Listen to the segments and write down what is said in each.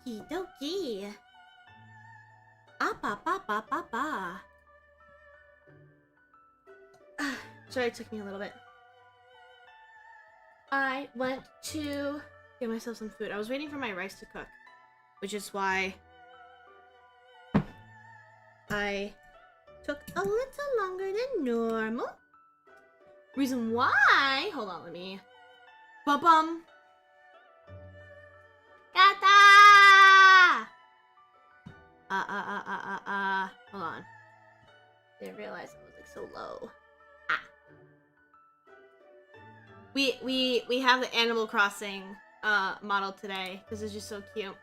Okie dokie. Ba. Sorry, it took me a little bit. I went to get myself some food. I was waiting for my rice to cook, which is why I took a little longer than normal. Reason why, hold on, let me, bum. Gata! Hold on. Didn't realize I was like so low. We have the Animal Crossing model today because it's just so cute.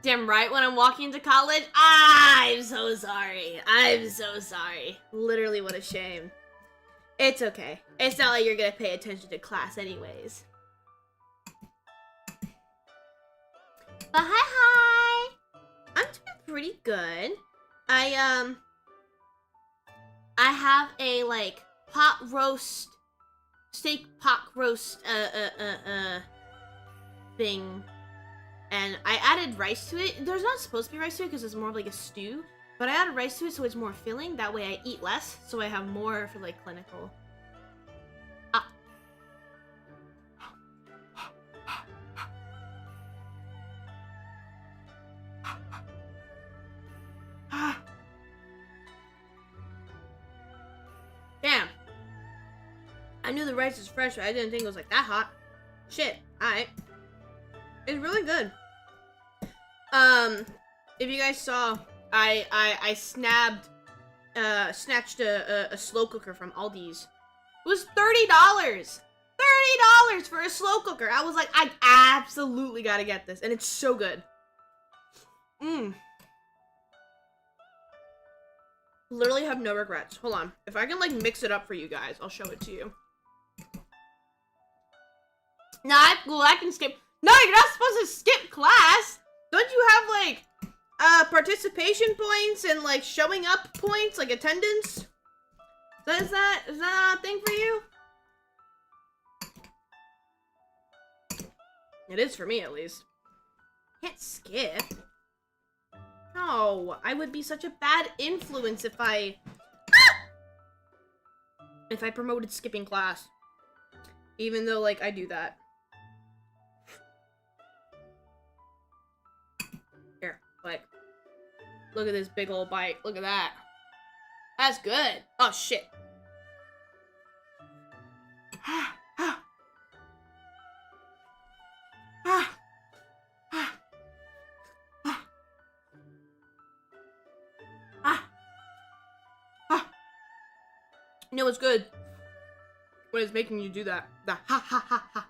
Damn right, when I'm walking to college, I'm so sorry. I'm so sorry. Literally, what a shame. It's okay. It's not like you're gonna pay attention to class anyways. But hi! I'm doing pretty good. I have a, like, steak pot roast, thing. And I added rice to it. There's not supposed to be rice to it because it's more of like a stew. But I added rice to it so it's more filling. That way I eat less, so I have more for like clinical. Damn. I knew the rice was fresh, but I didn't think it was like that hot. Shit. Alright. It's really good. If you guys saw, I snatched a slow cooker from Aldi's. It was $30! $30 for a slow cooker! I was like, I absolutely gotta get this, and it's so good. Literally have no regrets. Hold on. If I can, like, mix it up for you guys, I'll show it to you. Nah, I'm cool. I can skip. No, you're not supposed to skip class! Don't you have, like, participation points and, like, showing up points, like attendance? Is that a thing for you? It is for me, at least. Can't skip. No, I would be such a bad influence if I promoted skipping class. Even though, like, I do that. Here, like, look at this big old bite. Look at that. That's good. Oh, shit. You know what's good? When it's making you do that. The ha ha ha ha.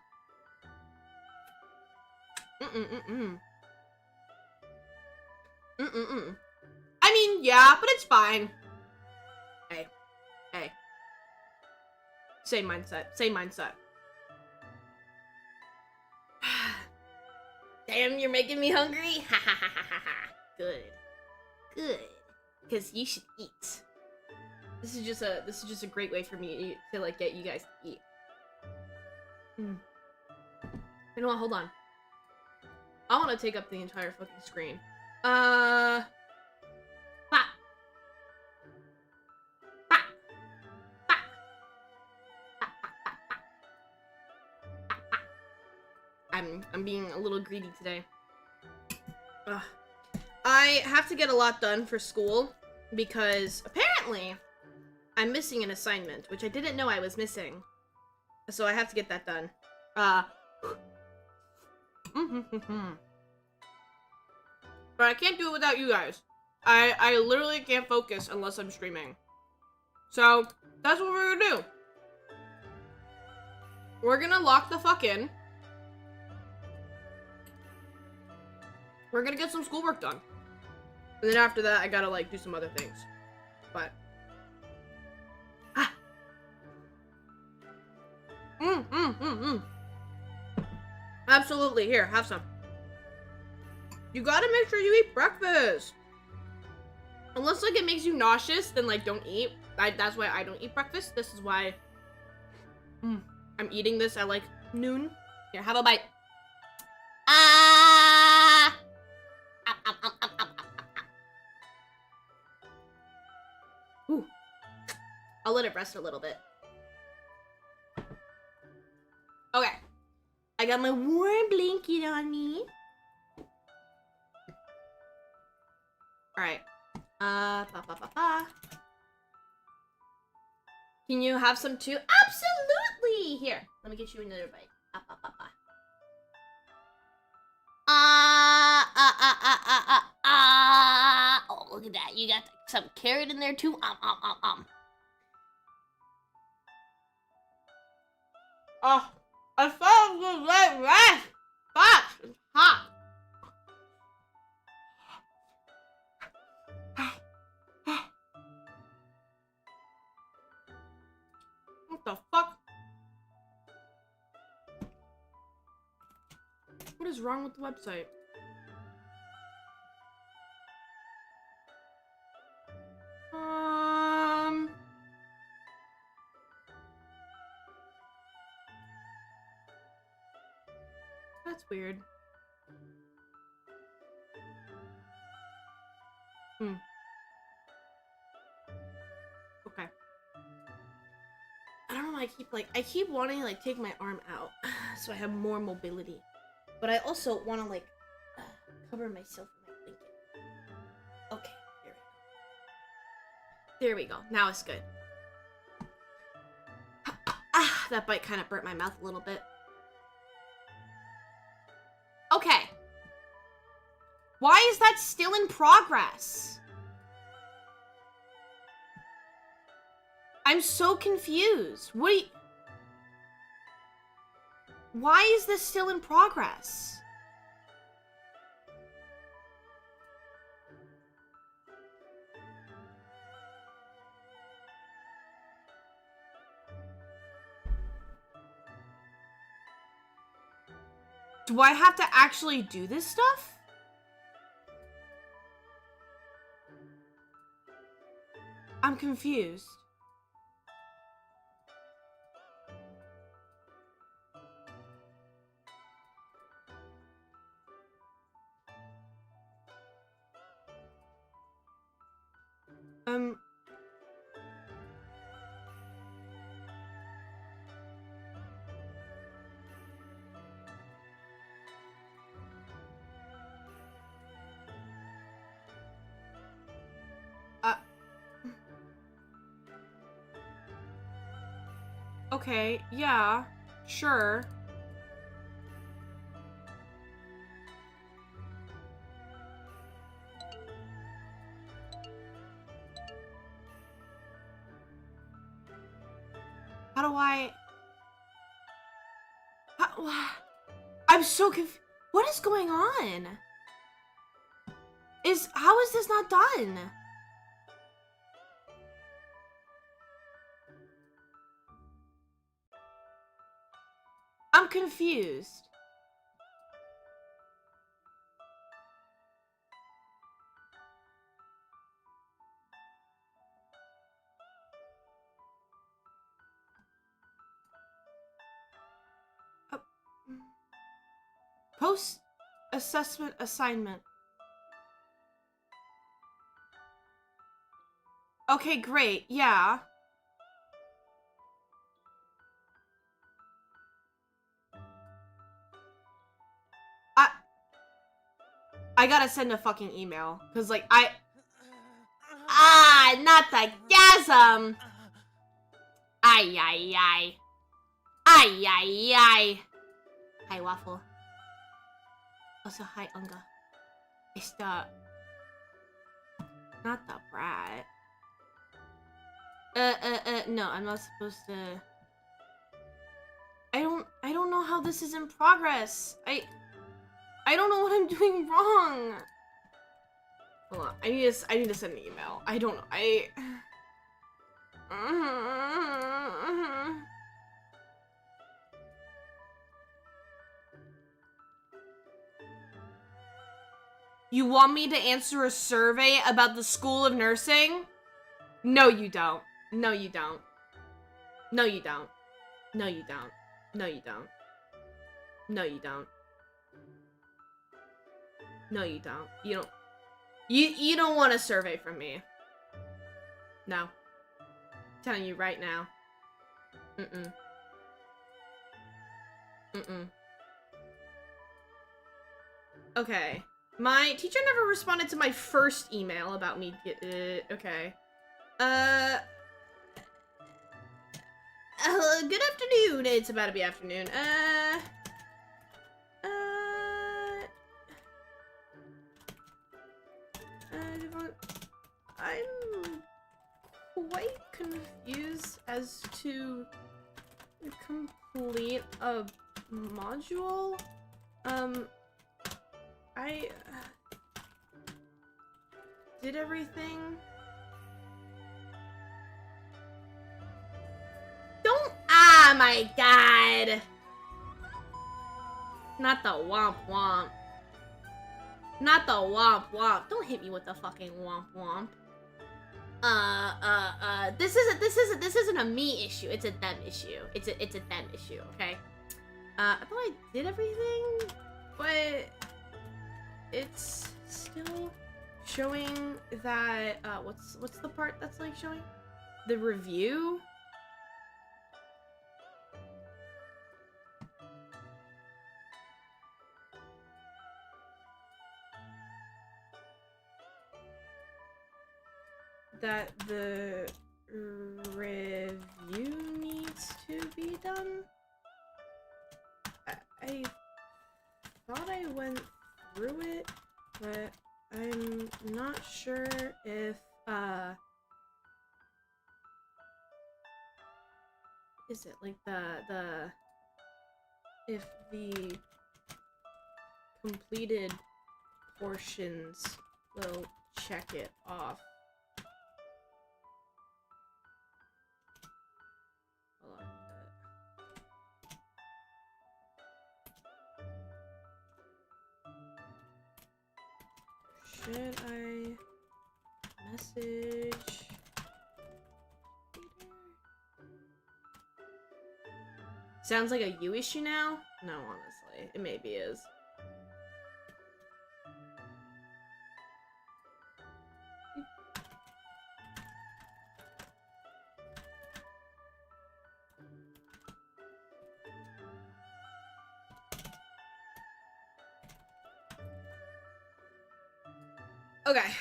I mean, yeah, but it's fine. Hey. Same mindset. Damn, you're making me hungry? Ha ha ha ha ha. Good. Because you should eat. This is just a great way for me to like get you guys to eat. You know what? Hold on. I want to take up the entire fucking screen. I'm being a little greedy today. I have to get a lot done for school because apparently I'm missing an assignment, which I didn't know I was missing. So I have to get that done. But I can't do it without you guys. I literally can't focus unless I'm streaming. So that's what we're gonna do. We're gonna lock the fuck in. We're gonna get some schoolwork done. And then after that, I gotta, like, do some other things. But. Absolutely. Here, have some. You gotta make sure you eat breakfast. Unless, like, it makes you nauseous, then, like, don't eat. That's why I don't eat breakfast. This is why I'm eating this at, like, noon. Here, have a bite. I'll let it rest a little bit. Okay. I got my warm blanket on me. Alright. Can you have some too? Absolutely! Here, let me get you another bite. Oh, look at that. You got some carrot in there too. Oh, I felt the red rice. Fuck, it's hot. What the fuck? What is wrong with the website? That's weird. Okay. I don't know why I keep wanting to take my arm out so I have more mobility. But I also want to cover myself in my blanket. Okay, there we go. Now it's good. That bite kind of burnt my mouth a little bit. Okay. Why is that still in progress? I'm so confused. Why is this still in progress? Do I have to actually do this stuff? I'm confused. Okay, yeah, sure. How do I... I'm so confused. What is going on? How is this not done? I'm confused. Post-assessment assignment. Okay, great. Yeah. I gotta send a fucking email. Cause not the gasm! Ay, ay, ay. Ay, ay, ay. Hi, Waffle. Also, hi, Unga. It's not the brat. No, I'm not supposed to... I don't know how this is in progress. I don't know what I'm doing wrong. Hold on, I need to send an email. I don't know, You want me to answer a survey about the School of Nursing? No, you don't. No, you don't. No, you don't. No, you don't. No, you don't. No, you don't. No, you don't. You don't want a survey from me. No. telling you right now. Okay. My teacher never responded to my first email about me. Okay. Good afternoon. It's about to be afternoon. I'm quite confused as to complete a module. I did everything. Don't. Ah, my God. Not the womp womp. Not the womp womp. Don't hit me with the fucking womp womp. This isn't a me issue. It's a them issue. It's a them issue. Okay. I thought I did everything, but it's still showing that. What's the part that's like showing? The review. That the review needs to be done. I thought I went through it, but I'm not sure if is it like if the completed portions will check it off. Should I message? Sounds like a you issue now? No, honestly. It maybe is. Okay.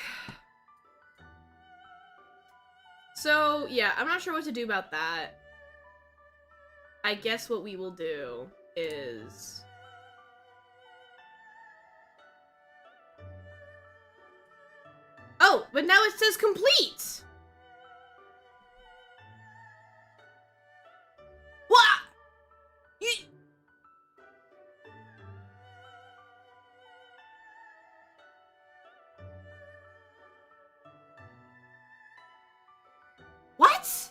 So, yeah, I'm not sure what to do about that. I guess what we will do is... Oh, but now it says complete! What? What?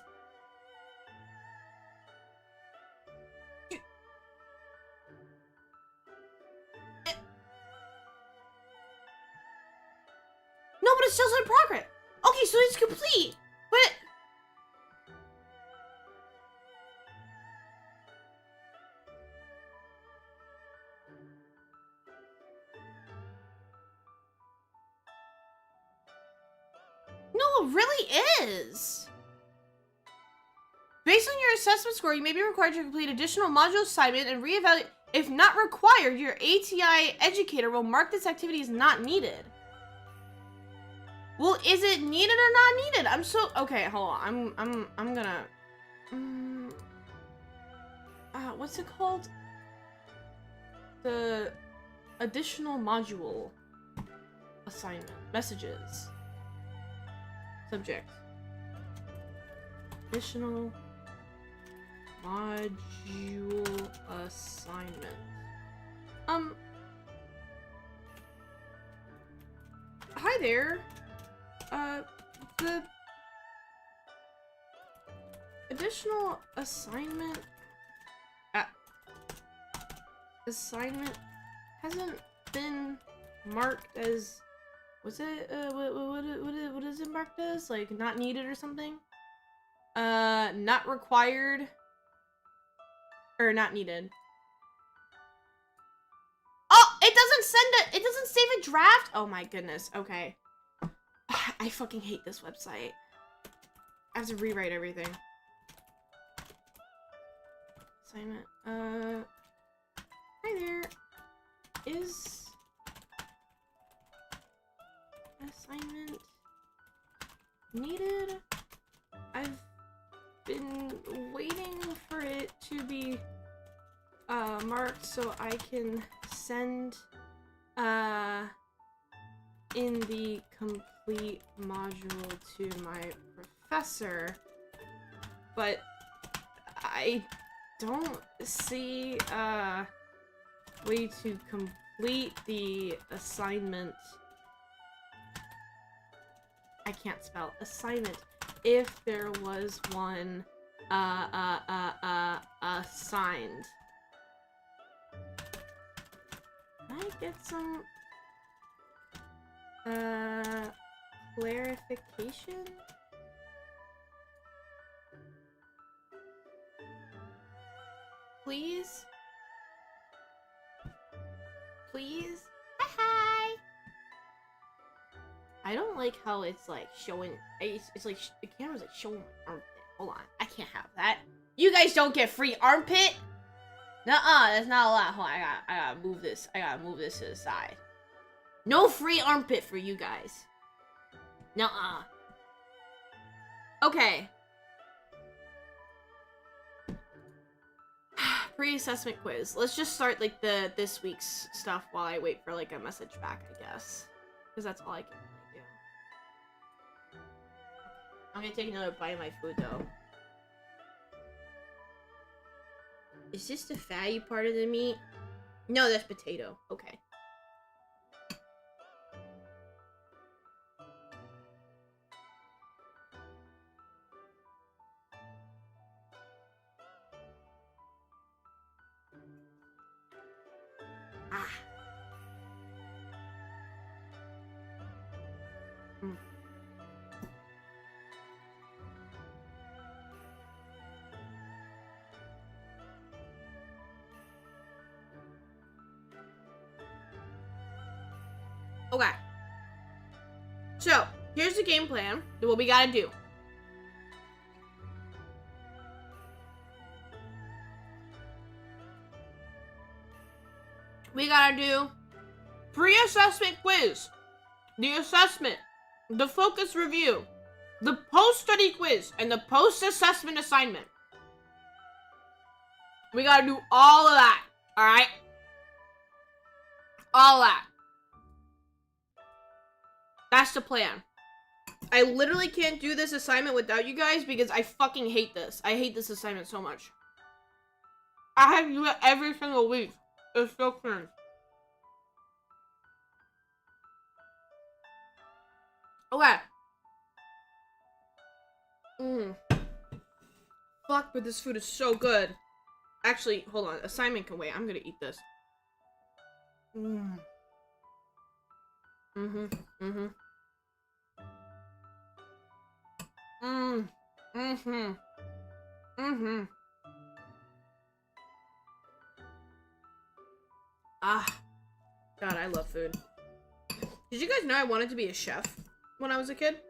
No, but it's still in progress. Okay, so it's complete. But no, it really is. Based on your assessment score, you may be required to complete additional module assignment and reevaluate. If not required, your ATI educator will mark this activity as not needed. Well, is it needed or not needed? I'm so okay. Hold on. I'm gonna. What's it called? The additional module assignment messages. Subject. Additional module assignment. Hi there. The additional assignment hasn't been marked as, was it, what is it marked as? Like, not needed or something? Not required. Or not needed. Oh, it doesn't save a draft? Oh my goodness, okay. I fucking hate this website. I have to rewrite everything. Assignment. Hi there. Is assignment needed? I've been waiting for it to be marked so I can send in the complete module to my professor, but I don't see a way to complete the assignment. I can't spell assignment. If there was one assigned. Can I get some clarification? Please? Please? Hi! I don't like how it's like showing. It's like the camera's like showing my armpit. Hold on, I can't have that. You guys don't get free armpit. Nuh-uh, that's not allowed. Hold on, I gotta move this. I gotta move this to the side. No free armpit for you guys. Nuh-uh. Okay. Pre-assessment quiz. Let's just start like this week's stuff while I wait for like a message back, I guess, because that's all I can really do. I'm gonna take another bite of my food though. Is this the fatty part of the meat? No, that's potato. Okay. Ah. Mm. Okay. So, here's the game plan. What we gotta do. We gotta do pre-assessment quiz, the assessment, the focus review, the post-study quiz, and the post-assessment assignment. We gotta do all of that, alright? All that. That's the plan. I literally can't do this assignment without you guys because I fucking hate this. I hate this assignment so much. I have to do it every single week. It's so cringe. Okay. Fuck, but this food is so good. Actually, hold on. Assignment can wait. I'm gonna eat this. Ah. God, I love food. Did you guys know I wanted to be a chef when I was a kid?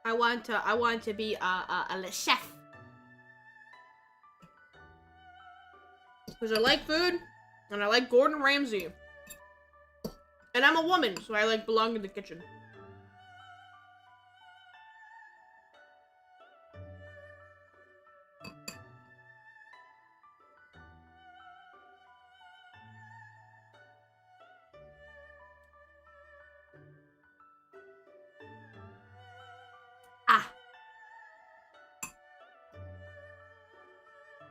I wanted to be a chef. Because I like food, and I like Gordon Ramsay. And I'm a woman, so I like belong in the kitchen. Ah.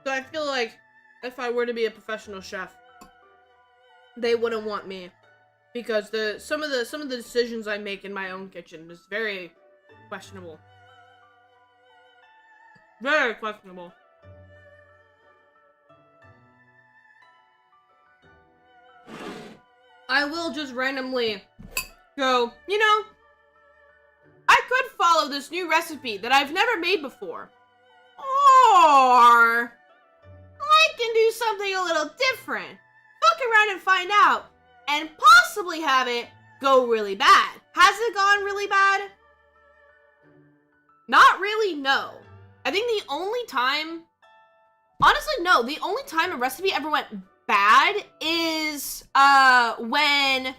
So I feel like if I were to be a professional chef, they wouldn't want me because some of the decisions I make in my own kitchen is very questionable. Very questionable. I will just randomly go, you know, I could follow this new recipe that I've never made before. Or I can do something a little different. Fuck around and find out. And possibly have it go really bad. Has it gone really bad? Not really, no. I think the only time, honestly, no, the only time a recipe ever went bad is when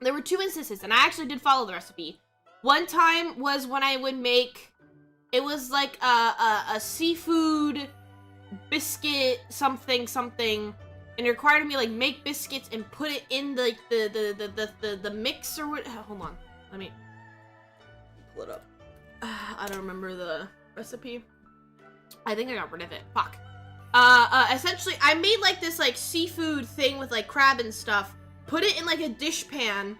there were 2 instances, and I actually did follow the recipe. One time was when I would make, it was like a seafood biscuit something, and it required me like make biscuits and put it in like the mix or what. Hold on, let me pull it up. I don't remember the recipe. I think I got rid of it. Fuck. Essentially, I made like this like seafood thing with like crab and stuff. Put it in like a dish pan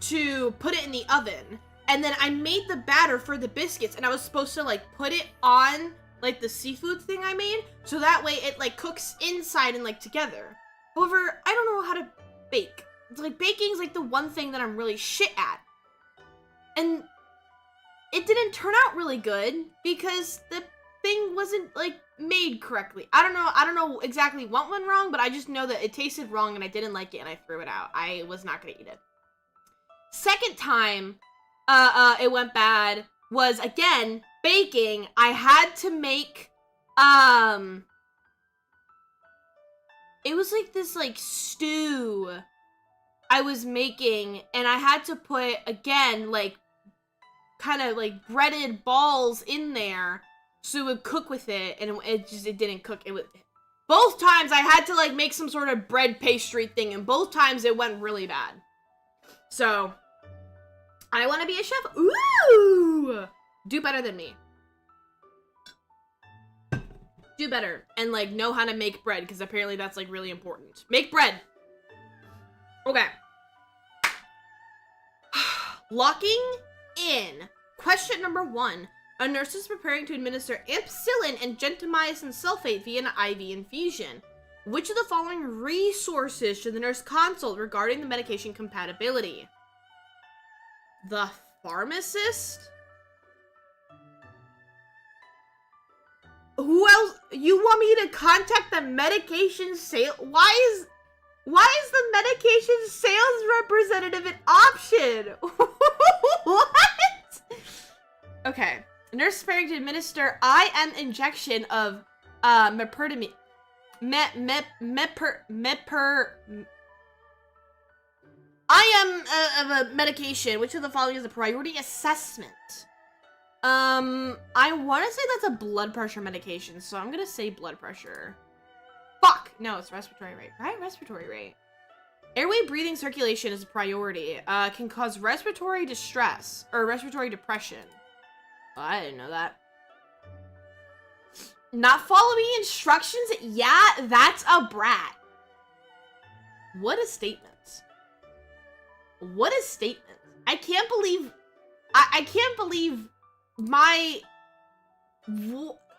to put it in the oven, and then I made the batter for the biscuits, and I was supposed to like put it on like the seafood thing I made, so that way it like cooks inside and like together. However, I don't know how to bake. It's like baking is like the one thing that I'm really shit at, and it didn't turn out really good because the thing wasn't like made correctly. I don't know exactly what went wrong, but I just know that it tasted wrong and I didn't like it and I threw it out. I was not gonna eat it. Second time it went bad was, again, baking. I had to make it was like this like stew I was making, and I had to put, again, like kind of like breaded balls in there so it would cook with it, and it didn't cook. It was, both times I had to like make some sort of bread pastry thing, and both times it went really bad. So I want to be a chef. Ooh, do better than me. Do better and like know how to make bread, because apparently that's like really important. Make bread. Okay. Locking in. Question number 1. A nurse is preparing to administer ampicillin and gentamicin sulfate via an IV infusion. Which of the following resources should the nurse consult regarding the medication compatibility? The pharmacist? Who else? You want me to contact the medication sale? Why is the medication sales representative an option? What? Okay. Nurse preparing to administer IM injection of meperdamine. IM of a medication. Which of the following is a priority assessment? I want to say that's a blood pressure medication, so I'm gonna say blood pressure. Fuck! No, it's respiratory rate. Right? Respiratory rate. Airway breathing circulation is a priority. Can cause respiratory distress, or respiratory depression. Oh, I didn't know that. Not following instructions? Yeah, that's a brat. What a statement. What a statement. I can't believe... I can't believe my...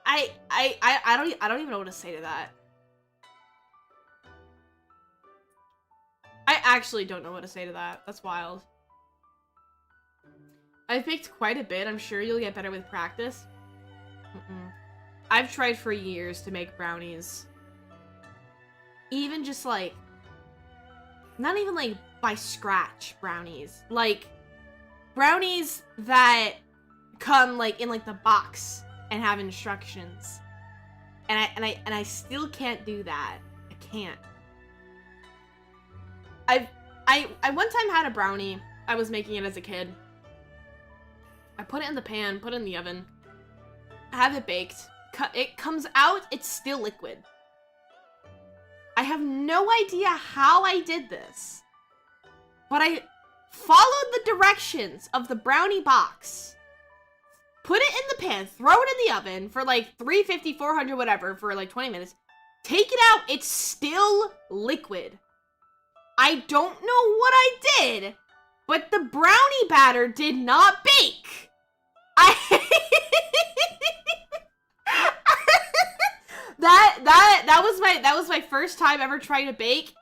I don't even know what to say to that. I actually don't know what to say to that. That's wild. I've baked quite a bit. I'm sure you'll get better with practice. I've tried for years to make brownies. Even just like... Not even like by scratch brownies. Like, brownies that come like in like the box and have instructions. And I still can't do that. I can't. I one time had a brownie. I was making it as a kid. I put it in the pan, put it in the oven. I have it baked. It comes out, it's still liquid. I have no idea how I did this. But I followed the directions of the brownie box. Put it in the pan, throw it in the oven for like 350, 400, whatever, for like 20 minutes. Take it out, it's still liquid. I don't know what I did, but the brownie batter did not bake. That was my first time ever trying to bake,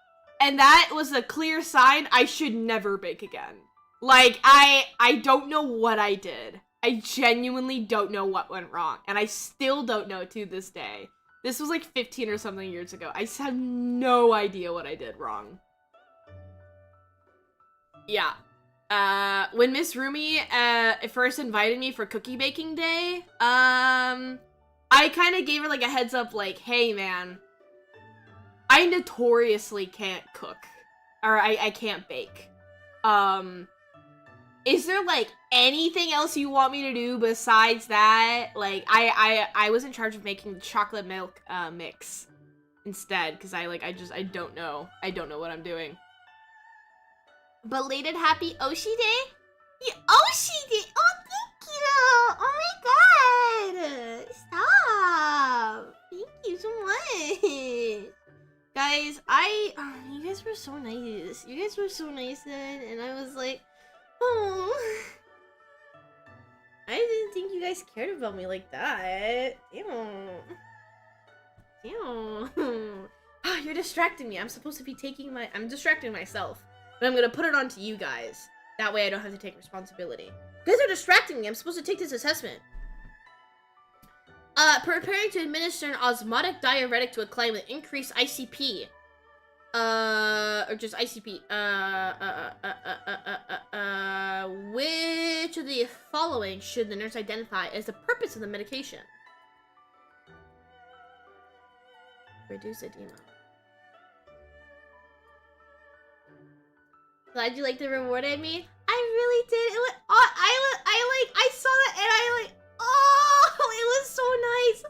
and that was a clear sign I should never bake again. Like, I don't know what I did. I genuinely don't know what went wrong, and I still don't know to this day. This was like 15 or something years ago. I just have no idea what I did wrong. Yeah. When Miss Rumi first invited me for cookie baking day, I kind of gave her like a heads up, like, hey man, I notoriously can't cook, or I can't bake. Is there like anything else you want me to do besides that? Like, I was in charge of making the chocolate milk mix instead, because I don't know what I'm doing. Belated happy Oshi Day? Yeah, Oshi Day! Oh, thank you! Oh my god! Stop! Thank you so much! Guys, you guys were so nice. You guys were so nice then, and I was like, oh. I didn't think you guys cared about me like that. Damn. You're distracting me. I'm supposed to be I'm distracting myself. But I'm gonna put it on to you guys. That way I don't have to take responsibility. You guys are distracting me. I'm supposed to take this assessment. Preparing to administer an osmotic diuretic to a client with increased ICP. Or just ICP. Which of the following should the nurse identify as the purpose of the medication? Reduce edema. Glad you liked the reward at me. I really did. It was, I saw that and I like, oh, it was so nice.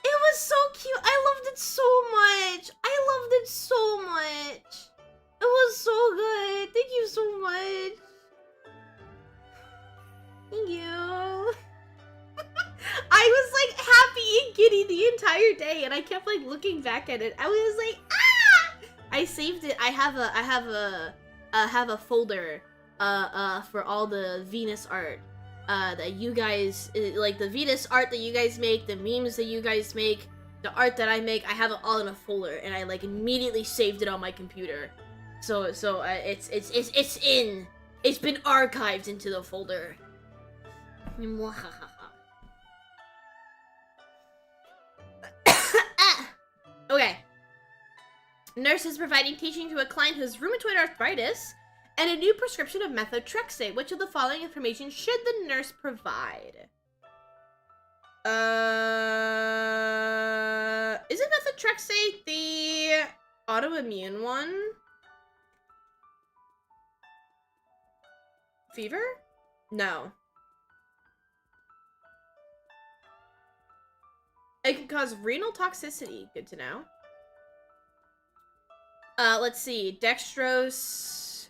It was so cute. I loved it so much. I loved it so much. It was so good. Thank you so much. Thank you. I was like happy and giddy the entire day, and I kept like looking back at it. I was like, ah! I saved it. I have a folder for all the Venus art that you guys like, the Venus art that you guys make, the memes that you guys make, the art that I make. I have it all in a folder, and I like immediately saved it on my computer. So it's been archived into the folder. Okay. Nurse is providing teaching to a client who has rheumatoid arthritis and a new prescription of methotrexate. Which of the following information should the nurse provide? Isn't methotrexate the autoimmune one? Fever? No. It can cause renal toxicity. Good to know. Let's see. Dextrose,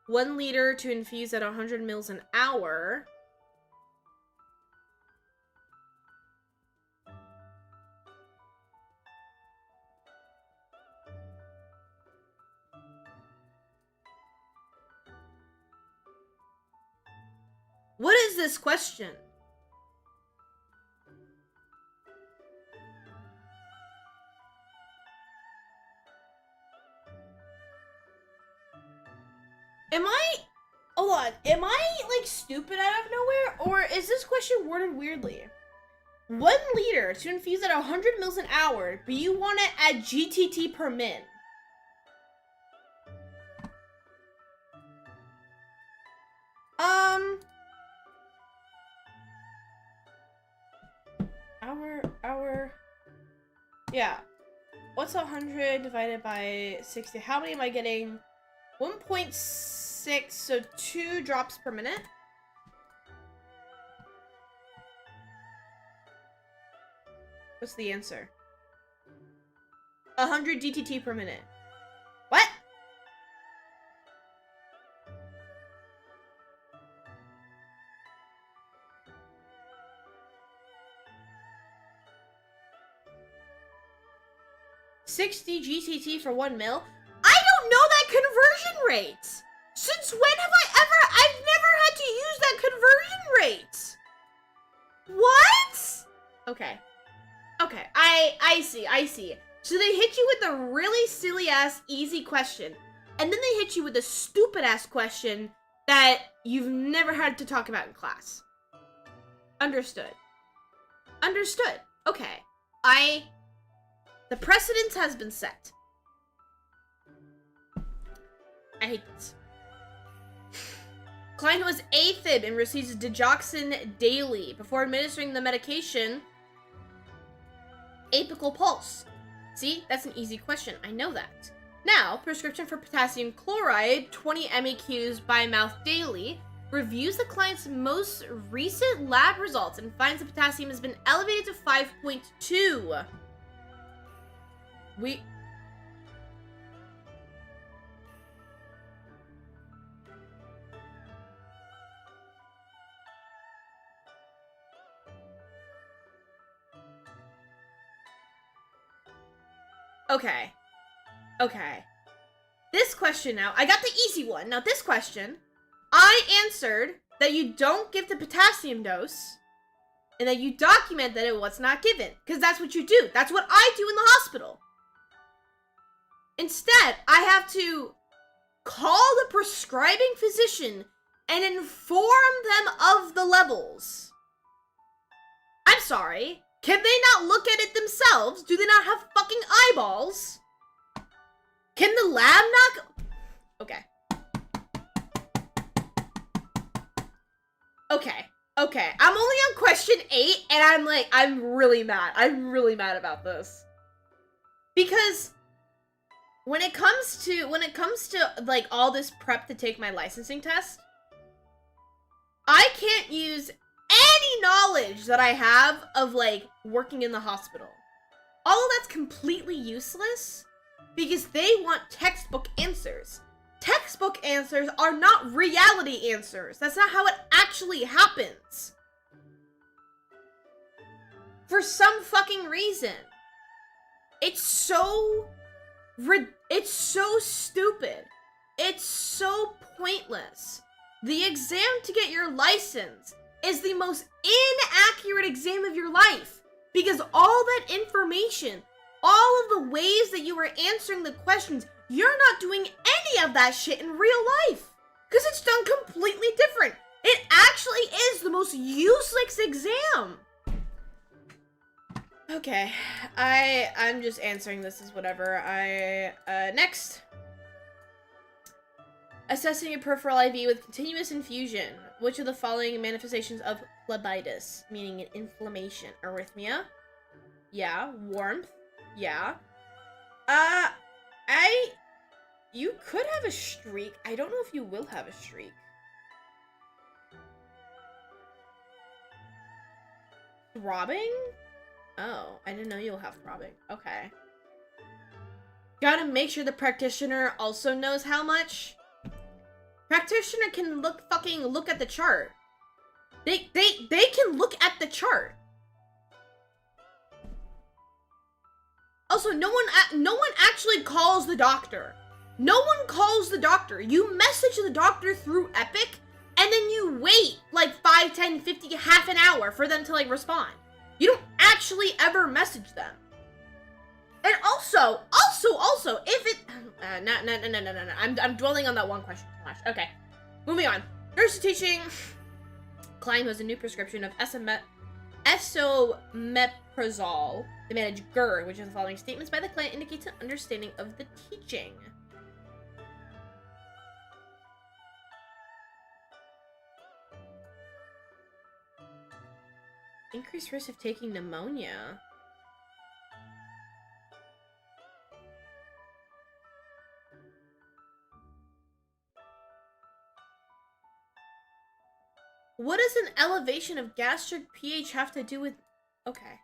1 liter to infuse at 100 mils an hour. What is this question? Hold on, am I, like, stupid out of nowhere? Or is this question worded weirdly? 1 liter to infuse at 100 mils an hour, but you want it at GTT per min. Yeah. What's 100 divided by 60? How many am I getting? 1.6, so 2 drops per minute. What's the answer? 100 DTT per minute. What? $60 GTT for 1 mil? I don't know that conversion rate! Since when have I've never had to use that conversion rate! What? Okay. Okay, I see. So they hit you with a really silly-ass, easy question, and then they hit you with a stupid-ass question that you've never had to talk about in class. Understood. Understood. Okay. The precedence has been set. I hate this. client who has AFib and receives digoxin daily before administering the medication. Apical pulse. See, that's an easy question. I know that. Now, prescription for potassium chloride, 20 MEQs by mouth daily. Reviews the client's most recent lab results and finds the potassium has been elevated to 5.2. Okay. This question now, I got the easy one. Now this question, I answered that you don't give the potassium dose and that you document that it was not given. Because that's what you do. That's what I do in the hospital. Instead, I have to call the prescribing physician and inform them of the levels. I'm sorry. Can they not look at it themselves? Do they not have fucking eyeballs? Can the lab not Okay. I'm only on question 8 and I'm really mad. I'm really mad about this. Because when it comes to like all this prep to take my licensing test, I can't use any knowledge that I have of like working in the hospital. All of that's completely useless because they want textbook answers. Textbook answers are not reality answers. That's not how it actually happens. For some fucking reason. It's so stupid. It's so pointless. The exam to get your license is the most inaccurate exam of your life because all that information, all of the ways that you are answering the questions, you're not doing any of that shit in real life because it's done completely different. It actually is the most useless exam. Okay, I'm just answering this as whatever. Next. Assessing a peripheral IV with continuous infusion. Which of the following manifestations of phlebitis, meaning an inflammation? Arrhythmia? Yeah. Warmth? Yeah. You could have a streak. I don't know if you will have a streak. Throbbing? Oh, I didn't know you'll have throbbing. Okay. Gotta make sure the practitioner also knows how much. Practitioner can look at the chart. They can look at the chart. Also, no one actually calls the doctor. No one calls the doctor. You message the doctor through Epic, and then you wait like 5, 10, 50, half an hour for them to like respond. You don't actually ever message them. And also, if it... No. I'm dwelling on that one question too much. Okay, moving on. Nurse teaching. Client has a new prescription of esomeprazole to manage GERD, which is the following statements by the client indicates an understanding of the teaching. Increased risk of taking pneumonia. What does an elevation of gastric pH have to do with... Okay.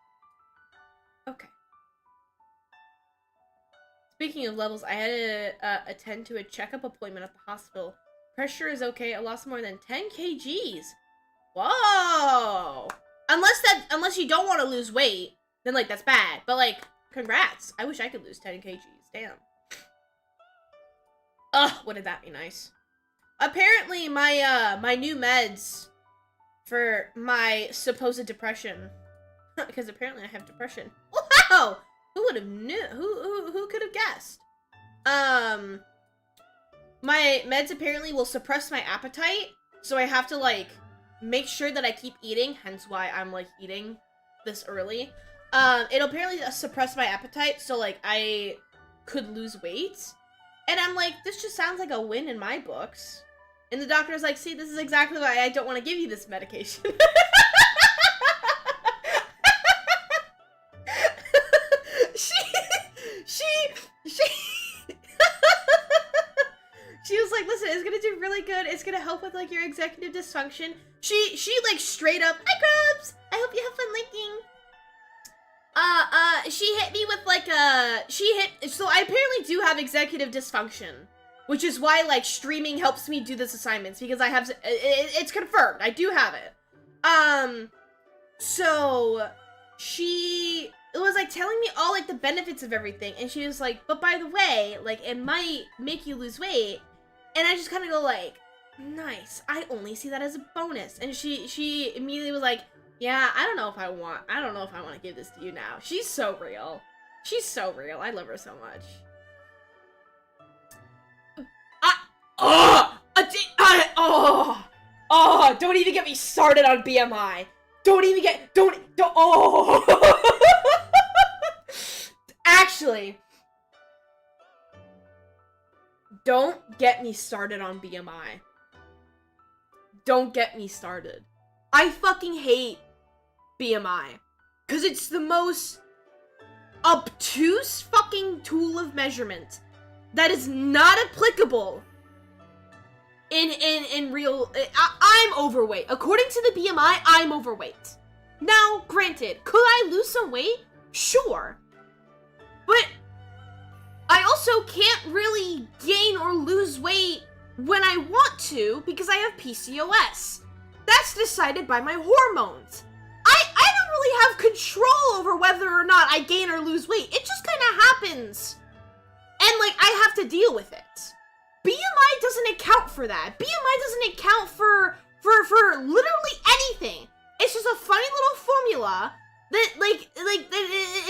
Speaking of levels, I had to attend to a checkup appointment at the hospital. Pressure is okay. I lost more than 10 kgs. Whoa! Unless you don't want to lose weight, then like that's bad. But like, congrats. I wish I could lose 10 kgs. Damn. Ugh, wouldn't that be nice? Apparently, my new meds for my supposed depression, because apparently I have depression. Wow! Who would have knew? Who could have guessed? My meds apparently will suppress my appetite, so I have to like make sure that I keep eating. Hence why I'm like eating this early. It'll apparently suppress my appetite, so like I could lose weight. And I'm like, this just sounds like a win in my books. And the doctor's like, see, this is exactly why I don't want to give you this medication. She was like, listen, it's gonna do really good. It's gonna help with, like, your executive dysfunction. She, like, straight up, hi, Grubs! I hope you have fun linking. She hit me with, like, so I apparently do have executive dysfunction. Which is why, like, streaming helps me do this assignments, because I have, it's confirmed, I do have it. So, she was, like, telling me all, like, the benefits of everything, and she was like, but by the way, like, it might make you lose weight, and I just kind of go, like, nice, I only see that as a bonus, and she immediately was like, yeah, I don't know if I want to give this to you now. She's so real. She's so real, I love her so much. Don't even get me started on BMI. Actually, don't get me started on BMI. Don't get me started. I fucking hate BMI. Because it's the most obtuse fucking tool of measurement that is not applicable in real. I'm overweight. According to the BMI, I'm overweight. Now, granted, could I lose some weight? Sure. But I also can't really gain or lose weight when I want to because I have PCOS. That's decided by my hormones. I don't really have control over whether or not I gain or lose weight. It just kind of happens. And, like, I have to deal with it. BMI doesn't account for that. BMI doesn't account for literally anything. It's just a funny little formula that,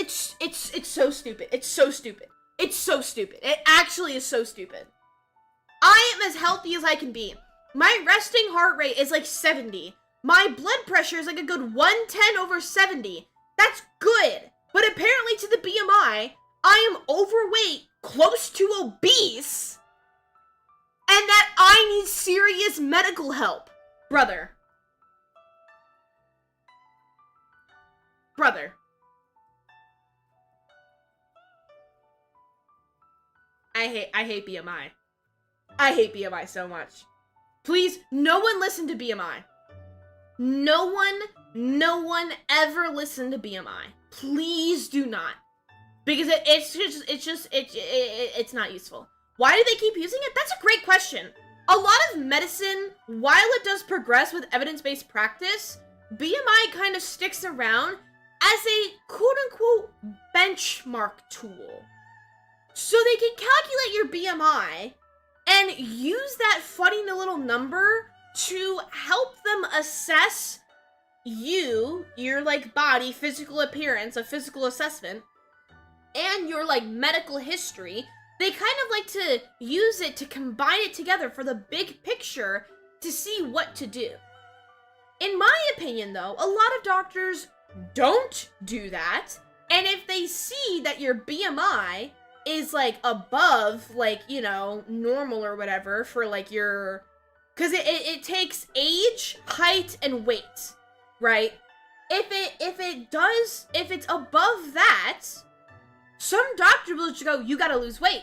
it's so stupid. It's so stupid. It's so stupid. It actually is so stupid. I am as healthy as I can be. My resting heart rate is like 70. My blood pressure is like a good 110/70. That's good. But apparently to the BMI, I am overweight, close to obese, and that I need serious medical help. Brother. I hate BMI. I hate BMI so much. Please, no one listen to BMI. No one ever listen to BMI. Please do not. Because it's not useful. Why do they keep using it? That's a great question. A lot of medicine, while it does progress with evidence-based practice, BMI kind of sticks around as a quote-unquote benchmark tool. So they can calculate your BMI and use that funny little number to help them assess your, like, body, physical appearance, a physical assessment, and your, like, medical history. They kind of like to use it to combine it together for the big picture to see what to do. In my opinion, though, a lot of doctors don't do that, and if they see that your BMI is, like, above, like, you know, normal or whatever for, like, your... Because it takes age, height, and weight, right? If it's above that, some doctor will just go, you gotta lose weight.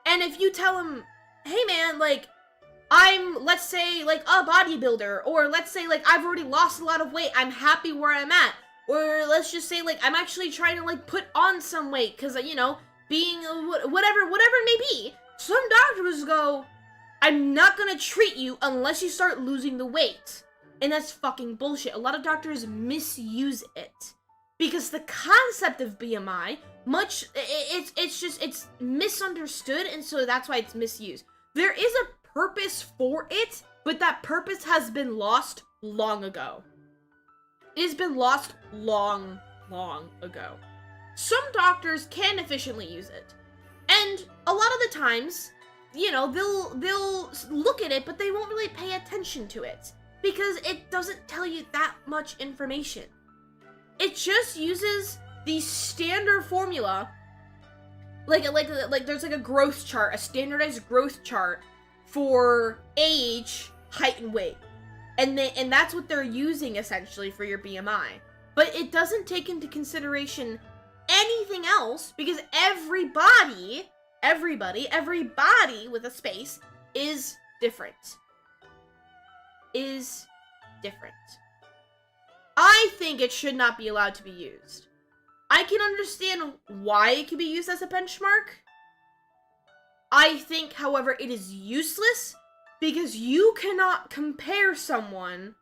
And if you tell them, hey man, like, I'm, let's say, like, a bodybuilder, or let's say, like, I've already lost a lot of weight, I'm happy where I'm at, or let's just say, like, I'm actually trying to, like, put on some weight, because, you know, being, whatever it may be, some doctors go, I'm not gonna treat you unless you start losing the weight. And that's fucking bullshit. A lot of doctors misuse it. Because the concept of BMI, it's misunderstood, and so that's why it's misused. There is a purpose for it, but that purpose has been lost long ago. It has been lost long ago. Some doctors can efficiently use it. And a lot of the times, you know, they'll look at it, but they won't really pay attention to it. Because it doesn't tell you that much information. It just uses the standard formula, like there's like a growth chart, a standardized growth chart for age, height, and weight. And that's what they're using essentially for your BMI. But it doesn't take into consideration anything else, because every body with a space is different. I think it should not be allowed to be used. I can understand why it can be used as a benchmark. I think, however, it is useless because you cannot compare someone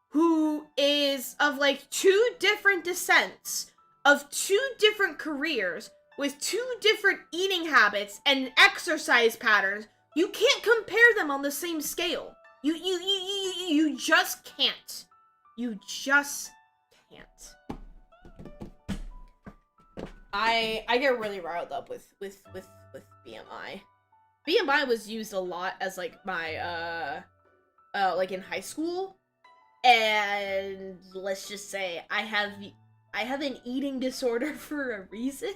who is of like 2 different descents, of 2 different careers, with 2 different eating habits and exercise patterns. You can't compare them on the same scale. You just can't. You just can't. I get really riled up with BMI. BMI was used a lot as like my like in high school, and let's just say I have an eating disorder for a reason.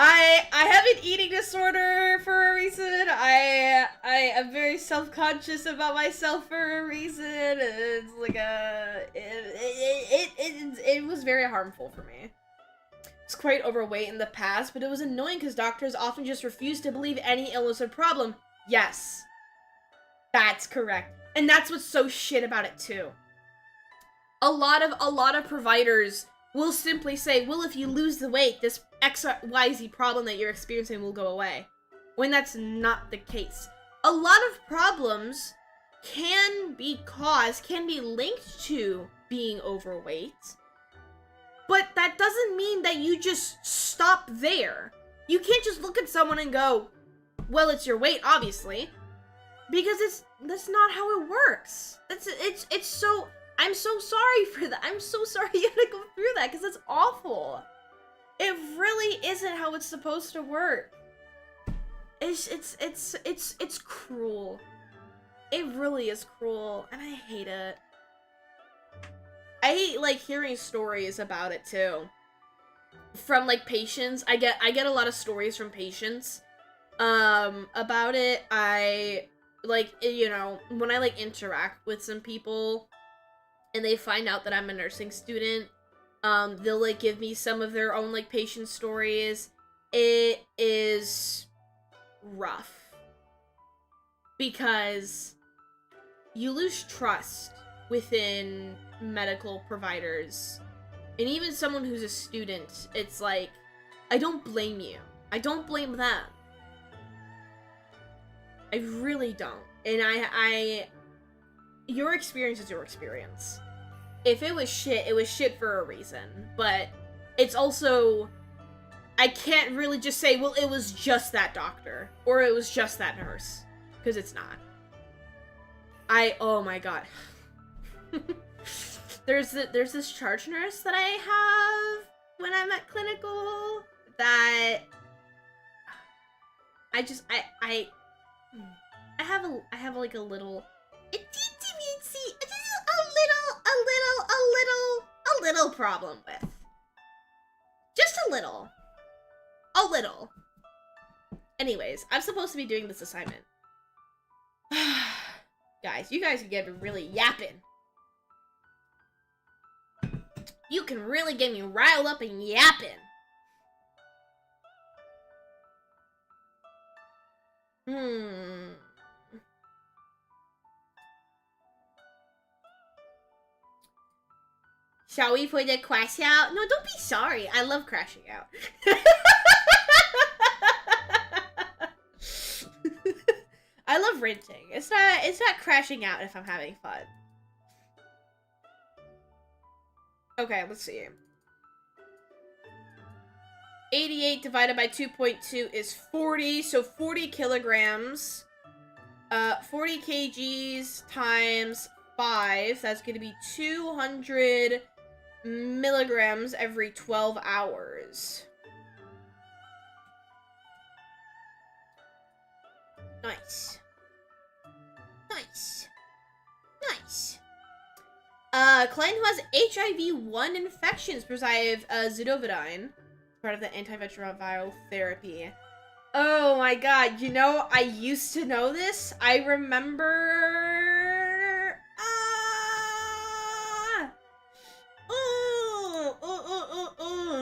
I have an eating disorder for a reason. I am very self-conscious about myself for a reason. It's like it was very harmful for me. I was quite overweight in the past, but it was annoying because doctors often just refused to believe any illness or problem. Yes, that's correct, and that's what's so shit about it too. A lot of providers will simply say, well, if you lose the weight, this XYZ problem that you're experiencing will go away. When that's not the case. A lot of problems can be linked to being overweight. But that doesn't mean that you just stop there. You can't just look at someone and go, well, it's your weight, obviously. Because that's not how it works. It's so... I'm so sorry for that. I'm so sorry you had to go through that, because it's awful. It really isn't how it's supposed to work. It's cruel. It really is cruel, and I hate it. I hate, like, hearing stories about it, too. From, like, patients. I get a lot of stories from patients, about it. Like, you know, when I, like, interact with some people, and they find out that I'm a nursing student, they'll, like, give me some of their own, like, patient stories. It is rough. Because you lose trust within medical providers. And even someone who's a student, it's like, I don't blame you. I don't blame them. I really don't. And your experience is your experience. If it was shit for a reason. But it's also, I can't really just say, well, it was just that doctor. Or it was just that nurse. Because it's not. Oh my god. There's this charge nurse that I have when I'm at clinical that I have like a little problem with. Just a little. Anyways, I'm supposed to be doing this assignment. Guys, you guys can get me really yapping. You can really get me riled up and yapping. Shall we play the crash out? No, don't be sorry. I love crashing out. I love renting. It's not crashing out if I'm having fun. Okay, let's see. 88 divided by 2.2 is 40, so 40 kilograms. 40 kgs times 5, that's gonna be 200 milligrams every 12 hours. Nice. Client who has HIV-1 infections prescribed Zidovudine, part of the antiretroviral therapy. Oh my god, you know, I used to know this. I remember... Ah! Ooh.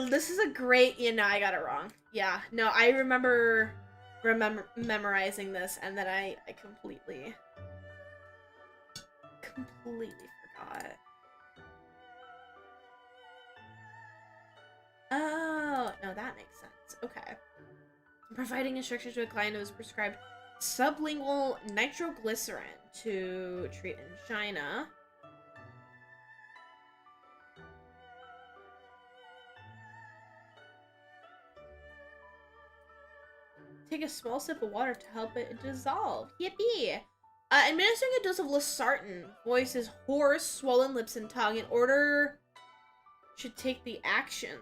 This is a great... You know, I got it wrong. Yeah, no, I remember memorizing this, and then I completely forgot. Oh, no, that makes sense. Okay. Providing instructions to a client who was prescribed sublingual nitroglycerin to treat angina. Take a small sip of water to help it dissolve. Yippee! Administering a dose of losartan. Voice is hoarse, swollen lips and tongue. In order, should take the actions.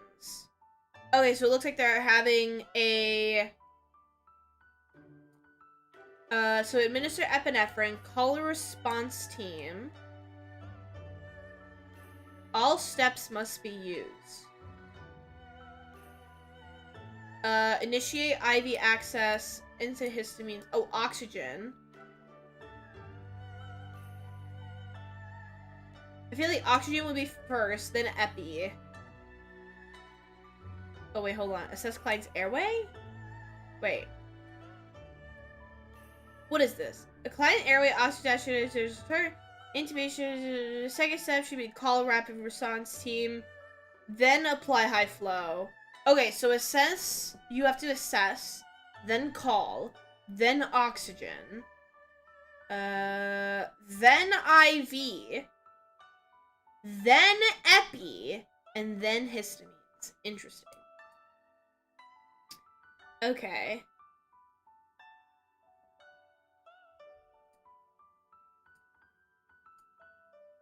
Okay, so it looks like they're having a... so administer epinephrine, call a response team. All steps must be used. Initiate IV access into histamines. Oh, oxygen. I feel like oxygen would be first, then epi. Oh, wait, hold on. Assess client's airway? Wait. What is this? A client airway oxygen intubation. Second step should be call a rapid response team, then apply high flow. Okay, so assess. You have to assess, then call, then oxygen, then IV, then epi, and then histamines. Interesting. Okay.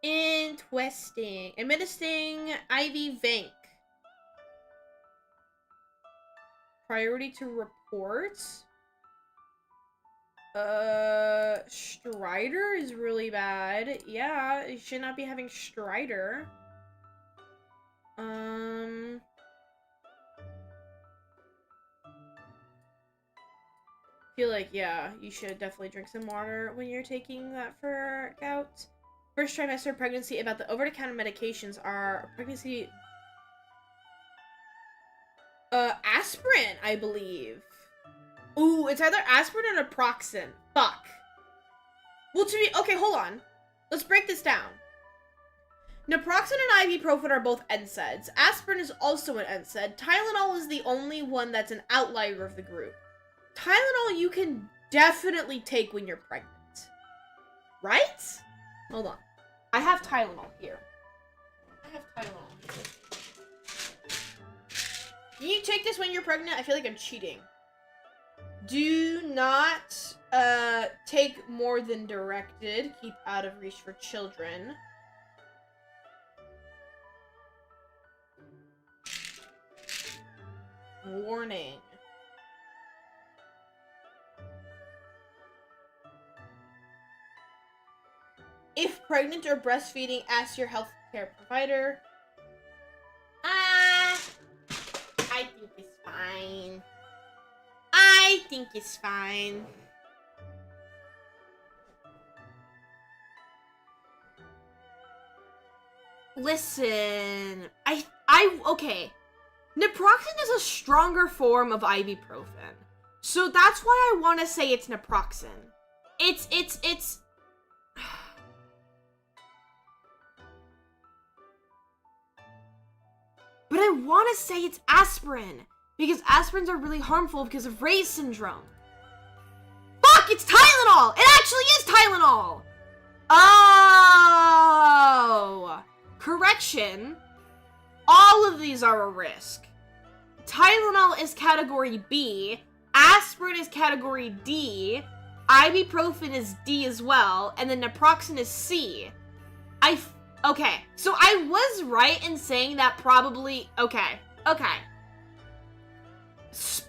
Interesting. Administering IV Vanc. Priority to report. Strider is really bad. Yeah, you should not be having Strider. Feel like, yeah, you should definitely drink some water when you're taking that for gout. First trimester pregnancy, about the over-the-counter medications are pregnancy... aspirin, I believe. Ooh, it's either aspirin or naproxen. Fuck. Well, to be... Okay, hold on. Let's break this down. Naproxen and ibuprofen are both NSAIDs. Aspirin is also an NSAID. Tylenol is the only one that's an outlier of the group. Tylenol you can definitely take when you're pregnant. Right? Hold on. I have Tylenol here. Can you take this when you're pregnant? I feel like I'm cheating. Do not take more than directed. Keep out of reach for children. Warning. If pregnant or breastfeeding, ask your healthcare provider. I think it's fine. I think it's fine. Listen, okay. Naproxen is a stronger form of ibuprofen. So that's why I want to say it's naproxen. It's... But I want to say it's aspirin, because aspirins are really harmful because of Ray's syndrome. Fuck, it's Tylenol! It actually is Tylenol! Oh! Correction. All of these are a risk. Tylenol is category B, aspirin is category D, ibuprofen is D as well, and then naproxen is C. Okay, so I was right in saying that probably... Okay. This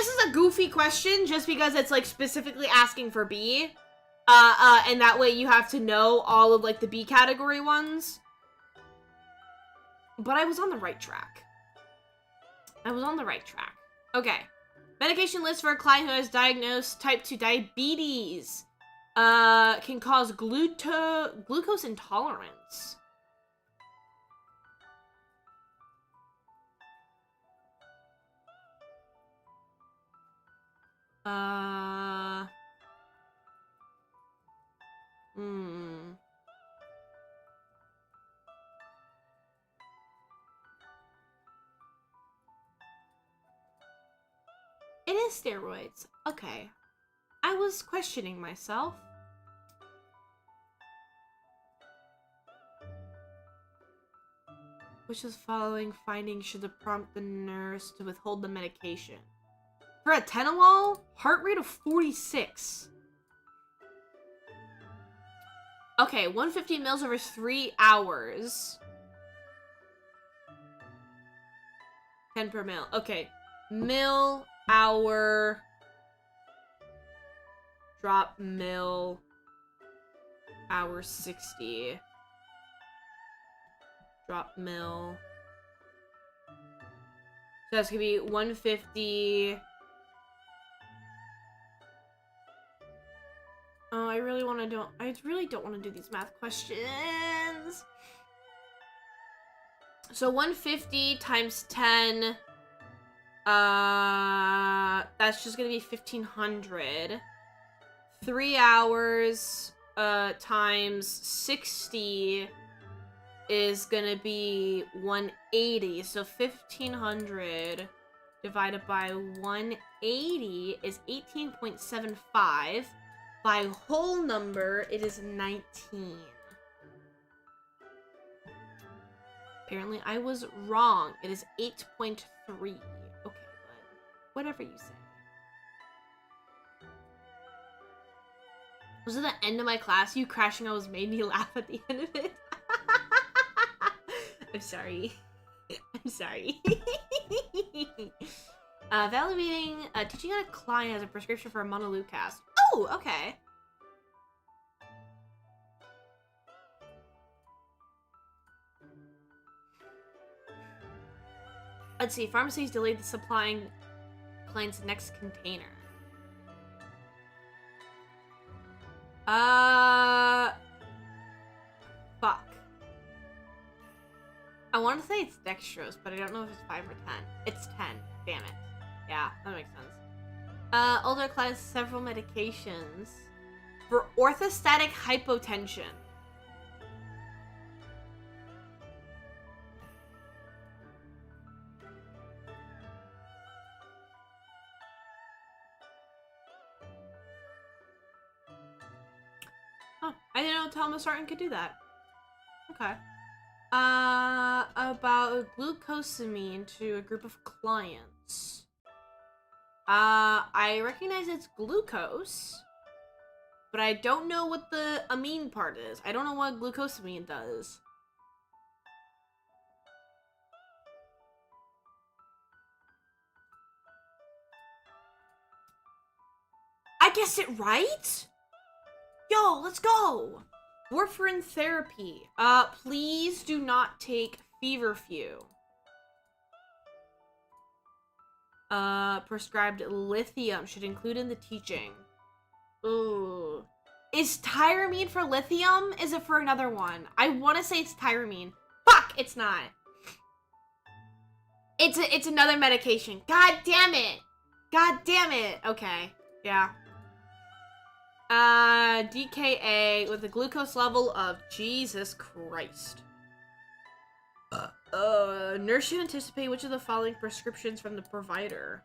is a goofy question just because it's, like, specifically asking for B. And that way you have to know all of, like, the B category ones. But I was on the right track. I was on the right track. Okay. Medication list for a client who has diagnosed type 2 diabetes. Can cause glucose intolerance. It is steroids. Okay. I was questioning myself. Which is following findings should prompt the nurse to withhold the medication. For atenolol, heart rate of 46. Okay, 150 mils over 3 hours. 10 per mil. Okay. Mil, hour, drop, mil, hour 60. Drop, mil. So that's gonna be 150. Oh, I really don't want to do these math questions. So 150 times 10, that's just gonna be 1500. 3 hours, times 60 is gonna be 180. So 1500 divided by 180 is 18.75. By whole number, it is 19. Apparently, I was wrong. It is 8.3. Okay, but whatever you say. Was it the end of my class? You crashing always made me laugh at the end of it. I'm sorry. I'm sorry. Evaluating, teaching on a client has a prescription for a montelukast. Oh, okay. Let's see. Pharmacies delayed the supplying client's next container. Fuck. I want to say it's dextrose, but I don't know if it's 5 or 10. It's 10. Damn it. Yeah, that makes sense. Older clients several medications for orthostatic hypotension. Oh, I didn't know telmisartan could do that. Okay. About glucosamine to a group of clients. I recognize it's glucose, but I don't know what the amine part is. I don't know what glucosamine does. I guessed it right? Yo, let's go! Warfarin therapy. Please do not take feverfew. Prescribed lithium should include in the teaching. Ooh. Is tyramine for lithium? Is it for another one? I want to say it's tyramine. Fuck, it's not. It's another medication. God damn it. God damn it. Okay. Yeah. DKA with a glucose level of Jesus Christ. Nurse should anticipate which of the following prescriptions from the provider.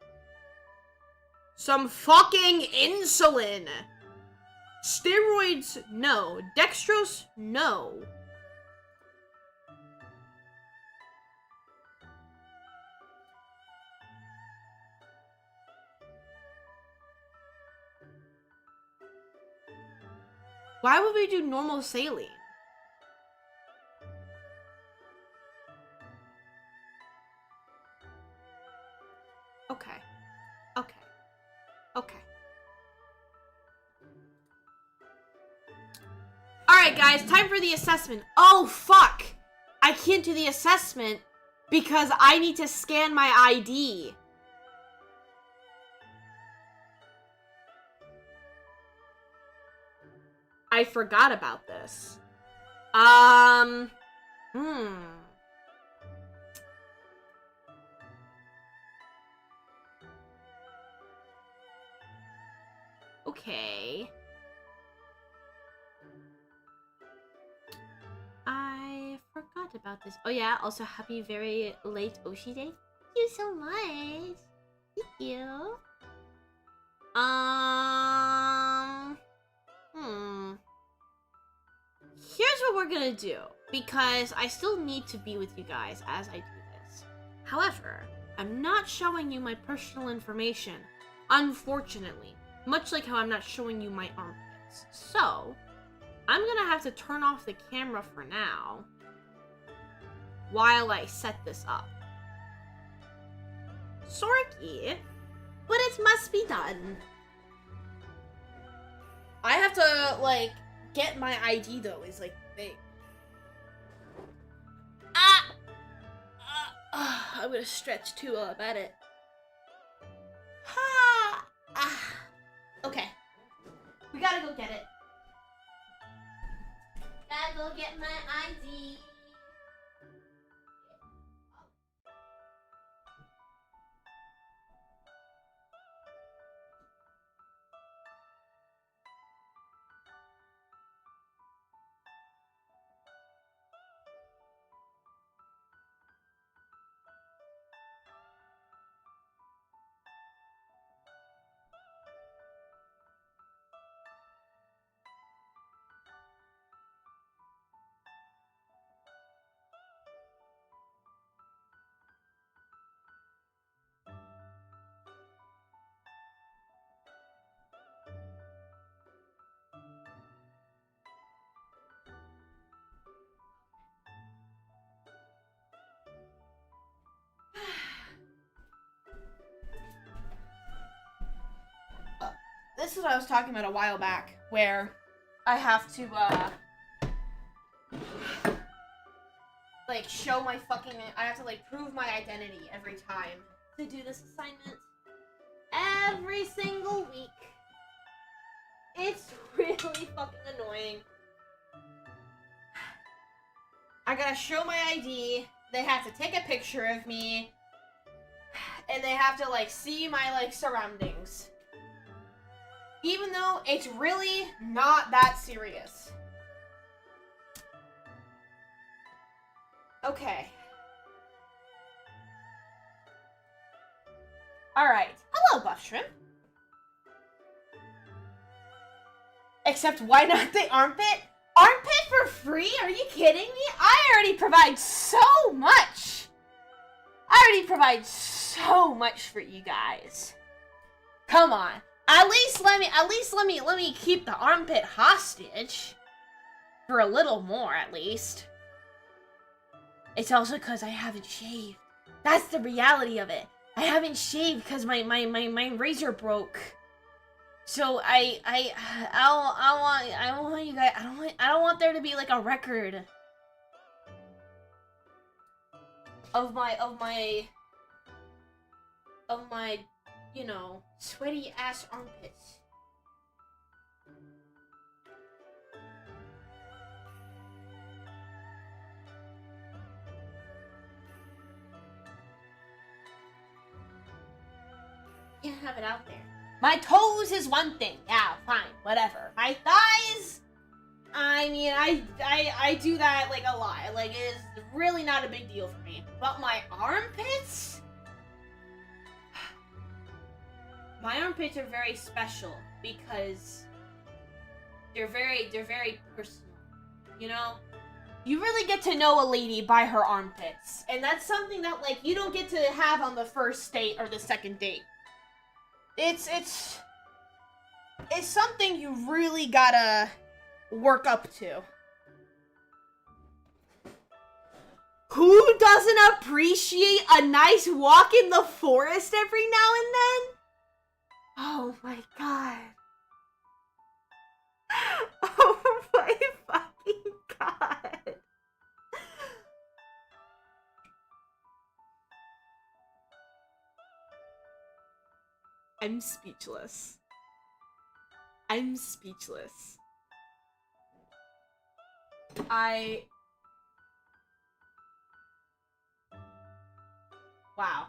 Some fucking insulin! Steroids, no. Dextrose, no. Why would we do normal saline? Okay. Okay. Okay. Alright, guys, time for the assessment. Oh, fuck! I can't do the assessment Because I need to scan my ID. I forgot about this. Okay. I forgot about this. Oh yeah, also happy very late Oshi Day. Thank you so much. Thank you. Here's what we're gonna do, because I still need to be with you guys as I do this. However, I'm not showing you my personal information, unfortunately, much like how I'm not showing you my armpits. So, I'm gonna have to turn off the camera for now, while I set this up. Sorky, but it must be done. I have to, like, get my ID though, is like big. I'm gonna stretch too while I'm at it. Okay. We gotta go get it. Gotta go get my ID. This is what I was talking about a while back, where I have to, like, show my fucking, I have to, like, prove my identity every time to do this assignment. Every single week. It's really fucking annoying. I gotta show my ID, they have to take a picture of me, and they have to, like, see my, like, surroundings. Even though it's really not that serious. Okay. Alright. Hello, Buff Shrimp. Except why not the armpit? Armpit for free? Are you kidding me? I already provide so much. I already provide so much for you guys. Come on. At least let me keep the armpit hostage. For a little more, at least. It's also because I haven't shaved. That's the reality of it. I haven't shaved because my razor broke. So I want you guys, I don't want there to be like a record of my you know, sweaty ass armpits. Can't have it out there. My toes is one thing. Yeah, fine, whatever. My thighs, I mean, I do that like a lot. Like, it's really not a big deal for me. But my armpits? My armpits are very special because they're very personal. You know? You really get to know a lady by her armpits. And that's something that, like, you don't get to have on the first date or the second date. It's something you really gotta work up to. Who doesn't appreciate a nice walk in the forest every now and then? Oh my god. Oh my fucking god. I'm speechless. I'm speechless. Wow.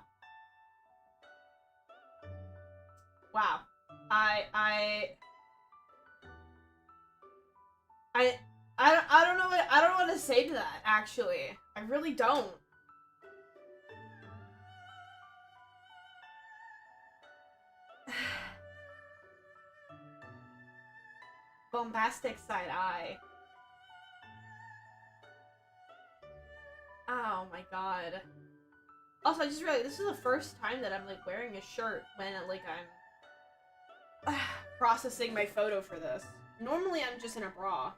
Wow. I don't know what to say to that, actually. I really don't. Bombastic side eye. Oh my god. Also, I just realized this is the first time that I'm like wearing a shirt when like I'm processing my photo for this. Normally I'm just in a bra.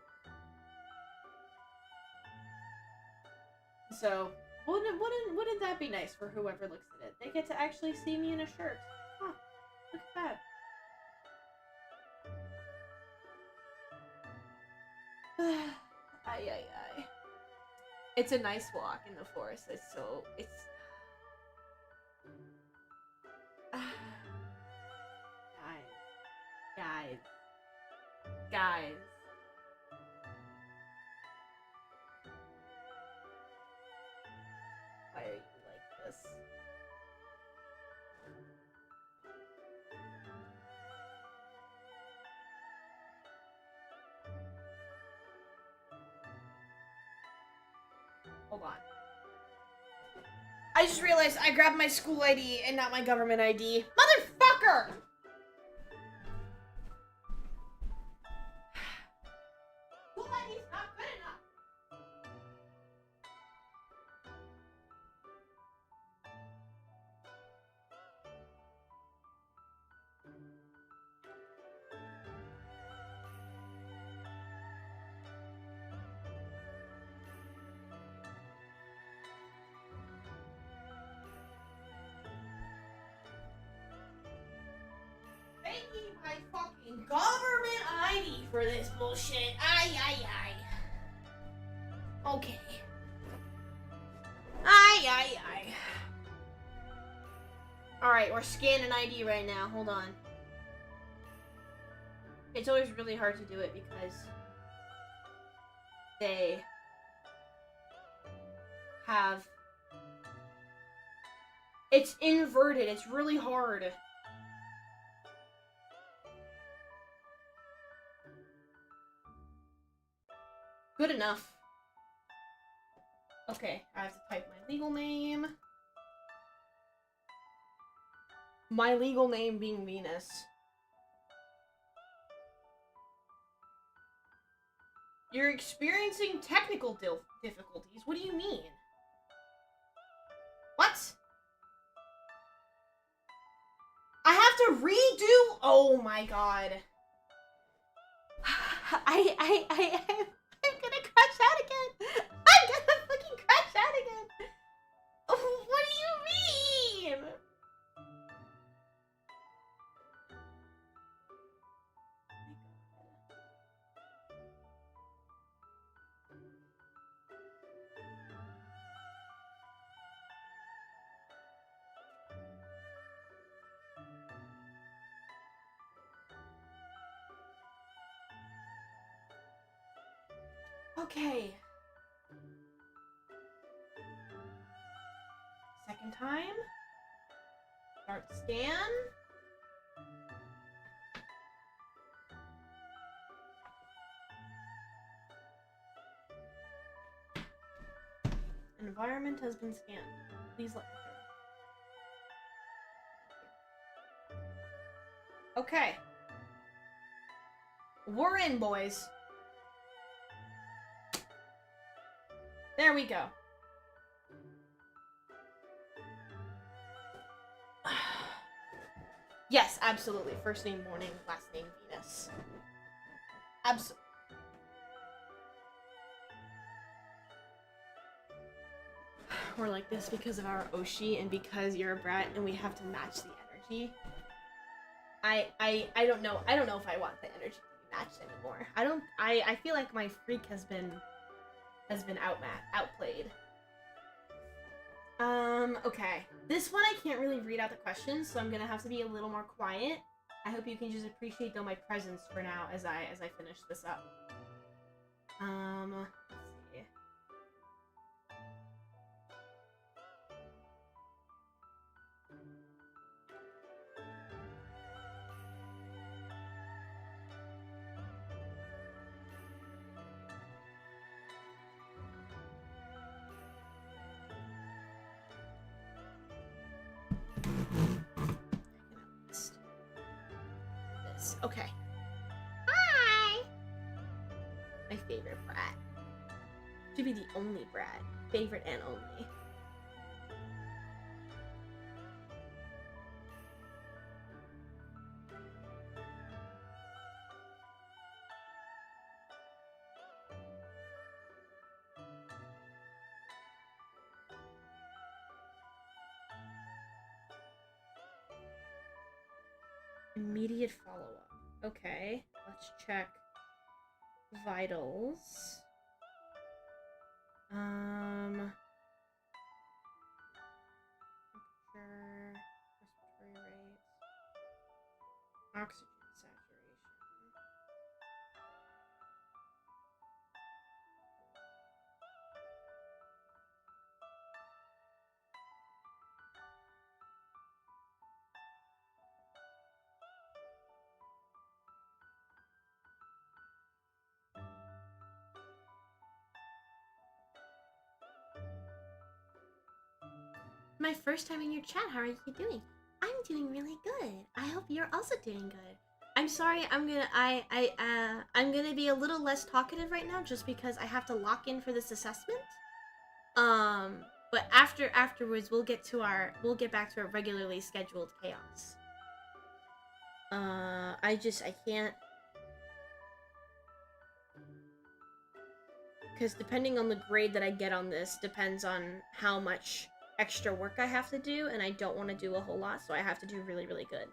So, wouldn't that be nice for whoever looks at it? They get to actually see me in a shirt. Huh, look at that. Ay, ay, ay. It's a nice walk in the forest. It's guys. Why are you like this? Hold on. I just realized I grabbed my school ID and not my government ID. Motherfucker! School ID's not good enough. They need my fucking government ID for this bullshit. Ay, ay, ay. Okay. Ay, ay, ay. Alright, we're scanning ID right now. Hold on. It's always really hard to do it because they have... It's inverted. It's really hard. Good enough. Okay, I have to type my legal name. My legal name being Venus. You're experiencing technical difficulties? What do you mean? What? I have to redo? Oh my god. I'm gonna crash out again. I'm gonna fucking crash out again. What do you mean? Okay. Second time. Start scan. Environment has been scanned. Please let me through. Okay. We're in, boys. There we go. Yes, absolutely. First name Morning, last name Venus. Absolutely. We're like this because of our Oshi and because you're a brat and we have to match the energy. I don't know. I don't know if I want the energy to be matched anymore. I feel like my freak has been outplayed. Okay. This one I can't really read out the questions, so I'm gonna have to be a little more quiet. I hope you can just appreciate though my presence for now as I finish this up. Let's see. This. Okay. Hi! My favorite brat. Should be the only brat. Favorite and only. Immediate follow-up. Okay, let's check vitals. Temperature, respiratory rates, oxygen saturation. My first time in your chat, how are you doing? I'm doing really good. I hope you're also doing good. I'm sorry, I'm gonna be a little less talkative right now just because I have to lock in for this assessment. But afterwards we'll get back to our regularly scheduled chaos. I can't, because depending on the grade that I get on this depends on how much extra work I have to do, and I don't want to do a whole lot, so I have to do really, really good.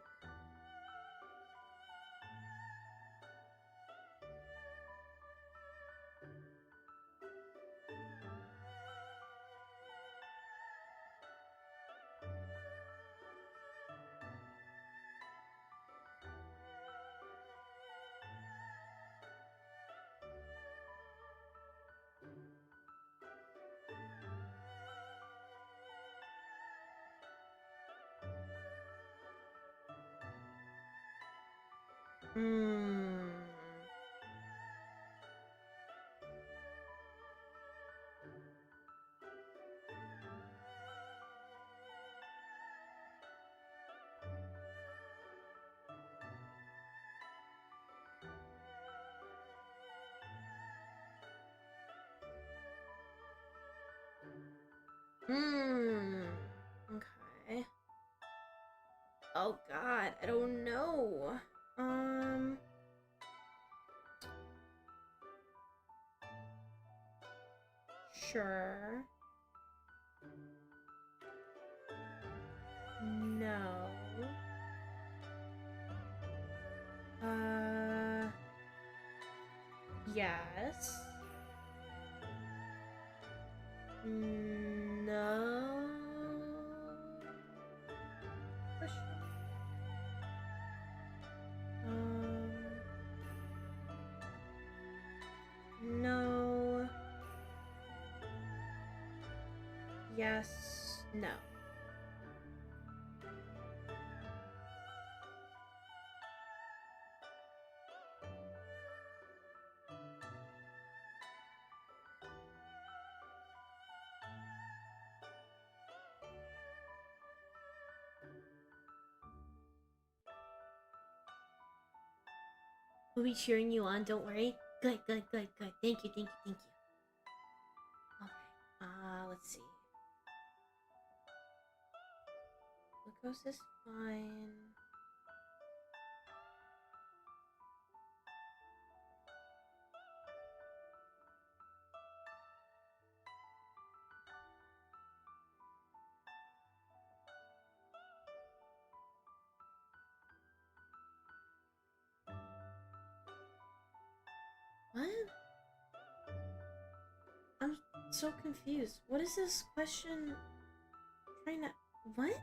Okay. Oh god, I don't know. Sure. No. Yes. No. Question. No. Yes. No. We'll be cheering you on, don't worry. Good, good, good, good. Thank you, thank you, thank you. Okay, let's see. Glucose is fine. What? I'm so confused. What is this question trying to... What?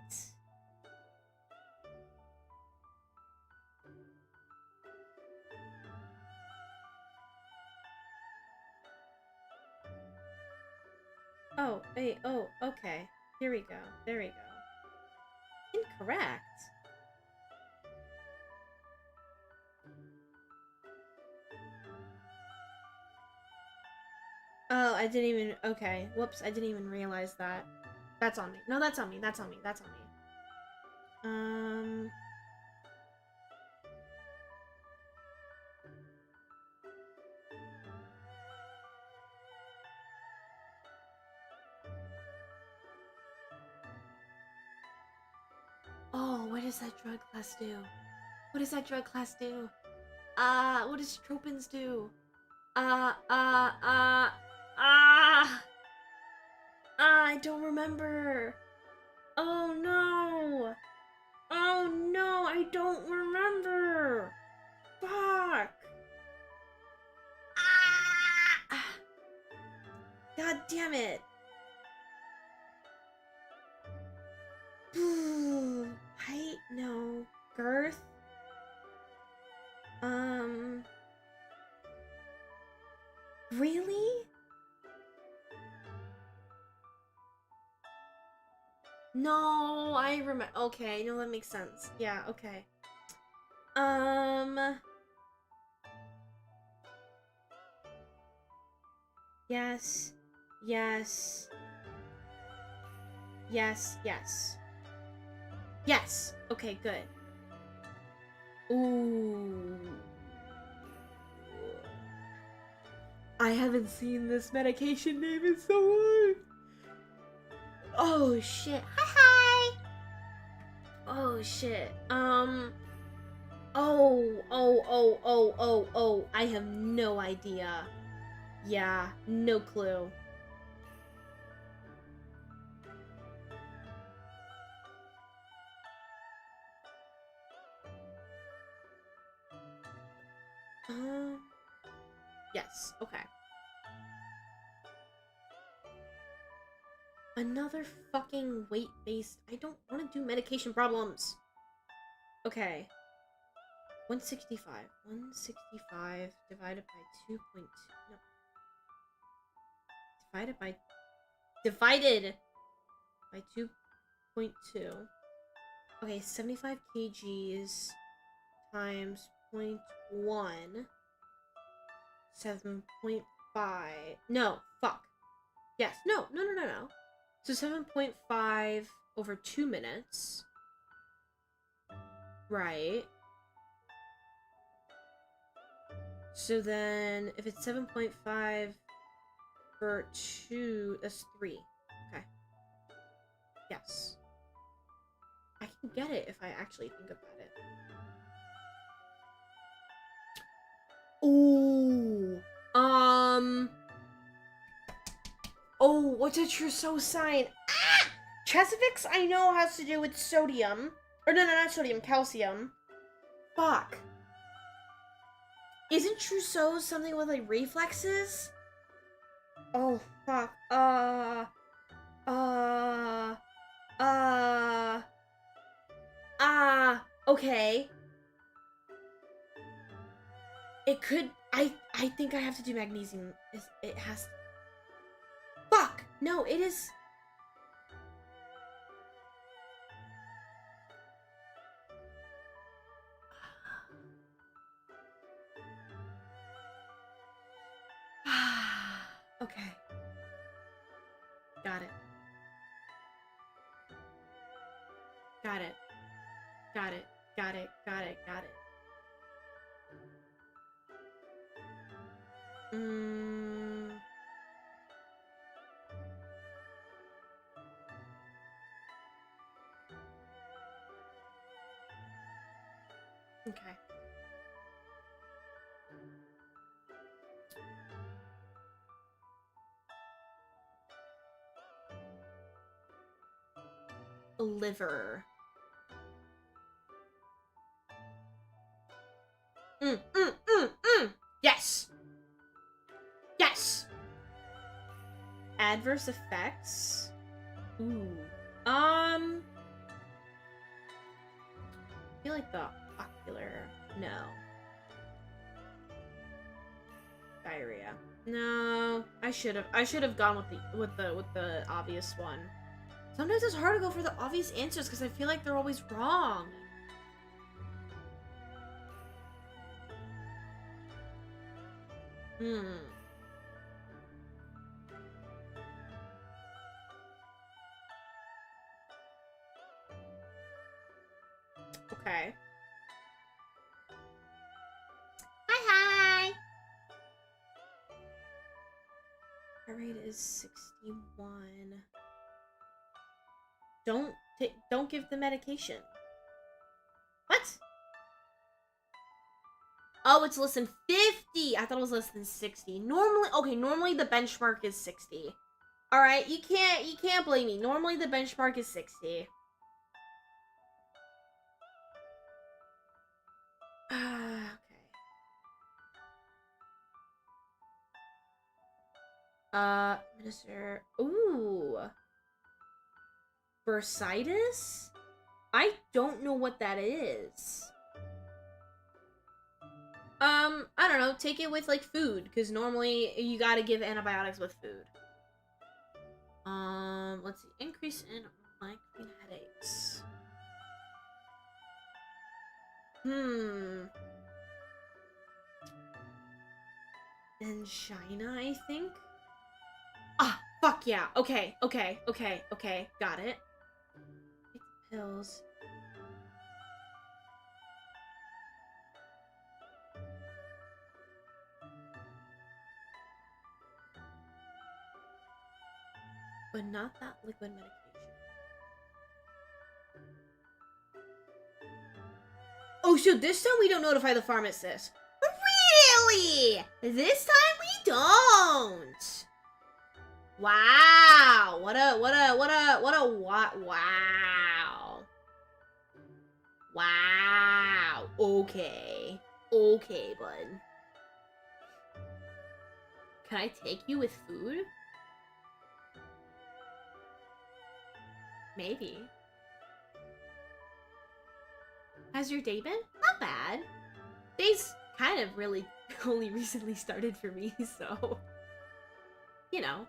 Oh, wait, oh, okay. Here we go. There we go. Incorrect. Oh, I didn't even... Okay. Whoops, I didn't even realize that. That's on me. No, that's on me. That's on me. That's on me. Oh, what does that drug class do? What does that drug class do? What does Tropins do? I don't remember. Oh no. Oh no, I don't remember. Fuck. Ah. God damn it. Height? No. Girth? Really? No, I remember. Okay, no, that makes sense. Yeah, okay. Yes. Yes. Yes, yes. Yes! Okay, good. Ooh. I haven't seen this medication name in so long. Oh, shit. Hi! Oh, shit. Oh. I have no idea. Yeah, no clue. Yes, okay. Another fucking weight-based... I don't want to do medication problems. Okay. 165. 165 divided by 2.2. No. Divided by 2.2. Okay, 75 kgs times 0.1. 7.5. No, fuck. Yes, no. So 7.5 over 2 minutes. Right. So then, if it's 7.5 for 2, that's 3. Okay. Yes. I can get it if I actually think about it. Ooh. Oh, what's a Trousseau sign? Ah! Chesifix I know has to do with sodium. Or no, not sodium, calcium. Fuck. Isn't Trousseau something with, like, reflexes? Oh, fuck. Okay. It could... I think I have to do magnesium. It has... Fuck! No, it is... Okay. Got it. Got it. Got it. Got it. Got it. Got it. Okay. Liver. Yes! Yes! Adverse effects? Ooh. I feel like the ocular. No. Diarrhea. No, I should have gone with the obvious one. Sometimes it's hard to go for the obvious answers because I feel like they're always wrong. Okay. Hi. Heart rate is 61. Don't give the medication. What? Oh, it's less than 50. I thought it was less than 60. Normally the benchmark is 60. All right, you can't blame me. Normally the benchmark is 60. Okay. Minister. Ooh. Bursitis? I don't know what that is. I don't know. Take it with, like, food, because normally you gotta give antibiotics with food. Let's see. Increase in migraine headaches. Angina, I think? Ah, fuck yeah. Okay. Got it. Take the pills. But not that liquid medication. Oh, so this time we don't notify the pharmacist. Really? This time we don't. Wow. Wow. Okay. Okay, bud. Can I take you with food? Maybe. How's your day been? Not bad. Day's kind of really only recently started for me, so... You know.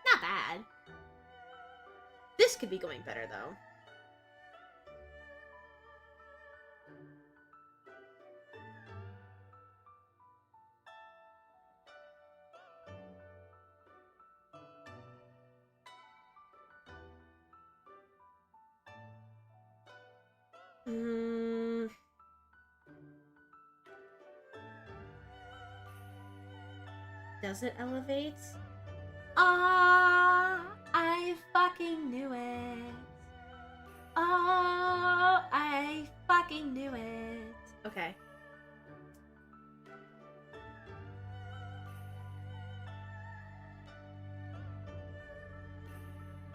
Not bad. This could be going better, though. Does it elevate? I fucking knew it. Oh, I fucking knew it. Okay.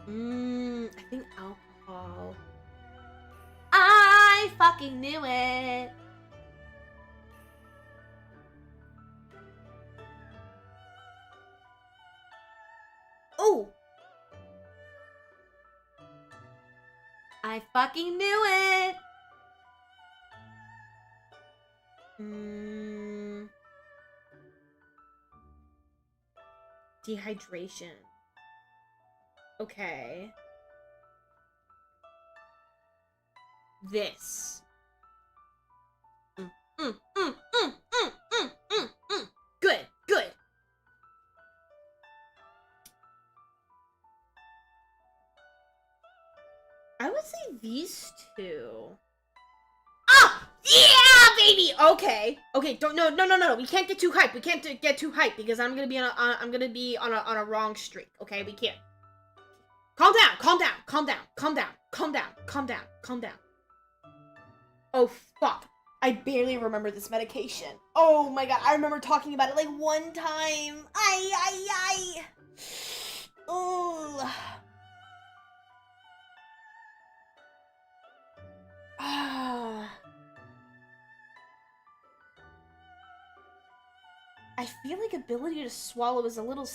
I think alcohol. I fucking knew it. Oh! I fucking knew it! Dehydration. Okay. This. Good, good. I would say these two. Ah! Yeah, baby! Okay. Okay, don't no. We can't get too hyped. We can't get too hyped because I'm gonna be on a wrong streak. Okay, we can't. Calm down. Oh, fuck. I barely remember this medication. Oh my god, I remember talking about it like one time. Ay. Oh. I feel like ability to swallow is a little...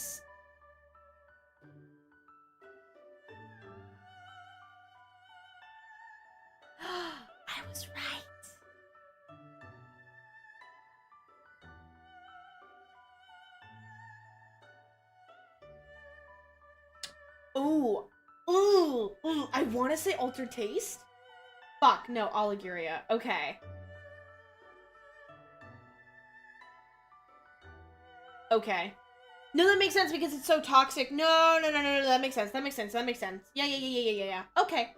Ooh. Ooh. Ooh. I want to say Altered Taste. Fuck. No, Oliguria. Okay. Okay. No, that makes sense because it's so toxic. No. That makes sense. That makes sense. That makes sense. Yeah. Okay.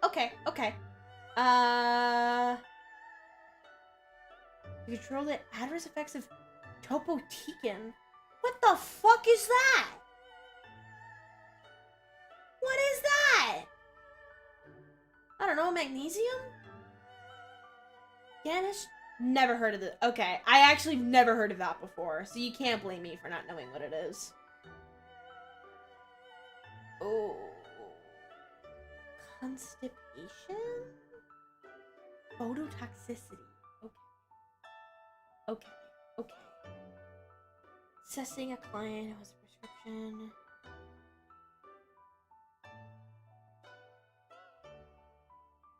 To control the adverse effects of Topotecan. What the fuck is that? What is that? I don't know, magnesium? Ganish? Never heard of it. Okay, I actually never heard of that before, so you can't blame me for not knowing what it is. Oh. Constipation? Phototoxicity. Okay. Assessing a client who has a prescription.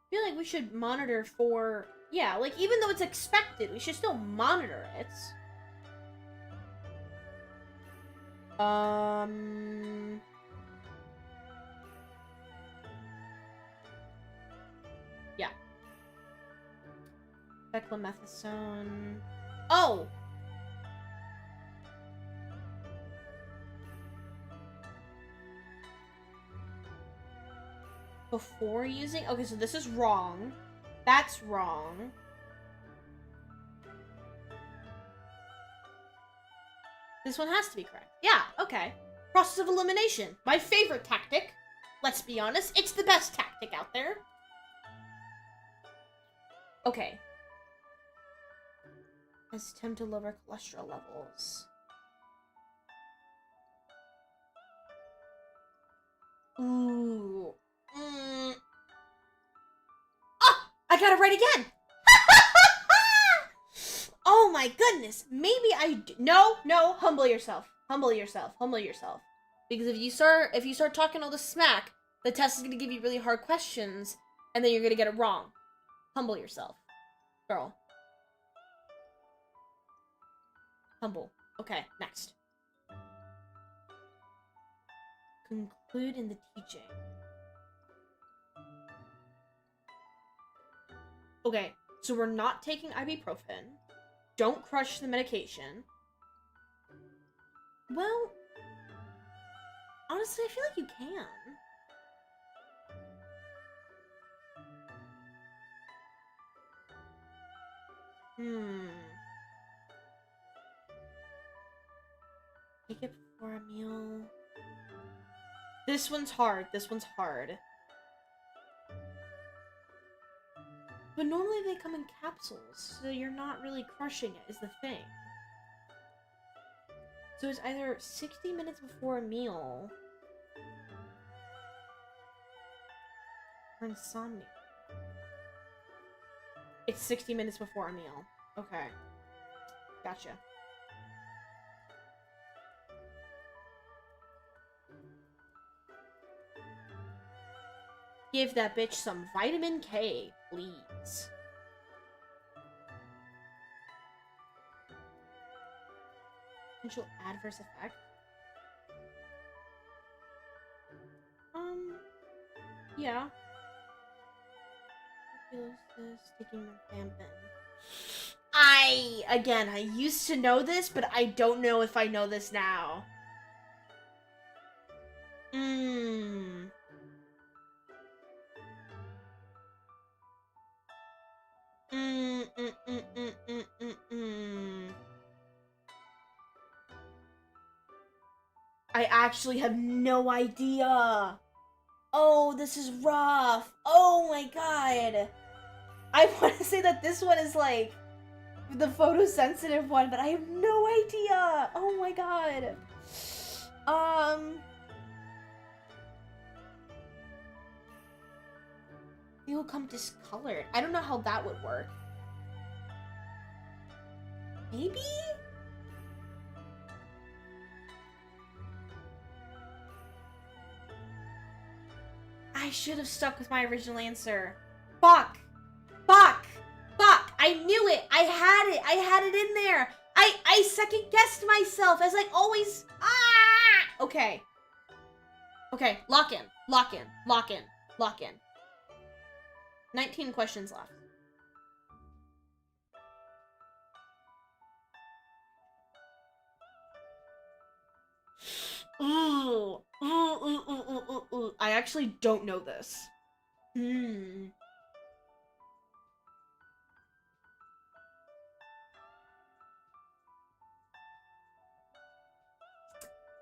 I feel like we should monitor for... Yeah, like, even though it's expected, we should still monitor it. Yeah. Beclomethasone. Oh! Before using... Okay, so this is wrong. That's wrong. This one has to be correct. Yeah, okay. Process of elimination. My favorite tactic. Let's be honest. It's the best tactic out there. Okay. Let's attempt to lower cholesterol levels. Ooh. Ah! I got it right again! Oh my goodness! Maybe No, humble yourself. Humble yourself. Because if you start talking all this smack, the test is gonna give you really hard questions, and then you're gonna get it wrong. Humble yourself. Girl. Humble. Okay, next. Conclude in the teaching. Okay, so we're not taking ibuprofen. Don't crush the medication. Well, honestly, I feel like you can. Take it before a meal. This one's hard. But normally they come in capsules, so you're not really crushing it, is the thing. So it's either 60 minutes before a meal or insomnia. It's 60 minutes before a meal. Okay. Gotcha. Give that bitch some vitamin K, please. Potential adverse effect. Yeah. Taking Rifampin. I used to know this, but I don't know if I know this now. I actually have no idea. Oh, this is rough. Oh my god. I want to say that this one is like the photosensitive one, but I have no idea. Oh my god. It will come discolored. I don't know how that would work. Maybe? I should have stuck with my original answer. Fuck! I knew it! I had it in there! I second-guessed myself, as I always... Okay. Okay, lock in, lock in, lock in, lock in. 19 questions left. Ooh. Ooh. I actually don't know this.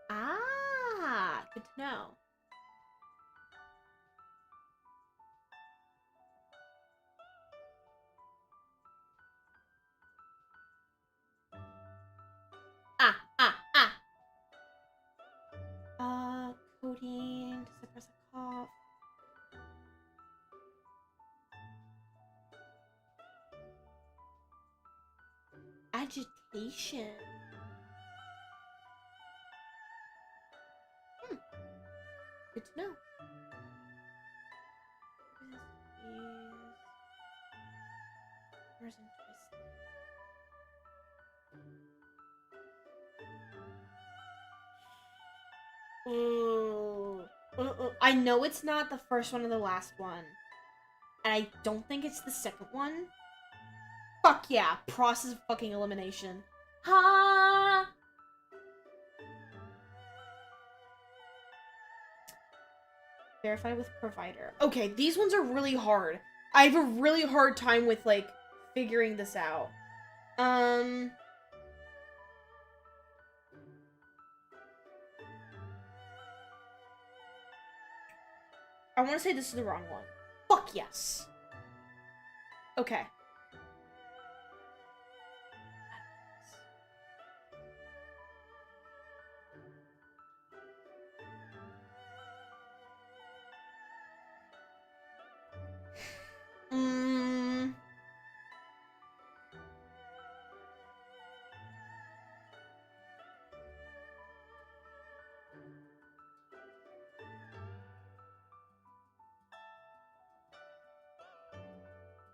Ah, good to know. Codeine, suppress a cough. Agitation. Good to know. I know it's not the first one or the last one. And I don't think it's the second one. Fuck yeah. Process of fucking elimination. Ha! Verify with provider. Okay, these ones are really hard. I have a really hard time with, like, figuring this out. I want to say this is the wrong one. Fuck yes. Okay.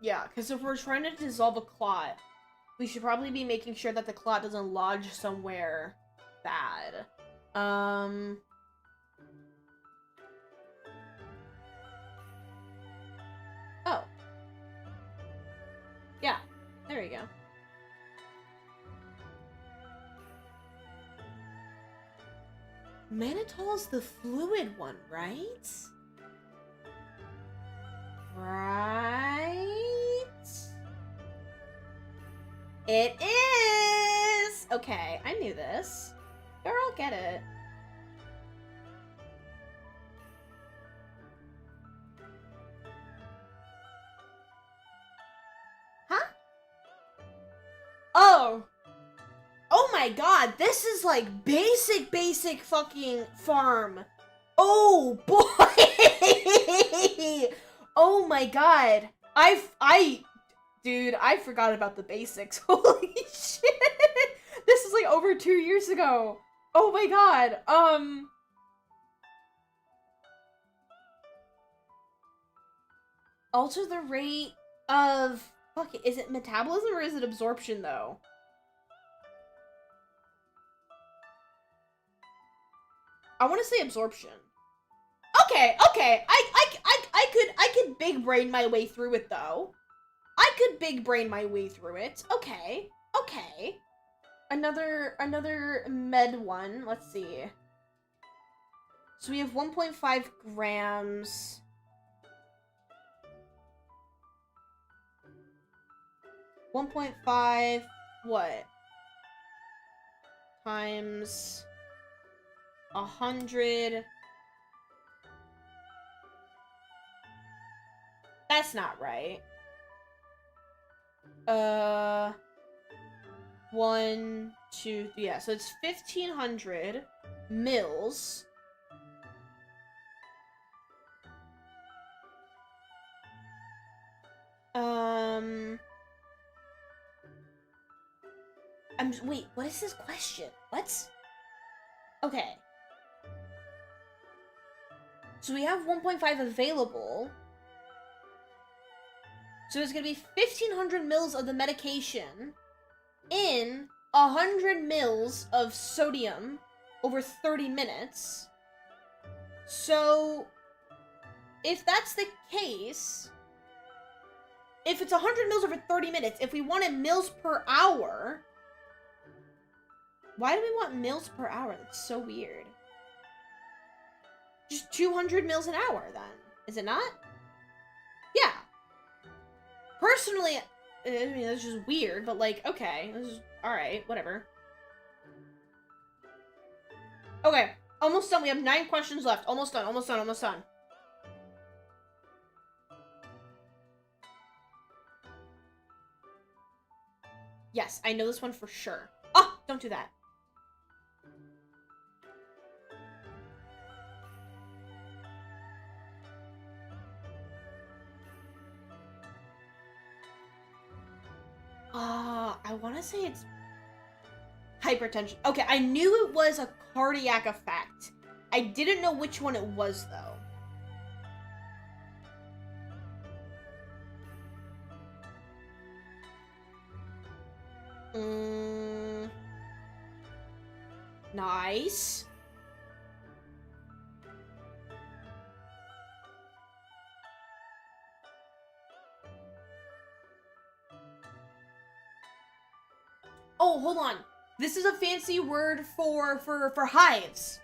Yeah, because if we're trying to dissolve a clot, we should probably be making sure that the clot doesn't lodge somewhere bad. Oh. Yeah, there you go. Mannitol's the fluid one, right? Right? It is! Okay, I knew this. Girl, get it. Huh? Oh! Oh my god, this is like basic fucking farm. Oh boy! Oh my god. Dude, I forgot about the basics. Holy shit! This is like over 2 years ago. Oh my god. Alter the rate of... Fuck it, is it metabolism or is it absorption though? I want to say absorption. Okay. I could big brain my way through it though. I could big brain my way through it. Okay. Another med one. Let's see. So we have 1.5 grams. $1.5 what? Times 100. That's not right. 1, 2, yeah, so it's 1,500 mils. Wait, what is this question? What? Okay. So we have 1.5 available. So it's gonna be 1,500 mils of the medication in 100 mils of sodium over 30 minutes. So, if that's the case, if it's 100 mils over 30 minutes, if we wanted mils per hour, why do we want mils per hour? That's so weird. Just 200 mils an hour, then. Is it not? Yeah. Personally, I mean, that's just weird, but like, okay. This is, alright, whatever. Okay, almost done. We have 9 questions left. Almost done, almost done, almost done. Yes, I know this one for sure. Oh, don't do that. I want to say it's hypertension. Okay, I knew it was a cardiac effect. I didn't know which one it was, though. Nice. Oh, hold on. This is a fancy word for hives.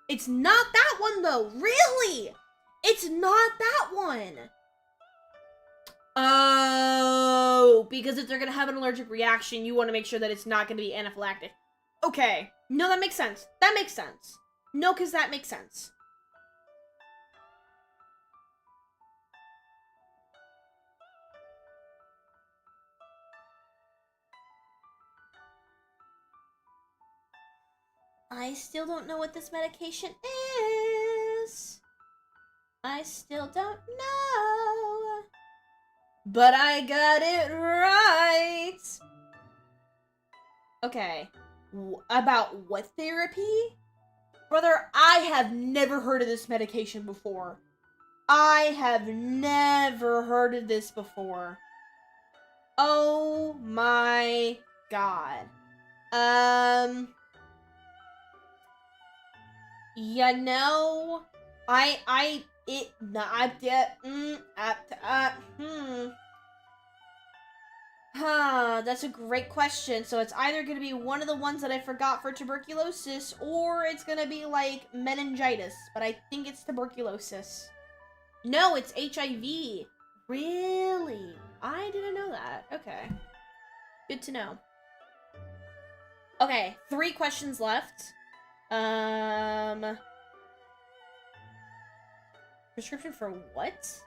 It's not that one, though. Really? It's not that one. Oh, because if they're gonna have an allergic reaction, you want to make sure that it's not gonna be anaphylactic. Okay. No, that makes sense. That makes sense. No, because that makes sense. I still don't know what this medication is. I still don't know. But I got it right. Okay. About what therapy? Brother, I have never heard of this medication before. I have never heard of this before. Oh my god. You know, that's a great question. So it's either gonna be one of the ones that I forgot for tuberculosis, or it's gonna be like meningitis, but I think it's tuberculosis. No, it's HIV. Really? I didn't know that. Okay. Good to know. Okay, 3 questions left. Prescription for what?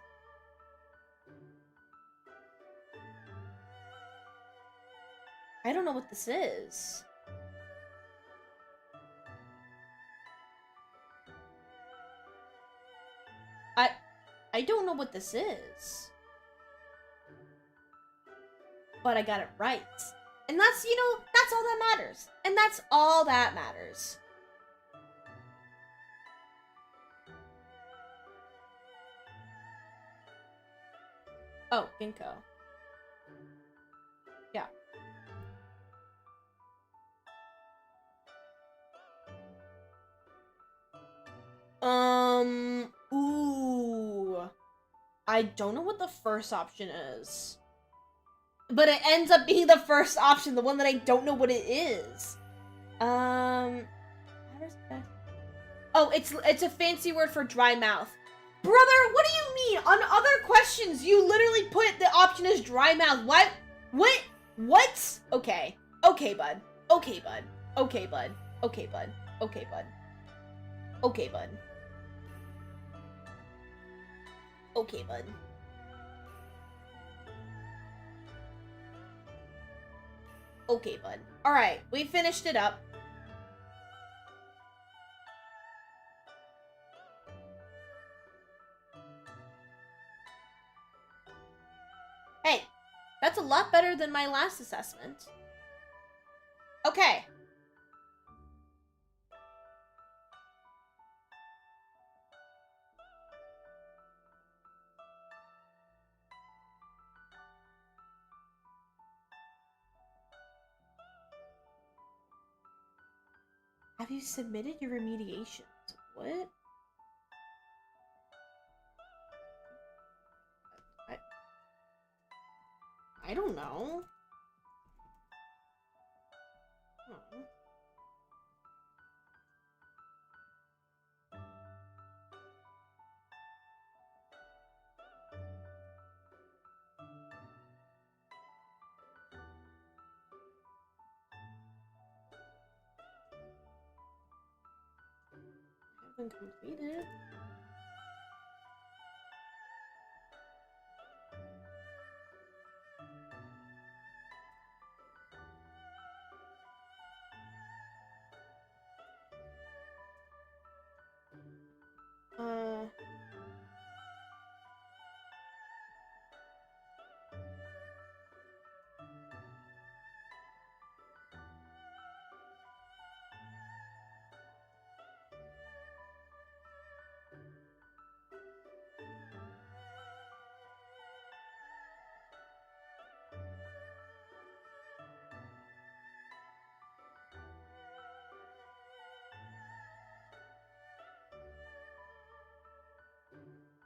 I don't know what this is. I don't know what this is. But I got it right. And that's, you know, that's all that matters. And that's all that matters. Oh, ginkgo. Yeah. Ooh. I don't know what the first option is. But it ends up being the first option, the one that I don't know what it is. Oh, it's a fancy word for dry mouth. Brother, what do you mean? On other questions, you literally put the option as dry mouth. What? What? What? Okay. Okay, bud. Okay, bud. Okay, bud. Okay, bud. Okay, bud. Okay, bud. Okay, bud. Okay, bud. Alright, we finished it up. Hey, that's a lot better than my last assessment. Okay. I've Have you submitted your remediations? What? I don't know. Oh. Haven't completed.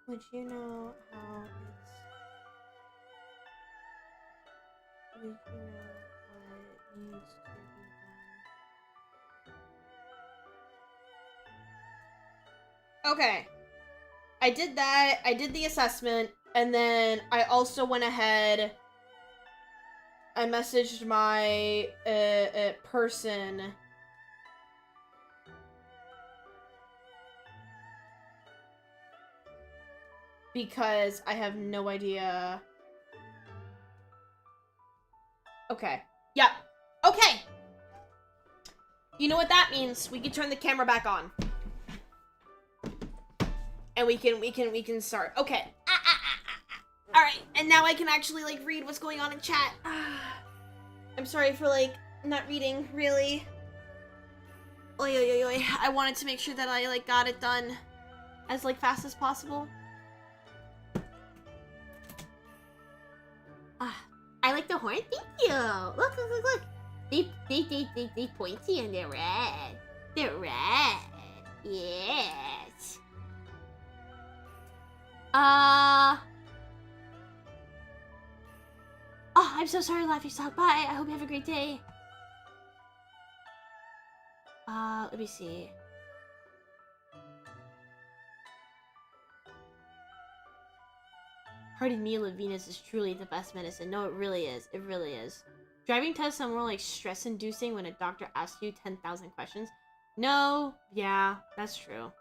Would you know how it's... Would you know what needs to be done? Okay. I did that. I did the assessment. And then I also went ahead... I messaged my person... because I have no idea. Okay. Yep. Okay! You know what that means? We can turn the camera back on. And we can start. Okay. Alright, and now I can actually, like, read what's going on in chat. I'm sorry for, like, not reading, really. Oi, oi, oi, oi. I wanted to make sure that I, like, got it done as, like, fast as possible. I like the horn. Thank you. Look, look, look, look. They pointy and they're red. They're red. Yes. Oh, I'm so sorry, Laffy Stock. Bye. I hope you have a great day. Let me see. Hearty meal of Venus is truly the best medicine. No, it really is. It really is. Driving tests are more like stress-inducing when a doctor asks you 10,000 questions. No, yeah, that's true.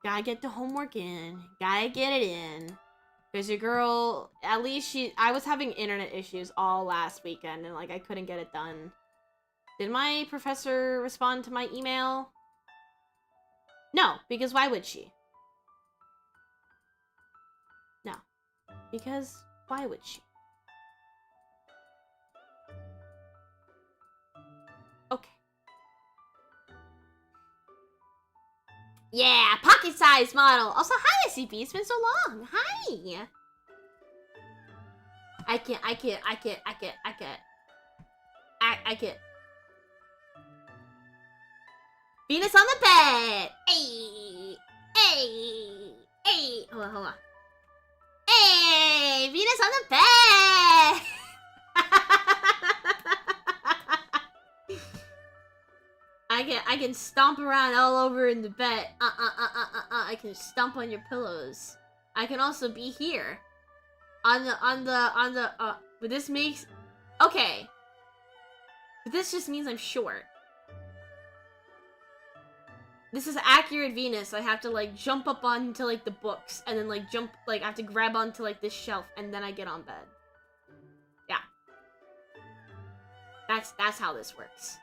Gotta get the homework in. Gotta get it in. Because your girl, at least I was having internet issues all last weekend and, like, I couldn't get it done. Did my professor respond to my email? No, because why would she? No, because why would she? Okay. Yeah, pocket-sized model. Also, hi, SCP. It's been so long. Hi. I can't. Venus on the bed. Hey. Hey. Hey. Hold on, hold on. Hey, Venus on the bed. I can stomp around all over in the bed. I can stomp on your pillows. I can also be here. But this makes... Okay. But this just means I'm short. This is accurate Venus. I have to, like, jump up onto, like, the books. And then, like, I have to grab onto, like, this shelf. And then I get on bed. Yeah. That's how this works.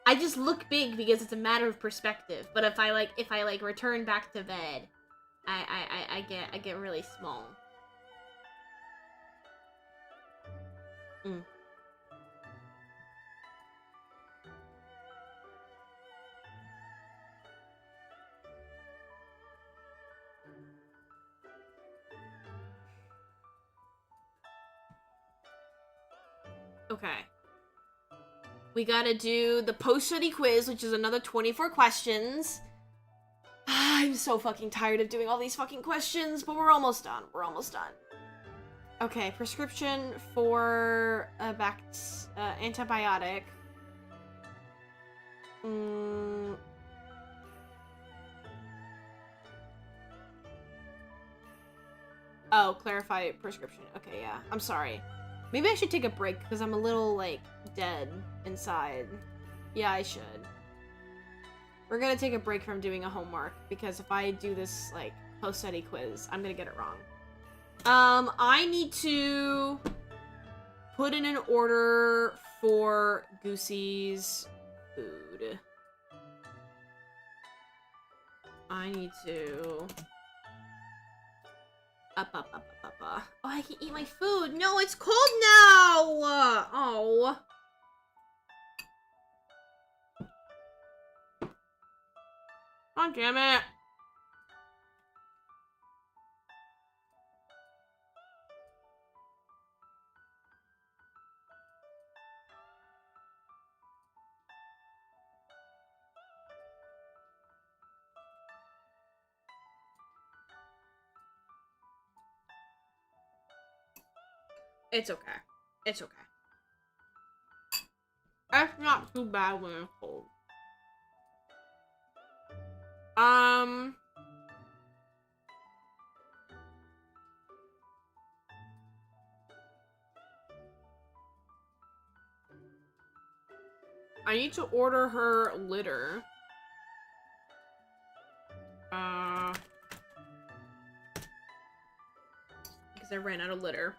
I just look big because it's a matter of perspective. But if I return back to bed, I get really small. Okay. We gotta do the post-study quiz, which is another 24 questions. I'm so fucking tired of doing all these fucking questions, but we're almost done. We're almost done. Okay, prescription for a antibiotic. Oh, clarify prescription. Okay, yeah. I'm sorry. Maybe I should take a break because I'm a little, like, dead inside. Yeah, I should. We're gonna take a break from doing a homework because if I do this, like, post-study quiz, I'm gonna get it wrong. I need to put in an order for Goosey's food. I need to... Oh, I can eat my food. No, it's cold now! Oh. God damn it. It's okay. It's okay. That's not too bad when it's cold. I need to order her litter. Because I ran out of litter.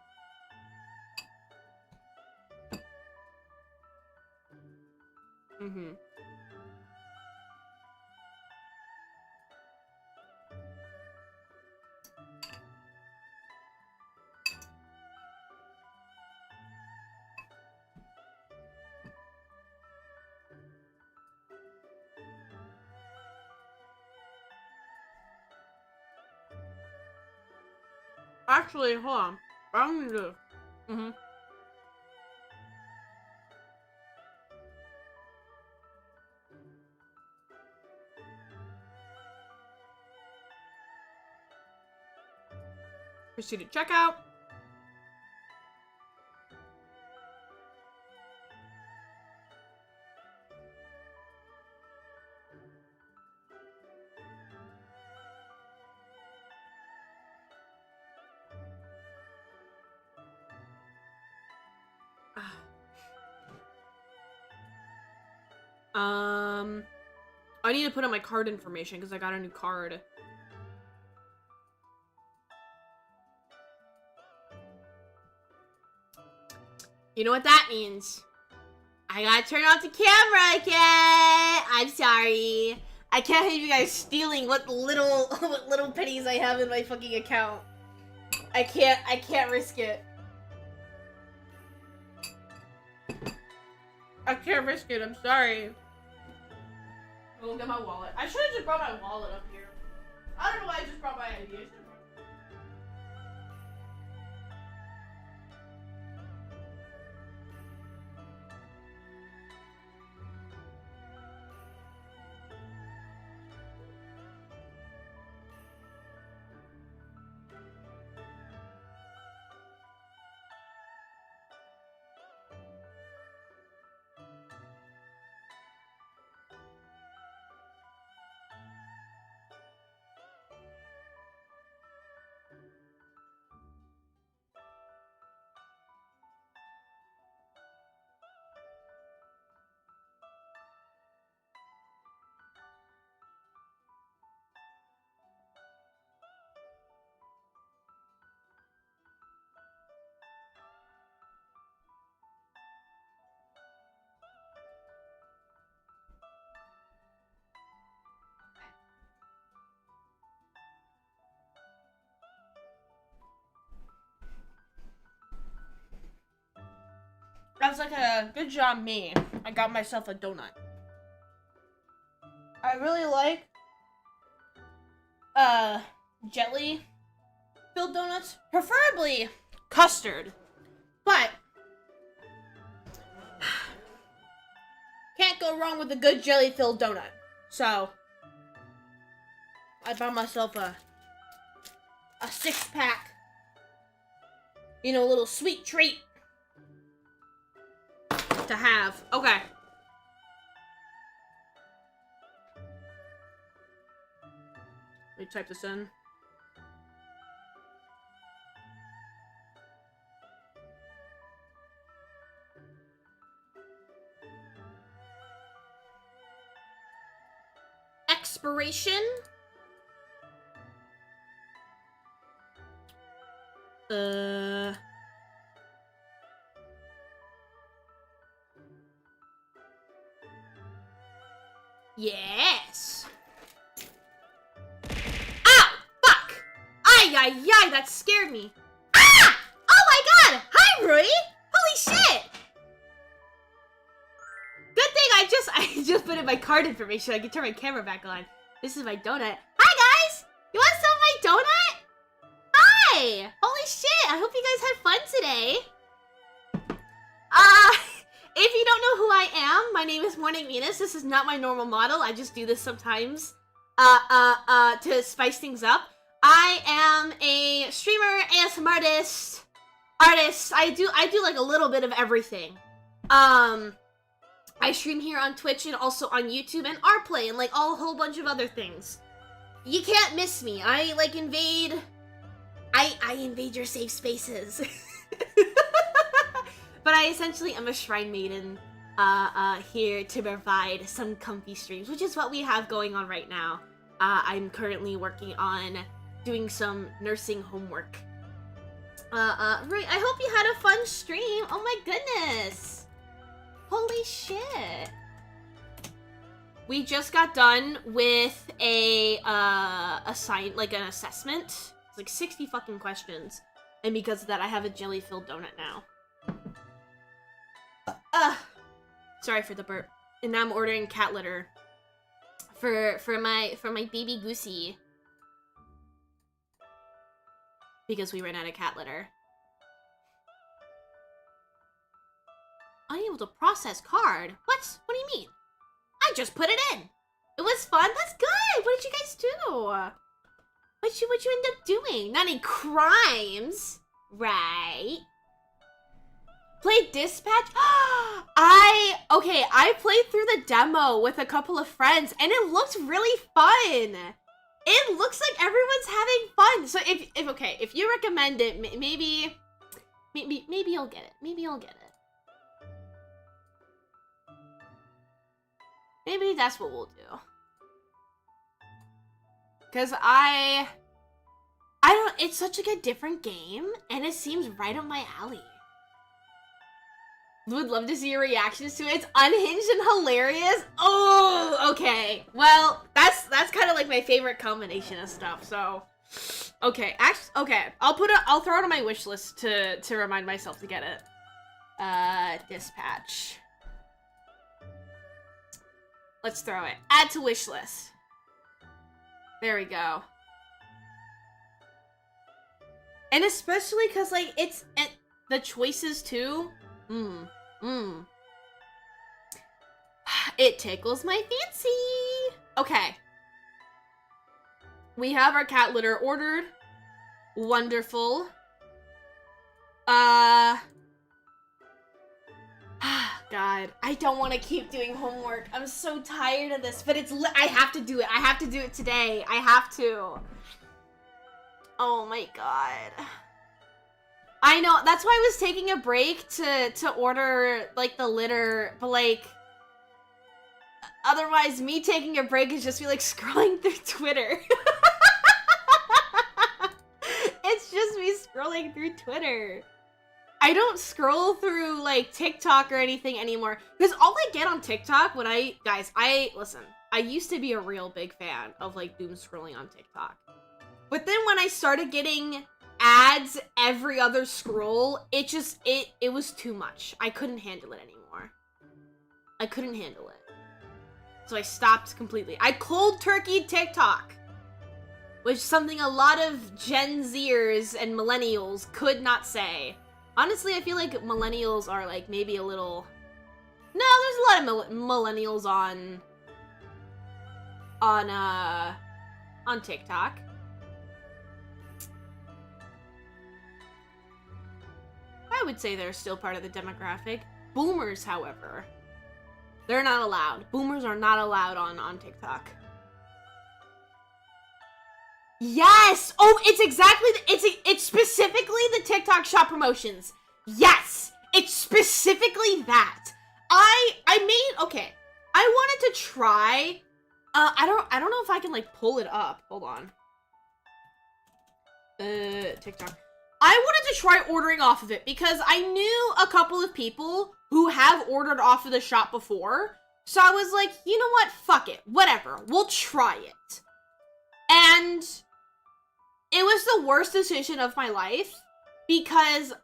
Actually, hold on. I'm gonna do. Proceed to checkout. I need to put in my card information because I got a new card. You know what that means? I gotta turn off the camera again. I'm sorry. I can't have you guys stealing what little pennies I have in my fucking account. I can't risk it. I can't risk it. I'm sorry. I'll look at my wallet. I should have just brought my wallet up here. I don't know why I just brought my ID. I was like, good job me. I got myself a donut. I really like, jelly filled donuts. Preferably custard. But go wrong with a good jelly-filled donut. So, I bought myself a 6-pack. You know, a little sweet treat to have. Okay. Let me type this in. Expiration. Yes. Ow! Fuck! Ay, ay, ay, that scared me. Ah! Oh my god! Hi, Rui! Holy shit! Good thing I just put in my card information. I can turn my camera back on. This is my donut. Hi, guys! You want some of my donut? Hi! Holy shit! I hope you guys had fun today. If you don't know who I am, my name is Morning Venus. This is not my normal model. I just do this sometimes, to spice things up. I am a streamer, ASMR artist. I do like a little bit of everything. I stream here on Twitch and also on YouTube and Rplay and like a whole bunch of other things. You can't miss me. I like invade your safe spaces. But I essentially am a shrine maiden, here to provide some comfy streams, which is what we have going on right now. I'm currently working on doing some nursing homework. Right, I hope you had a fun stream. Oh my goodness. Holy shit. We just got done with an assessment. It's like 60 fucking questions. And because of that, I have a jelly-filled donut now. Sorry for the burp. And now I'm ordering cat litter for my baby Goosey. Because we ran out of cat litter. Unable to process card? What? What do you mean? I just put it in. It was fun? That's good! What did you guys do? What you end up doing? Not any crimes, right? Played Dispatch? I played through the demo with a couple of friends and it looked really fun. It looks like everyone's having fun. So if you recommend it, maybe you'll get it. Maybe you'll get it. Maybe that's what we'll do. Cause I don't, it's such like a different game and it seems right up my alley. Would love to see your reactions to it. It's unhinged and hilarious. Oh, okay. Well, that's kind of like my favorite combination of stuff. So, okay. I'll throw it on my wish list to remind myself to get it. Dispatch. Let's throw it. Add to wish list. There we go. And especially because like it's the choices too. It tickles my fancy. Okay. We have our cat litter ordered. Wonderful. God, I don't want to keep doing homework. I'm so tired of this, but I have to do it. I have to do it today. I have to. Oh my god. I know, that's why I was taking a break to order, like, the litter, but, like, otherwise, me taking a break is just me, like, scrolling through Twitter. It's just me scrolling through Twitter. I don't scroll through, like, TikTok or anything anymore, because all I get on TikTok when listen, I used to be a real big fan of, like, doom scrolling on TikTok. But then when I started getting ads every other scroll, it was too much. I couldn't handle it anymore. I couldn't handle it. So I stopped completely. I cold turkeyed TikTok, which is something a lot of Gen Zers and millennials could not say. Honestly, I feel like millennials are like maybe a little No, there's a lot of millennials on TikTok. I would say they're still part of the demographic. Boomers, however, they're not allowed. Boomers are not allowed on TikTok. Yes! Oh, it's exactly, it's specifically the TikTok shop promotions. Yes! It's specifically that. Okay. I wanted to try, I don't know if I can, like, pull it up. Hold on. TikTok. I wanted to try ordering off of it because I knew a couple of people who have ordered off of the shop before. So I was like, you know what? Fuck it. Whatever. We'll try it. And it was the worst decision of my life because, as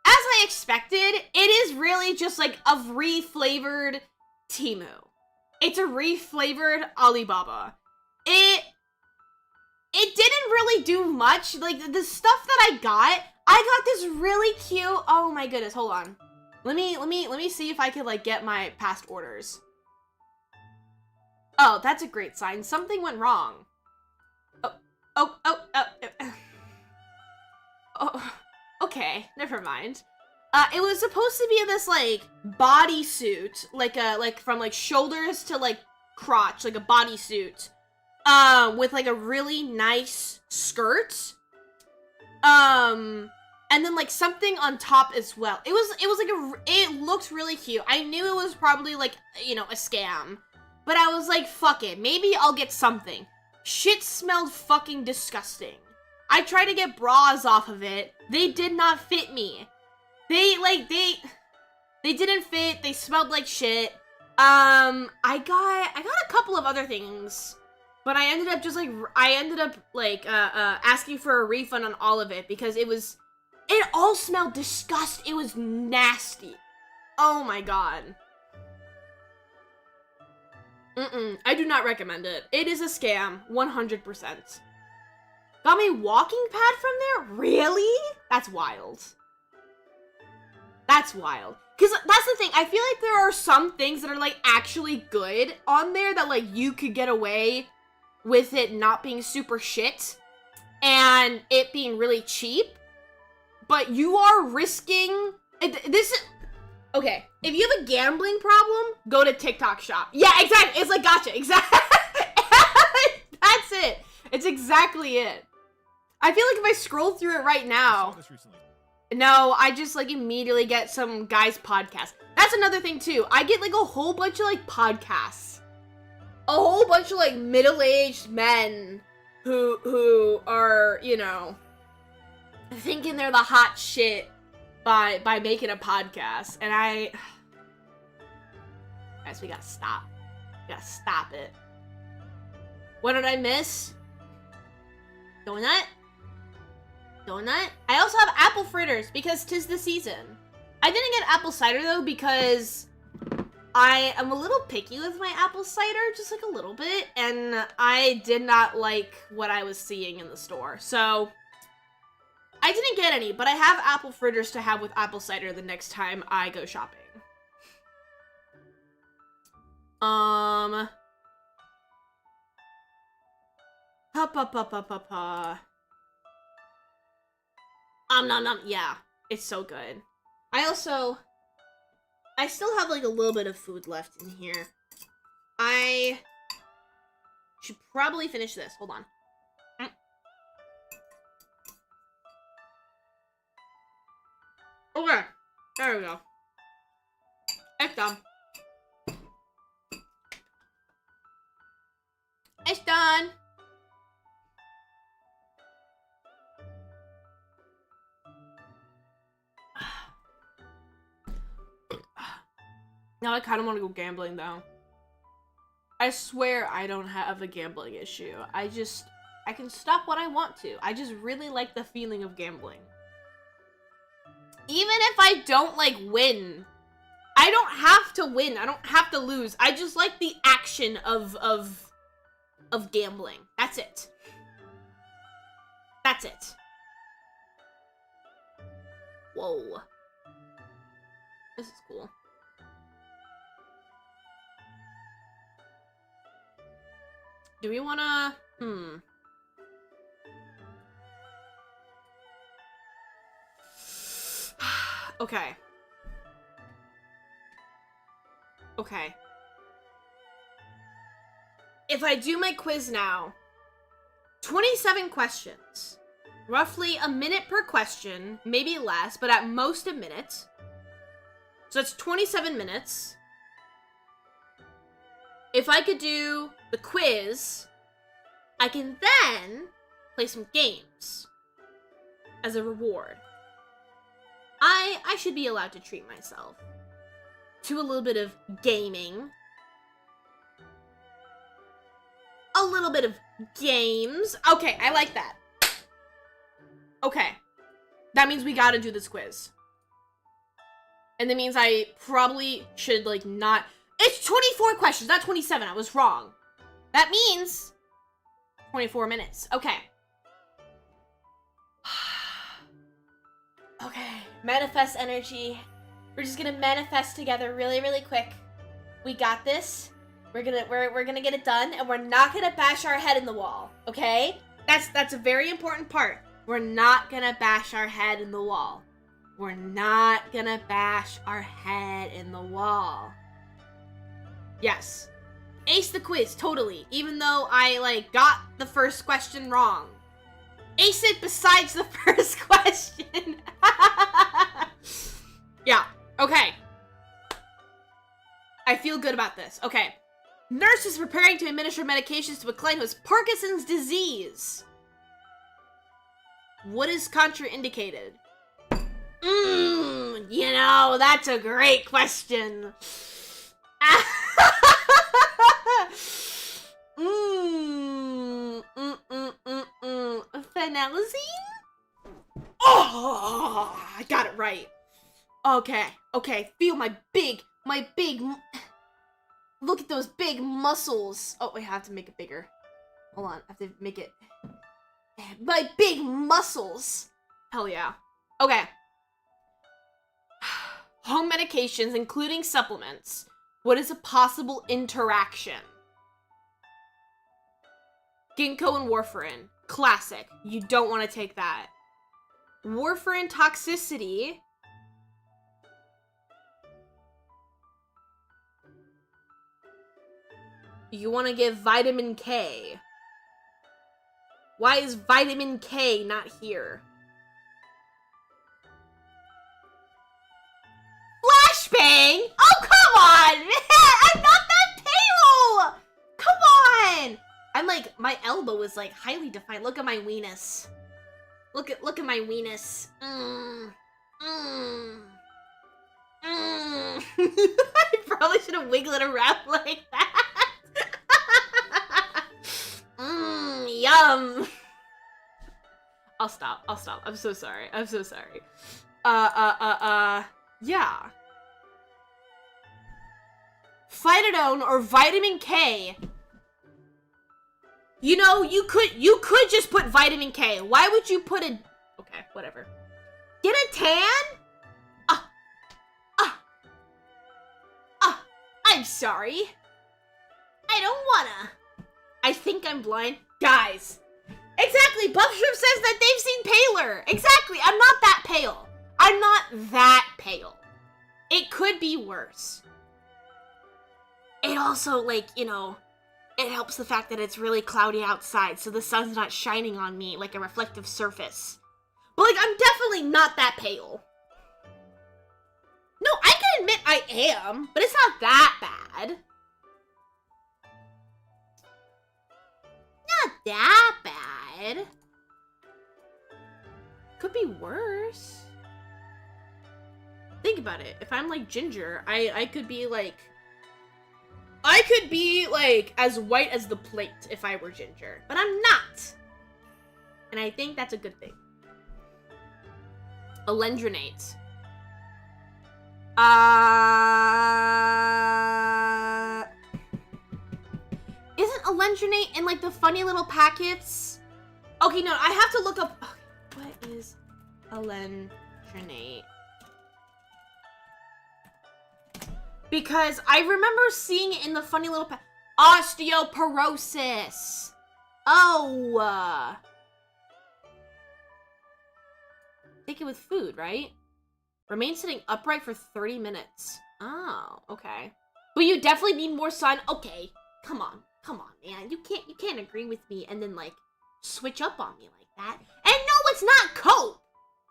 I expected, it is really just like a reflavored Temu. It's a reflavored Alibaba. It didn't really do much. Like, the stuff that I got this really cute, oh my goodness, hold on. Let me see if I could, like, get my past orders. Oh, that's a great sign. Something went wrong. Oh, okay, never mind. It was supposed to be this, like, bodysuit, like from, like, shoulders to, like, crotch, like a bodysuit, with, like, a really nice skirt, and then, like, something on top as well. It was like it looked really cute. I knew it was probably, like, you know, a scam, but I was like, fuck it, maybe I'll get something. Shit smelled fucking disgusting. I tried to get bras off of it. They did not fit me. They didn't fit. They smelled like shit. I got a couple of other things, but I ended up asking for a refund on all of it because it all smelled disgusting. It was nasty. Oh my god. I do not recommend it. It is a scam, 100%. Got me walking pad from there? Really? That's wild. That's wild. Because that's the thing, I feel like there are some things that are, like, actually good on there that, like, you could get away with it not being super shit and it being really cheap, but you are risking okay, if you have a gambling problem, go to TikTok shop. Yeah, exactly. It's like gotcha. Exactly. That's it. It's exactly it. I feel like if I scroll through it right now, no, I just, like, immediately get some guy's podcast. That's another thing too. I get, like, a whole bunch of, like, podcasts. A whole bunch of, like, middle-aged men who are, you know, thinking they're the hot shit by making a podcast. And guys, we gotta stop. We gotta stop it. What did I miss? Donut? Donut? I also have apple fritters because 'tis the season. I didn't get apple cider though because I am a little picky with my apple cider, just like a little bit, and I did not like what I was seeing in the store. So I didn't get any, but I have apple fritters to have with apple cider the next time I go shopping. Nom nom, yeah, it's so good. I still have, like, a little bit of food left in here. I should probably finish this. Hold on. Okay, there we go. It's done. It's done. Now I kind of want to go gambling, though. I swear I don't have a gambling issue. I can stop when I want to. I just really like the feeling of gambling. Even if I don't, like, win. I don't have to win. I don't have to lose. I just like the action of gambling. That's it. That's it. Whoa. This is cool. Do we wanna... Okay. Okay. If I do my quiz now, 27 questions. Roughly a minute per question, maybe less, but at most a minute. So that's 27 minutes. If I could do the quiz, I can then play some games as a reward. I should be allowed to treat myself to a little bit of gaming. A little bit of games. Okay, I like that. Okay. That means we gotta do this quiz. And that means I probably should, like, not... It's 24 questions, not 27. I was wrong. That means 24 minutes. Okay. Okay. Manifest energy. We're just gonna manifest together really, really quick. We got this. We're gonna get it done, and we're not gonna bash our head in the wall, okay? That's a very important part. We're not gonna bash our head in the wall. We're not gonna bash our head in the wall. Yes. Ace the quiz, totally. Even though I, like, got the first question wrong. Ace it besides the first question. Yeah, okay. I feel good about this. Okay. Nurse is preparing to administer medications to a client who has Parkinson's disease. What is contraindicated? You know, that's a great question. Phenelazine? Oh, I got it right. Okay, okay, feel my big, look at those big muscles. Oh, wait, I have to make it bigger. Hold on, I have to make it, my big muscles. Hell yeah. Okay. Home medications, including supplements. What is a possible interaction? Ginkgo and warfarin. Classic. You don't want to take that. Warfarin toxicity. You want to give vitamin K. Why is vitamin K not here? Flashbang? Oh, come on, man! I'm not that pale! Come on! I'm like, my elbow is like highly defined. Look at my weenus. Look at my weenus. I probably should have wiggled it around like that. Yum. I'll stop. I'm so sorry. Yeah. Phytodone or vitamin K. You know, you could just put vitamin K. Why would you put a... Okay, whatever. Get a tan? I'm sorry. I don't wanna. I think I'm blind. Guys. Exactly, Buffshrimp says that they've seen paler. Exactly, I'm not that pale. I'm not that pale. It could be worse. It also, like, you know, it helps the fact that it's really cloudy outside, so the sun's not shining on me like a reflective surface. But, like, I'm definitely not that pale. No, I can admit I am, but it's not that bad. Not that bad. Could be worse. Think about it. If I'm like Ginger, I could be like... I could be like as white as the plate if I were Ginger. But I'm not. And I think that's a good thing. Alendronate. Isn't alendronate in like the funny little packets? Okay, no, I have to look up. Okay, what is alendronate? Because I remember seeing it in the funny little Osteoporosis. Oh. Take it with food, right? Remain sitting upright for 30 minutes. Oh, okay. But you definitely need more sun. Okay, come on, man. You can't agree with me and then like switch up on me like that. And no, it's not cope.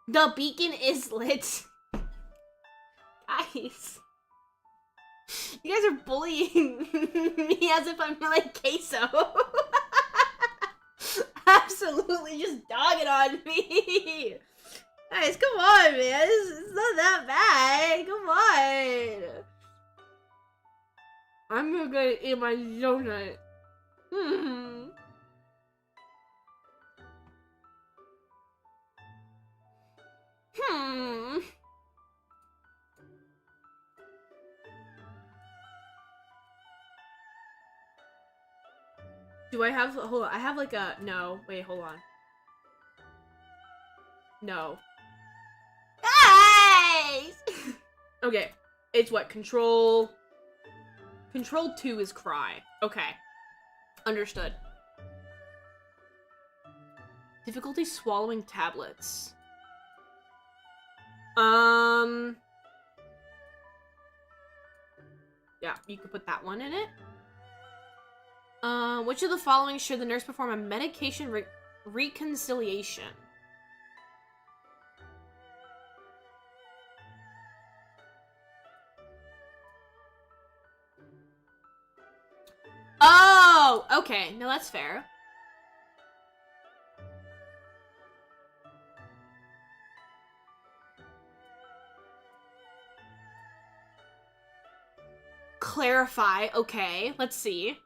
The beacon is lit. Guys. You guys are bullying me as if I'm like queso. Absolutely just dogging on me. Guys, come on, man. It's not that bad. Come on. I'm gonna eat my donut. Do I have, hold on, I have like a, no, wait, hold on. No. Guys! Okay, it's what, Control 2 is cry. Okay, understood. Difficulty swallowing tablets. Yeah, you could put that one in it. Which of the following should the nurse perform a medication reconciliation? Oh, okay. No, that's fair. Clarify. Okay, let's see.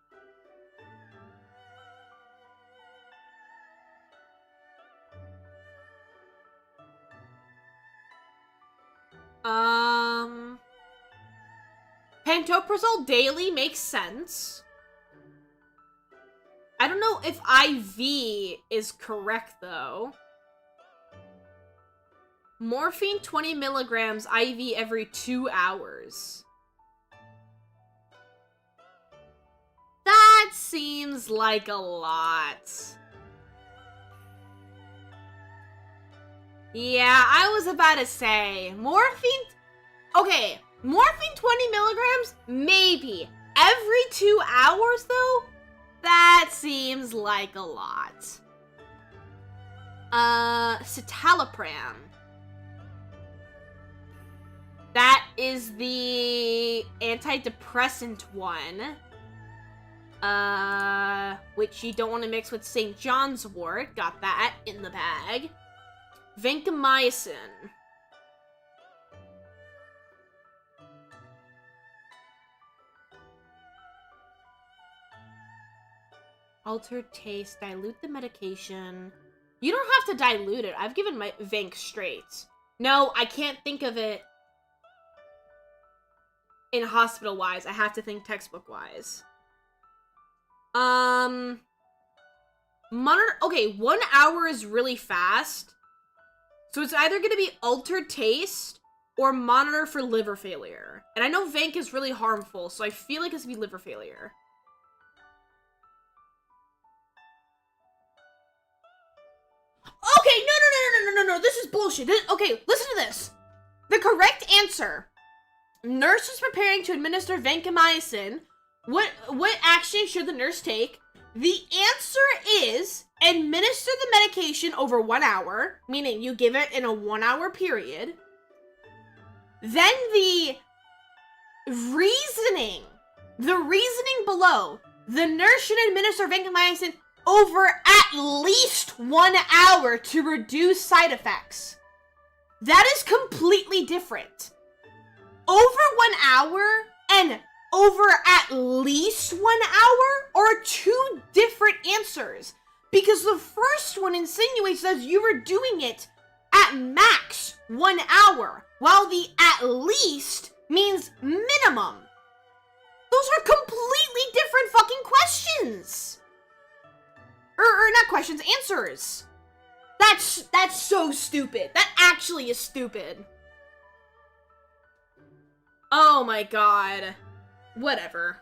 Pantoprazole daily makes sense. I don't know if IV is correct, though. Morphine 20 milligrams IV every 2 hours. That seems like a lot. Yeah, I was about to say, morphine... Okay, morphine 20 milligrams? Maybe. Every 2 hours, though? That seems like a lot. Citalopram. That is the antidepressant one. Which you don't want to mix with St. John's wort. Got that in the bag. Vancomycin. Altered taste. Dilute the medication. You don't have to dilute it. I've given my Vanc straight. No, I can't think of it in hospital-wise. I have to think textbook-wise. Monitor. Okay, 1 hour is really fast. So it's either going to be altered taste or monitor for liver failure. And I know Vanc is really harmful, so I feel like it's going to be liver failure. Okay, no, this is bullshit. Okay, listen to this. The correct answer. Nurse is preparing to administer vancomycin. What action should the nurse take? The answer is administer the medication over 1 hour, meaning you give it in a 1 hour period. Then the reasoning below, the nurse should administer vancomycin over at least 1 hour to reduce side effects. That is completely different. Over 1 hour and over at least 1 hour are two different answers. Because the first one insinuates that you were doing it at max 1 hour, while the at least means minimum. Those are completely different fucking questions. Or not questions, answers. That's so stupid. That actually is stupid. Oh my god. Whatever.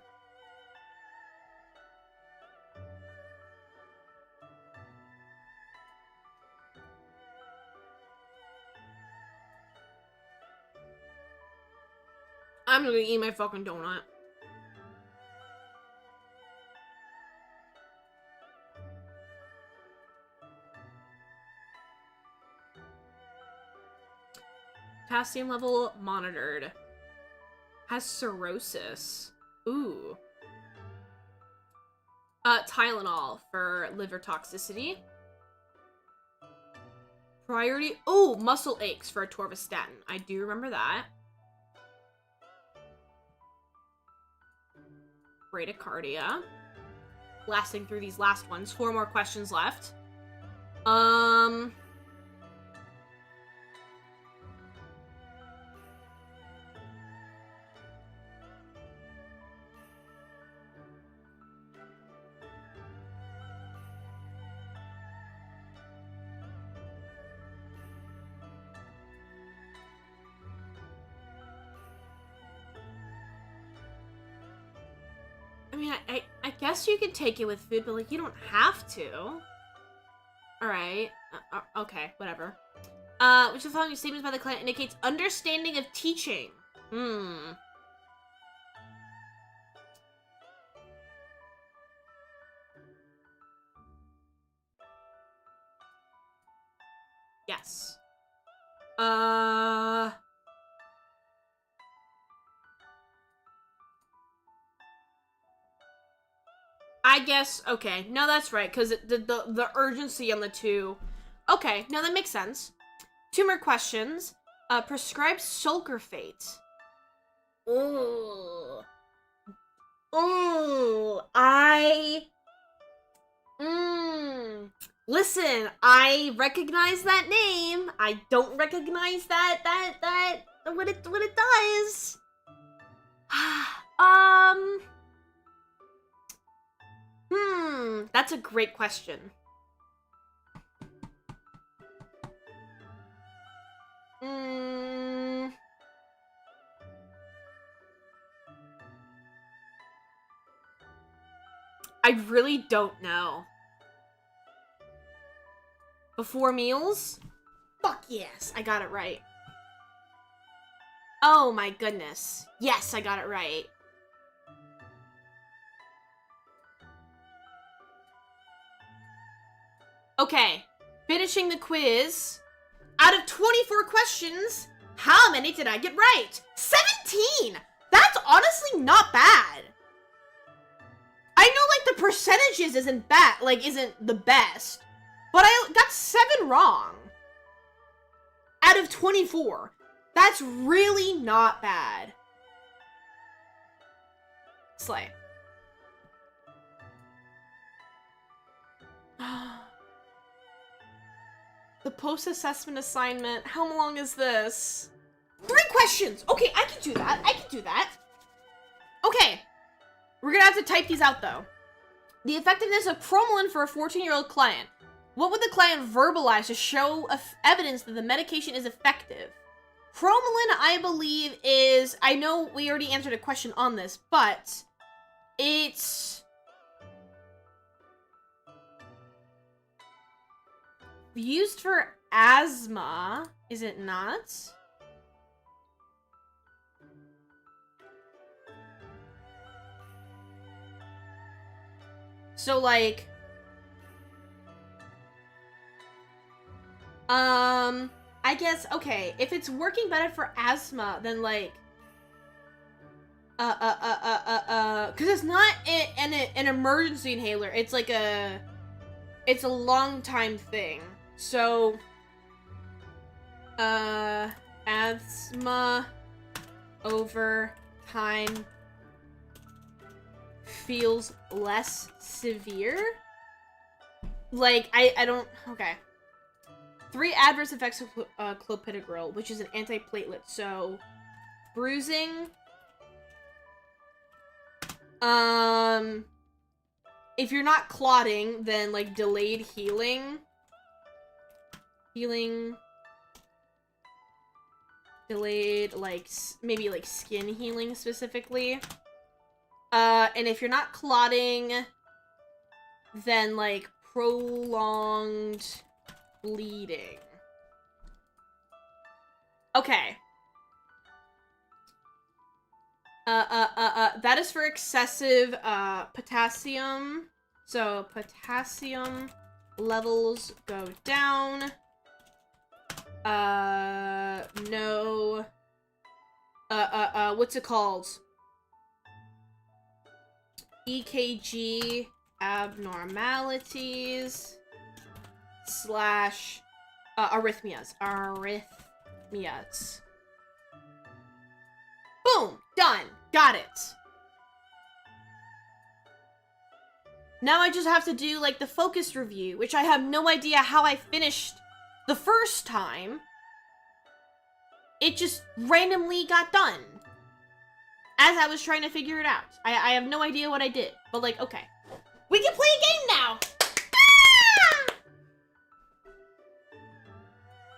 I'm gonna eat my fucking donut. Potassium level monitored. Has cirrhosis. Ooh. Tylenol for liver toxicity. Priority. Oh, muscle aches for atorvastatin. I do remember that. Bradycardia. Blasting through these last ones. 4 more questions left. I mean, I guess you could take it with food, but, like, you don't have to. Alright. Okay, whatever. Which of the following statements by the client indicates understanding of teaching? Yes. I guess, okay. No, that's right, because the urgency on the 2. Okay, no, that makes sense. 2 more questions. Prescribed sulcurfate. Ooh. Ooh, listen, I recognize that name. I don't recognize what it does. That's a great question. I really don't know. Before meals? Fuck yes, I got it right. Oh my goodness. Yes, I got it right. Okay, finishing the quiz. Out of 24 questions, how many did I get right? 17! That's honestly not bad. I know, like, the percentages isn't bad, like, isn't the best. But I got 7 wrong. Out of 24. That's really not bad. Slay. The post-assessment assignment. How long is this? 3 questions! Okay, I can do that. I can do that. Okay. We're gonna have to type these out, though. The effectiveness of Promolin for a 14-year-old client. What would the client verbalize to show evidence that the medication is effective? Promolin, I believe, is... I know we already answered a question on this, but... it's... used for asthma, is it not? So, like... I guess, okay, if it's working better for asthma, then, like... because it's not an emergency inhaler, it's like a... it's a long time thing. So... asthma over time feels less severe? Like, I don't... okay. 3 adverse effects of clopidogrel, which is an antiplatelet. So, bruising. If you're not clotting, then, like, delayed healing. Delayed, like, maybe, like, skin healing specifically. And if you're not clotting, then, like, prolonged bleeding. Okay. That is for excessive, potassium. So, potassium levels go down. No. What's it called? EKG abnormalities / arrhythmias. Arrhythmias. Boom! Done! Got it! Now I just have to do, like, the focus review, which I have no idea how I finished the first time. It just randomly got done. As I was trying to figure it out. I have no idea what I did. But, like, okay. We can play a game now! Ah!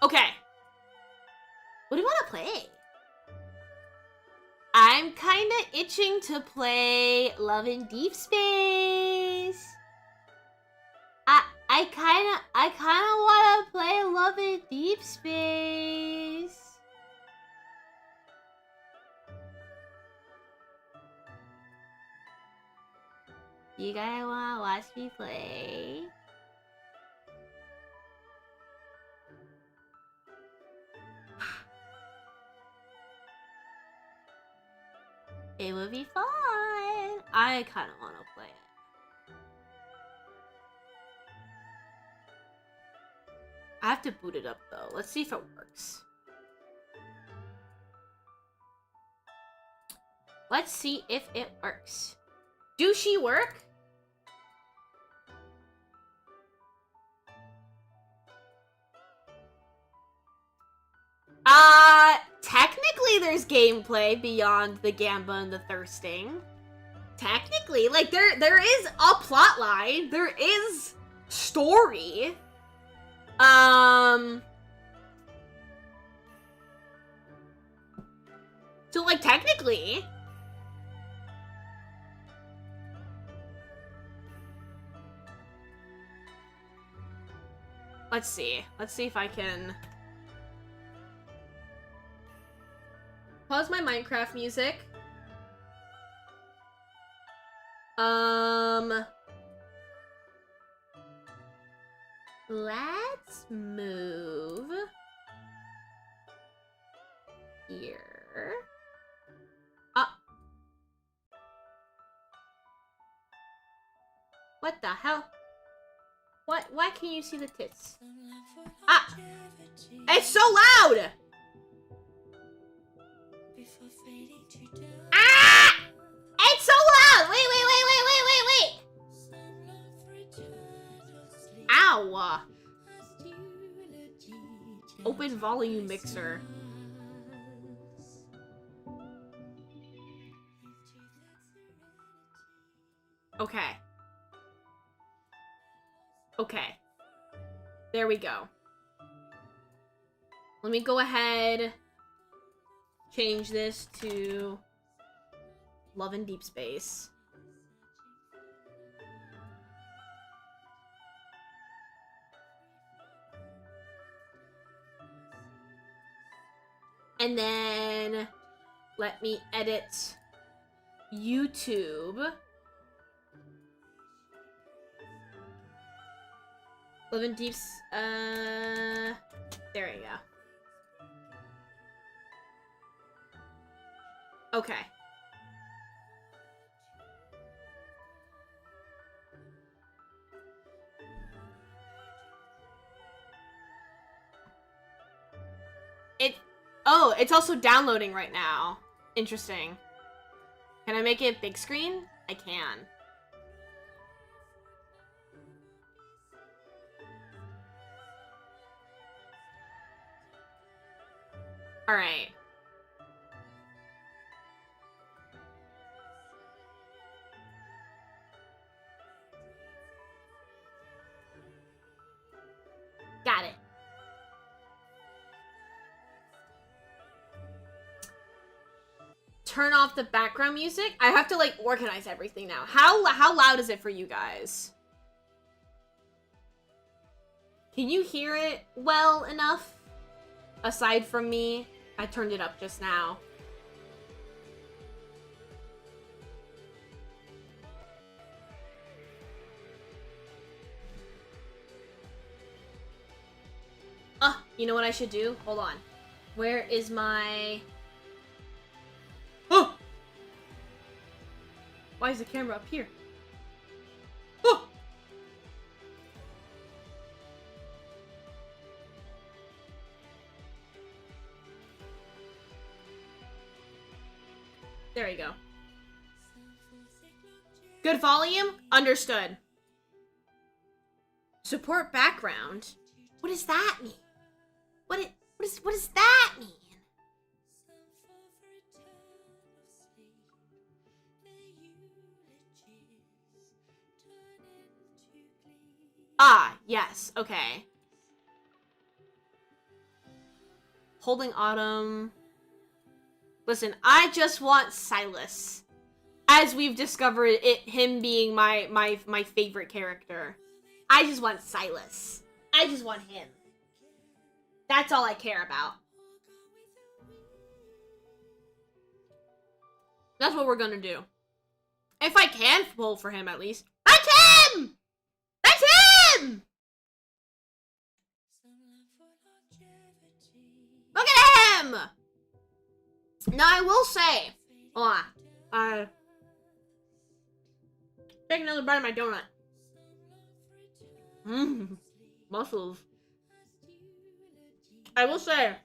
Okay. What do you want to play? I'm kinda itching to play Love in Deep Space. I kinda wanna play Love in Deep Space. You guys wanna watch me play? It would be fun. I kind of want to play it. I have to boot it up though. Let's see if it works. Let's see if it works. Do she work? Technically there's gameplay beyond the Gamba and the Thirsting. Technically, like, there is a plot line. There is story. So, like, technically. Let's see. Let's see if I can... Pause my Minecraft music. Let's move here. What the hell? Why can't you see the tits? It's so loud! It's so loud! Wait! Ow! Open volume mixer. Okay. Okay. There we go. Let me go ahead. Change this to Love in Deep Space. And then let me edit YouTube. Love in Deep there we go. Okay. Oh, it's also downloading right now. Interesting. Can I make it big screen? I can. All right. Got it. Turn off the background music. I have to, like, organize everything now. How loud is it for you guys? Can you hear it well enough? Aside from me, I turned it up just now. You know what I should do? Hold on. Where is my... Oh! Why is the camera up here? Oh! There you go. Good volume? Understood. Support background? What does that mean? What does that mean? Ah, yes, okay. Holding Autumn. Listen, I just want Silas. As we've discovered him being my favorite character. I just want Silas. I just want him. That's all I care about. That's what we're gonna do. If I can pull for him, at least. That's him! That's him! Look at him! Now, I will say... Hold on. Take another bite of my donut. Mmm. Muscles. I will say...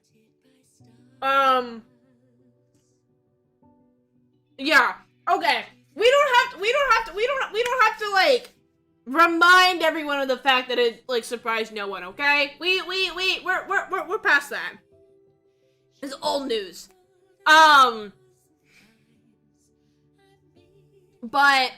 Yeah. Okay. We don't have to like remind everyone of the fact that it like surprised no one, okay? We're past that. It's old news. But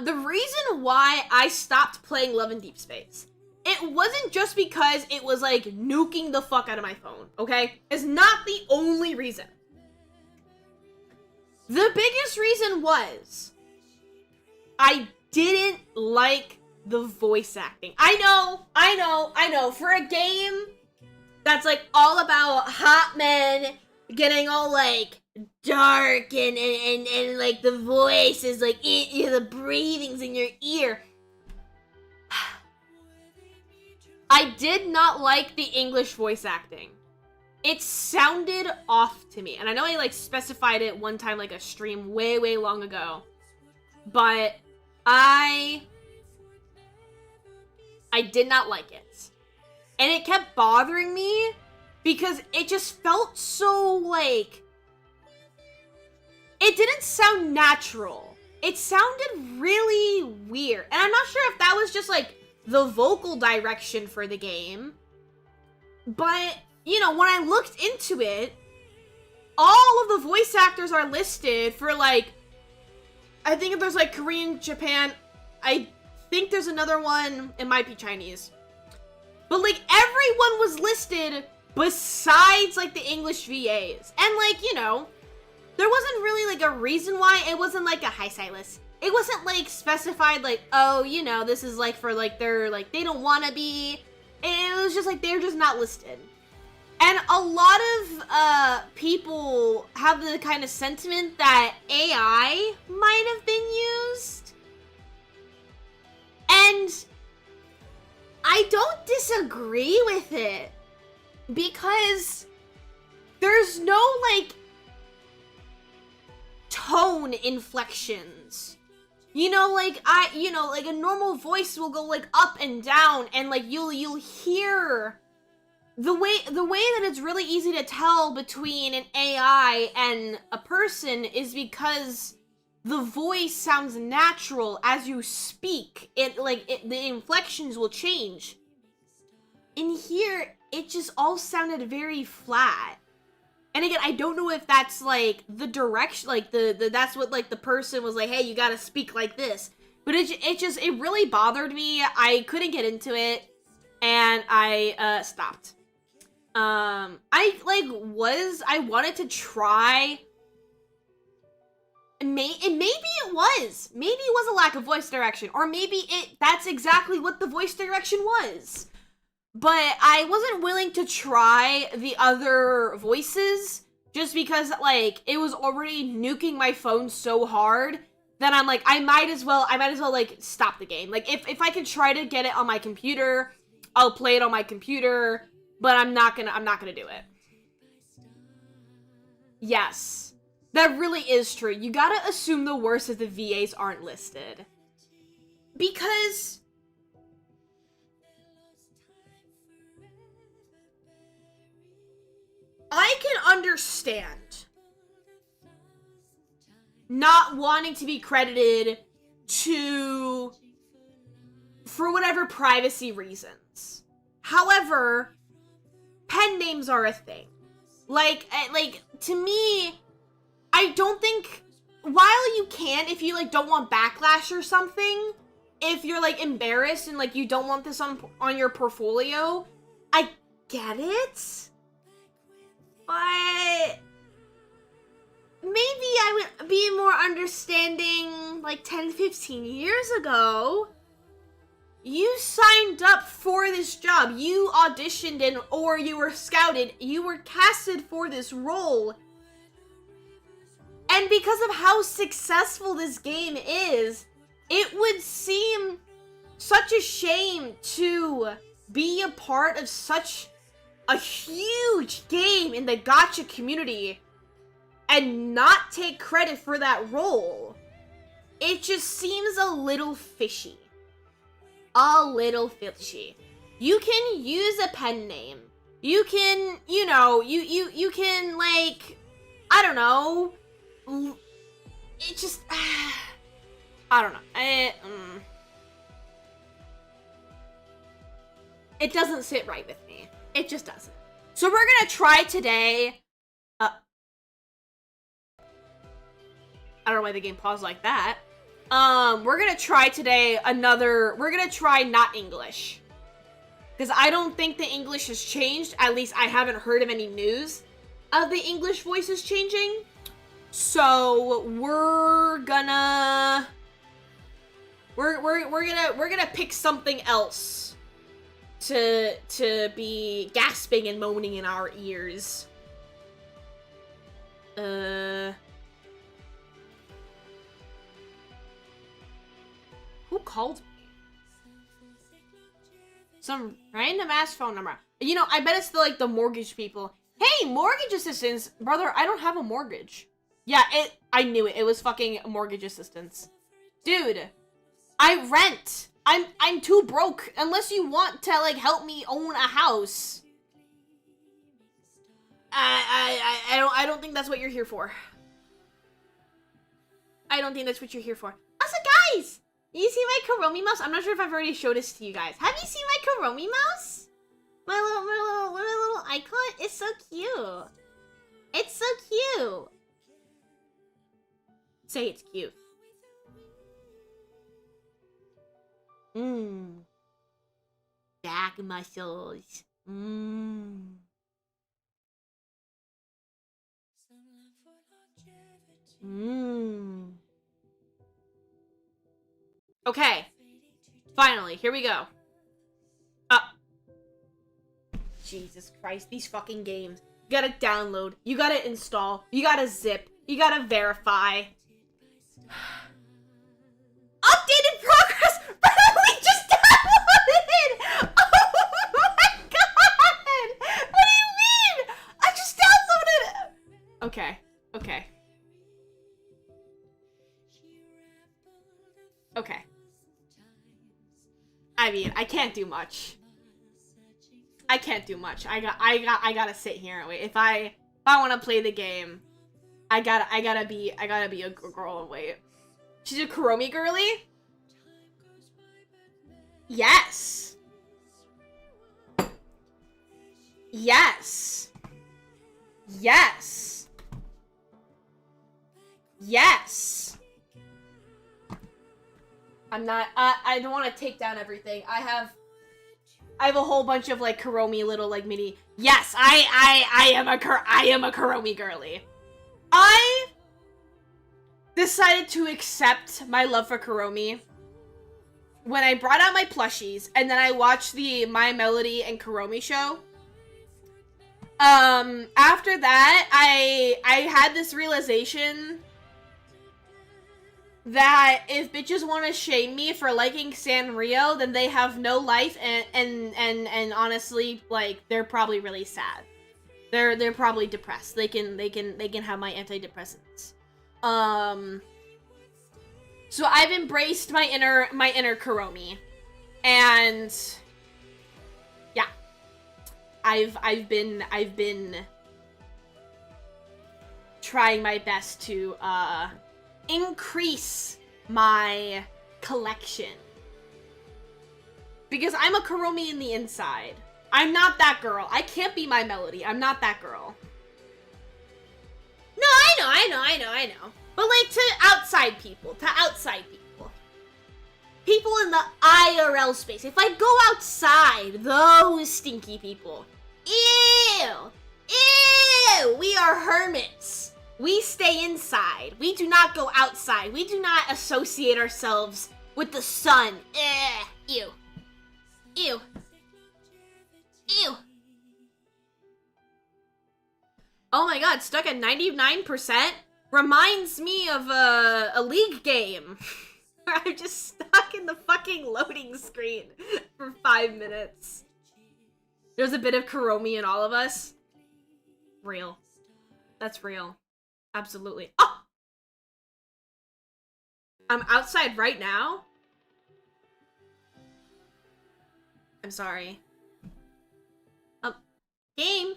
the reason why I stopped playing Love in Deep Space, it wasn't just because it was like nuking the fuck out of my phone, okay? It's not the only reason. The biggest reason was I didn't like the voice acting. I know. For a game that's like all about hot men getting all like dark and like the voice is like the breathing's in your ear. I did not like the English voice acting. It sounded off to me. And I know I like specified it one time, like a stream way long ago. But I did not like it. And it kept bothering me because it just felt so like... It didn't sound natural. It sounded really weird. And I'm not sure if that was just like the vocal direction for the game. But... You know, when I looked into it, all of the voice actors are listed for, like, I think there's, like, Korean, Japan, I think there's another one, it might be Chinese. But, like, everyone was listed besides, like, the English VAs. And, like, you know, there wasn't really, like, a reason why. It wasn't, like, a hi, Silas. It wasn't, like, specified, like, oh, you know, this is, like, for, like, their, like, they don't want to be. It was just, like, they're just not listed. And a lot of people have the kind of sentiment that AI might have been used. And I don't disagree with it. Because there's no, like, tone inflections. You know, like, like a normal voice will go, like, up and down. And, like, you'll hear... The way that it's really easy to tell between an AI and a person is because the voice sounds natural as you speak. The inflections will change. In here, it just all sounded very flat. And again, I don't know if that's like the direction, like that's what like the person was like, hey, you gotta speak like this. But it really bothered me. I couldn't get into it, and I stopped. I wanted to try. Maybe it was a lack of voice direction, or maybe that's exactly what the voice direction was. But I wasn't willing to try the other voices just because, like, it was already nuking my phone so hard that I'm like, I might as well, like, stop the game. Like, if I could try to get it on my computer, I'll play it on my computer, but I'm not gonna do it. Yes. That really is true. You gotta assume the worst if the VAs aren't listed. Because I can understand not wanting to be credited for whatever privacy reasons. However, pen names are a thing. Like, to me, I don't think, while you can, if you, like, don't want backlash or something, if you're, like, embarrassed and, like, you don't want this on your portfolio, I get it. But maybe I would be more understanding, like, 10, 15 years ago. You signed up for this job. You auditioned in, or you were scouted. You were casted for this role. And because of how successful this game is, it would seem such a shame to be a part of such a huge game in the gacha community and not take credit for that role. It just seems a little fishy. A little fishy. You can use a pen name. You can, you know, you can, like, I don't know. It just, I don't know. It doesn't sit right with me. It just doesn't. So we're gonna try today. I don't know why the game paused like that. We're gonna try today we're gonna try not English. Because I don't think the English has changed. At least I haven't heard of any news of the English voices changing. So we're gonna pick something else to be gasping and moaning in our ears. Who called me? Some random ass phone number. You know, I bet it's the mortgage people. Hey, mortgage assistance, brother, I don't have a mortgage. Yeah, I knew it. It was fucking mortgage assistance. Dude, I rent. I'm too broke unless you want to, like, help me own a house. I don't think that's what you're here for. I don't think that's what you're here for. Also, guys, you see my Kuromi mouse? I'm not sure if I've already showed this to you guys. Have you seen my Kuromi mouse? My little icon? It's so cute. It's so cute. Say it's cute. Back muscles. Okay. Finally, here we go. Jesus Christ, these fucking games. You gotta download, you gotta install, you gotta zip, you gotta verify. Updated progress! But we just downloaded! Oh my god! What do you mean? I just downloaded! Okay, okay. Okay. I mean, I can't do much. I can't do much. I gotta sit here and wait. If I want to play the game, I gotta be a girl and wait. She's a Kuromi girly? Yes. Yes. Yes. Yes. I'm not, I don't want to take down everything. I have a whole bunch of, like, Kuromi little, like, mini. Yes, I am a Kuromi girly. I decided to accept my love for Kuromi when I brought out my plushies and then I watched the My Melody and Kuromi show. After that, I had this realization that if bitches want to shame me for liking Sanrio, then they have no life, and honestly, like, they're probably really sad. They're probably depressed. They can have my antidepressants. So I've embraced my inner Kuromi, and yeah, I've been trying my best to increase my collection, because I'm a Kuromi in the inside. I'm not that girl. I can't be my Melody. I'm not that girl. No, I know. But, like, to outside people. People in the IRL space. If I go outside, those stinky people. Ew! Ew! We are hermits. We stay inside. We do not go outside. We do not associate ourselves with the sun. Ew. Ew. Ew. Oh my god, stuck at 99%? Reminds me of a League game. Where I'm just stuck in the fucking loading screen for 5 minutes. There's a bit of Kuromi in all of us. Real. That's real. Absolutely. Oh! I'm outside right now? I'm sorry. Game.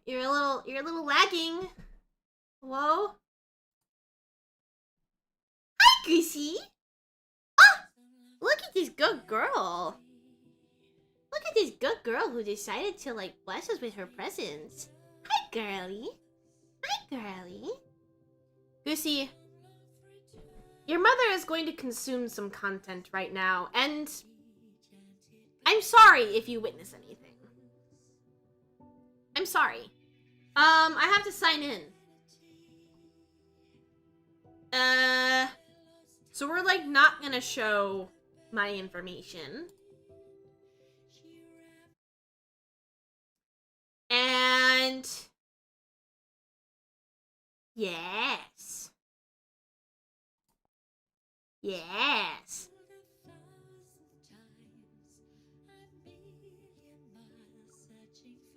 You're a little lagging. Hello? Hi, Goosey. Ah! Look at this good girl. Look at this good girl who decided to, like, bless us with her presence. Hi, girly. Hi, girly. Goosey, your mother is going to consume some content right now, and I'm sorry if you witness anything. I'm sorry. I have to sign in. So we're, like, not gonna show my information. And yes. Yes.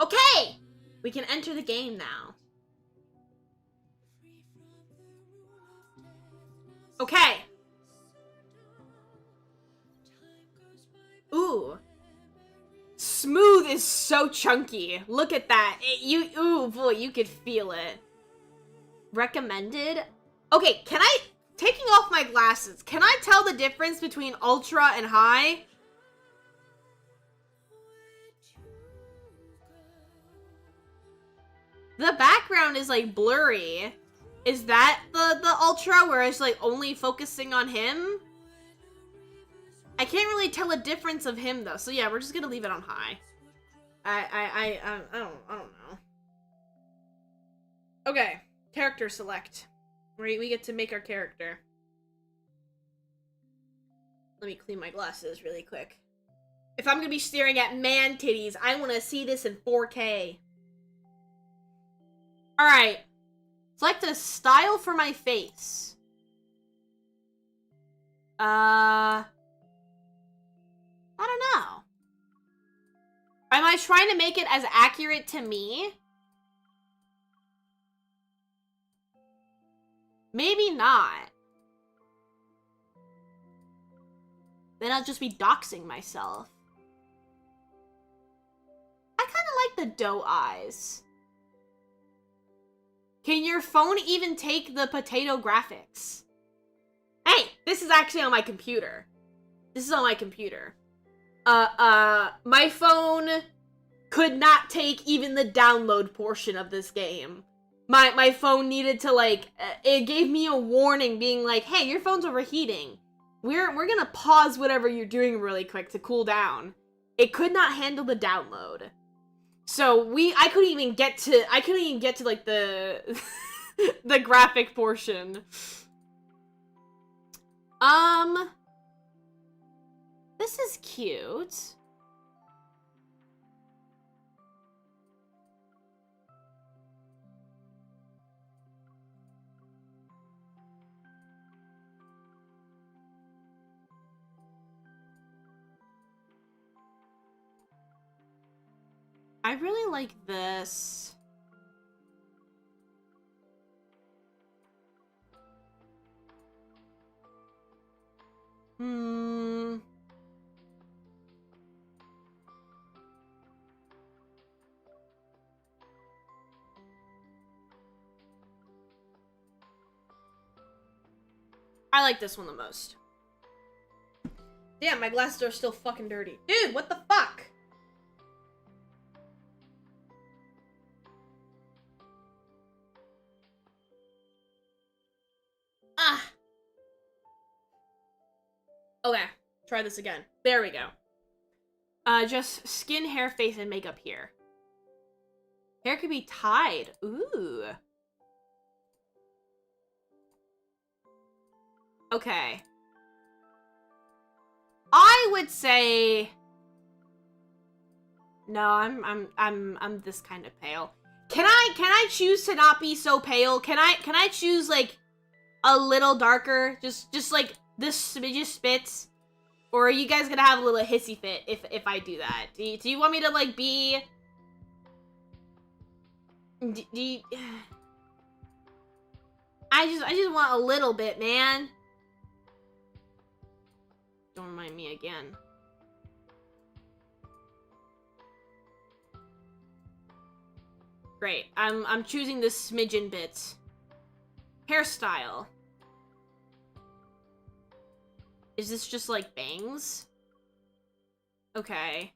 Okay! We can enter the game now. Okay. Ooh. Smooth is so chunky. Look at that. Ooh, boy, you could feel it. Recommended? Okay, can I, taking off my glasses, can I tell the difference between ultra and high? The background is, like, blurry. Is that the ultra, where it's, like, only focusing on him? I can't really tell a difference of him, though. So, yeah, we're just gonna leave it on high. I don't know. Okay. Character select. We get to make our character. Let me clean my glasses really quick. If I'm gonna be staring at man titties, I want to see this in 4K. Alright. Select a style for my face. I don't know. Am I trying to make it as accurate to me? Maybe not. Then I'll just be doxing myself. I kind of like the doe eyes. Can your phone even take the potato graphics? Hey, this is actually on my computer. This is on my computer. My phone could not take even the download portion of this game. My phone needed to, like, it gave me a warning being like, hey, your phone's overheating. We're gonna pause whatever you're doing really quick to cool down. It could not handle the download. So I couldn't even get to like the the graphic portion. This is cute. I really like this. I like this one the most. Damn, my glasses are still fucking dirty. Dude, what the fuck? Ah. Okay, try this again. There we go. Just skin, hair, face, and makeup here. Hair could be tied. Ooh. Okay. I would say no, I'm this kind of pale. Can I choose to not be so pale? Can I choose like a little darker? Just like this smidge spits? Or are you guys gonna have a little hissy fit if I do that? Do you want me to like be do you... I just want a little bit, man. Don't remind me again. Great. I'm choosing this smidgen bit. Hairstyle. Is this just like bangs? Okay.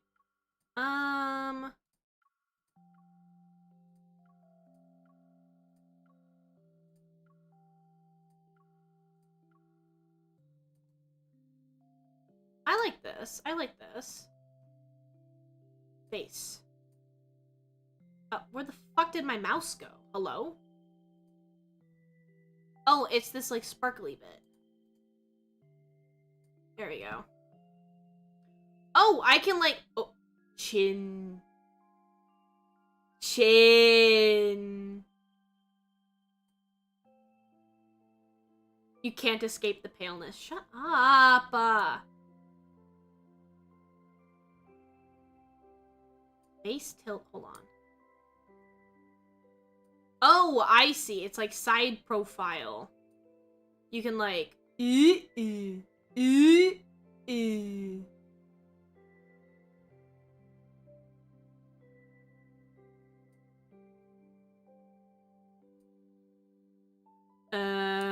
I like this. I like this. Face. Where the fuck did my mouse go? Hello? Oh, it's this like sparkly bit. There we go. Oh, I can like... Oh, chin. Chin. You can't escape the paleness. Shut up. Face tilt. Hold on. Oh, I see. It's like side profile. You can like...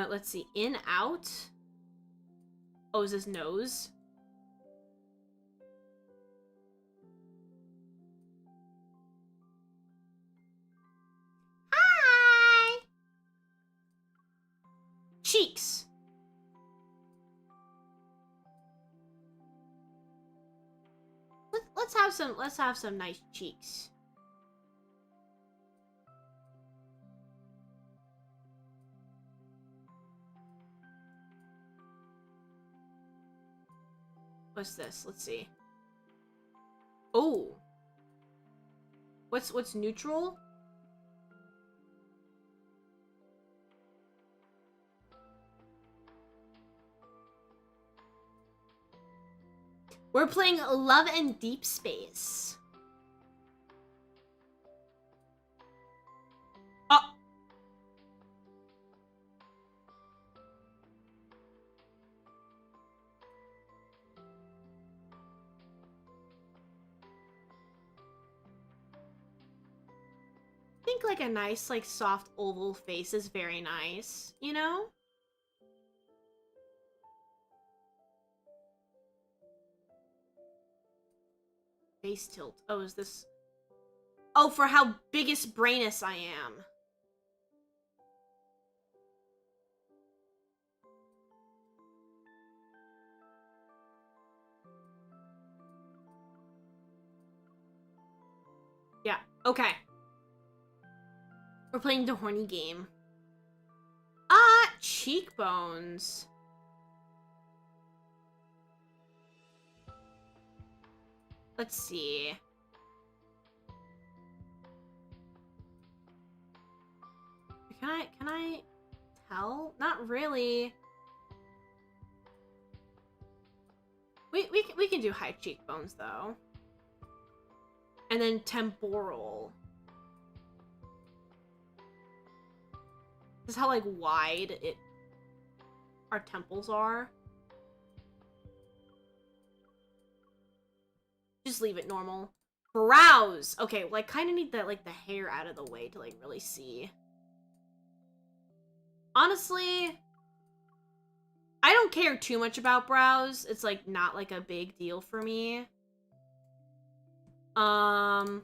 Let's see. In, out. Oh, is this nose? Hi! Cheeks. Let's have some nice cheeks. What's this? Let's see. Oh. What's neutral? We're playing Love and Deep Space. Oh. I think like a nice, like soft oval face is very nice, you know? Face tilt. Oh, is this... Oh, for how biggest brainous I am. Yeah, okay. We're playing the horny game. Cheekbones. Let's see. Can I tell? Not really. We can do high cheekbones though. And then temporal. This is how, like, wide our temples are. Just leave it normal. Brows! Okay, well, I kind of need that, like, the hair out of the way to, like, really see. Honestly, I don't care too much about brows. It's, like, not, like, a big deal for me. As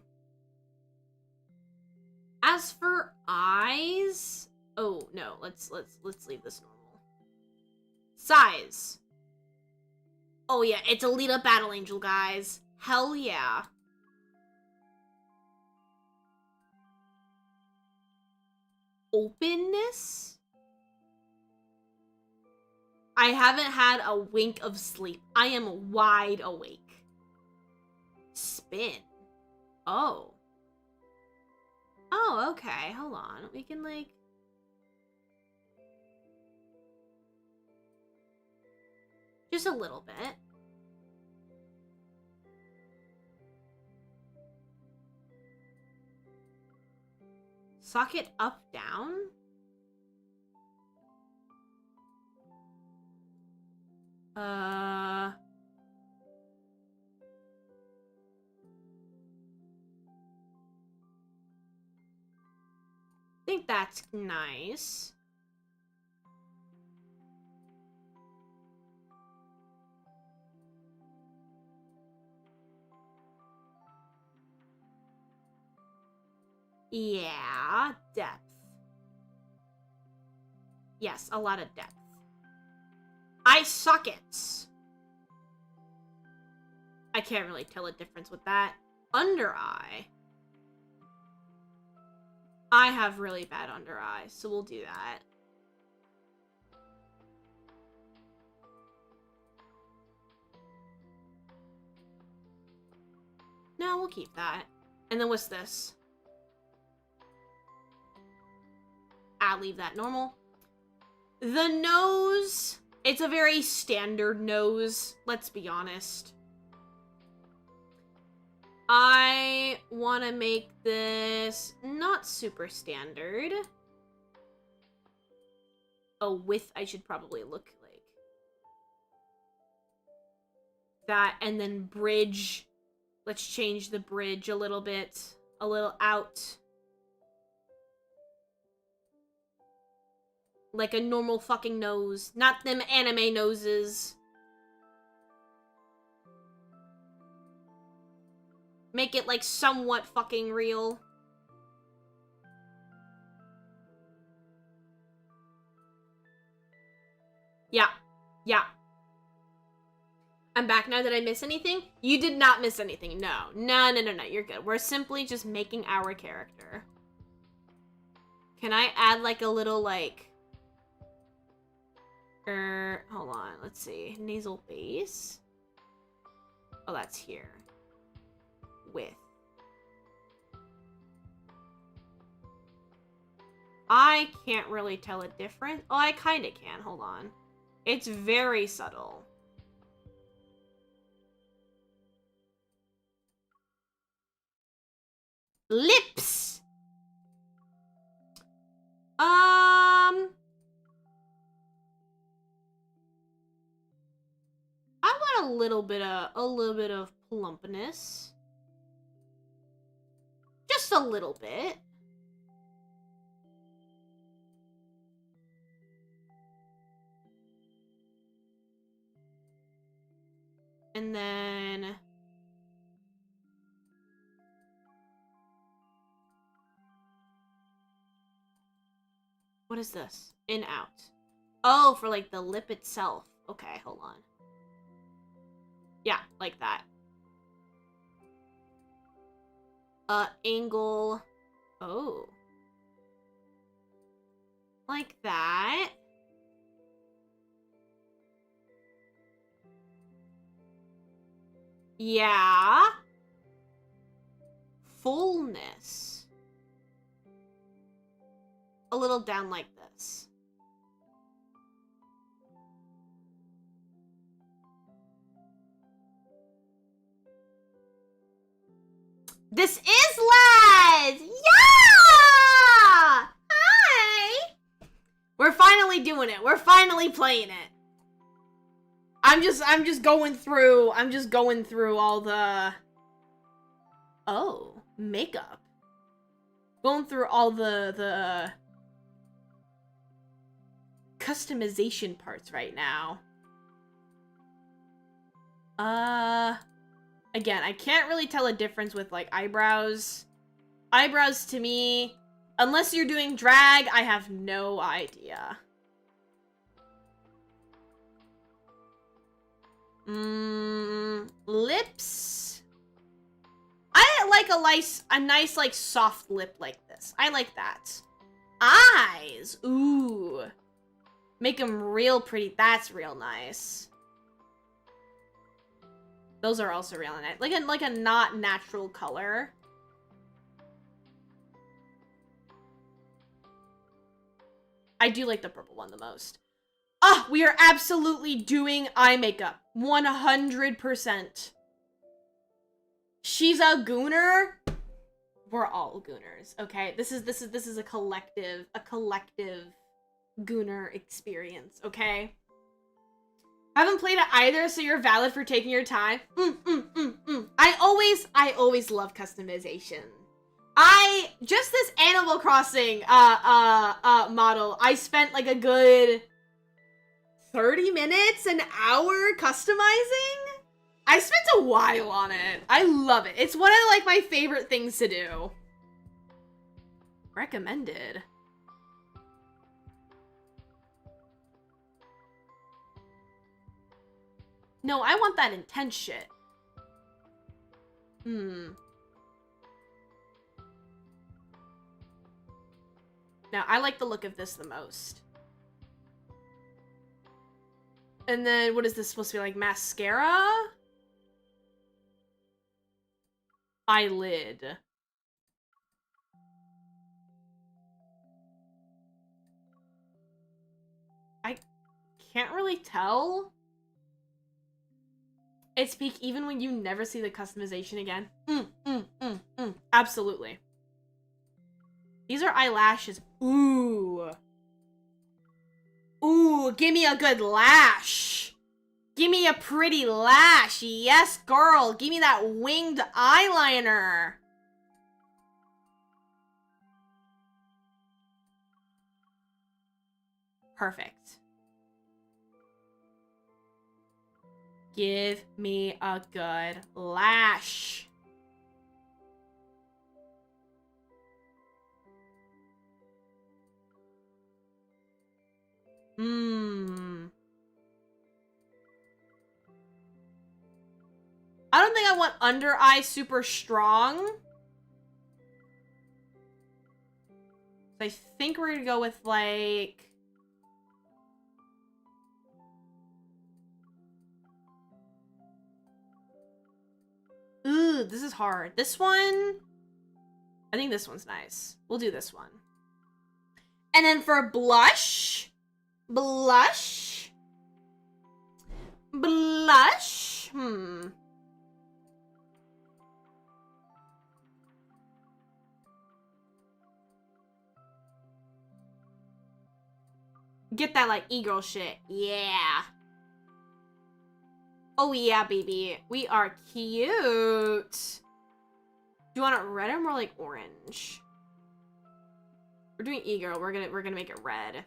for eyes... Oh, no. Let's leave this normal. Size. Oh, yeah. It's Alita Battle Angel, guys. Hell yeah. Openness? I haven't had a wink of sleep. I am wide awake. Spin. Oh. Oh, okay. Hold on. We can, like... Just a little bit. Socket up, down? I think that's nice. Yeah, depth. Yes, a lot of depth. Eye sockets. I can't really tell a difference with that. Under eye. I have really bad under eye, so we'll do that. No, we'll keep that. And then what's this? I'll leave that normal. The nose. It's a very standard nose, let's be honest. I want to make this not super standard. A width I should probably look like. That, and then bridge. Let's change the bridge a little bit. A little out. Like a normal fucking nose. Not them anime noses. Make it, like, somewhat fucking real. Yeah. Yeah. I'm back now. Did I miss anything? You did not miss anything. No. No, no, no, no. You're good. We're simply just making our character. Can I add, like, a little, like... hold on. Let's see. Nasal base. Oh, that's here. Width. I can't really tell a difference. Oh, I kind of can. Hold on. It's very subtle. Lips! I want a little bit of plumpness. Just a little bit. And then... What is this? In, out. Oh, for, like, the lip itself. Okay, hold on. Yeah, like that. Angle. Oh. Like that. Yeah. Fullness. A little down like this. This is Laz! Yeah! Hi! We're finally doing it. We're finally playing it. I'm just going through all the... Oh, makeup. Going through all the customization parts right now. Again, I can't really tell a difference with, like, eyebrows. Eyebrows, to me, unless you're doing drag, I have no idea. Lips. I like a nice, like, soft lip like this. I like that. Eyes. Ooh. Make them real pretty. That's real nice. Those are also real nice. Like a not natural color. I do like the purple one the most. Ah, we are absolutely doing eye makeup. 100%. She's a gooner. We're all gooners, okay? This is a collective gooner experience, okay? I haven't played it either, so you're valid for taking your time. I always love customization. Just this Animal Crossing model, I spent like a good 30 minutes, an hour customizing. I spent a while on it. I love it. It's one of like my favorite things to do. Recommended. No, I want that intense shit. Now, I like the look of this the most. And then, what is this supposed to be, like, mascara? Eyelid. I can't really tell. It's peak even when you never see the customization again. Absolutely. These are eyelashes. Ooh. Ooh, give me a good lash. Give me a pretty lash. Yes, girl. Give me that winged eyeliner. Perfect. Give me a good lash. I don't think I want under eye super strong. I think we're gonna go with, like... Ooh, this is hard. This one... I think this one's nice. We'll do this one. And then for blush... Blush... Blush... Get that, like, e-girl shit. Yeah. Oh, yeah, baby. We are cute. Do you want it red or more like orange? We're doing e-girl. We're gonna make it red.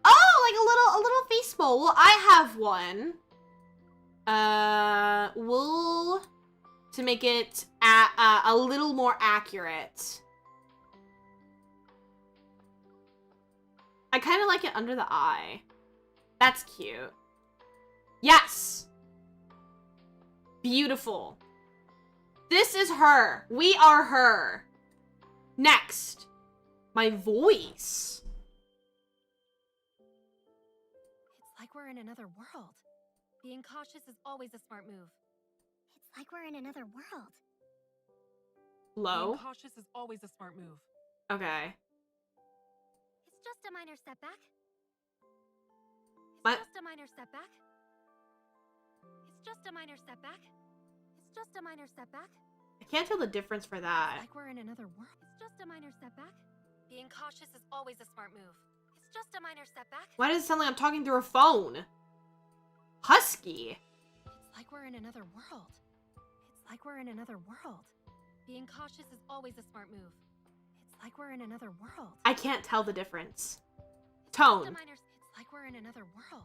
Oh, like a little face bowl. Well, I have one. Wool to make it a little more accurate. I kind of like it under the eye. That's cute. Yes! Beautiful. This is her. We are her. Next. My voice. It's like we're in another world. Being cautious is always a smart move. It's like we're in another world. Low. Being cautious is always a smart move. Okay. It's just a minor setback. It's What? just a minor setback. It's just a minor setback. just a minor setback. I can't tell the difference for that. Like we're in another world. It's just a minor setback. Being cautious is always a smart move. It's just a minor setback. Why does it sound like I'm talking through a phone? Husky. It's like we're in another world. It's like we're in another world. Being cautious is always a smart move. It's like we're in another world. I can't tell the difference. It's just a Tone. It's like we're in another world.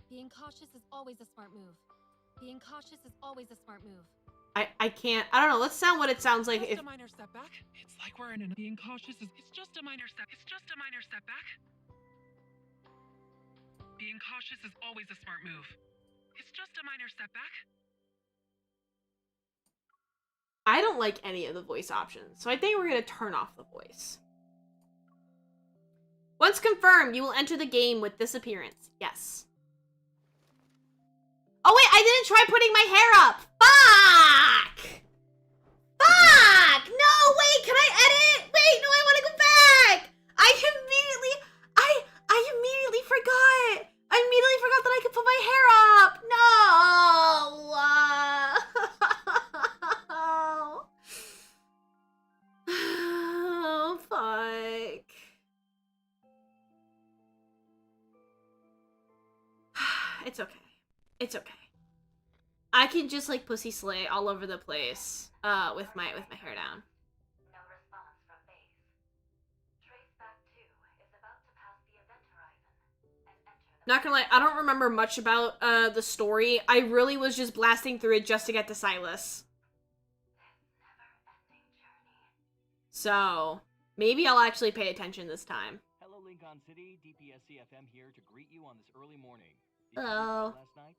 Being cautious is always a smart move. Being cautious is always a smart move. I can't. I don't know. Let's sound what it sounds like Just if. a minor setback. It's like we're in being cautious is. It's just a minor step. It's just a minor setback. Being cautious is always a smart move. It's just a minor setback. I don't like any of the voice options, so I think we're gonna turn off the voice. Once confirmed, you will enter the game with this appearance. Yes. Oh wait, I didn't try putting my hair up! Fuck! Fuck! No, wait, can I edit? Wait, no, I wanna go back! I immediately forgot! I immediately forgot that I could put my hair up! No! Oh, fuck. It's okay. It's okay. I can just like pussy slay all over the place with my hair down. No response from base. Traceback 2 is about to pass the event horizon and enter the Not gonna lie, I don't remember much about the story. I really was just blasting through it just to get to Silas. never-ending journey. So maybe I'll actually pay attention this time. Hello, Lincoln City. DPSC FM here to greet you on this early morning. Hello. Last night?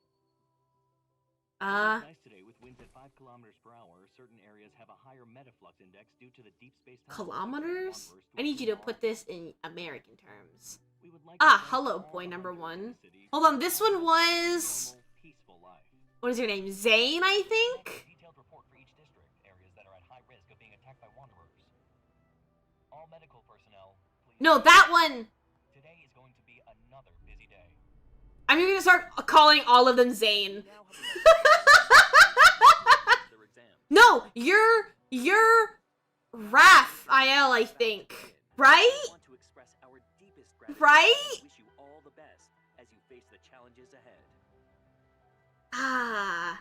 It's Uh, nice today with winds at 5 kilometers per hour. Certain areas have a higher metaflux index due to the deep space tunnel. kilometers? Converse I need you to a put this in American terms. We would like to Ah, thank hello, all boy the number hunters in one. the city Hold on, this for one a was... normal, peaceful life. What is your name? Zane, I A think? detailed report for each district, areas that are at high risk of being attacked by wanderers. All medical personnel, please. No, that one! Today is going to be another busy day. I'm gonna start calling all of them Zane. Now have their exam. No, you're Raphael, I think. Right? Want to express our deepest gratitude Right? and wish you all the best as you face the challenges ahead. Ah.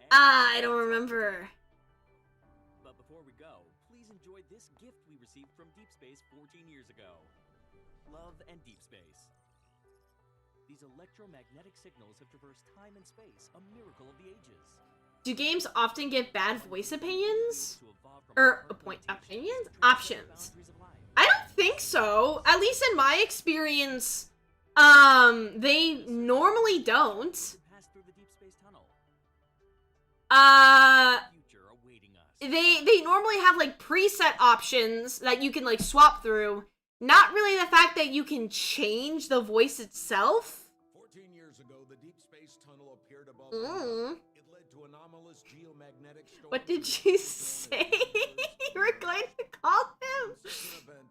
And I don't remember. But before we go, please enjoy this gift we received from Deep Space 14 years ago. Love and Deep Space. These electromagnetic signals have traversed time and space, a miracle of the ages. Do games often give bad voice opinions? To evolve from Or hard point plantations opinions? to transcend the Options. boundaries of life. I don't think so. At least in my experience, they normally don't. To pass through the deep space tunnel. Future awaiting us. They normally have like preset options that you can like swap through. Not really the fact that you can change the voice itself. 14 years ago, the deep space tunnel appeared above. Mm. It led to anomalous geomagnetic storms. What did you say? You were going to call him?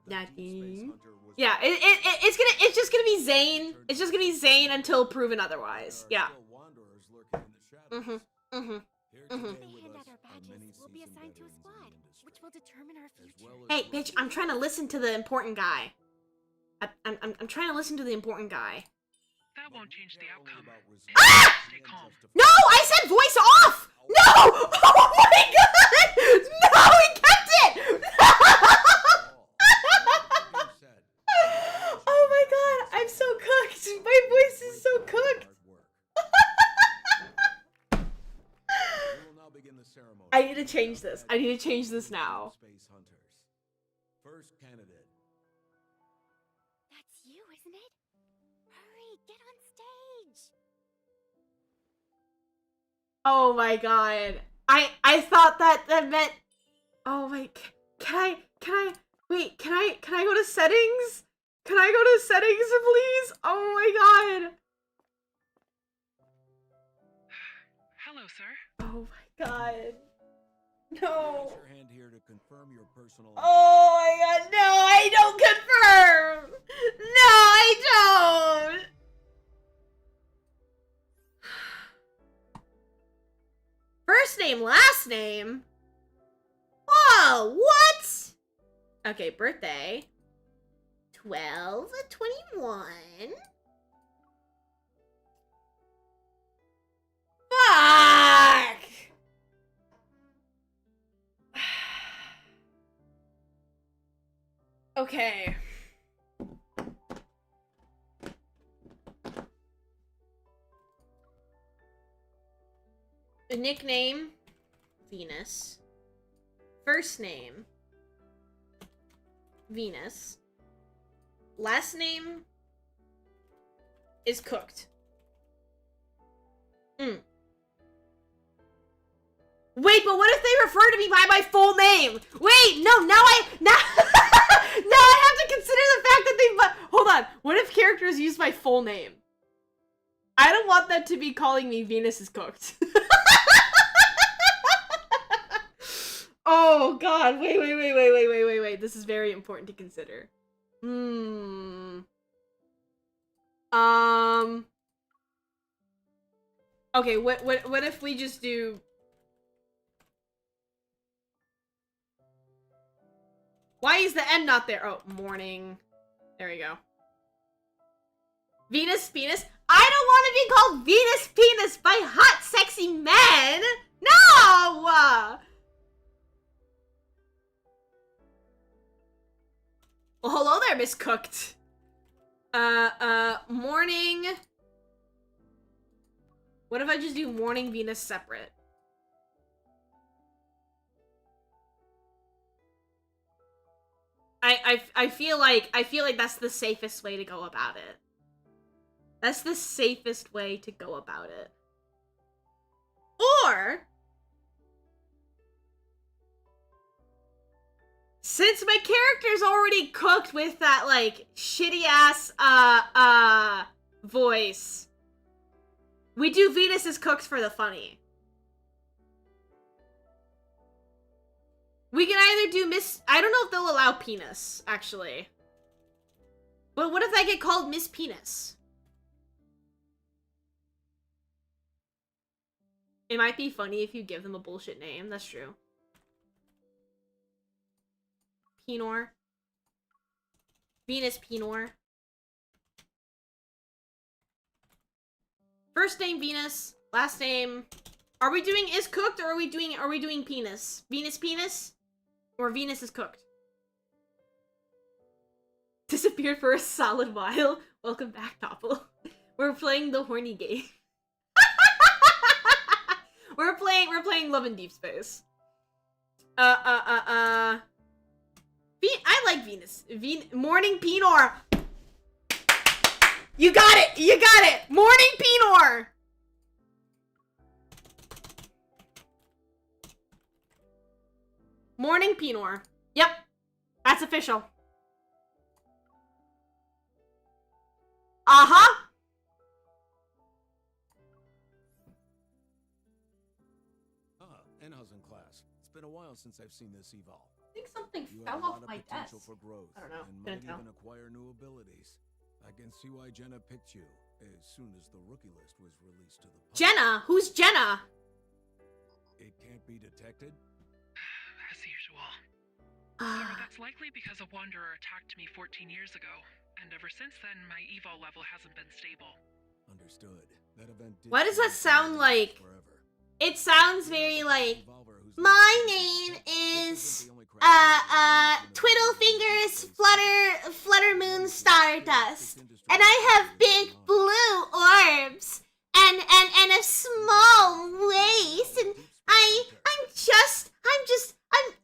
Nothing. Yeah, it's just gonna be Zane. It's just gonna be Zane until proven otherwise. Yeah. Mhm. Mhm. If they hand out our badges, we'll be assigned to a squad, which will determine our future. Hey, bitch! I'm trying to listen to the important guy. I'm trying to listen to the important guy. That won't change the outcome. Ah! Stay calm. No, I said voice off. No! Oh my god! No, he kept it. Oh my god, I'm so cooked. My voice is so cooked. I need to change this. I need to change this now. Space hunters. First candidate. That's you, isn't it? Hurry, get on stage. Oh my god. I thought that meant. Oh my. Can I wait? Can I go to settings? Can I go to settings, please? Oh my god. Hello, sir. Oh my god. No. Raise your hand here to confirm your personal. Oh my god, no, I don't confirm! No, I don't! first name, last name? Whoa, what? Okay, birthday. 12/21. Fuck! Okay. A nickname, Venus. First name, Venus. Last name is Cooked. Wait, but what if they refer to me by my full name? Wait, no, now I have to consider the fact that they hold on. What if characters use my full name? I don't want them to be calling me Venus is Cooked. Oh god, wait. This is very important to consider. Okay, what if we just do... Why is the N not there? Oh, morning. There we go. Venus Penis? I don't want to be called Venus Penis by hot, sexy men! No! Well, hello there, Miss Cooked. Morning. What if I just do morning Venus separate? I feel like that's the safest way to go about it. That's the safest way to go about it. Or since my character's already cooked with that, like, shitty-ass, voice, we do Venus is Cooked for the funny. We can either do Miss... I don't know if they'll allow Penis, actually. But what if I get called Miss Penis? It might be funny if you give them a bullshit name, that's true. Pinor. Venus Pinor. First name Venus, last name... Are we doing is cooked or are we doing penis? Venus Penis? Or Venus is Cooked? Disappeared for a solid while. Welcome back, Topple. We're playing the horny game. We're playing Love in Deep Space. I like Venus. Morning Pinor. You got it! You got it! Morning Pinor! Morning Pinor. Yep. That's official. Uh-huh. Enha's in class. It's been a while since I've seen this eval. I think something You fell have a off lot of my potential desk. for growth, I don't know. and Couldn't might tell. even acquire new abilities. I can see why Jenna picked you as soon as the rookie list was released to the public. Jenna? Who's Jenna? It can't be detected. As usual. However, that's likely because a wanderer attacked me 14 years ago, and ever since then, my evo level hasn't been stable. Understood. That event did Why does that change sound my like- life forever. It sounds very like, Evolver who's my not- name This is, isn't the only criteria Twiddle used in Fingers evaluating Flutter Moon Stardust. And I have big blue orbs and a small waist, and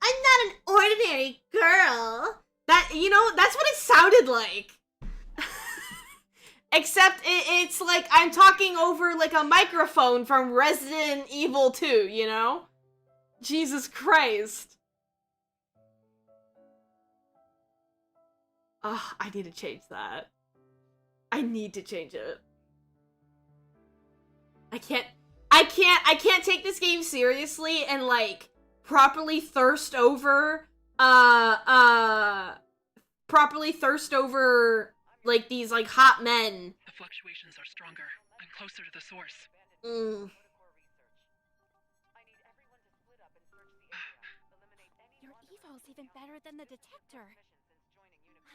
I'm not an ordinary girl. That, you know, that's what it sounded like. Except it's like I'm talking over like a microphone from Resident Evil 2, you know? Jesus Christ. Ugh, I need to change that. I need to change it. I can't take this game seriously and like properly thirst over like these like hot men. The fluctuations are stronger. I'm closer to the source. Your evo's even better than the detector.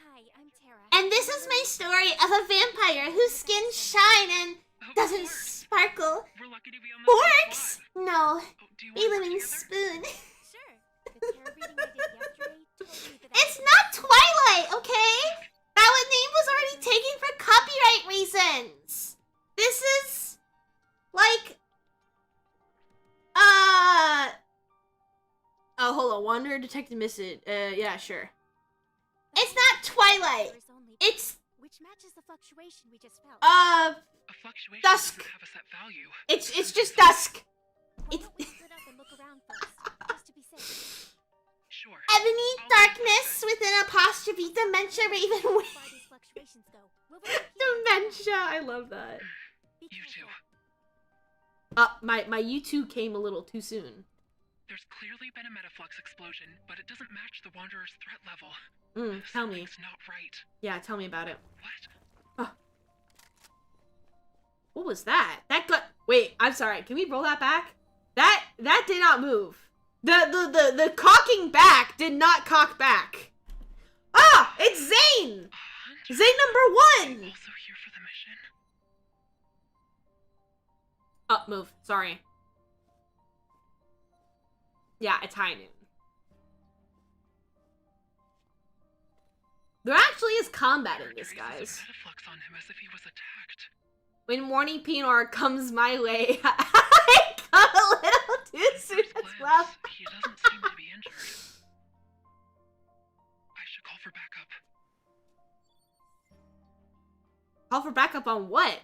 Hi, I'm Tara. And this is my story of a vampire whose skin shine and doesn't sparkle. We're lucky to be on the same Forks? squad. No. Oh, do you A want to work living together? spoon. Sure. The tarot reading I did yesterday told me that It's not Twilight, okay? That name was already taken for copyright reasons. This is like oh, hold on. Wanderer Detective Missing. Yeah, sure. It's not Twilight. there's only It's which matches the fluctuation we just felt. A fluctuation Dusk. doesn't have a set value. it's just dusk. Why It's don't we split up and look around first, just to be safe? Sure. ebony darkness with an apostrophe dementia raven Why wing. these fluctuations go? We'll be okay. Dementia. I love that. Be You too. careful. My U2 came a little too soon. There's clearly been a metaflux explosion, but it doesn't match the Wanderer's threat level. Tell me. Something's not right. Yeah, tell me about it. What? What was that? That got. Wait, I'm sorry. Can we roll that back? That did not move. The cocking back did not cock back. Ah, it's Zane. Hunter? Zane number 1. Also here for the mission? Move. Sorry. Yeah, it's high noon. There actually is combat in this, Traces of guys. metaflux on him as if he was attacked. When morning Pinor comes my way, I come a little too soon At as first well. glance, he doesn't seem to be injured. I should call for backup. Call for backup on what?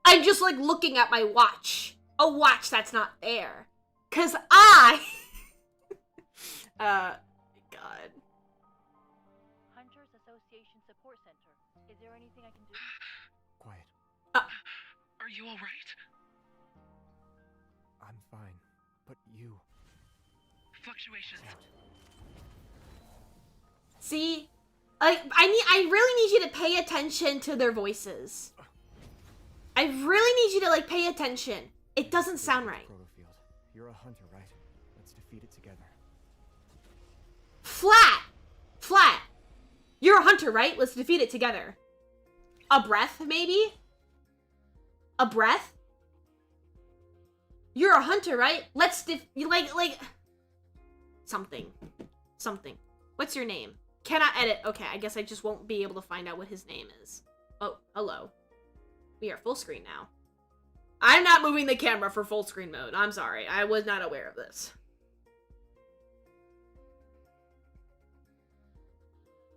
I'm just like looking at my watch. A watch that's not there. Cause I God. Hunters Association Support Center. Is there anything I can do? Quiet. Are you alright? I'm fine. But you. Fluctuations. See? I really need you to pay attention to their voices. I really need you to like pay attention. It doesn't sound right. Protofield. You're a hunter, right? Let's defeat it together. Flat. Flat. You're a hunter, right? Let's defeat it together. A breath, maybe? A breath? You're a hunter, right? Let's like something. Something. What's your name? Cannot edit. Okay, I guess I just won't be able to find out what his name is. Oh, hello. We are full screen now. I'm not moving the camera for full screen mode. I'm sorry. I was not aware of this.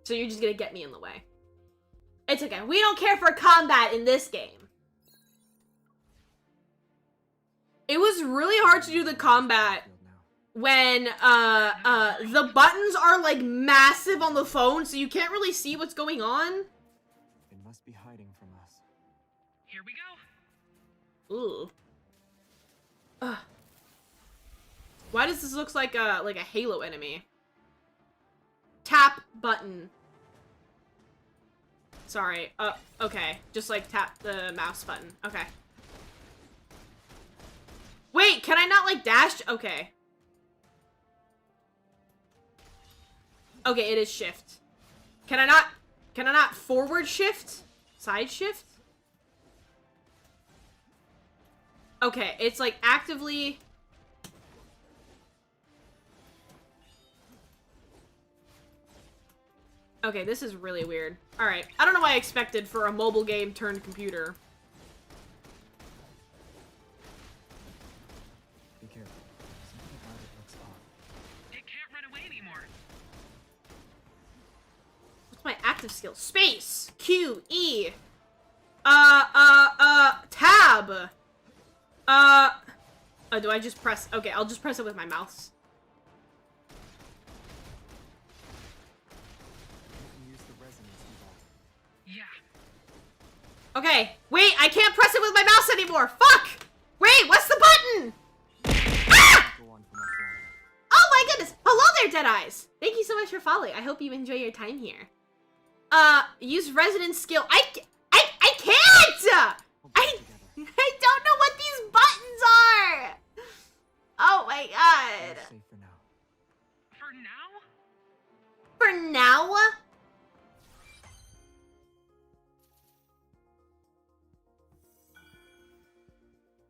So you're just gonna get me in the way. It's okay. We don't care for combat in this game. It was really hard to do the combat Field now. when the buttons are like massive on the phone, so you can't really see what's going on. It must be hiding from us. Here we go. Ooh. Ugh. Why does this look like a Halo enemy? Tap button. Sorry. Okay. Just like tap the mouse button. Okay. Wait, can I not like dash? Okay. Okay, it is shift. Can I not forward shift? Side shift? Okay, it's like actively... Okay, this is really weird. Alright, I don't know what I expected for a mobile game turned computer. Be careful. Something about it looks off. It can't run away anymore. What's my active skill? Space! Q, E. Tab! Oh, do I just press? Okay, I'll just press it with my mouse. You can use the resonance evolve. Yeah. Okay, wait, I can't press it with my mouse anymore! Fuck! Wait, what's the button? Ah! Go on for much longer. Oh my goodness! Hello there, Deadeyes! Thank you so much for following. I hope you enjoy your time here. Use resonance skill. I can't! We'll put I it together. don't know what these buttons are! Oh my god. god! You're safe for now. For now? For now?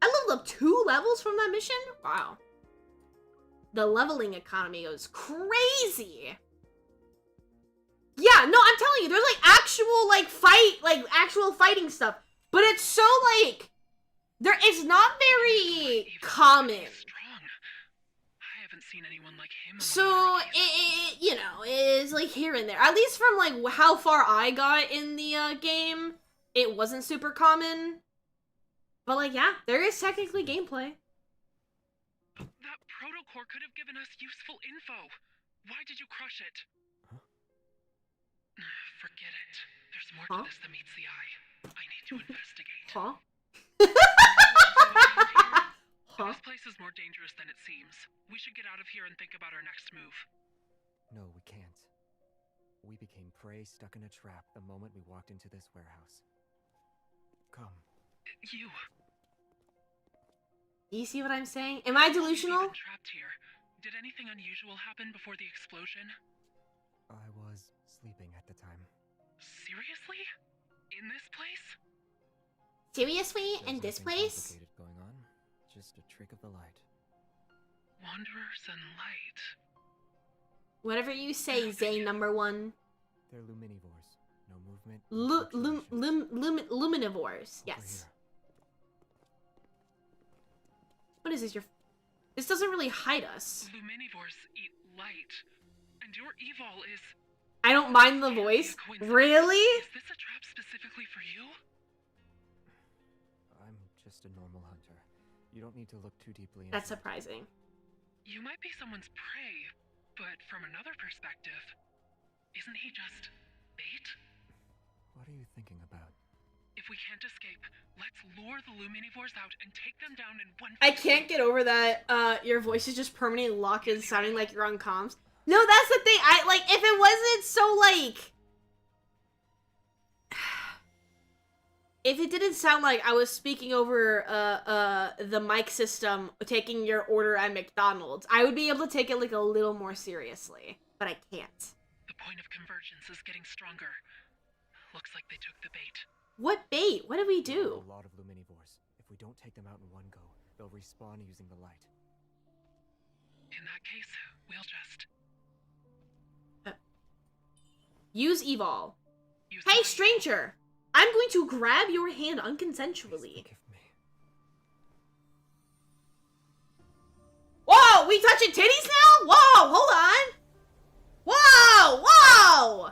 I leveled up 2 levels from that mission? Wow. The leveling economy goes crazy. Yeah, no, I'm telling you, there's like actual fighting stuff. But it's so like, it's not very common. Strong. I haven't seen anyone like him. among the So, rookies. it you know, is like here and there. At least from like how far I got in the game, it wasn't super common. But like, yeah, there is technically gameplay. That protocore could have given us useful info. Why did you crush it? Huh? Forget it. There's more Huh? to this than meets the eye. I need to investigate. Huh? Huh? This place is more dangerous than it seems. We should get out of here and think about our next move. No, we can't. We became prey stuck in a trap the moment we walked into this warehouse. Come. You. You see what I'm saying? Am I You've delusional? been trapped here. Did anything unusual happen before the explosion? I was sleeping at the time. Seriously? In this place? Seriously? There's In this nothing place? complicated going on. Just a trick of the light. Wanderers and light. Whatever you say, Zay number 1. They're luminivores. No movement. no fluctuations. Luminivores. Over Yes. here. What is this? This doesn't really hide us. Luminivores eat light. And your evol is... I don't mind the voice. Really? Is this a trap specifically for you? I'm just a normal hunter. You don't need to look too deeply into That's it. surprising. You might be someone's prey, but from another perspective, isn't he just bait? What are you thinking about? If we can't escape, let's lure the Luminivores out and take them down in one... I can't get over that your voice is just permanently locked in sounding like you're on comms. No, that's the thing. If it wasn't so like... If it didn't sound like I was speaking over the mic system taking your order at McDonald's, I would be able to take it like a little more seriously. But I can't. The point of convergence is getting stronger. Looks like they took the bait. What bait? What did we There are do? a lot of luminivores. If we don't take them out in one go, they'll respawn using the light. In that case, we'll just... Use Evol. use Hey, the- stranger! I'm going to grab your hand Please unconsensually. forgive me. Whoa! We touching titties now? Whoa! Hold on! Whoa! Whoa!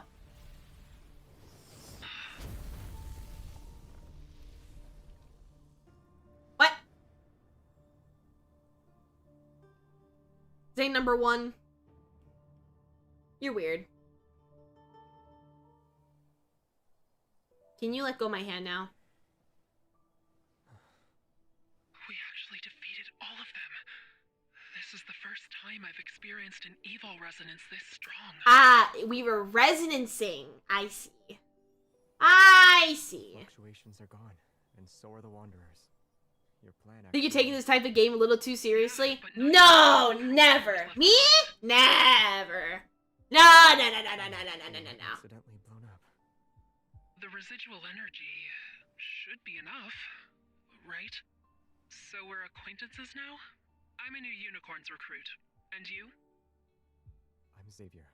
What? Zane number 1. You're weird. Can you let go of my hand now? We actually defeated all of them. This is the first time I've experienced an evil resonance this strong. Ah, we were resonancing. I see. I see. Fluctuations are gone, and so are the Wanderers. Your plan Think you're actually taking this type of game a little too seriously? But No, not- never. Me? Never. No, no, no, no, no, no, no, no, no, no, no. accidentally blown up. The residual energy should be enough, right? So we're acquaintances now? I'm a new Unicorns recruit. And you? I'm Xavier.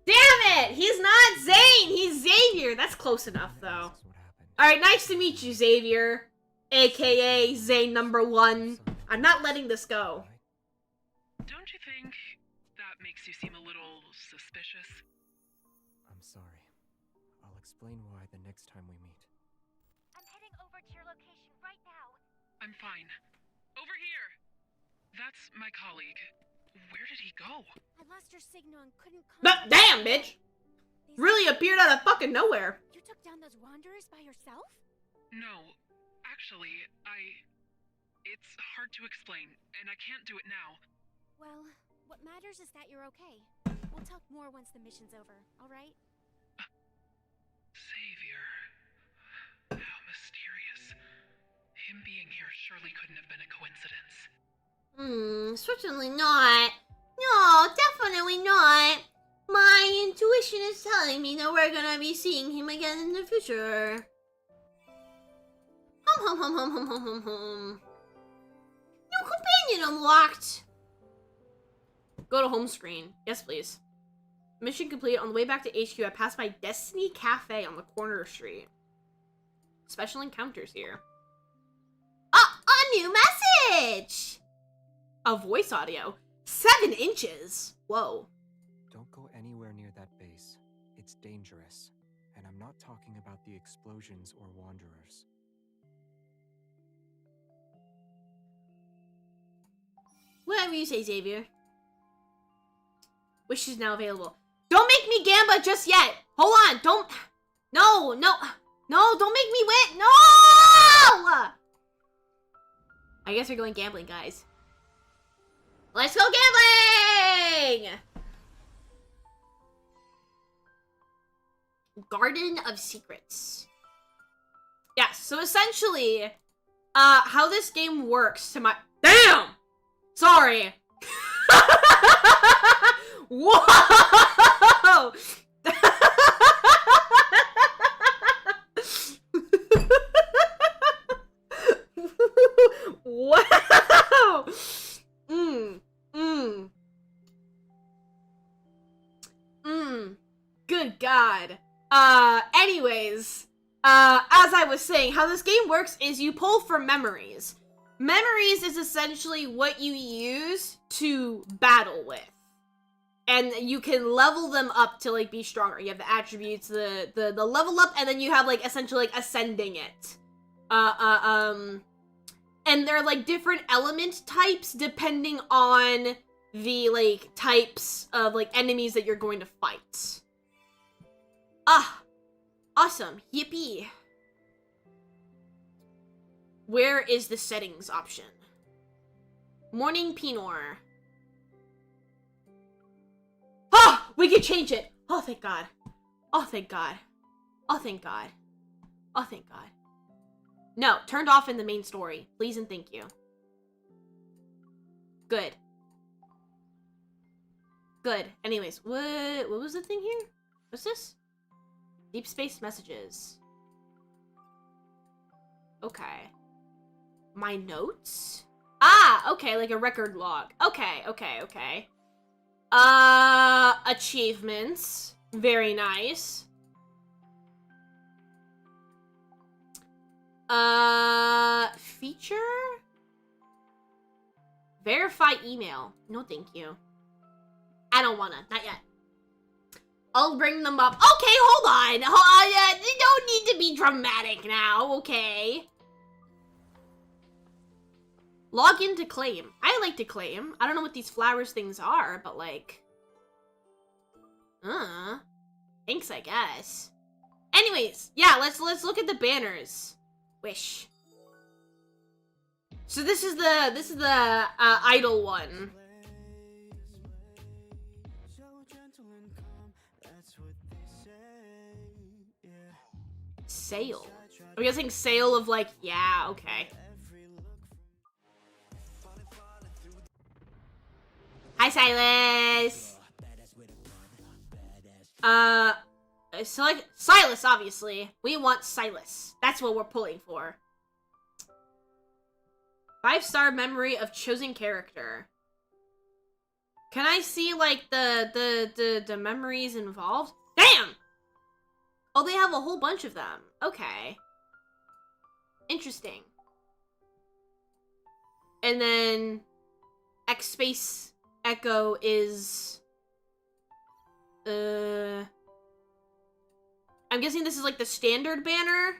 Damn it! He's not Zane! He's Xavier! That's close enough, though. This is what happened. Alright, nice to meet you, Xavier. AKA Zane number 1. I'm not letting this go. Right? Don't you think that makes you seem a little suspicious? I'm sorry. I'll explain why the next time we meet. I'm heading over to your location right now. I'm fine. Over here! That's my colleague. Where did he go? I lost your signal and couldn't But contact damn, you. bitch! They Really said appeared out of fucking nowhere. You took down those wanderers by yourself? No, actually, It's hard to explain, and I can't do it now. Well, what matters is that you're okay. We'll talk more once the mission's over, alright? Savior. How mysterious. Him being here surely couldn't have been a coincidence. Certainly not. No, definitely not. My intuition is telling me that we're gonna be seeing him again in the future. Hum hum hum hum hum hum hum hum. New companion unlocked. Go to home screen. Yes, please. Mission complete. On the way back to HQ, I passed by Destiny Cafe on the corner street. Special encounters here. A new message! A voice audio. 7 inches. Whoa. Don't go anywhere near that base. It's dangerous. And I'm not talking about the explosions or wanderers. Whatever you say, Xavier. Wish is now available. Don't make me Gamba just yet. Hold on. Don't. No. Don't make me win. No! I guess we're going gambling, guys. Let's go gambling! Garden of Secrets. Yes, so essentially, how this game works to my— Damn! Sorry. Whoa! Wow! Good God. Anyways, as I was saying, how this game works is you pull from memories. Memories is essentially what you use to battle with. And you can level them up to, like, be stronger. You have the attributes, the level up, and then you have, like, essentially, like, ascending it. And they're, like, different element types depending on the, like, types of, like, enemies that you're going to fight. Ah! Awesome. Yippee. Where is the settings option? Morning Pinor. Ah! We can change it! Oh, thank God. Oh, thank God. Oh, thank God. Oh, thank God. No, turned off in the main story. Please and thank you. Good. Good. Anyways, what was the thing here? What's this? Deep space messages. Okay. My notes? Ah, okay, like a record log. Okay. Achievements. Very nice. Feature? Verify email. No, thank you. I don't wanna. Not yet. I'll bring them up. Okay, hold on. You don't need to be dramatic now, okay? Log in to claim. I like to claim. I don't know what these flowers things are, but like... Thanks, I guess. Anyways, yeah, let's look at the banners. Wish. So this is the idle one. Sale. I'm guessing sale of like, yeah, okay. Hi, Silas. Select Silas, obviously. We want Silas. That's what we're pulling for. 5-star memory of chosen character. Can I see like the memories involved? Damn! Oh, they have a whole bunch of them. Okay. Interesting. And then X Space Echo is I'm guessing this is like the standard banner.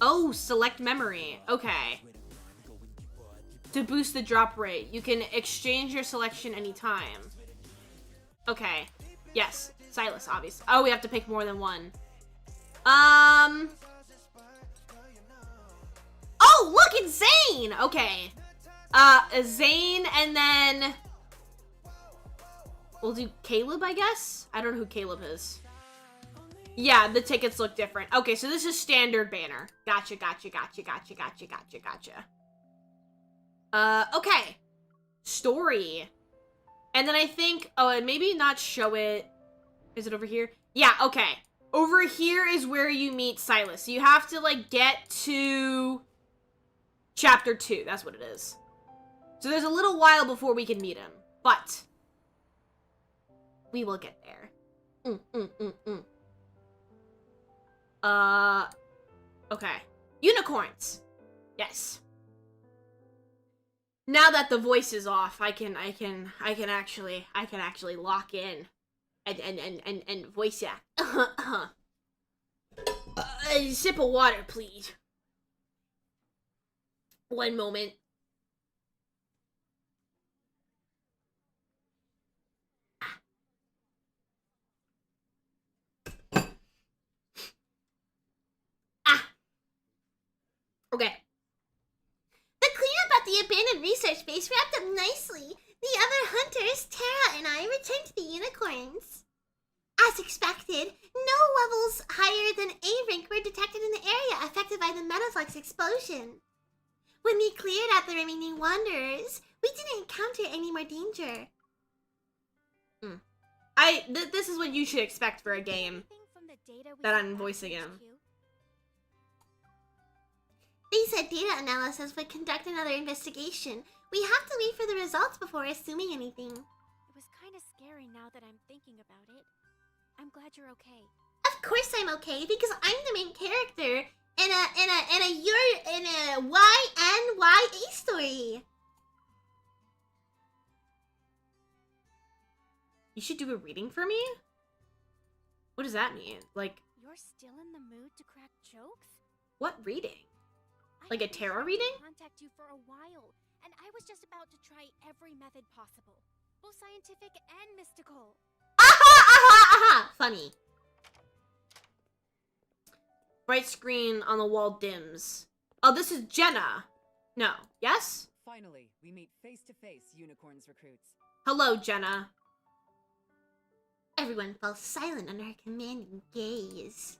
Oh, select memory. Okay. To boost the drop rate, you can exchange your selection anytime. Okay. Yes, Silas, obviously. Oh, we have to pick more than one. Oh, look, it's Zane! Okay. Zane, and then... we'll do Caleb, I guess? I don't know who Caleb is. Yeah, the tickets look different. Okay, so this is standard banner. Gotcha. Okay. Story. And then I think, oh, and maybe not show it. Is it over here? Yeah, okay. Over here is where you meet Silas. So you have to, like, get to chapter 2. That's what it is. So there's a little while before we can meet him. But we will get there. Okay. Unicorns. Yes. Now that the voice is off, I can actually lock in and voice act. A sip of water, please. One moment. Okay. The cleanup at the abandoned research base wrapped up nicely. The other hunters, Tara and I, returned to the unicorns. As expected, no levels higher than A rank were detected in the area affected by the Metaflux explosion. When we cleared out the remaining wanderers, we didn't encounter any more danger. This is what you should expect for a game that I'm voicing in. They said data analysis would conduct another investigation. We have to wait for the results before assuming anything. It was kind of scary now that I'm thinking about it. I'm glad you're okay. Of course I'm okay, because I'm the main character in a YNYA story. You should do a reading for me? What does that mean? Like, You're still in the mood to crack jokes? what reading? I've Like a been tarot trying to reading? contact you for a while, and I was just about to try every method possible, both scientific and mystical. Funny. Bright screen on the wall dims. Oh, this is Jenna. No. Yes? Finally, we meet face to face, Unicorns recruits. Hello, Jenna. Everyone falls silent under her commanding gaze.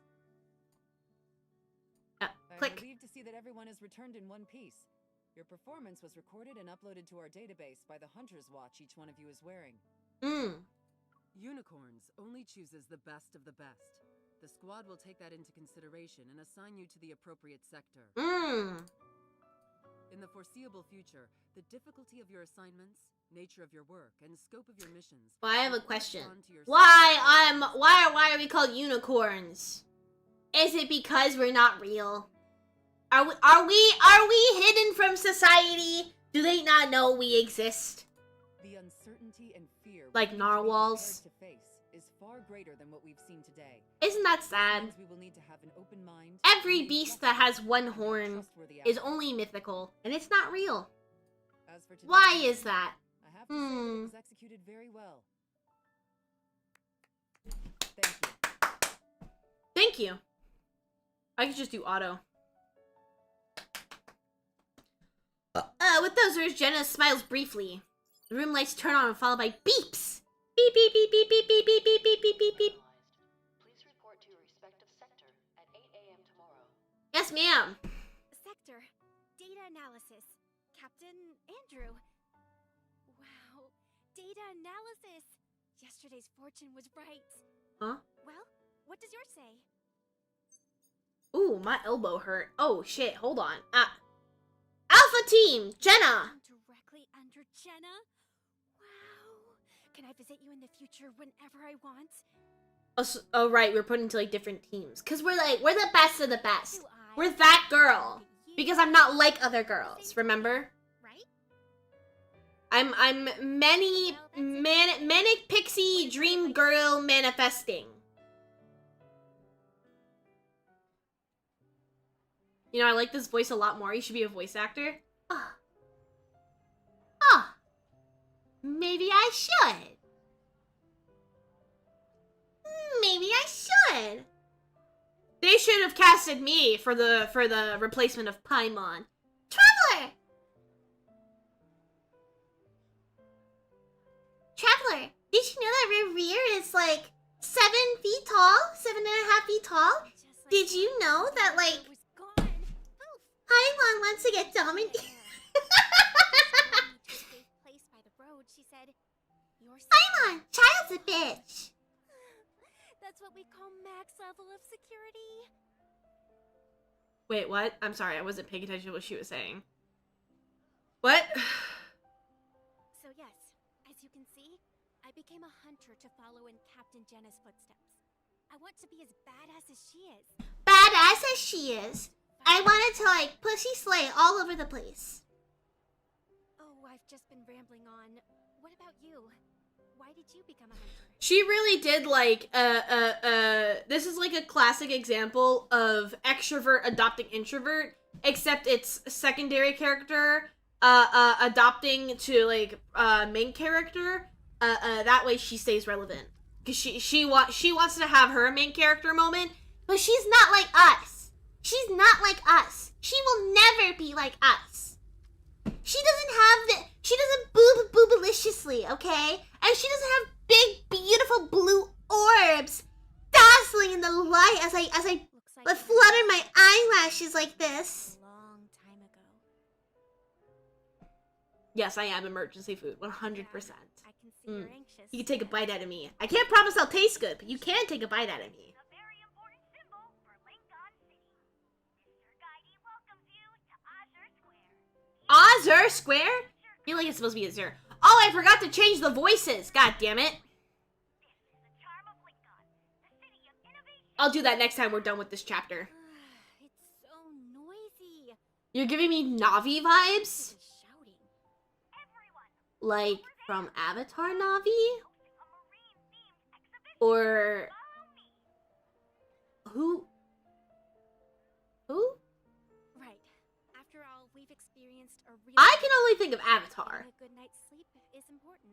I'm Click. relieved to see that everyone has returned in one piece. Your performance was recorded and uploaded to our database by the Hunter's Watch each one of you is wearing. Unicorns only chooses the best of the best. The squad will take that into consideration and assign you to the appropriate sector. In the foreseeable future, the difficulty of your assignments, nature of your work, and scope of your missions. Well, I have a will question. correspond to your Why are we called unicorns? Is it because we're not real? Are we hidden from society? Do they not know we exist? The uncertainty and fear Like we need to be narwhals? prepared to face is far greater than what we've seen today. Isn't that sad? Means we will need to have an open mind. Every and beast trust that has in one a horn trustworthy is ally. only mythical, and it's not real. As for today's Why mission, is that? I have to say that it was executed very well. Thank you. Thank you. I could just do auto. With those words, Jenna smiles briefly. The room lights turn on, followed by beeps. Beep, beep, beep, beep, beep, beep, beep, beep, beep, beep, beep, beep. Please report to your respective sector at 8 a.m. tomorrow. Yes, ma'am. Sector. Data analysis. Captain Andrew. Wow. Data analysis. Yesterday's fortune was right. Huh? Well, what does yours say? Ooh, my elbow hurt. Oh, shit. Hold on. Alpha Team, Jenna. I'm directly under Jenna? Wow. Can I visit you in the future whenever I want? Oh, right. We're put into, like, different teams. Because we're the best of the best. Do I We're that girl. look at you? Because I'm not like other girls, remember? Right? I'm manic pixie dream girl manifesting. You know, I like this voice a lot more. You should be a voice actor. Maybe I should. Maybe I should. They should have casted me for the replacement of Paimon. Traveler, did you know that Revere is like 7 feet tall? 7.5 feet tall? Just like Did you know that, like, it was gone. Poof. Paimon wants to get dominated? You're Paimon, child's a bitch. That's what we call max level of security. Wait, what? I'm sorry, I wasn't paying attention to what she was saying. What? So yes, as you can see, I became a hunter to follow in Captain Jenna's footsteps. I want to be as badass as she is. Badass as she is. I wanted to, like, pussy slay all over the place. Oh, I've just been rambling on. What about you? Why did you become a hunter? She really did, like, this is like a classic example of extrovert adopting introvert, except it's secondary character, adopting to, like, main character, that way she stays relevant. Because she wants to have her main character moment, but she's not like us. She's not like us. She will never be like us. She doesn't boob boobaliciously, okay? And she doesn't have big, beautiful blue orbs dazzling in the light as I Like flutter my eyelashes like this. a long time ago. yes, I am emergency food, 100%. I can see you're anxious. You can take a bite out of me. I can't promise I'll taste good, but you can take a bite out of me. A very important symbol for Lincoln City. Mr. Guidey welcomes you to Azure Square. Azure Square? I feel like it's supposed to be Azure. Oh, I forgot to change the voices. God damn it. This is the charm of Lincoln, the city of innovation. I'll do that next time we're done with this chapter. It's so noisy. You're giving me Navi vibes? Just shouting. Everyone, Like from Avatar Navi? hosting a marine-themed exhibition. Or Follow me. who? Right. After all, we've experienced a real. I can only think of Avatar. A good night's sleep is important.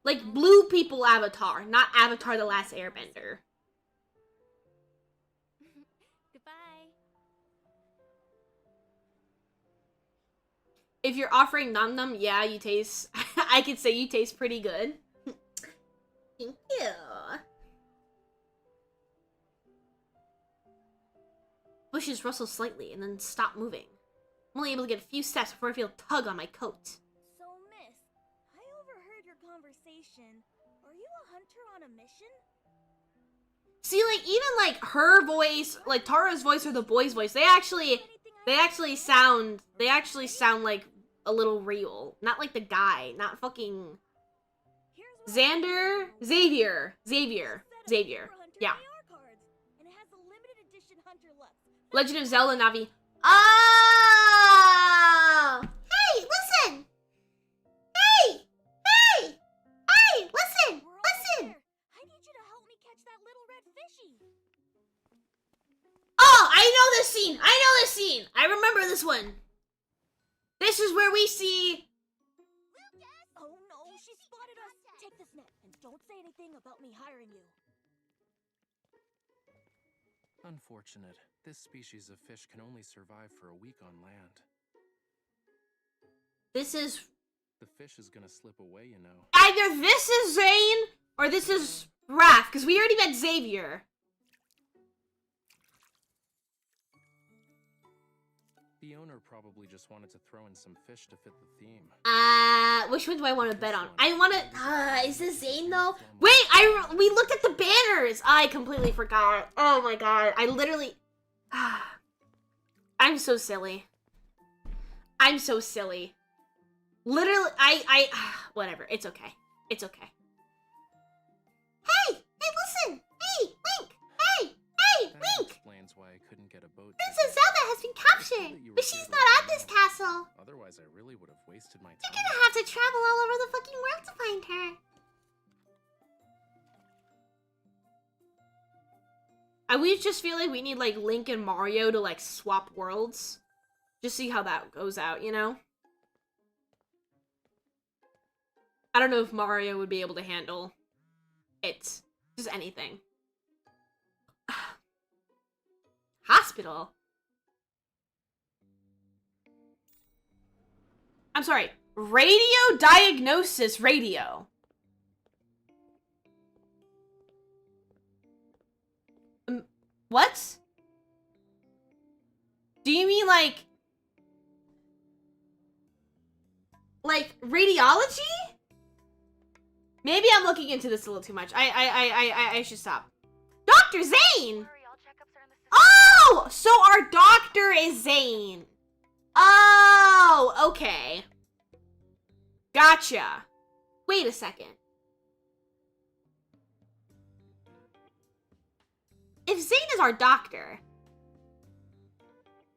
Like blue people Avatar, not Avatar the Last Airbender. Goodbye. If you're offering Num Num, yeah, you taste... I could say you taste pretty good. Thank you. Bushes rustle slightly and then stop moving. I'm only able to get a few steps before I feel a tug on my coat. So, miss, I overheard your conversation. Are you a hunter on a mission? See, like, even, like, her voice, like, Tara's voice or the boy's voice, they actually sound like a little real. Not like the guy, not fucking... Xander? Xavier. Yeah. And it has a limited edition hunter Lux. Legend of Zelda Navi. Oh! Hey, listen! Hey! Listen! We're all Listen! there. I need you to help me catch that little red fishy. Oh, I know this scene! I remember this one! This is where we see... Oh no, she spotted us. Take this net and don't say anything about me hiring you. Unfortunate. This species of fish can only survive for a week on land. This is... The fish is gonna slip away, you know. Either this is Zane, or this is Raph, because we already met Xavier. The owner probably just wanted to throw in some fish to fit the theme. Which one do I want to bet on? I want to, is this Zane though? Wait, we looked at the banners! I completely forgot. Oh my god, I literally, I'm so silly. Literally, whatever, it's okay. It's okay. Hey, listen! Hey, Link! Hey, That Link! explains why I couldn't get a boat. Princess Zelda has been captured, but she's not at this castle. Otherwise, I really would have wasted my time. You're gonna have to travel all over the fucking world to find her. We just feel like we need, like, Link and Mario to, like, swap worlds. Just see how that goes out, you know? I don't know if Mario would be able to handle it. Just anything. Hospital? I'm sorry. Radio Diagnosis Radio. What? Do you mean like radiology? Maybe I'm looking into this a little too much. I should stop. Dr. Zane! Oh! So our doctor is Zane. Oh, okay. Gotcha. Wait a second. If Zane is our doctor,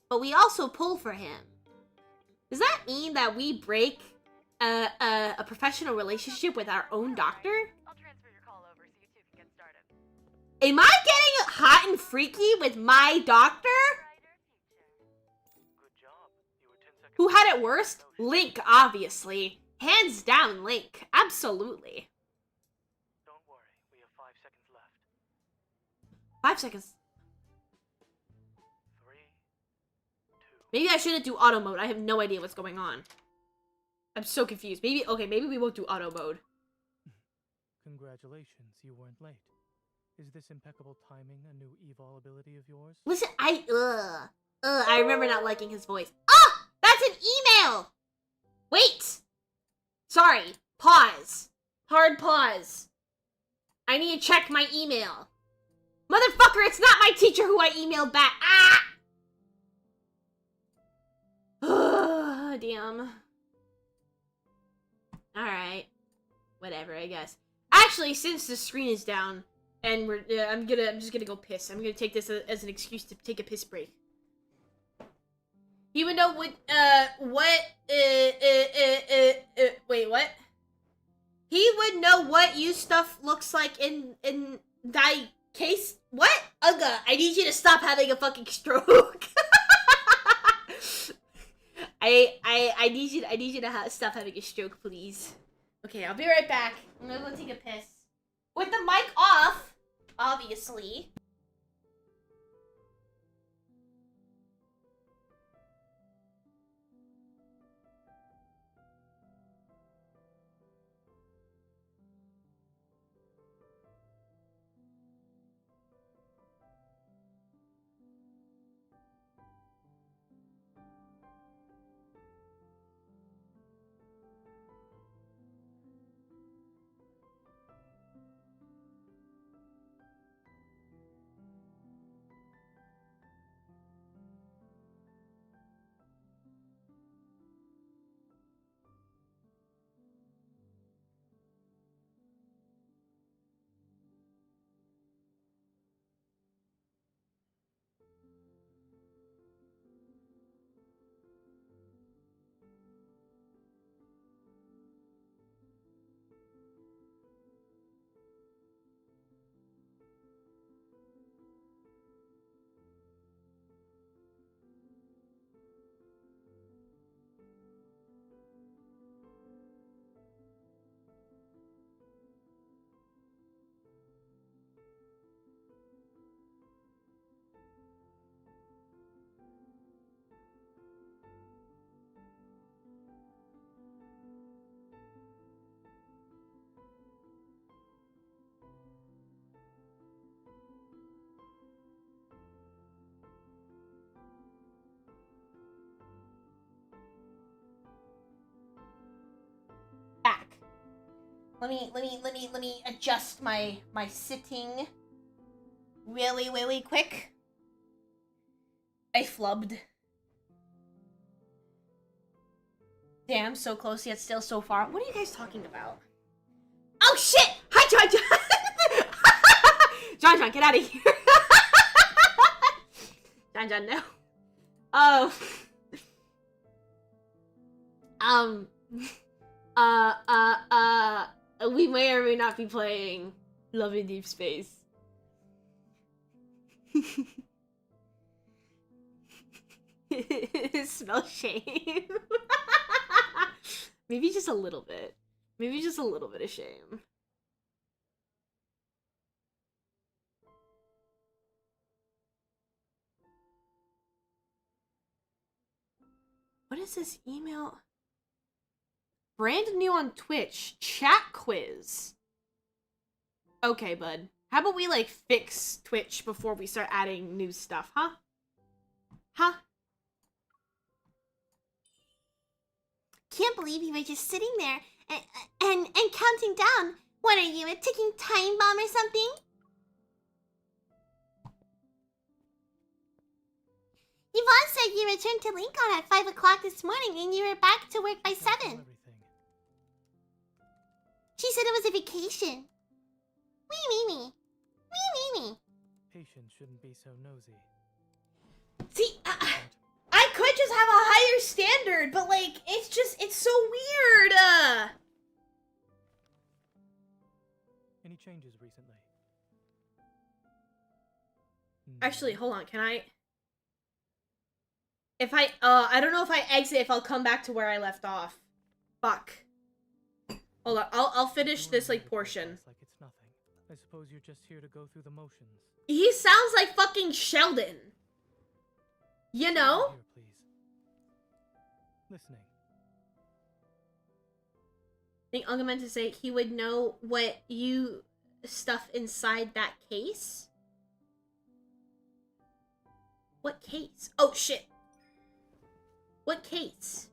but we also pull for him, does that mean that we break a professional relationship with our own doctor? I'll transfer your call over so you two can get started. Am I getting hot and freaky with my doctor? Who had it worst? Link, obviously. Hands down, Link. Absolutely. Don't worry, we have 5 seconds left. 5 seconds. 3, 2. Maybe I shouldn't do auto mode. I have no idea what's going on. I'm so confused. Maybe we won't do auto mode. Congratulations, you weren't late. Is this impeccable timing a new evil ability of yours? Listen, I remember not liking his voice. Ah! That's an email! Wait! Sorry. Pause. Hard pause. I need to check my email. Motherfucker, it's not my teacher who I emailed back. Ah! Damn. Alright. Whatever, I guess. Actually, since the screen is down, and I'm just gonna go piss. I'm gonna take this as an excuse to take a piss break. He would know what, wait, what? He would know what you stuff looks like in thy case. What? Ugga, I need you to stop having a fucking stroke. I need you to stop having a stroke, please. Okay, I'll be right back. I'm gonna go take a piss. With the mic off, obviously. Back. Let me adjust my sitting really quick. I flubbed. Damn, so close yet still so far. What are you guys talking about? Oh shit! Hi, John. John, get out of here. John, no. We may or may not be playing Love in Deep Space. Smell shame. Maybe just a little bit. Maybe just a little bit of shame. What is this email? Brand new on Twitch. Chat quiz. Okay, bud. How about we, like, fix Twitch before we start adding new stuff, huh? Huh? Can't believe you were just sitting there and counting down What are you, a ticking time bomb or something? Yvonne said you returned to Lincoln at 5 o'clock this morning and you were back to work by 7. She said it was a vacation. Me. Patients shouldn't be so nosy. See, I could just have a higher standard, but like, it's so weird. Any changes recently? Actually, hold on. Can I? If I don't know if I exit, if I'll come back to where I left off. Fuck. Hold on. I'll finish this like portion. Like it's nothing. I suppose you're just here to go through the motions. He sounds like fucking Sheldon. You know? Here, please. Listening. I think Unga meant to say he would know what you stuff inside that case. What case? Oh shit. What case?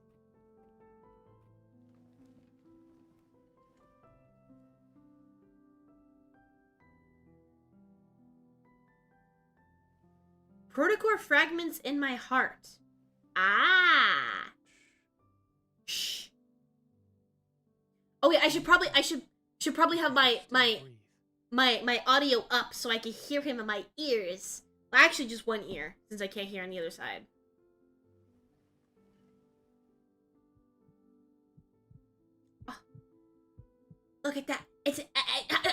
Protocore fragments in my heart. Ah. Shh. Okay, I should probably have my audio up so I can hear him in my ears. Well, actually, just one ear, since I can't hear on the other side. Oh. Look at that! It's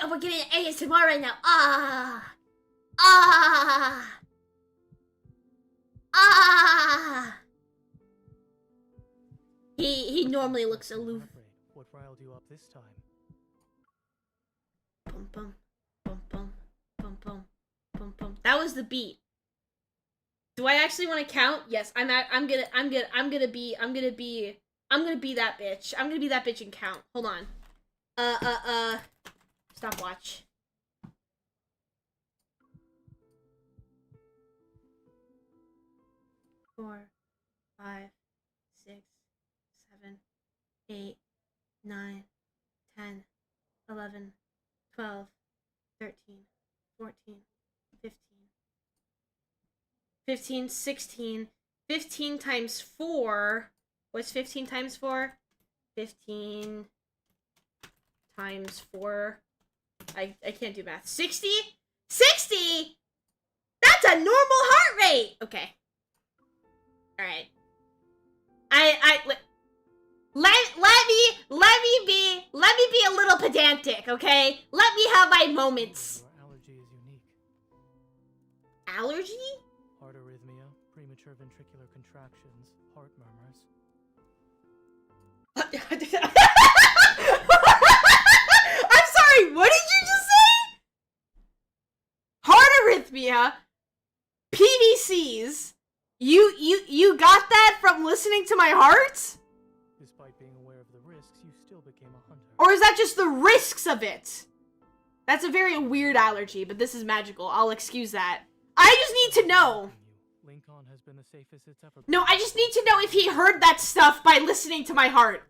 we're getting an ASMR right now. Ah. He normally looks aloof. What riled you up this time? Bum bum bum bum bum bum bum bum. That was the beat. Do I actually want to count? Yes, I'm gonna be that bitch. I'm gonna be that bitch and count. Hold on. Stopwatch. Four, 5, 6, 7, 8, 9, 10, 11, 12, 13, 14, 15, 15, 16, 15 times 4. What's 15 times 4? 15 times 4. I can't do math. 60? 60? That's a normal heart rate! Okay. Alright. Let me be a little pedantic, okay? Let me have my moments. Your allergy is unique. Allergy? Heart arrhythmia, premature ventricular contractions, heart murmurs. I'm sorry, what did you just say? Heart arrhythmia, PVCs. You got that from listening to my heart? Despite being aware of the risks, you still became a hunter. Or is that just the risks of it? That's a very weird allergy, but this is magical. I'll excuse that. I just need to know. Lincoln has been the safest it's ever been. No, I just need to know if he heard that stuff by listening to my heart.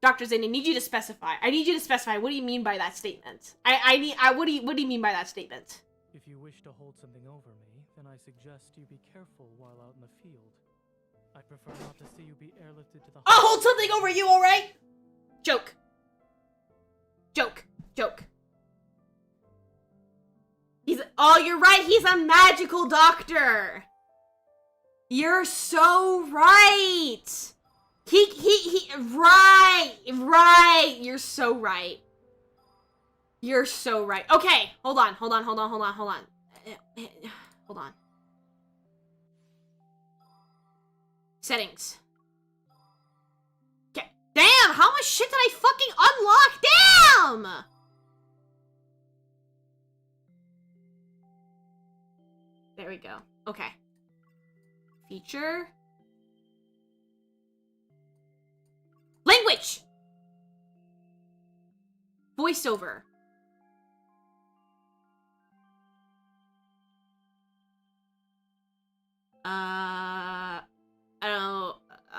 Dr. Zane, I need you to specify. I need you to specify. What do you mean by that statement? What do you mean by that statement? If you wish to hold something over me, then I suggest you be careful while out in the field. I prefer not to see you be airlifted to the... I'll hold something over you, alright? Joke. Oh, you're right, he's a magical doctor. You're so right. Right. You're so right. You're so right. Okay, hold on. Hold on. Settings. Okay. Damn, how much shit did I fucking unlock? Damn! There we go. Okay. Feature. Language! Voiceover.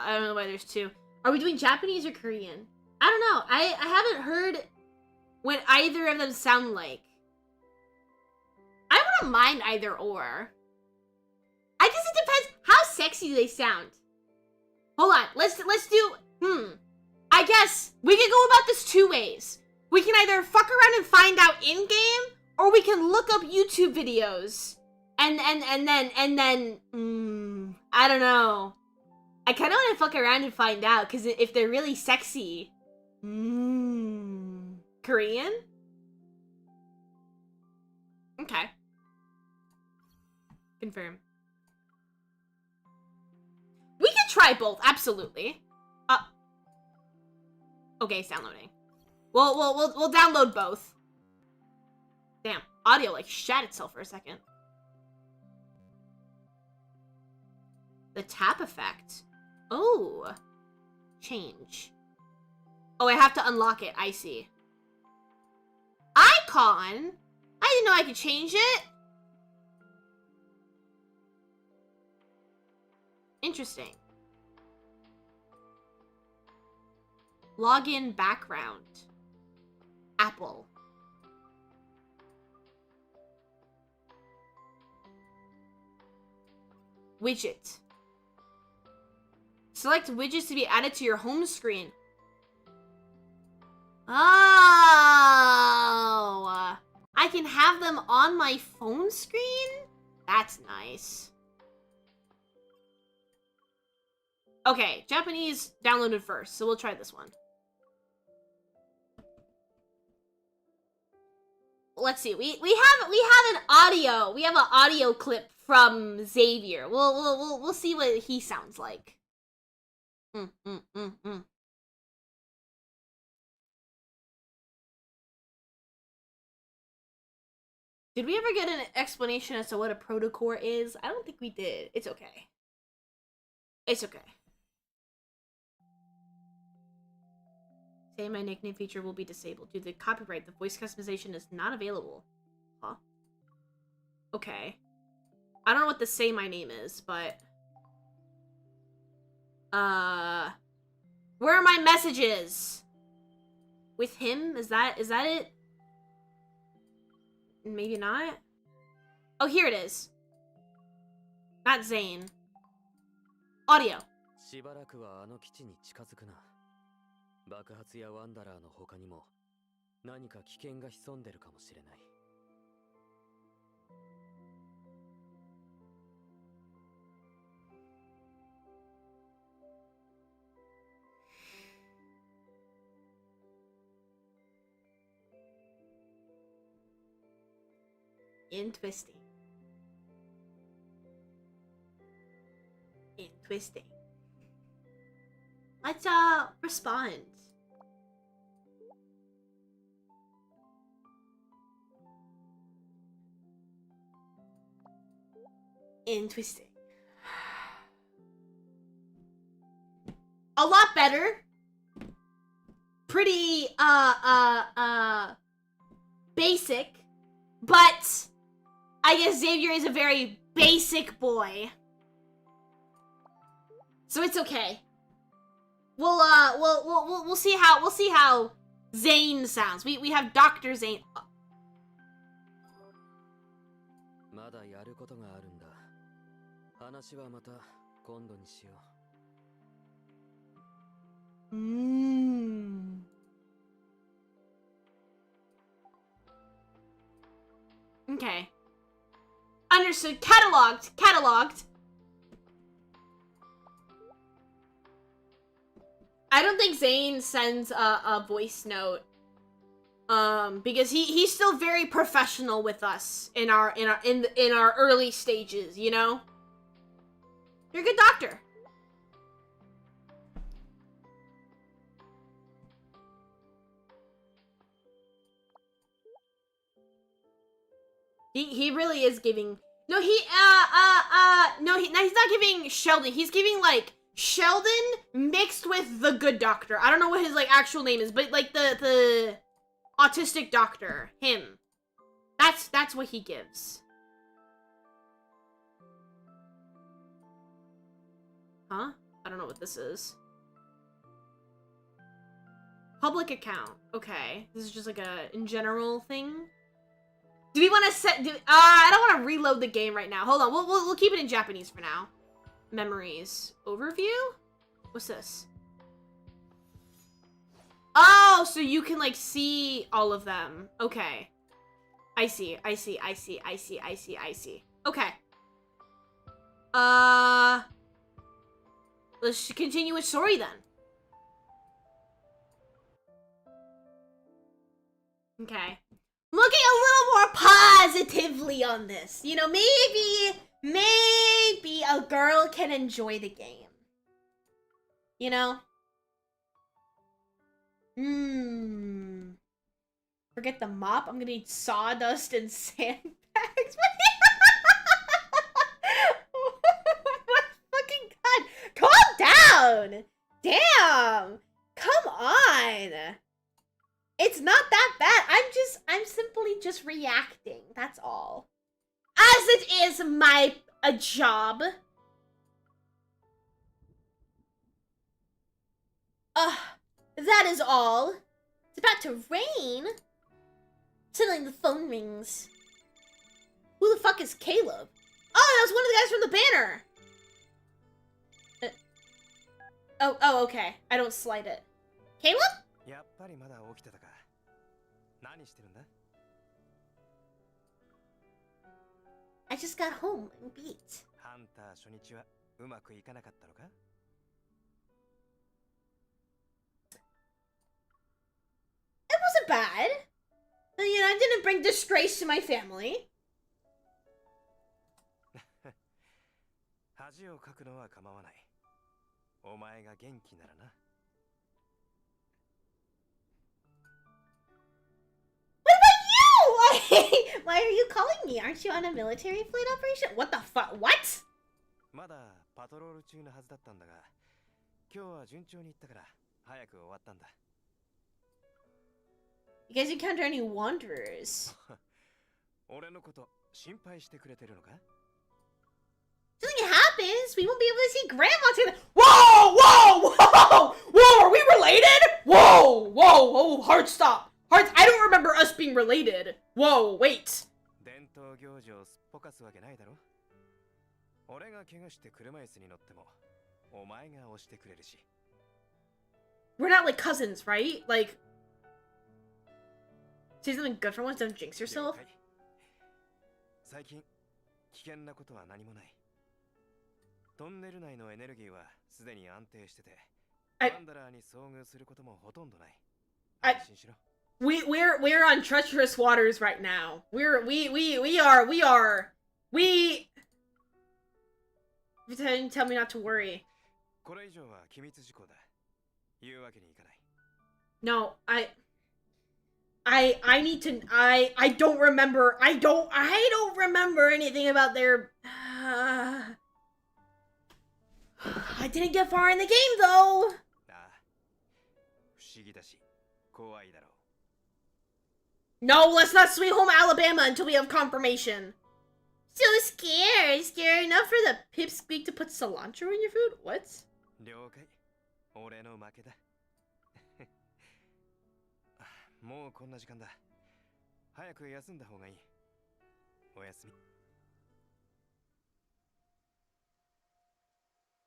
I don't know why there's two. Are we doing Japanese or Korean? I don't know. I haven't heard what either of them sound like. I wouldn't mind either or. I guess it depends how sexy they sound. Hold on, let's do, I guess we can go about this two ways. We can either fuck around and find out in-game, or we can look up YouTube videos. And then, I don't know. I kind of want to fuck around and find out, because if they're really sexy, Korean? Okay. Confirm. We can try both, absolutely. Okay, it's downloading. We'll download both. Damn, audio like shat itself for a second. The tap effect. Oh. Change. Oh, I have to unlock it. I see. Icon? I didn't know I could change it. Interesting. Login background. Apple. Widget. Select widgets to be added to your home screen. Oh! I can have them on my phone screen? That's nice. Okay, Japanese downloaded first, so we'll try this one. Let's see. We have an audio. We have an audio clip from Xavier. We'll see what he sounds like. Did we ever get an explanation as to what a protocore is? I don't think we did. It's okay. It's okay. Say my nickname feature will be disabled due to copyright. The voice customization is not available. Huh? Okay. I don't know what the say my name is, but... Where are my messages? With him? Is that it? Maybe not? Oh, here it is. Not Zane. Audio. しばらくはあの基地に近づくな。爆発やワンダラーの他にも何か危険が潜んでるかもしれない。Interesting. Interesting. Let's respond. Interesting. A lot better. Pretty basic, but I guess Xavier is a very basic boy. So it's okay. We'll see how Zane sounds. We have Dr. Zane. まだやることがあるんだ。話はまた今度にしよう。Okay. Understood. Cataloged. I don't think Zane sends a voice note. Because he's still very professional with us in our early stages, you know? You're a good doctor. He really is giving. No, he's not giving Sheldon. He's giving like Sheldon mixed with the good doctor. I don't know what his like actual name is, but like the autistic doctor, him. That's what he gives. Huh? I don't know what this is. Public account. Okay. This is just like a in general thing. Do we want to set... I don't want to reload the game right now. Hold on. We'll keep it in Japanese for now. Memories. Overview? What's this? Oh, so you can, like, see all of them. Okay. I see. Okay. Let's continue with story then. Okay. Looking a little more positively on this. You know, maybe a girl can enjoy the game. You know? Forget the mop. I'm gonna need sawdust and sandbags. My fucking god. Calm down. Damn. Come on. It's not that bad. I'm simply just reacting. That's all. As it is a job. That is all. It's about to rain. Suddenly the phone rings. Who the fuck is Caleb? Oh, that was one of the guys from the banner. Oh, okay. I don't slide it. Caleb? やっぱりまだ起きてたか。何してるんだ? I just got home and beat. ハンター初日はうまくいかなかったのか? It wasn't bad. You know, I didn't bring disgrace to my family. 恥をかくのは構わない。お前が元気ならな。Why are you calling me? Aren't you on a military flight operation? What the fuck? What? まだパトロール中のはずだったんだが、今日は順調にいったから早く終わったんだ。You guys encounter any wanderers? 俺のこと心配してくれてるのか? Something happens, we won't be able to see Grandma today. Whoa! Are we related? Whoa! Hard stop. Hearts, I don't remember us being related. Whoa, wait. 伝統行事をすっぽかすわけないだろ? 俺が怪我して車椅子に乗ってもお前が押してくれるし。 We're not like cousins, right? Like, say something good for once, don't jinx yourself. 最近危険なことは何もない。トンネル内のエネルギーはすでに安定してて、ワンダラーに遭遇することもほとんどない。安心しろ。 We're on treacherous waters right now. We are. Tell me not to worry. これ以上は機密事項だ。言うわけにいかない。 No, I need to. I don't remember. I don't remember anything about their. I didn't get far in the game though. 不思議だし、怖いだろう。 No, let's not Sweet Home Alabama until we have confirmation. So scared. Scary enough for the pipsqueak to put cilantro in your food? What? 了解。俺の負けだ。もうこんな時間だ。早く休んだ方がいい。おやすみ。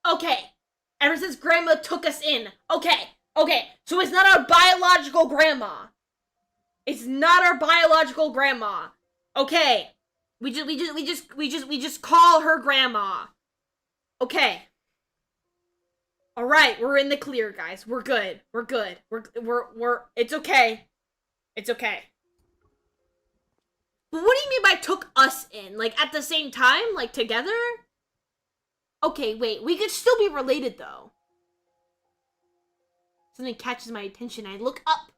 Okay. Ever since Grandma took us in. Okay. So it's not our biological grandma. It's not our biological grandma. Okay. We just call her grandma. Okay. All right, we're in the clear, guys. We're good. We're it's okay. It's okay. But what do you mean by took us in? Like at the same time? Like together? Okay, wait. We could still be related though. Something catches my attention. I look up.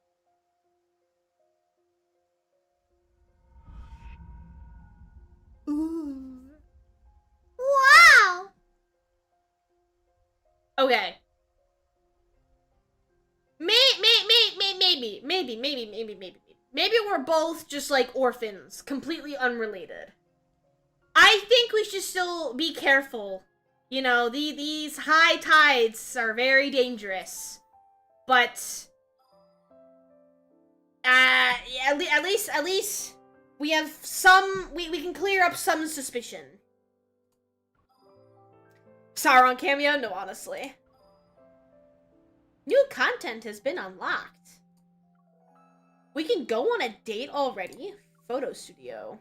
Ooh. Wow. Okay. Maybe we're both just like orphans, completely unrelated. I think we should still be careful. You know, these high tides are very dangerous. But Yeah, at least we have some. We can clear up some suspicion. Sauron cameo? No, honestly. New content has been unlocked. We can go on a date already? Photo studio.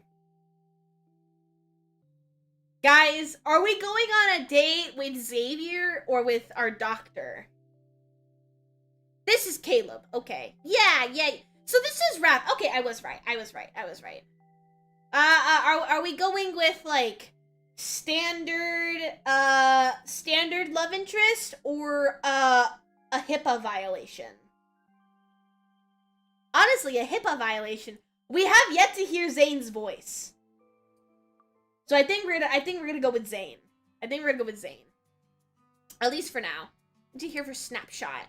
Guys, are we going on a date with Xavier or with our doctor? This is Caleb. Okay. Yeah. So this is Raph. Okay, I was right. Are we going with, like, standard love interest or, a HIPAA violation? Honestly, a HIPAA violation. We have yet to hear Zane's voice. So I think we're gonna go with Zane. At least for now. To hear for Snapshot.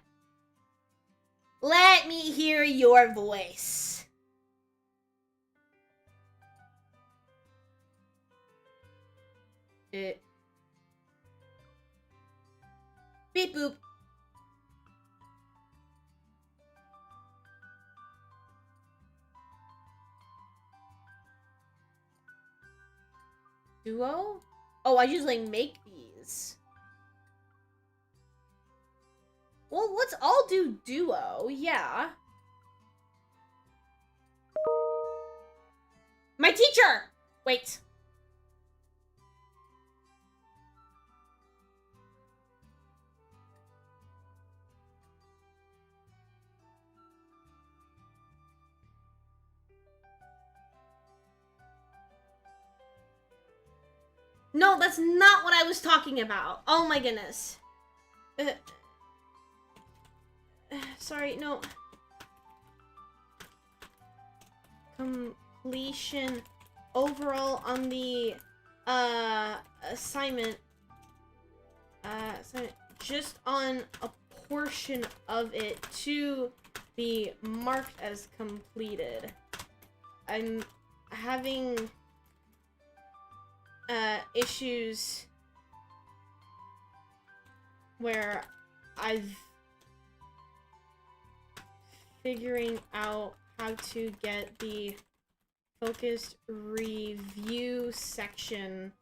Let me hear your voice. Beep boop. Duo? Oh, I usually make these. Well, let's all do duo, yeah. My teacher! Wait. No, that's not what I was talking about. Oh my goodness. Sorry, no. Completion overall on the assignment. Just on a portion of it to be marked as completed. I'm having issues where I've figuring out how to get the focused review section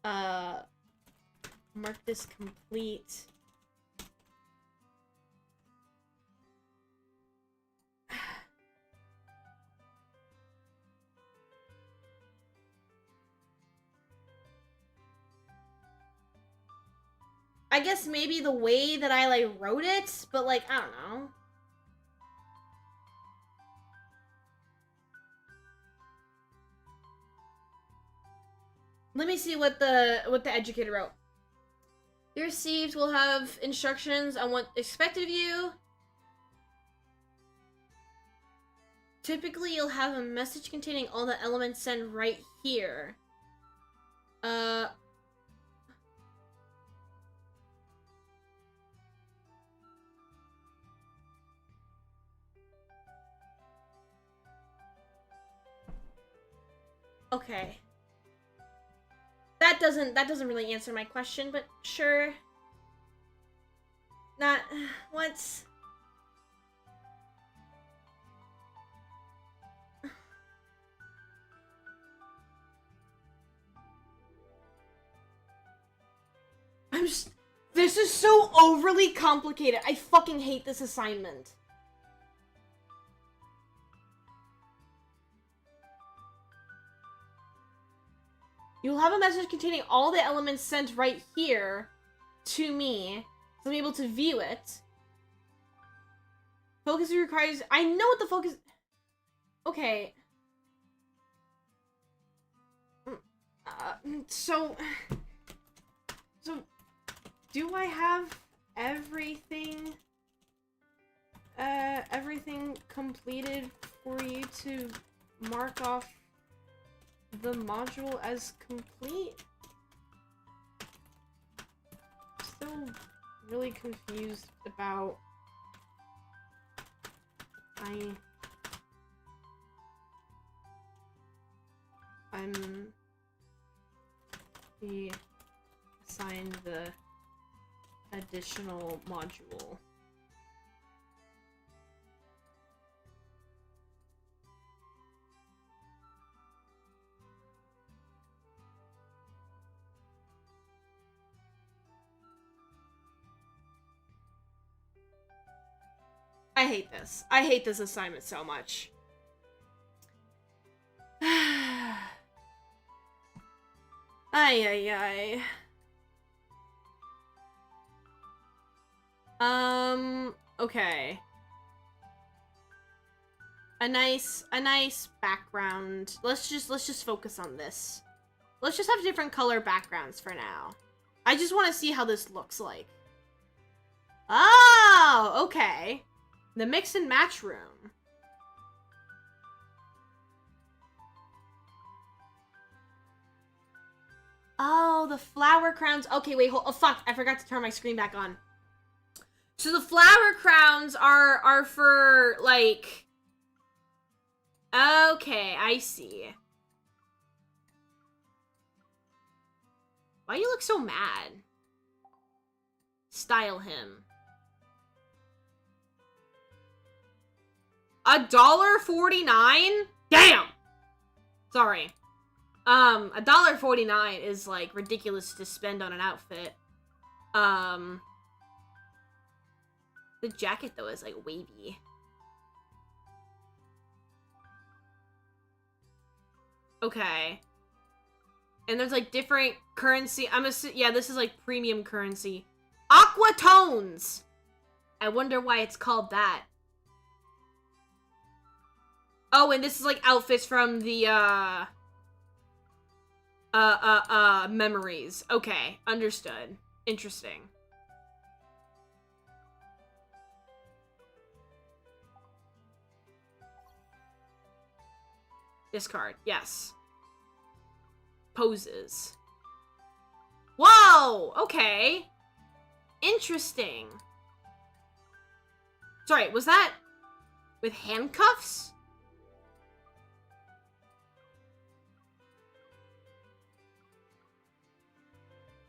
marked as complete. I guess maybe the way that I, like, wrote it, but, like, I don't know. Let me see what the educator wrote. You received will have instructions on what expected of you. Typically, you'll have a message containing all the elements sent right here. Okay. That doesn't really answer my question, but sure. Not what's this is so overly complicated. I fucking hate this assignment. You'll have a message containing all the elements sent right here to me, so I'm able to view it. Focus requires... I know what the focus... Okay. So, do I have everything completed for you to mark off the module as complete? Still really confused about I'm be assigned the additional module. I hate this. I hate this assignment so much. Ay, ay, ay. Okay. A nice background. Let's just focus on this. Let's just have different color backgrounds for now. I just want to see how this looks like. Oh, okay. The mix and match room. Oh, the flower crowns. Okay, wait, hold. Oh, fuck. I forgot to turn my screen back on. So the flower crowns are for, like... Okay, I see. Why do you look so mad? Style him. $1.49? Damn! Sorry. $1.49 is, like, ridiculous to spend on an outfit. The jacket, though, is, like, wavy. Okay. And there's, like, different currency. Yeah, this is, like, premium currency. Aqua tones! I wonder why it's called that. Oh, and this is, like, outfits from the, memories. Okay, understood. Interesting. Discard, yes. Poses. Whoa! Okay. Interesting. Sorry, was that with handcuffs?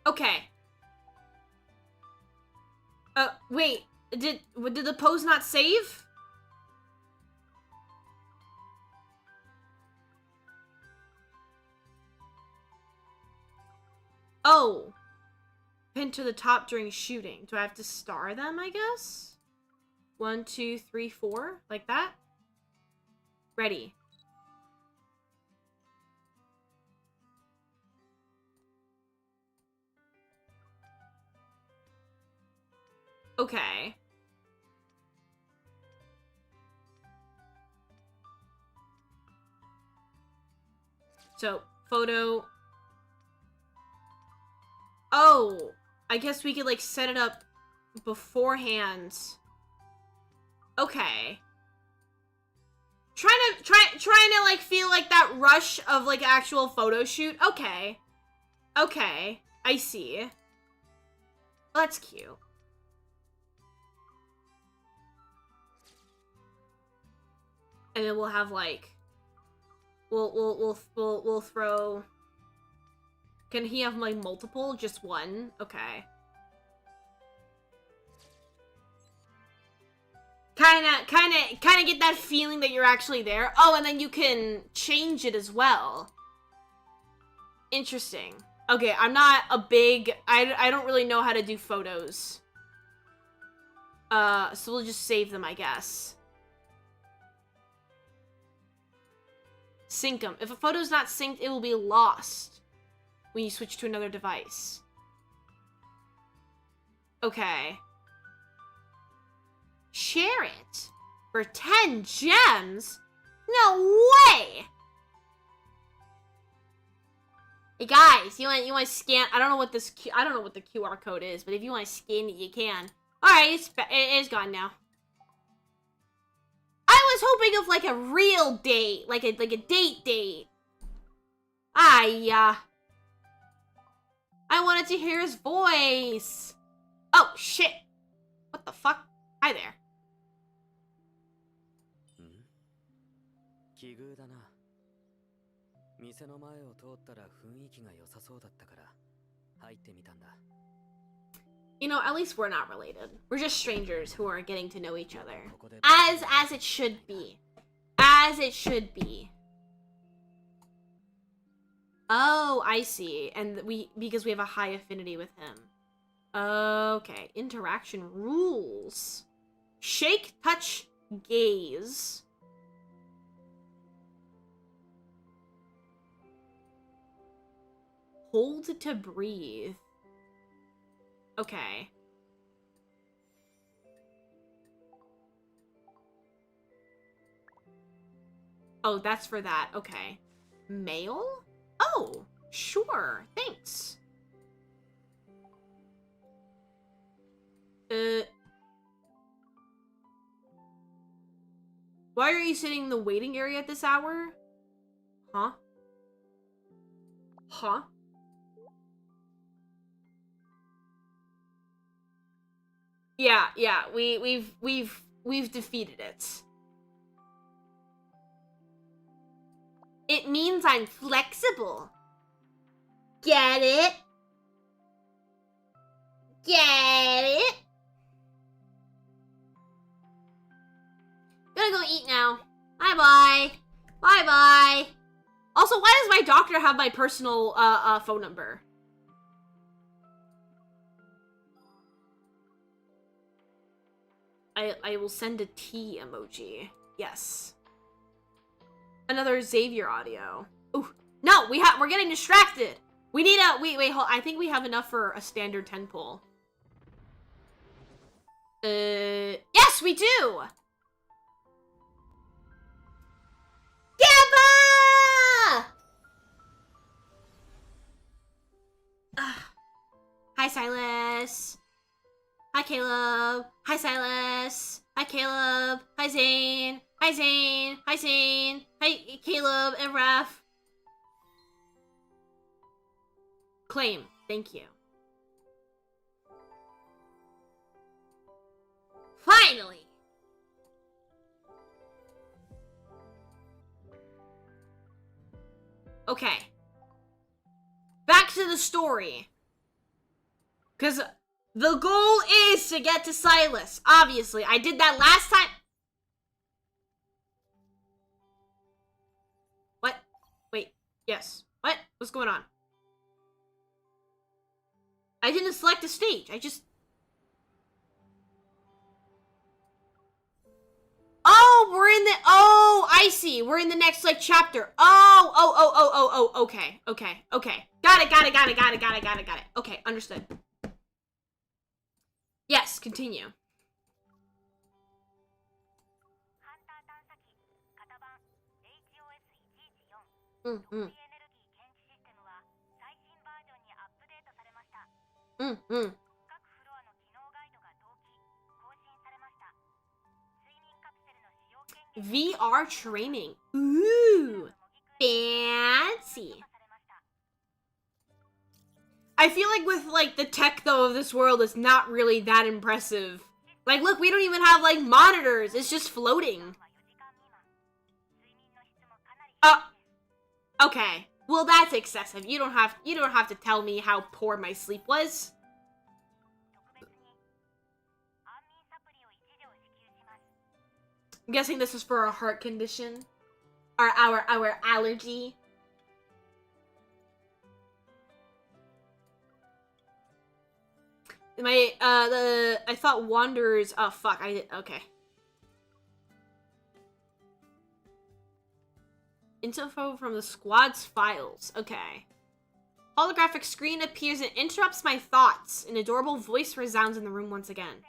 Okay. Wait. Did the pose not save? Oh. Pin to the top during shooting. Do I have to star them, I guess? 1, 2, 3, 4? Like that? Ready. Okay. So, photo. Oh, I guess we could, like, set it up beforehand. Okay. Trying to, like, feel like that rush of, like, actual photo shoot. Okay. Okay. I see. Well, that's cute. And then we'll have, like, we'll throw. Can he have, like, multiple? Just one? Okay. Kinda get that feeling that you're actually there. Oh, and then you can change it as well. Interesting. Okay, I'm not a big... I don't really know how to do photos. So we'll just save them, I guess. Sync them. If a photo's not synced, it will be lost when you switch to another device. Okay. Share it for 10 gems? No way! Hey guys, you want to scan? I don't know what the QR code is, but if you want to scan it, you can. All right, it is gone now. I was hoping of, like, a real date, like a date. I wanted to hear his voice. Oh shit! What the fuck? Hi there. 奇遇だな。店の前を通ったら雰囲気が良さそうだったから入ってみたんだ。You know, at least we're not related. We're just strangers who are getting to know each other. As it should be. As it should be. Oh, I see. And because we have a high affinity with him. Okay. Interaction rules. Shake, touch, gaze. Hold to breathe. Okay. Oh, that's for that. Okay. Mail? Oh, sure. Thanks. Why are you sitting in the waiting area at this hour? Huh? Huh? Yeah, we've defeated it. It means I'm flexible. Get it? Get it? Gonna go eat now. Bye-bye. Bye-bye. Also, why does my doctor have my personal phone number? I will send a T emoji. Yes. Another Xavier audio. Ooh, no, we're getting distracted. We need a wait, hold. I think we have enough for a standard 10 pull. Yes, we do. Gabba! Hi, Silas. Hi, Caleb. Hi, Silas. Hi, Caleb. Hi, Zane. Hi, Zane. Hi, Zane. Hi, Caleb and Raph. Claim. Thank you. Finally! Okay. Back to the story. Because the goal is to get to Silas. Obviously. I did that last time. What? Wait. Yes. What? What's going on? I didn't select a stage. I just... Oh, we're in the... Oh, I see. We're in the next, like, chapter. Oh, okay. Got it. Okay, understood. Yes, continue. VR training. Ooh, fancy. I feel like with, like, the tech, though, of this world, it's not really that impressive. Like, look, we don't even have, like, monitors. It's just floating. Okay. Well, that's excessive. You don't have to tell me how poor my sleep was. I'm guessing this is for a heart condition. Our allergy. I thought Wanderers, oh fuck, okay. Info from the squad's files, okay. Holographic screen appears and interrupts my thoughts. An adorable voice resounds in the room once again.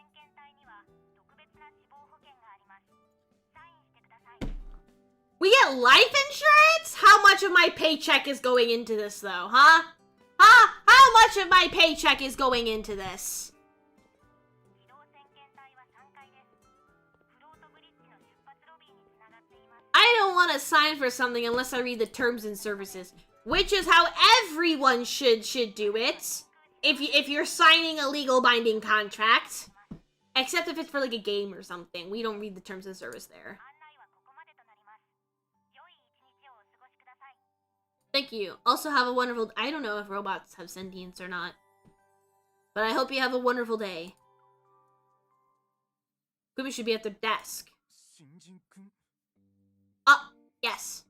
We get life insurance? How much of my paycheck is going into this, though, huh? Huh? How much of my paycheck is going into this? I don't want to sign for something unless I read the terms and services, which is how everyone should do it. If you're signing a legal binding contract, except if it's for like a game or something, we don't read the terms of service there. Thank you. Also have a wonderful... I don't know if robots have sentience or not. But I hope you have a wonderful day. Kumi should be at their desk. Yes.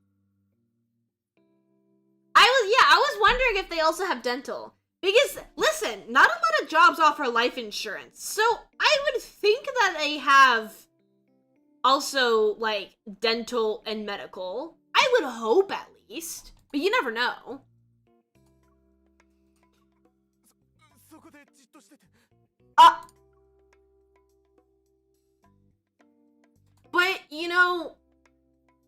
I was wondering if they also have dental. Because, listen, not a lot of jobs offer life insurance. So I would think that they have also, like, dental and medical. I would hope, at least. But you never know. But, you know,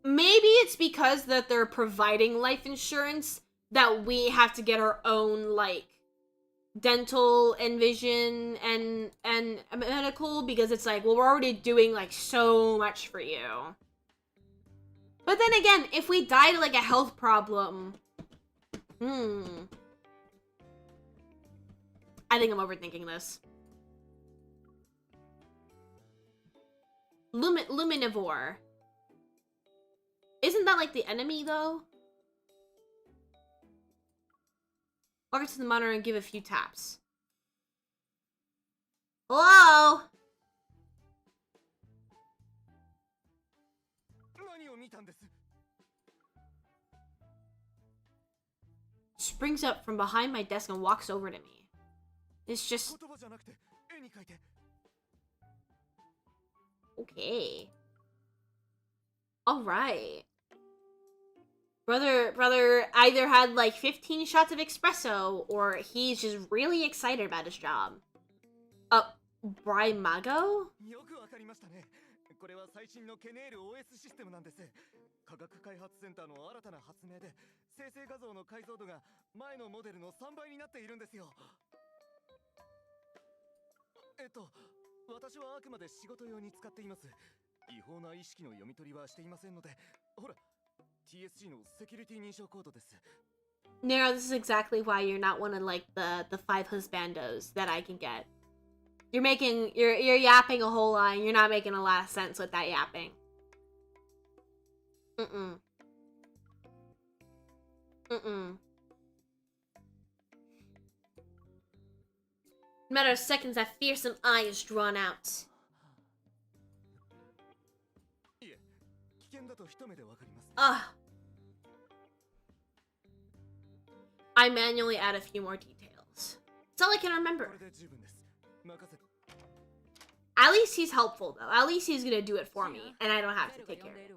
maybe it's because that they're providing life insurance that we have to get our own, like, dental and vision and medical, because it's like, well, we're already doing, like, so much for you. But then again, if we died of, like, a health problem, I think I'm overthinking this. Luminivore. Isn't that like the enemy though? Walk to the monitor and give a few taps. Hello? Springs up from behind my desk and walks over to me. It's just... Okay. Alright. Brother either had like 15 shots of espresso, or he's just really excited about his job. Brymago? これは最新のケネール OS システムなんです。科学開発センターの新たな発明で、生成画像の解像度が前のモデルの3倍になっているんですよ。私はあくまで仕事用に使っています。違法な意識の読み取りはしていませんので、ほら、TSG のセキュリティ認証コードです。Nero, this is exactly why you're not one of like the 5 husbandos that I can get. You're yapping a whole lot, and you're not making a lot of sense with that yapping. Matter of seconds, that fearsome eye is drawn out. I manually add a few more details. That's all I can remember. At least he's helpful, though. At least he's gonna do it for me, and I don't have to take care of it.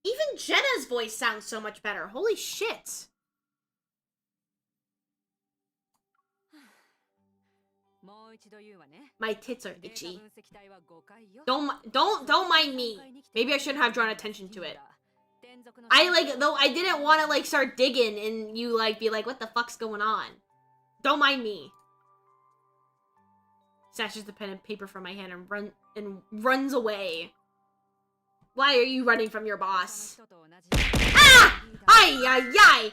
Even Jenna's voice sounds so much better. Holy shit. My tits are itchy. Don't mind me. Maybe I shouldn't have drawn attention to it. I didn't want to like start digging and you like be like, what the fuck's going on? Don't mind me. Snatches the pen and paper from my hand and runs away. Why are you running from your boss? Ah! Ay, ay, ay!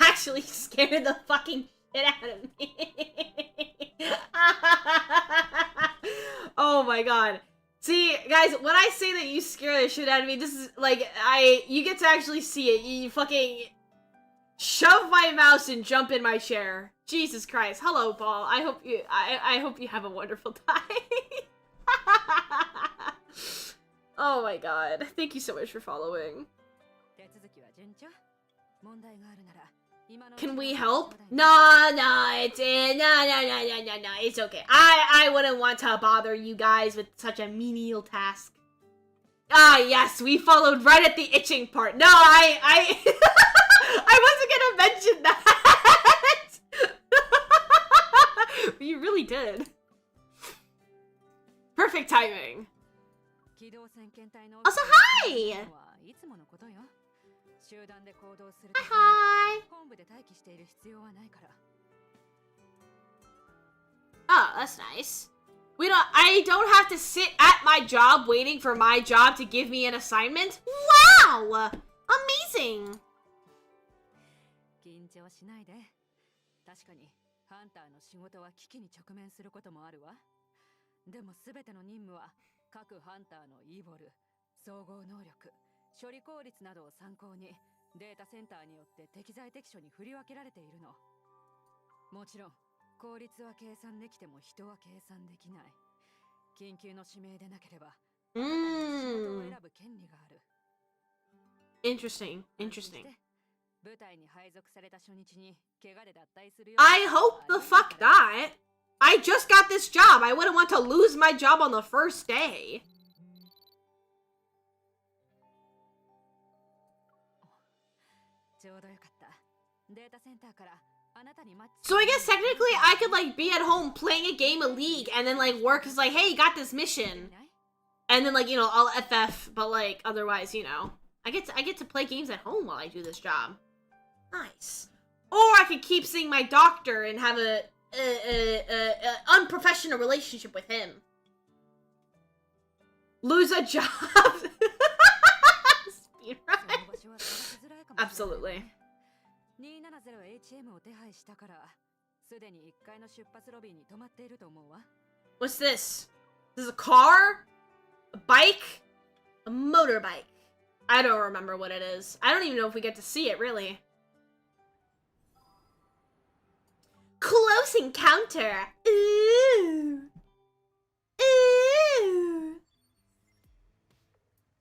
Actually scared the fucking shit out of me. Oh my god. See, guys, when I say that you scare the shit out of me, this is like, you get to actually see it. You fucking shove my mouse and jump in my chair. Jesus Christ. Hello, Paul. I hope you have a wonderful time. Oh my god. Thank you so much for following. Can we help? No, it's okay. I wouldn't want to bother you guys with such a menial task. Ah, yes, we followed right at the itching part. No, I wasn't gonna mention that. You really did. Perfect timing. Also, hi! Hi! Oh, that's nice. I don't have to sit at my job waiting for my job to give me an assignment? Wow! Amazing! 確かにハンターの仕事は危機に直面することもあるわ。でも全ての任務は各ハンターのイーボル、総合能力、処理効率などを参考にデータセンターによって適材適所に振り分けられているの。もちろん効率は計算できても人は計算できない。緊急の指名でなければ仕事を選ぶ権利がある。Interesting. 部隊に配属された初日に怪我で脱退するよ。I hope the fuck not. I just got this job. I wouldn't want to lose my job on the first day. ちょうどよかった。データセンターからあなたにマッチ。 So I guess technically I could like be at home playing a game of League and then like work is like, hey, you got this mission. And then like, you know, I'll FF, but like otherwise, you know, I get to play games at home while I do this job. Nice. Or I could keep seeing my doctor and have a unprofessional relationship with him. Lose a job. Absolutely. 270HM を手配したから、すでに1階の出発ロビーに止まっていると思うわ。What's this? This is a car? A bike? A motorbike? I don't remember what it is. I don't even know if we get to see it, really. Close encounter! Ooh! Ooh!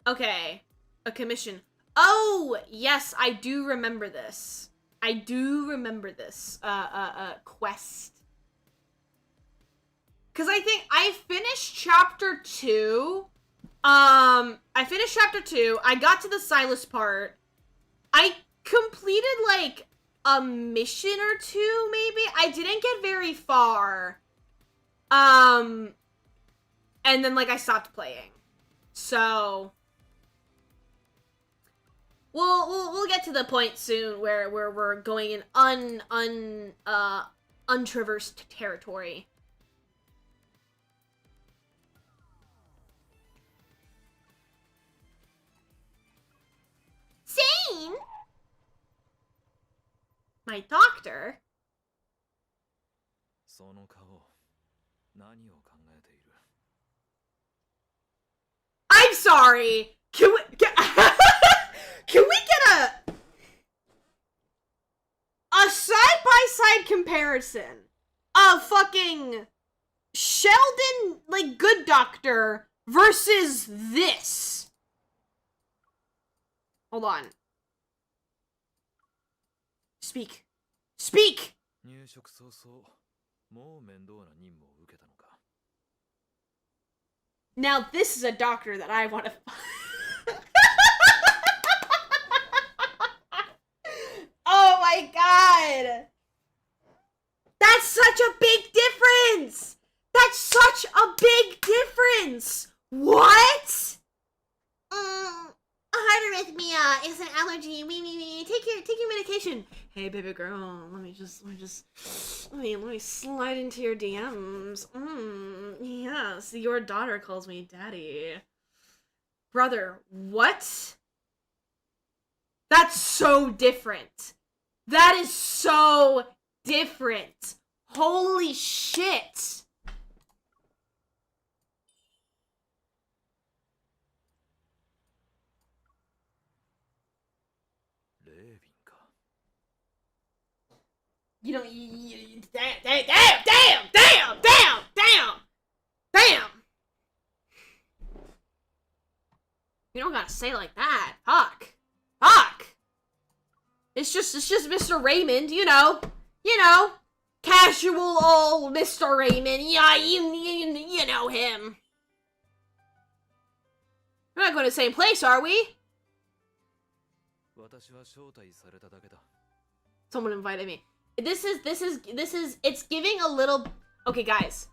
Okay. A commission. Oh! Yes, I do remember this. I do remember this. Quest. Because I think I finished chapter 2. I finished chapter 2. I got to the Silas part. I completed, like, a mission or two, maybe? I didn't get very far. And then, like, I stopped playing. So... We'll get to the point soon where we're going in untraversed territory. Zane! My doctor? その顔、何を考えている? I'm sorry! Can we get a side-by-side comparison of fucking Sheldon, like, Good Doctor versus this? Hold on. Speak. Speak! 入職早々、もう面倒な任務を受けたのか? Now this is a doctor that I want to... Oh my god! That's such a big difference! That's such a big difference! What? Hyperrhythmia is an allergy. Take your medication. Hey baby girl, let me slide into your DMs. Yes, your daughter calls me daddy. Brother, what? That's so different. That is so different. Holy shit. You know, damn! You don't gotta say it like that. Fuck. It's just Mr. Raymond, you know, casual old Mr. Raymond. Yeah, you know him. We're not going to the same place, are we? Someone invited me. This is, it's giving a little, okay guys.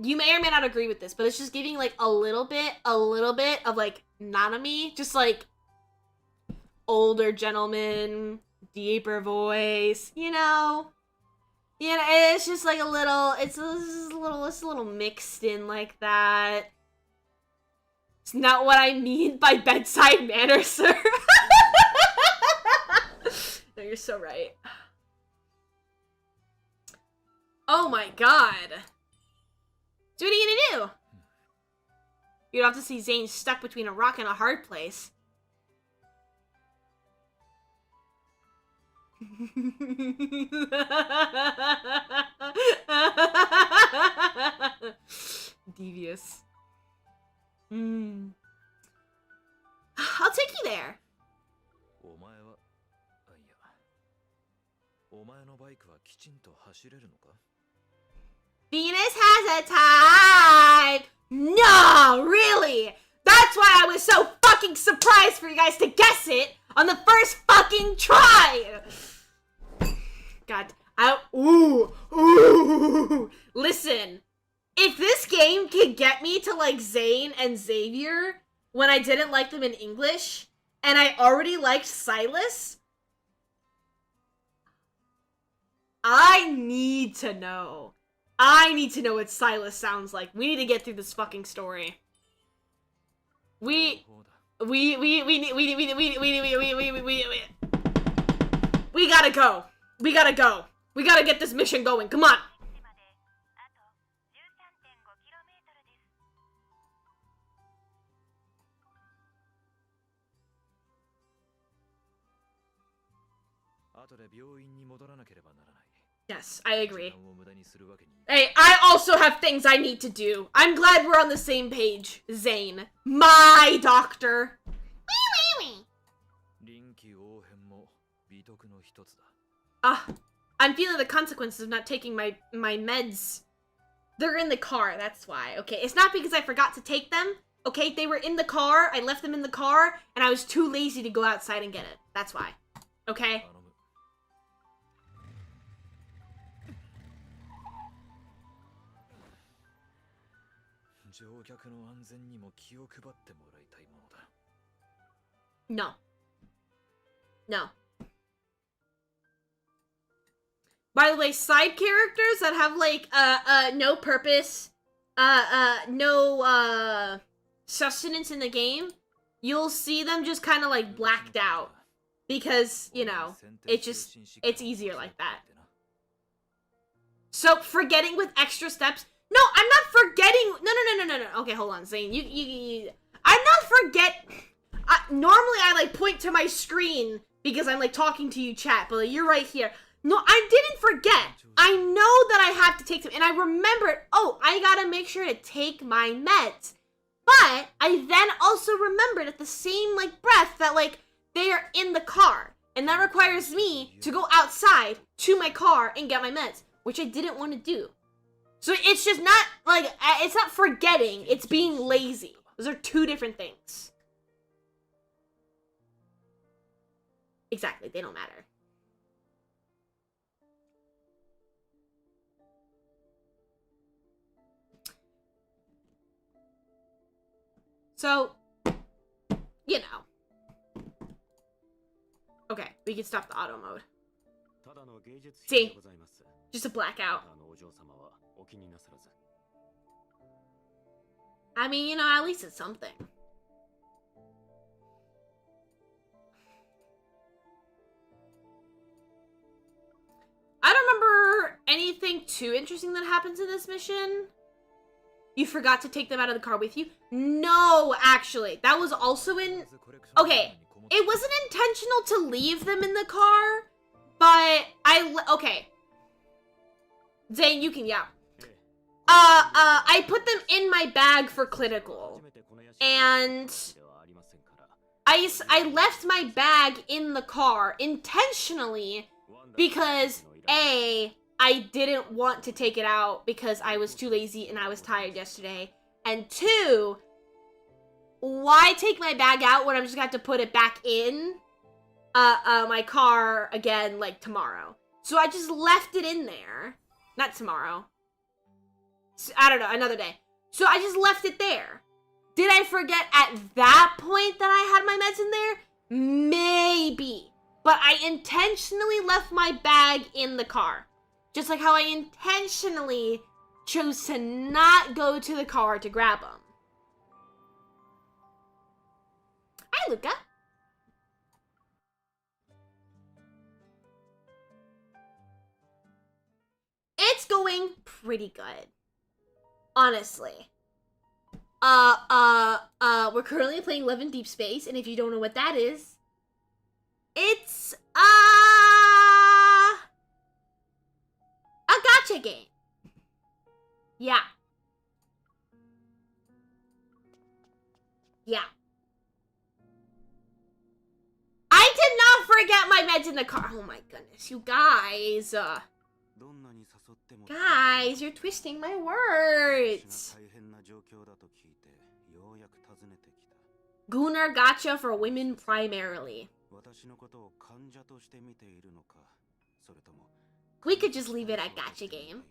You may or may not agree with this, but it's just giving like a little bit of like Nanami, just like older gentleman, deeper voice, you know, it's just like a little, it's a little mixed in like that. It's not what I mean by bedside manner, sir. No, you're so right. Oh my god. So what are you gonna do? You'd have to see Zane stuck between a rock and a hard place. Devious. I'll take you there. お前のバイクはきちんと走れるのか? Venus has a type! No, really? That's why I was so fucking surprised for you guys to guess it on the first fucking try! God, ooh. Listen, if this game can get me to like Zane and Xavier when I didn't like them in English, and I already liked Silas, I need to know. I need to know what Silas sounds like. We need to get through this fucking story. We gotta go. We gotta go. We gotta get this mission going. Come on. Yes, I agree. Hey, I also have things I need to do. I'm glad we're on the same page, Zane. My doctor. I'm feeling the consequences of not taking my meds. They're in the car, that's why. Okay, it's not because I forgot to take them. Okay, they were in the car, I left them in the car, and I was too lazy to go outside and get it. That's why. Okay? No. No. By the way, side characters that have like no purpose, no sustenance in the game, you'll see them just kind of like blacked out because, you know, it's easier like that. So forgetting with extra steps. No, I'm not forgetting. No. Okay, hold on, Zane. I'm not normally I like point to my screen because I'm like talking to you, chat, but like, you're right here. No, I didn't forget. I know that I have to take them, and I remembered, oh, I gotta make sure to take my meds. But I then also remembered at the same like breath that like they are in the car, and that requires me to go outside to my car and get my meds, which I didn't want to do. So it's just not, like, it's not forgetting, it's being lazy. Those are two different things. Exactly, they don't matter. So, you know. Okay, we can stop the auto mode. See? Just a blackout. I mean, you know, at least it's something. I don't remember anything too interesting that happens in this mission. You forgot to take them out of the car with you? No, actually. That was also in... Okay, it wasn't intentional to leave them in the car, but okay. Zane, you can, yeah. I put them in my bag for clinical, and I left my bag in the car intentionally because A, I didn't want to take it out because I was too lazy and I was tired yesterday, and 2, why take my bag out when I'm just gonna have to put it back in my car again like tomorrow? So I just left it in there. Not tomorrow. I don't know, another day. So I just left it there. Did I forget at that point that I had my meds in there? Maybe. But I intentionally left my bag in the car. Just like how I intentionally chose to not go to the car to grab them. Hi, Luca. It's going pretty good. Honestly. We're currently playing Love in Deep Space, and if you don't know what that is, it's, a gacha game. Yeah. Yeah. I did not forget my meds in the car. Oh my goodness, you guys. Guys, you're twisting my words. Gunnar gacha for women primarily. We could just leave it at gacha game.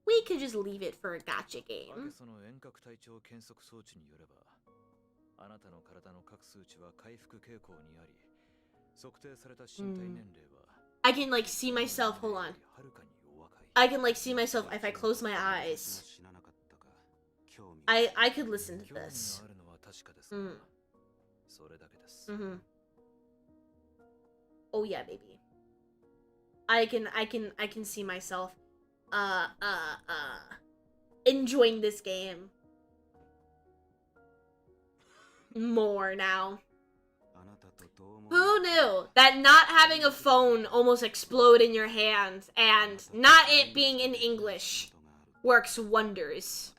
We could just leave it for a gacha game. I can like see myself, hold on. I can like see myself if I close my eyes. I could listen to this. Oh yeah, baby. I can see myself enjoying this game more now. Who knew that not having a phone almost explode in your hand and not it being in English works wonders?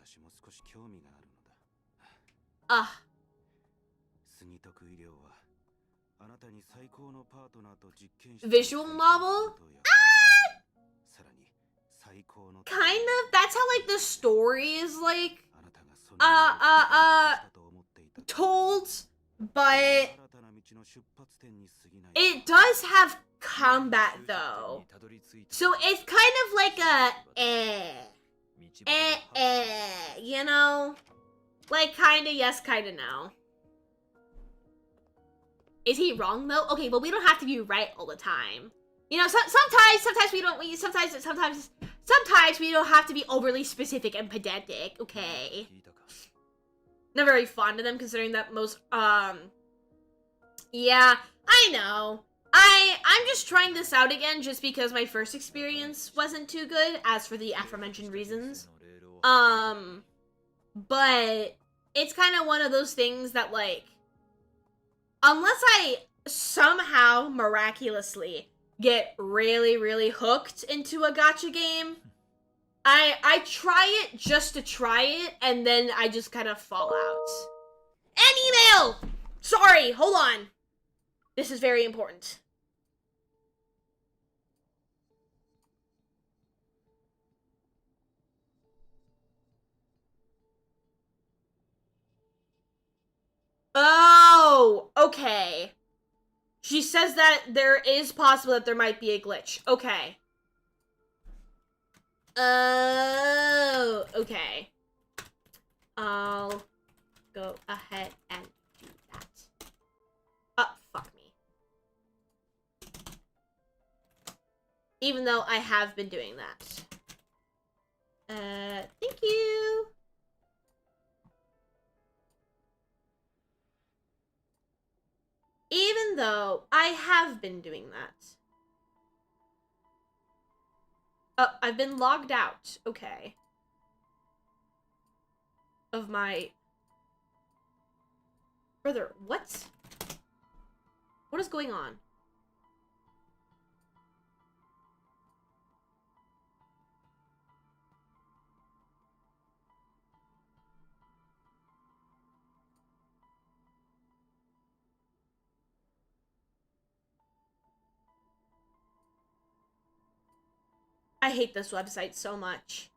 Visual novel? Kind of. That's how like the story is like told, but it does have combat though. So it's kind of like a you know? Like kinda yes, kinda no. Is he wrong though? Okay, but we don't have to be right all the time. You know, sometimes we don't. Sometimes we don't have to be overly specific and pedantic. Okay. Not very fond of them, considering that most. Yeah, I know. I'm just trying this out again, just because my first experience wasn't too good, as for the aforementioned reasons. But it's kind of one of those things that like, unless I somehow miraculously get really, really hooked into a gacha game, I try it just to try it, and then I just kind of fall out. An email! Sorry, hold on. This is very important. Oh, okay. She says that there is possible that there might be a glitch. Okay. Oh, okay. I'll go ahead and do that. Oh, fuck me. Even though I have been doing that. Thank you. Even though I have been doing that. Oh, I've been logged out. Okay. Of my... Brother, what? What is going on? I hate this website so much.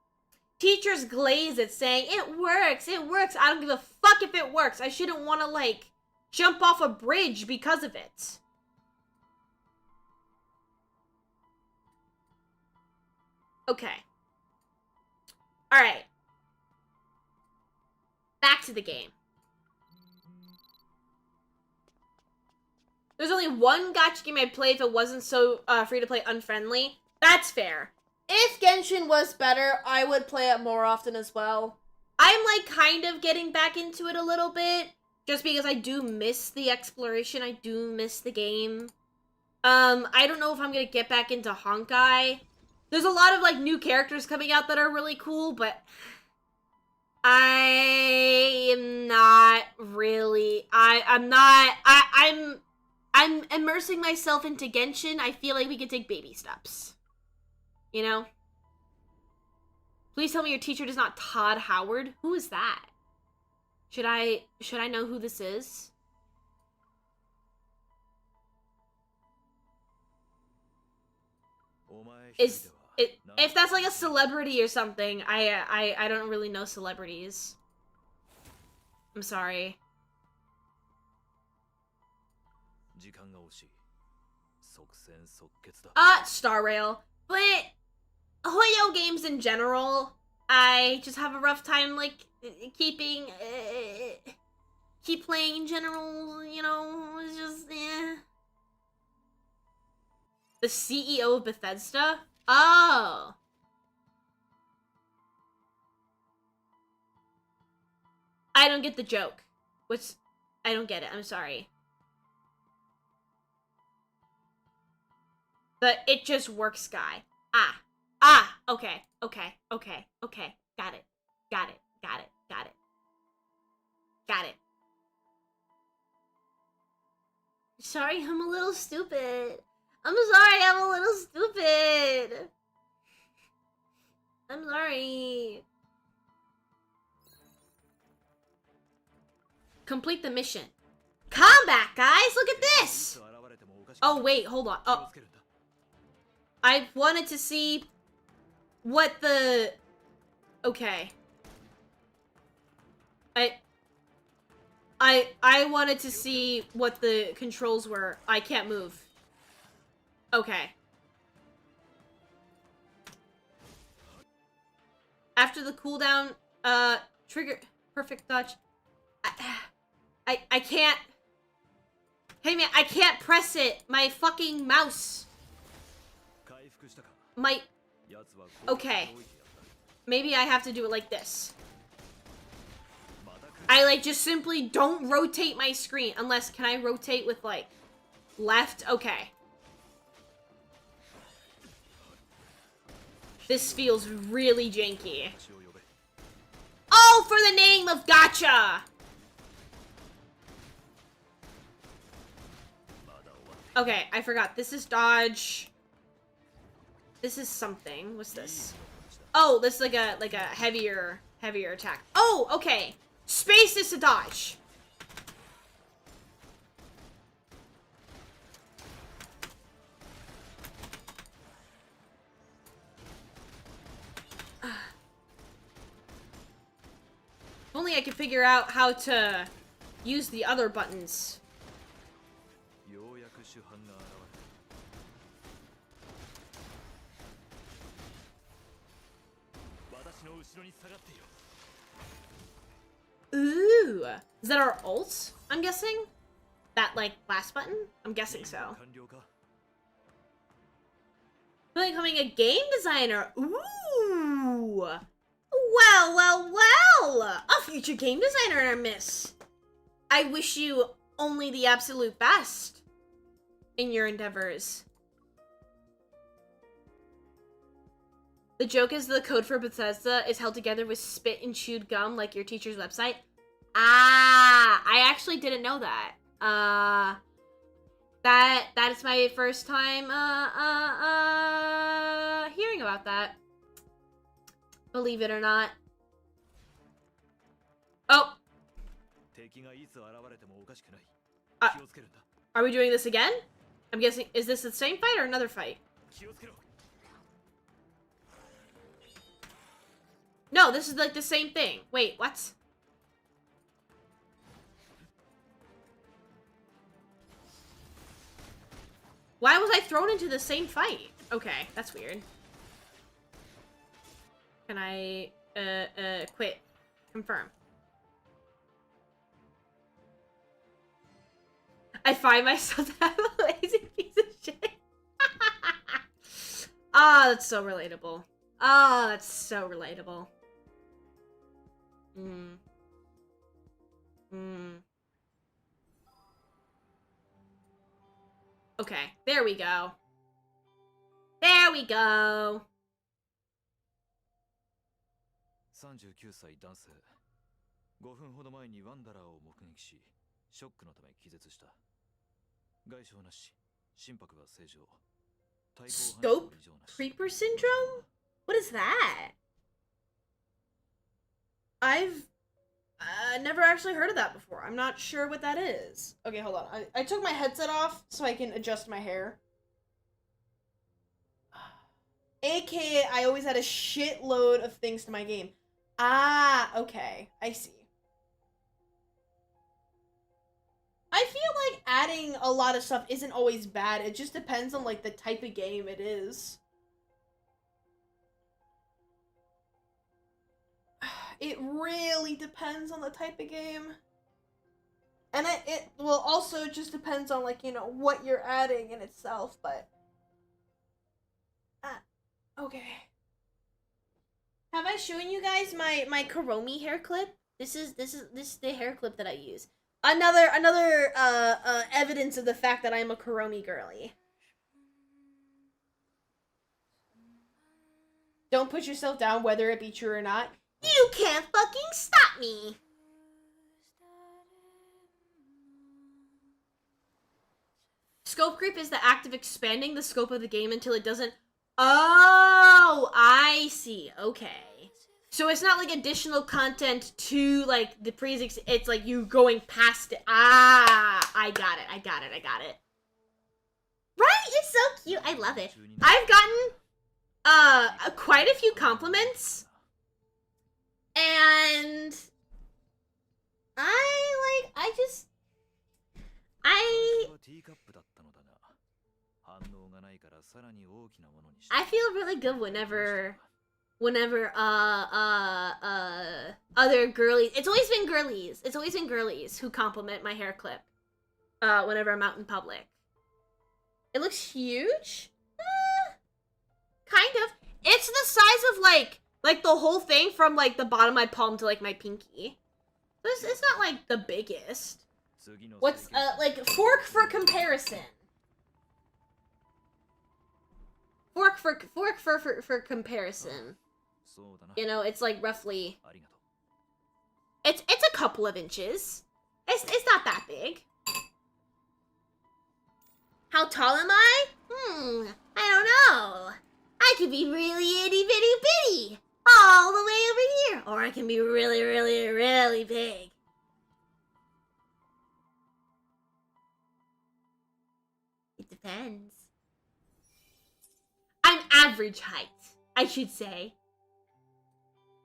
Teachers glaze it saying, it works, it works. I don't give a fuck if it works. I shouldn't want to, like, jump off a bridge because of it. Okay. Alright. Back to the game. There's only one gacha game I'd play if it wasn't so free to play unfriendly. That's fair. If Genshin was better, I would play it more often as well. I'm like kind of getting back into it a little bit, just because I do miss the exploration. I do miss the game. I don't know if I'm gonna get back into Honkai. There's a lot of like new characters coming out that are really cool, but I am not really. I'm immersing myself into Genshin. I feel like we could take baby steps. You know? Please tell me your teacher is not Todd Howard. Who is that? Should I know who this is? Is it, if that's like a celebrity or something, I don't really know celebrities. I'm sorry. Star Rail. But Hoyo games in general, I just have a rough time, like, keep playing in general, you know, it's just, eh. The CEO of Bethesda? Oh. I don't get the joke. I don't get it, I'm sorry. The it just works guy. Okay. Got it. Sorry, I'm a little stupid. I'm sorry. Complete the mission. Combat, guys! Look at this! Oh, wait, hold on. Oh. I wanted to see what the... Okay. I wanted to see what the controls were. I can't move. Okay. After the cooldown, trigger... Perfect dodge. I can't... Hey man, I can't press it! My fucking mouse! Okay. Maybe I have to do it like this. I, like, just simply don't rotate my screen. Unless, can I rotate with, like, left? Okay. This feels really janky. Oh, for the name of gacha! Okay, I forgot. This is dodge. This is something. What's this? Oh, this is like a heavier attack. Oh, okay. Space is to dodge. If only I could figure out how to use the other buttons. Ooh, is that our ult? I'm guessing? That, like, last button? I'm guessing so. Becoming a game designer. Ooh! Well! A future game designer, miss. I wish you only the absolute best in your endeavors. The joke is the code for Bethesda is held together with spit and chewed gum like your teacher's website. Ah, I actually didn't know that. That is my first time hearing about that. Believe it or not. Oh. Are we doing this again? I'm guessing, is this the same fight or another fight? No, this is like the same thing. Wait, what? Why was I thrown into the same fight? Okay, that's weird. Can I, quit? Confirm. I find myself to have a lazy piece of shit. Ah, that's so relatable. Ah, that's so relatable. Okay, there we go. There we go. 39歳男性。5分ほど前にワンダラーを目撃し、ショックのため気絶した。外傷なし、心拍は正常。 Scope Creeper Syndrome? What is that? I've never actually heard of that before. I'm not sure what that is. Okay, hold on. I took my headset off so I can adjust my hair. AKA, I always had a shitload of things to my game. Ah, okay. I see. I feel like adding a lot of stuff isn't always bad. It just depends on, like, the type of game it is. It really depends on the type of game. And it will also just depends on, like, you know, what you're adding in itself, but... okay. Have I shown you guys my Kuromi hair clip? This is the hair clip that I use. Another evidence of the fact that I'm a Kuromi girly. Don't put yourself down whether it be true or not. You can't fucking stop me! Scope creep is the act of expanding the scope of the game until it doesn't... Oh, I see. Okay. So it's not like additional content to, like, the pre-existing... It's like you going past it. Ah, I got it. Right? It's so cute. I love it. I've gotten, quite a few compliments. And... I feel really good whenever other girlies, it's always been girlies who compliment my hair clip whenever I'm out in public. It looks huge? Kind of. It's the size of like the whole thing from like the bottom of my palm to like my pinky. It's not like the biggest. What's like fork for comparison? Fork for comparison. You know, it's like roughly. It's a couple of inches. It's not that big. How tall am I? I don't know. I could be really itty bitty bitty, all the way over here, or I can be really, really, really big. It depends. I'm average height, I should say.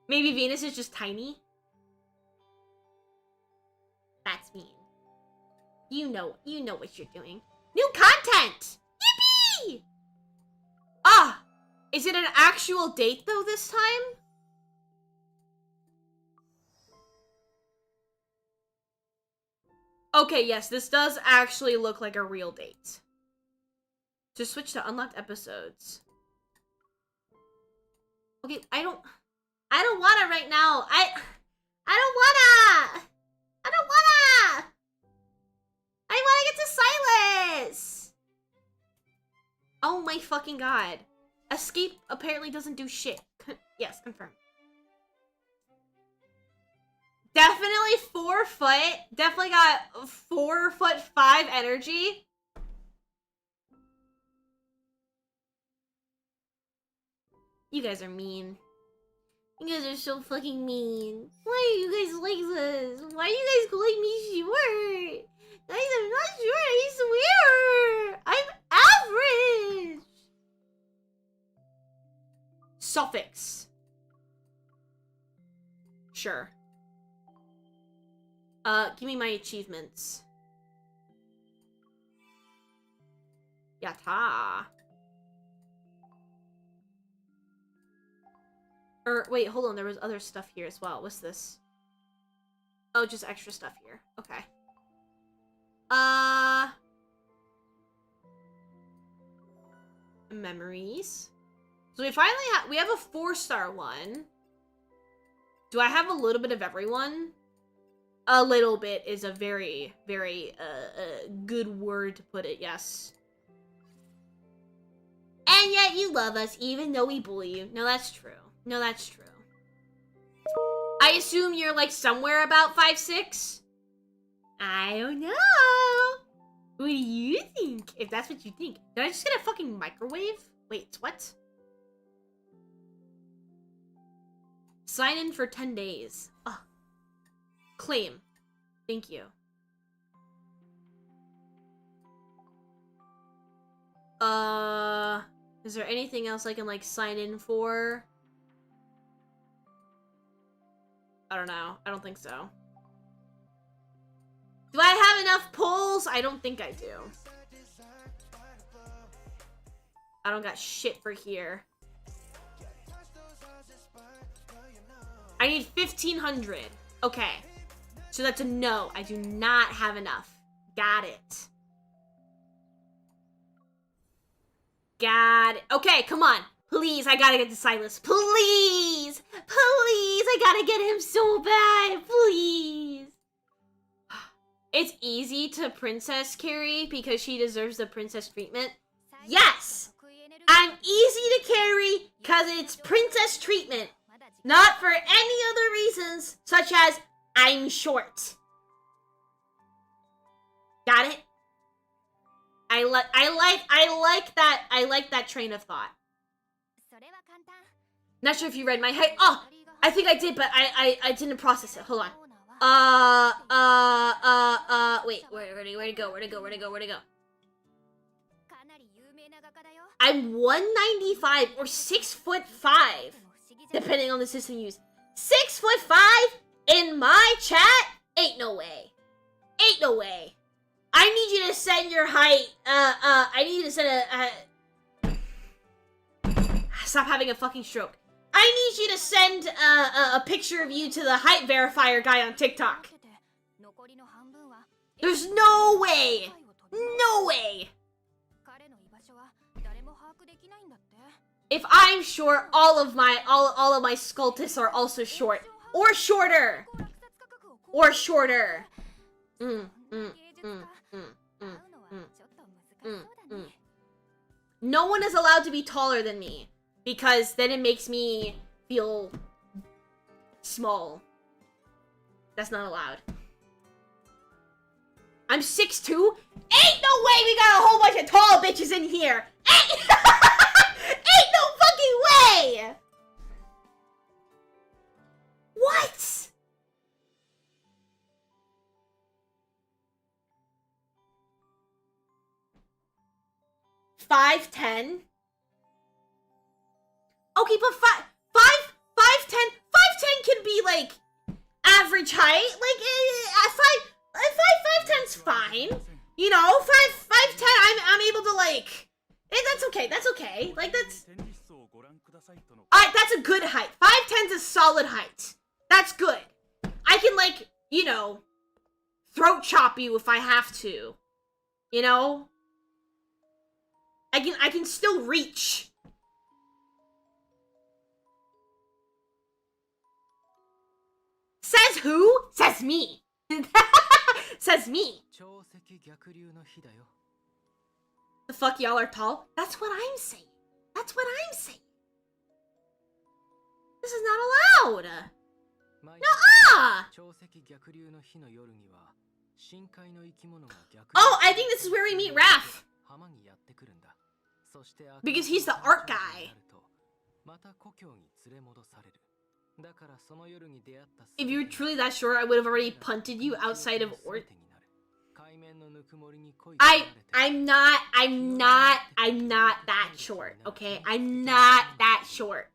Maybe Venus is just tiny. That's mean. You know what you're doing. New content! Yippee! Ah! Is it an actual date, though, this time? Okay, yes, this does actually look like a real date. Just switch to unlocked episodes. Okay, I don't wanna right now. I don't wanna! I wanna get to Silas! Oh my fucking god. Escape apparently doesn't do shit. Yes, confirm. Definitely 4 foot. Definitely got 4'5" energy. You guys are mean. You guys are so fucking mean. Why are you guys like this? Why are you guys calling me short? Guys, I'm not short, I swear! I'm average! Suffix. Sure. Give me my achievements. Yatta. Wait, hold on, there was other stuff here as well. What's this? Oh, just extra stuff here. Okay. Memories. So we finally we have a 4-star one. Do I have a little bit of everyone? A little bit is a very, very, good word to put it, yes. And yet you love us, even though we bully you. No, that's true. No, that's true. I assume you're, like, somewhere about 5'6"? I don't know. What do you think? If that's what you think. Did I just get a fucking microwave? Wait, what? Sign in for 10 days. Ugh. Claim. Thank you. Is there anything else I can, like, sign in for? I don't know. I don't think so. Do I have enough pulls? I don't think I do. I don't got shit for here. I need 1,500. Okay. So that's a no. I do not have enough. Got it. Got it. Okay, come on. Please, I gotta get to Silas. Please! Please! I gotta get him so bad. Please! It's easy to princess carry because she deserves the princess treatment. Yes! I'm easy to carry because it's princess treatment. Not for any other reasons, such as I'm short. Got it? I like that train of thought. Not sure if you read my height. Oh, I think I did, but I didn't process it. Hold on. Wait, where'd it go? I'm 195 or 6'5", depending on the system you use. 6'5" in my chat? Ain't no way. Ain't no way. I need you to send your height. I need you to send Stop having a fucking stroke. I need you to send a picture of you to the height verifier guy on TikTok. There's no way. No way. If I'm short, all of my sculptists are also short. Or shorter. Or shorter. No one is allowed to be taller than me. Because then it makes me feel small. That's not allowed. I'm 6'2". Ain't no way we got a whole bunch of tall bitches in here. Ain't no fucking way. What? $5'10". Okay, but 5'10" can be like average height. Like 5'10's fine. You know, 5'10". I'm able to like. That's okay. That's okay. Like that's. That's a good height. 5'10's a solid height. That's good. I can like throat chop you if I have to. You know. I can still reach. Says who? Says me. Says me. The fuck y'all are tall? That's what I'm saying. That's what I'm saying. This is not allowed. Nuh-uh. Oh, I think this is where we meet Raph. Because he's the art guy. If you were truly that short, I would have already punted you outside of Ort. I'm not that short, okay? I'm not that short.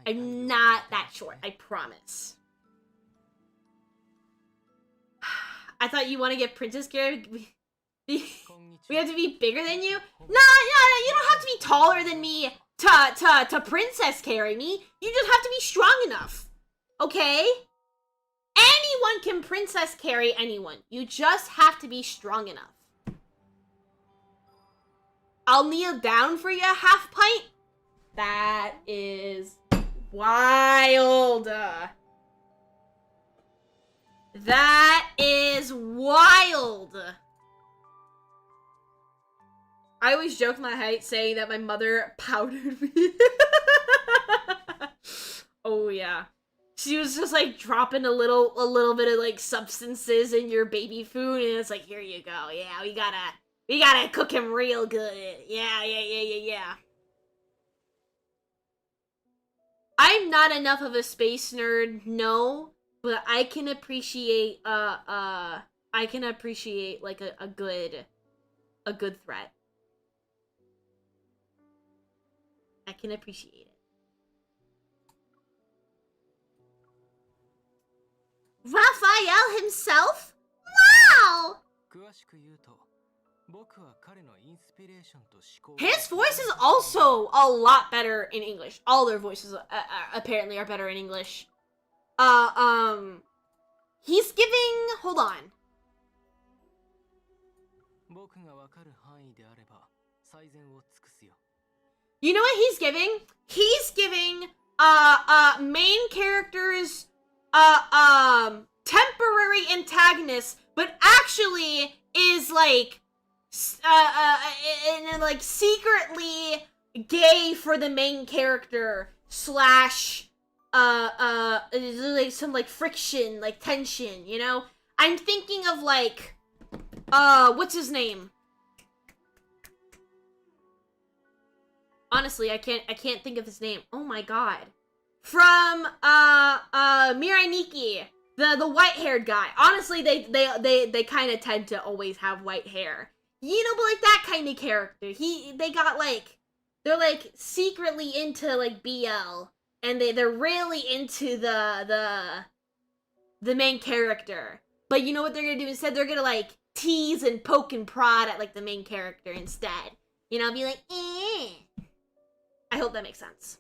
I'm not that short, I promise. I thought you want to get Princess Gary. We have to be bigger than you? No, you don't have to be taller than me to princess carry me. You just have to be strong enough. Okay? Anyone can princess carry anyone. You just have to be strong enough. I'll kneel down for you, half pint. That is wild. That is wild. I always joke my height saying that my mother powdered me. Oh yeah. She was just like dropping a little bit of like substances in your baby food and it's like, here you go. Yeah, we gotta cook him real good. Yeah. I'm not enough of a space nerd, no, but I can appreciate like a good threat. I can appreciate it. Raphael himself? Wow! His voice is also a lot better in English. All their voices apparently are better in English. He's giving... Hold on. You know what he's giving? He's giving, main characters, temporary antagonist, but actually is, like, like, secretly gay for the main character, slash, like, some, like, friction, like, tension, you know? I'm thinking of, like, what's his name? Honestly, I can't think of his name. Oh my god. From, Mirai Nikki. The white-haired guy. Honestly, they kind of tend to always have white hair. You know, but like that kind of character. They got like, they're like secretly into like BL. And they're really into the main character. But you know what they're gonna do instead? They're gonna like tease and poke and prod at like the main character instead. You know, be like, eh. I hope that makes sense.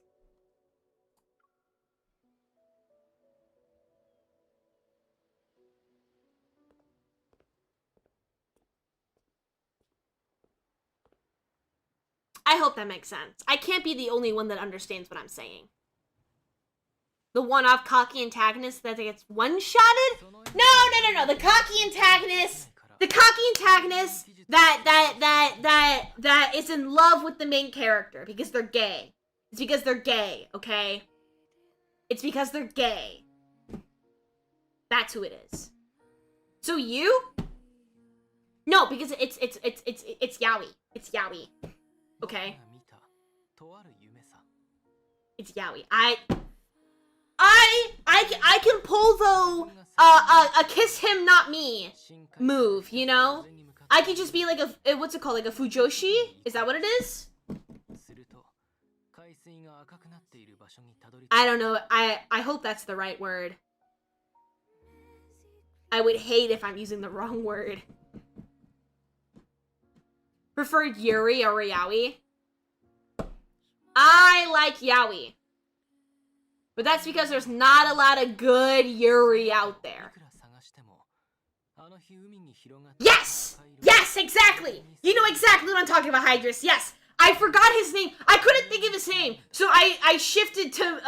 I hope that makes sense. I can't be the only one that understands what I'm saying. The one-off cocky antagonist that gets one-shotted? No. The cocky antagonist that is in love with the main character because they're gay. It's because they're gay, okay? It's because they're gay. That's who it is. So you? No, because it's yaoi. It's yaoi. Okay? It's yaoi. I can pull though a kiss him not me move, you know? I could just be like a what's it called? Like a fujoshi? Is that what it is? I don't know. I hope that's the right word. I would hate if I'm using the wrong word. Preferred Yuri or yaoi? I like yaoi. But that's because there's not a lot of good Yuri out there. Yes! Yes, exactly! You know exactly what I'm talking about, Hydrus. Yes! I forgot his name. I couldn't think of his name. So I shifted to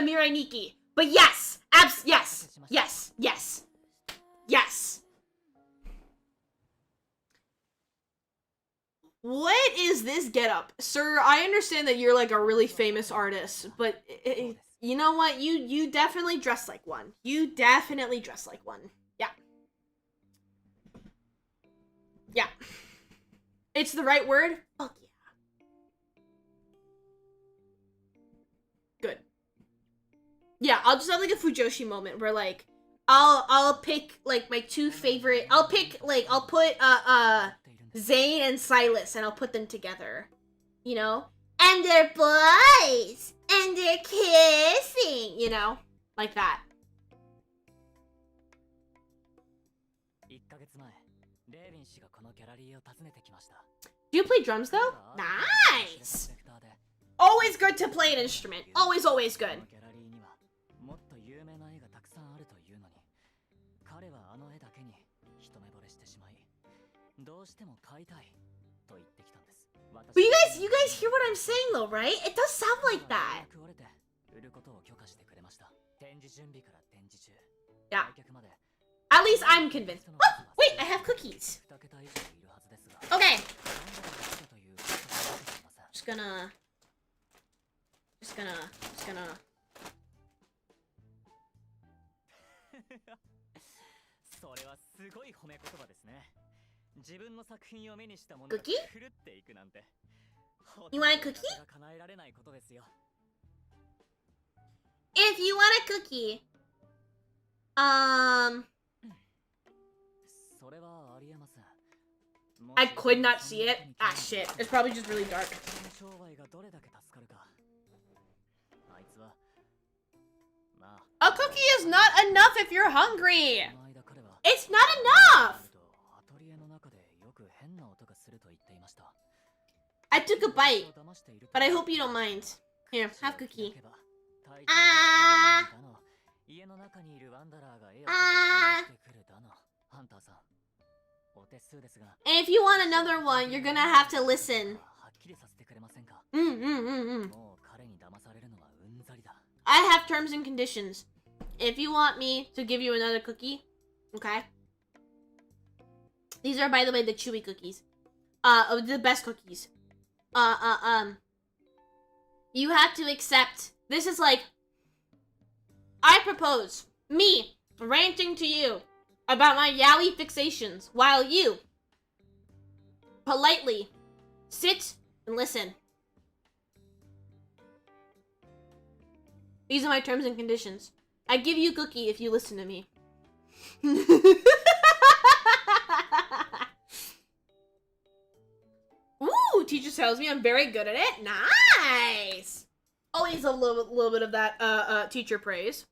Mirai Nikki. But yes! Yes! What is this getup? Sir, I understand that you're like a really famous artist, but you know what? You definitely dress like one. You definitely dress like one. Yeah. Yeah. It's the right word? Fuck yeah. Good. Yeah, I'll just have like a Fujoshi moment where like I'll pick like my two favorite. I'll put Zane and Silas and I'll put them together. You know? And they're boys! And they're kissing! You know? Like that. Do you play drums though? Nice! Always good to play an instrument. Always good. But you guys hear what I'm saying though, right? It does sound like that. Yeah. At least I'm convinced. Oh, wait, I have cookies. Okay. Just gonna. それはすごい褒め言葉ですね。自分の作品を目にしたものが Cookie? 狂っていくなんて。 You want a cookie? 叶えられないことですよ。 If you want a cookie, それはありえません。 I could not see it. Ah, shit. It's probably just really dark. 商売がどれだけ助かるか A cookie is not enough if you're hungry. It's not enough. I took a bite, but I hope you don't mind. Here, have cookie. And if you want another one, you're gonna have to listen. I have terms and conditions. If you want me to give you another cookie, okay? These are, by the way, the chewy cookies. The best cookies. You have to accept. This is like, I propose me ranting to you about my yaoi fixations while you politely sit and listen. These are my terms and conditions. I give you cookie if you listen to me. Ooh, teacher tells me I'm very good at it. Nice. Always a little bit of that teacher praise.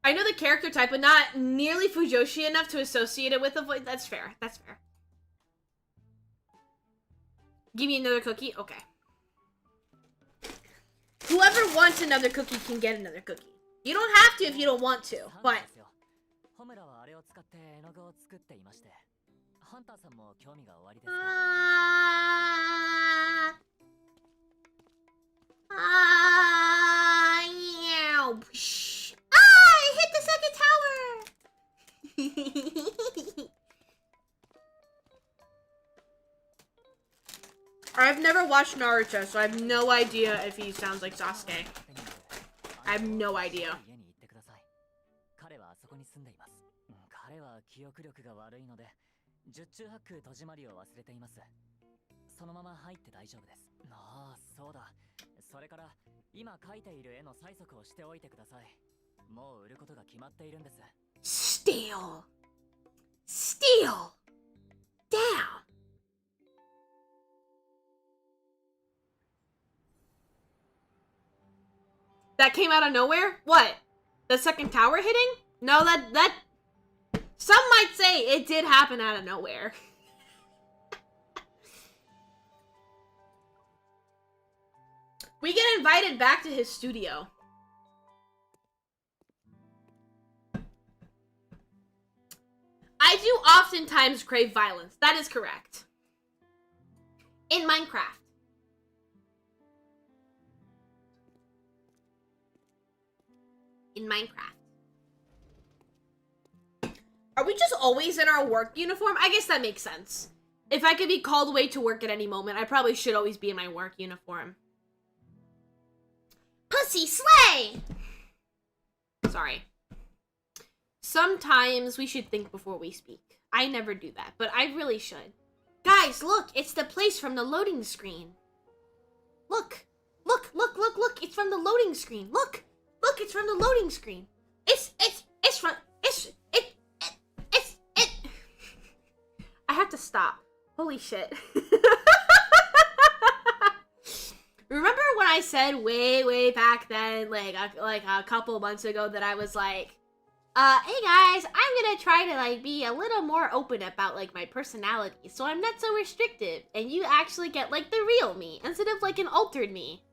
I know the character type, but not nearly Fujoshi enough to associate it with a voice. That's fair. That's fair. Give me another cookie? Okay. Whoever wants another cookie can get another cookie. You don't have to if you don't want to, but... I hit the second tower! I've never watched Naruto, so I have no idea if he sounds like Sasuke. I have no idea. Steal! Steal! Down! That came out of nowhere? What? The second tower hitting? No, that... Some might say it did happen out of nowhere. We get invited back to his studio. I do oftentimes crave violence. That is correct. In Minecraft. In Minecraft. Are we just always in our work uniform? I guess that makes sense. If I could be called away to work at any moment, I probably should always be in my work uniform. Pussy slay! Sorry. Sometimes we should think before we speak. I never do that, but I really should. Guys, look! It's the place from the loading screen. Look! Look, look, look, look! It's from the loading screen. Look! Look, it's from the loading screen. I have to stop. Holy shit. Remember when I said way back then, like a couple months ago, that I was like, hey guys, I'm gonna try to like be a little more open about like my personality, so I'm not so restrictive, and you actually get like the real me instead of like an altered me.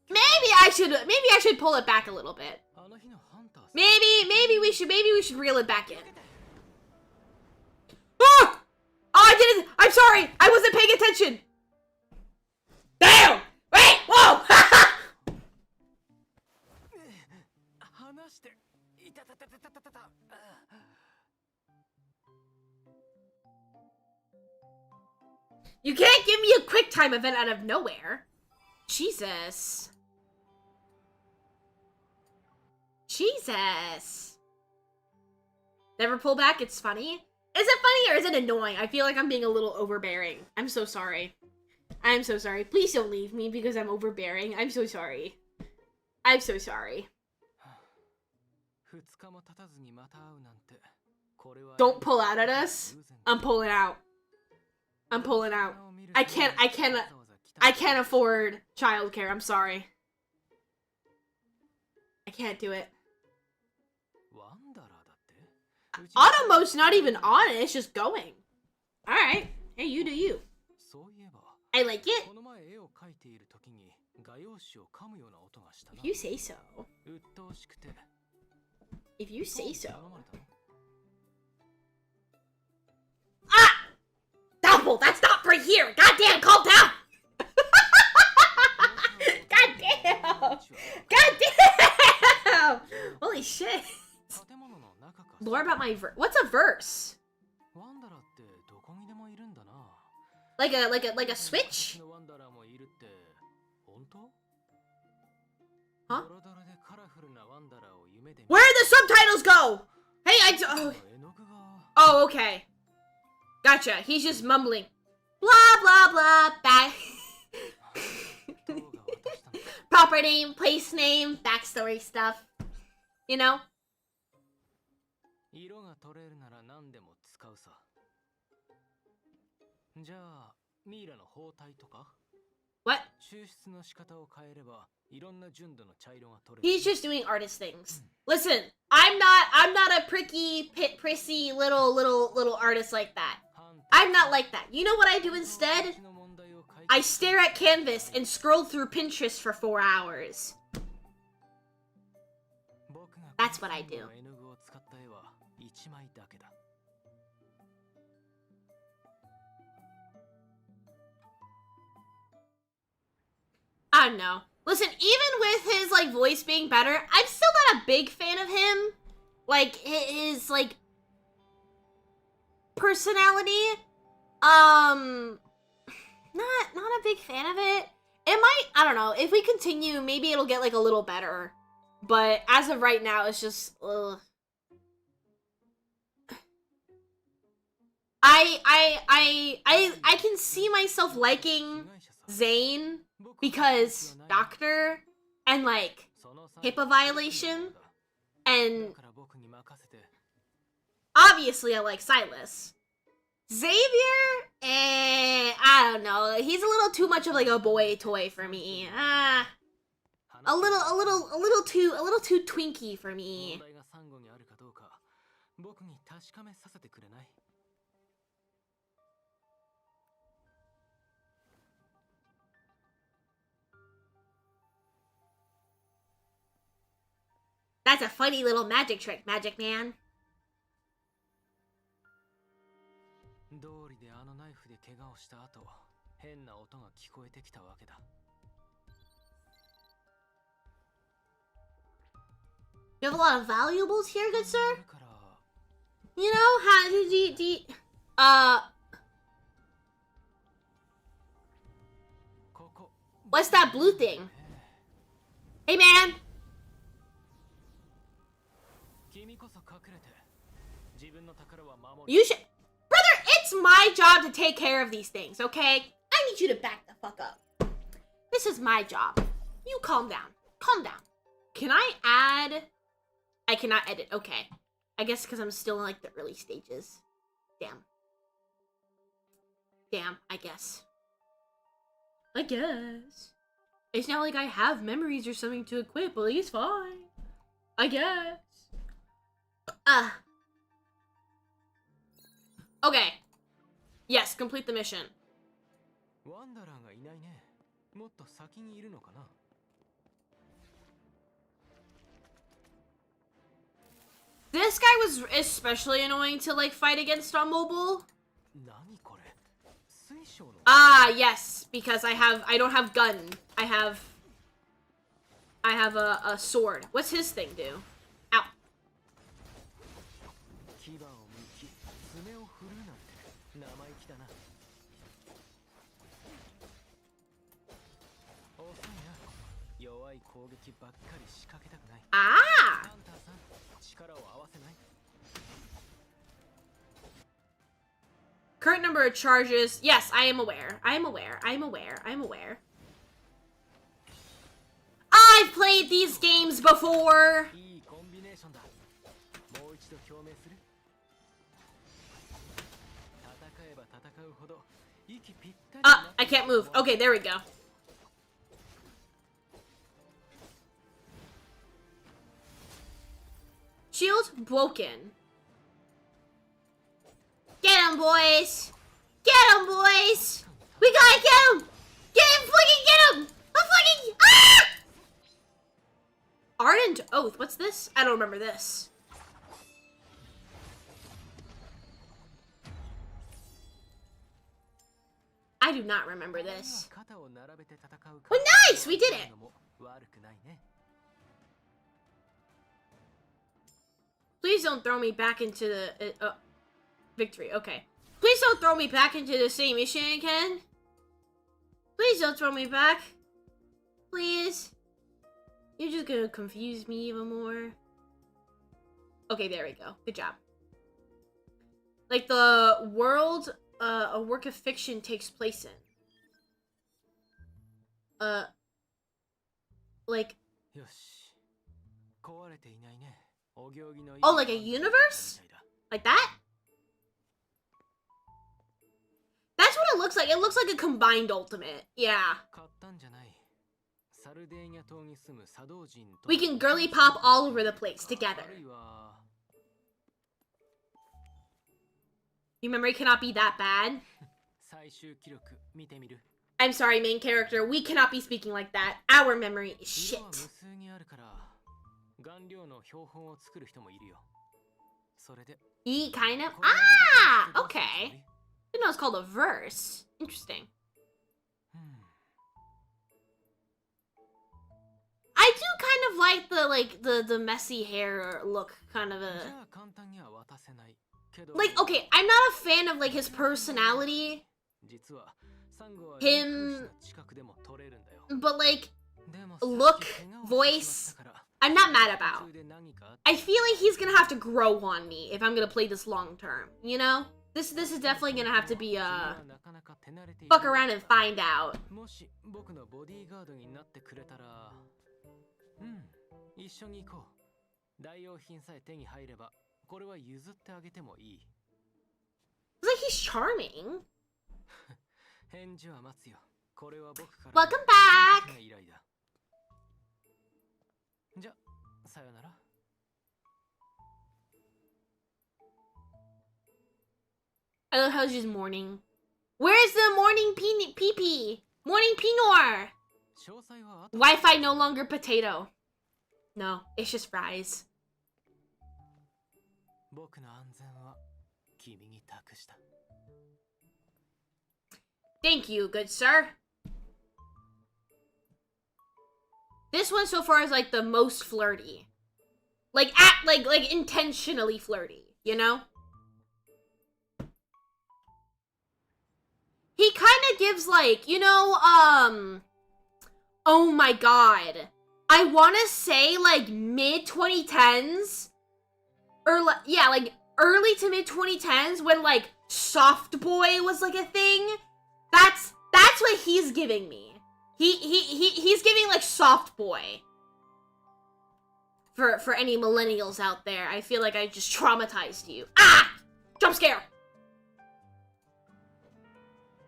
Maybe I should pull it back a little bit. Maybe we should reel it back in. Ah! Oh, I didn't. I'm sorry. I wasn't paying attention. Damn! Wait! Whoa! You can't give me a quick time event out of nowhere. Jesus. Jesus. Never pull back, it's funny. Is it funny or is it annoying? I feel like I'm being a little overbearing. I'm so sorry. I'm so sorry. Please don't leave me because I'm overbearing. I'm so sorry. I'm so sorry. Don't pull out at us. I'm pulling out. I'm pulling out. I can't afford childcare. I'm sorry. I can't do it. Auto mode's not even on it. It's just going. All right. Hey, you do you. I like it. If you say so. If you say so. Ah! Double! That's not for here! Goddamn, calm down! Goddamn! Goddamn! Holy shit. Lore about my verse. What's a verse? Like a switch? Huh? Where did the subtitles go? Hey, oh, okay. Gotcha. He's just mumbling. Blah, blah, blah. Back. Proper name, place name, backstory stuff. You know? What? He's just doing artist things. Listen, I'm not a prissy little artist like that. I'm not like that. You know what I do instead? I stare at canvas and scroll through Pinterest for 4 hours. That's what I do. I don't know. Listen, even with his, like, voice being better, I'm still not a big fan of him. Like, his, like, personality. Not a big fan of it. It might, I don't know, if we continue, maybe it'll get, like, a little better. But as of right now, it's just, ugh. I can see myself liking Zane because Doctor and like HIPAA violation, and obviously I like Silas. Xavier, I don't know. He's a little too much of like a boy toy for me. A little too twinky for me. That's a funny little magic trick, Magic Man. You have a lot of valuables here, good sir? You know, how did you, what's that blue thing? Hey, man! You should... Brother, it's my job to take care of these things, okay? I need you to back the fuck up. This is my job. You calm down. Calm down. Can I add... I cannot edit. Okay. I guess because I'm still in, like, the early stages. Damn. Damn, I guess. I guess. It's not like I have memories or something to equip, but it's fine. I guess. Okay. Yes, complete the mission. This guy was especially annoying to, like, fight against on mobile. Ah, yes, because I don't have gun. I have a sword. What's his thing do? Ow. Ah! Current number of charges. Yes, I am aware. I am aware. I am aware. I am aware. I've played these games before. I can't move. Okay, there we go. Shield broken. Get him, boys! Get him, boys! We gotta get him! Get him! Fucking get him! I'm fucking... Ah! Ardent Oath. What's this? I don't remember this. I do not remember this. Oh, nice! We did it! Please don't throw me back into the... victory, okay. Please don't throw me back into the same mission again. Please don't throw me back. Please. You're just gonna confuse me even more. Okay, there we go. Good job. Like the world a work of fiction takes place in. Like... Oh, like a universe? Like that? That's what it looks like. It looks like a combined ultimate. Yeah. We can girly pop all over the place together. Your memory cannot be that bad. I'm sorry, main character. We cannot be speaking like that. Our memory is shit. Kind of? Ah! Okay. I didn't know it's called a verse. Interesting. I do kind of like the messy hair look, kind of a... Like, okay, I'm not a fan of, like, his personality. Him... But, like, look, voice, I'm not mad about. I feel like he's gonna have to grow on me if I'm gonna play this long term, you know? This is definitely gonna have to be, fuck around and find out. It's like he's charming. Welcome back! I love how it's just morning. Where's the morning pee-pee? Morning Pinor! Wi-Fi no longer potato. No, it's just fries. Thank you, good sir. This one so far is like the most flirty. Like intentionally flirty, you know? He kind of gives like, you know, oh my god. I want to say like mid 2010s or yeah, like early to mid 2010s when like soft boy was like a thing. That's what he's giving me. He's giving like soft boy. For any millennials out there, I feel like I just traumatized you. Ah! Jump scare.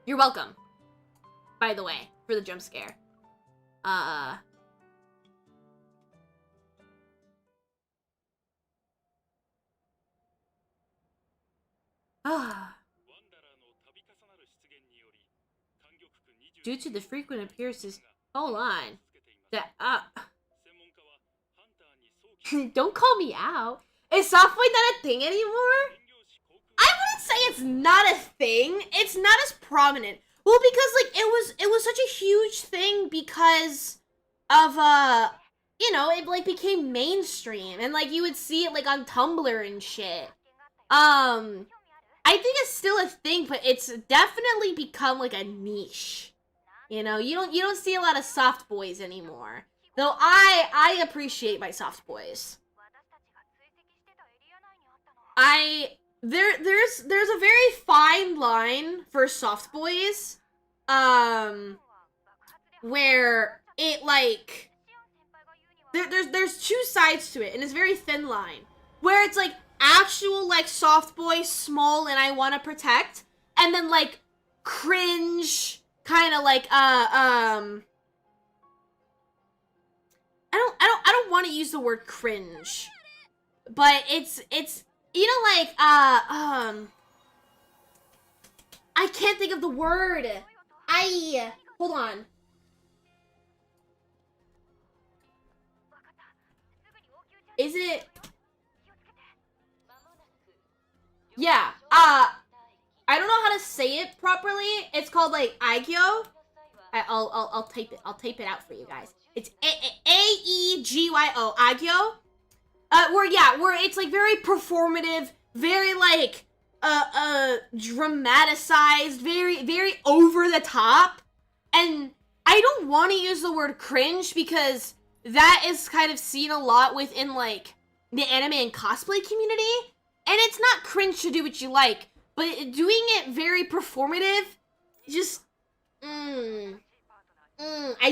You're welcome. By the way, for the jump scare. Due to the frequent appearances, hold on. Don't call me out. Is soft boy not a thing anymore? I wouldn't say it's not a thing. It's not as prominent. Well, because like it was such a huge thing because of you know, it like became mainstream and like you would see it like on Tumblr and shit. I think it's still a thing, but it's definitely become like a niche. You know, you don't see a lot of soft boys anymore. Though I appreciate my soft boys. There's a very fine line for soft boys, where it like there's two sides to it, and it's a very thin line where it's like actual like soft boy, small, and I want to protect, and then like cringe, kind of like I don't want to use the word cringe, but it's you know, like I can't think of the word. Hold on. Is it? Yeah. I don't know how to say it properly. It's called like Aegyo. I'll type it. I'll tape it out for you guys. It's Aegyo. Aegyo. Where it's like very performative, very like dramatized, very over the top. And I don't want to use the word cringe because that is kind of seen a lot within like the anime and cosplay community. And it's not cringe to do what you like, but doing it very performative, just I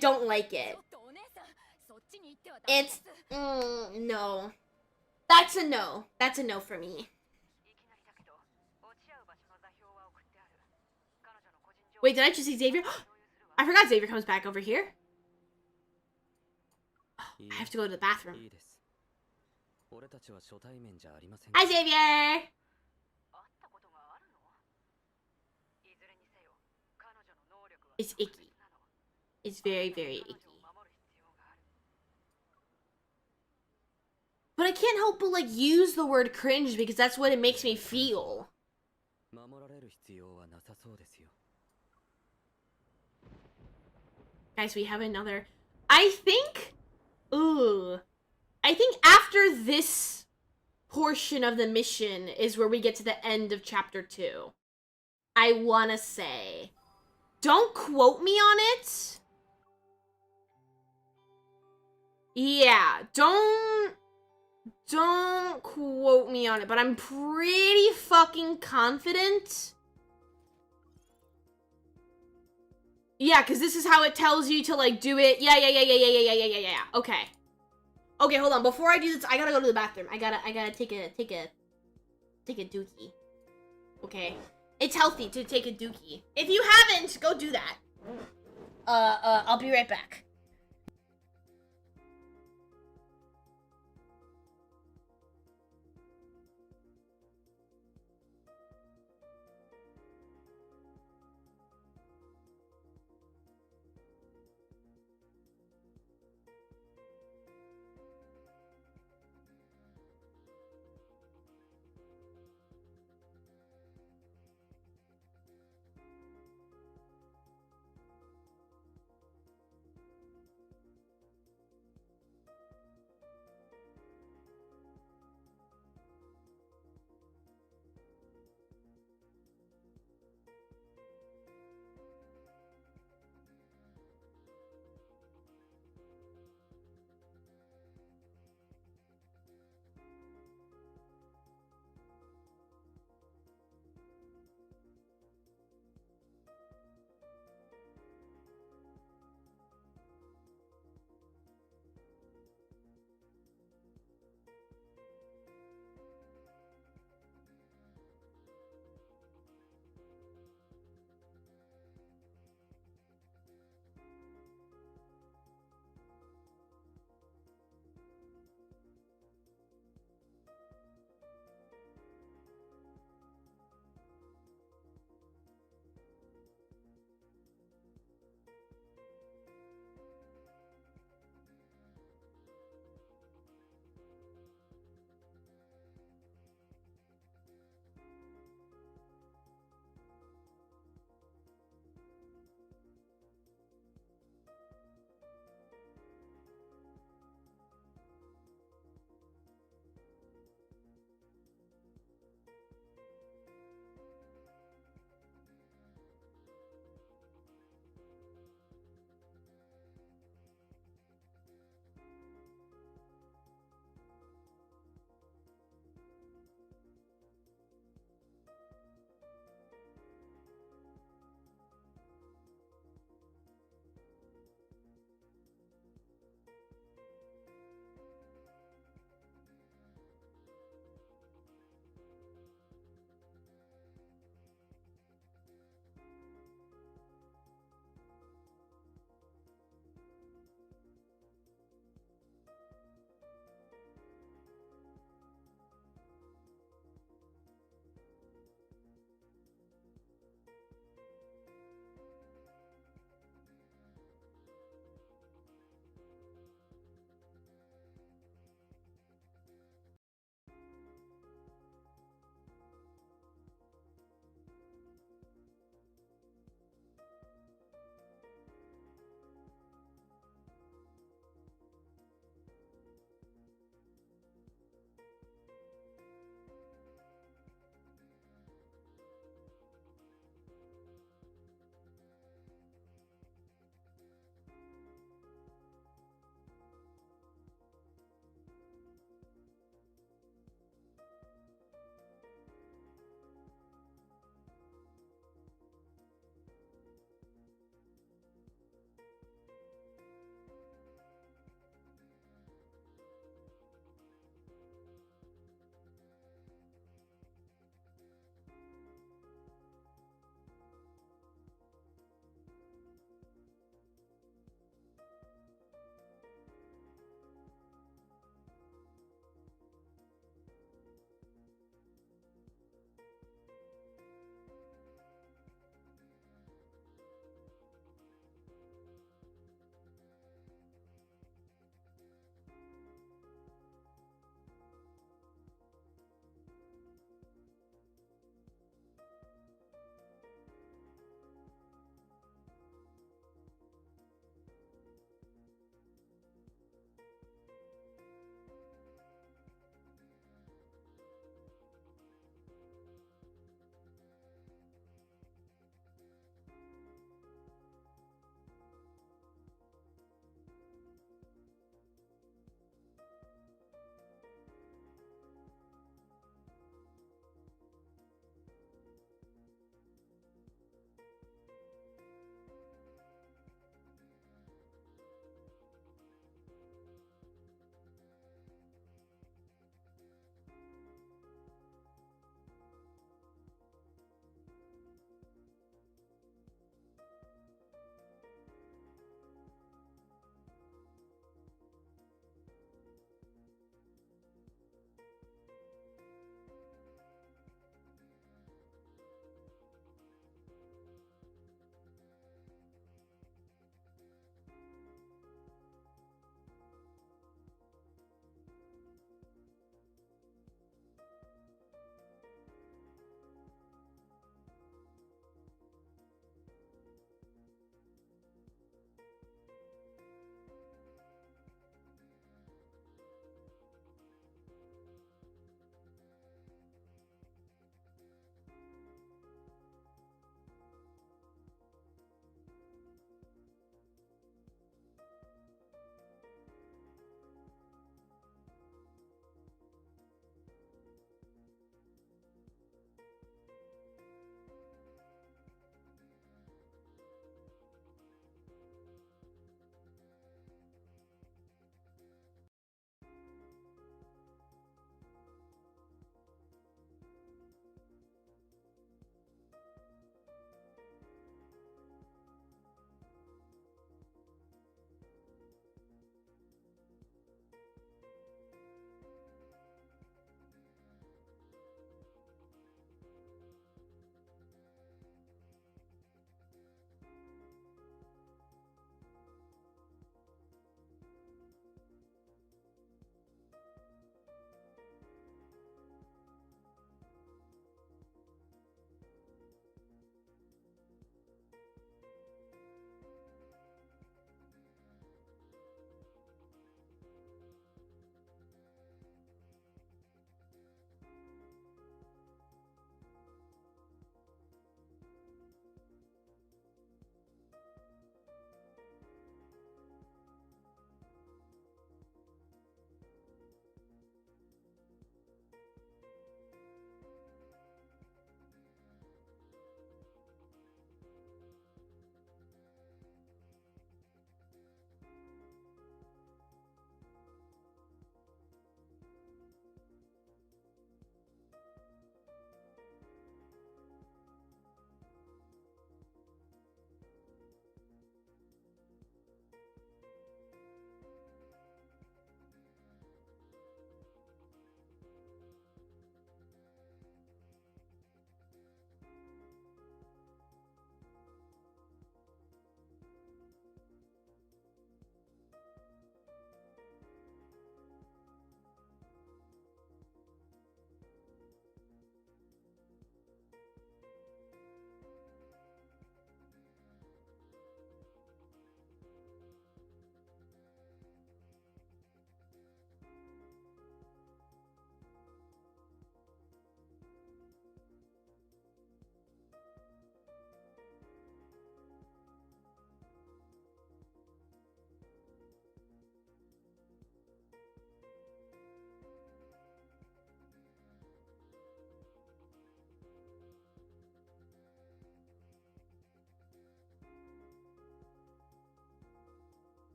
don't like it. It's no. That's a no. That's a no for me. Wait, did I just see Xavier? I forgot Xavier comes back over here. I have to go to the bathroom. Hi, Xavier! It's icky. It's very, very icky. But I can't help but, like, use the word cringe because that's what it makes me feel. Guys, we have another... I think after this portion of the mission is where we get to the end of chapter 2. I wanna say. Don't quote me on it. Yeah, don't quote me on it, but I'm pretty fucking confident. Yeah, because this is how it tells you to, like, do it. Yeah. Okay. Okay, hold on. Before I do this, I gotta go to the bathroom. I gotta take a dookie. Okay. It's healthy to take a dookie. If you haven't, go do that. I'll be right back.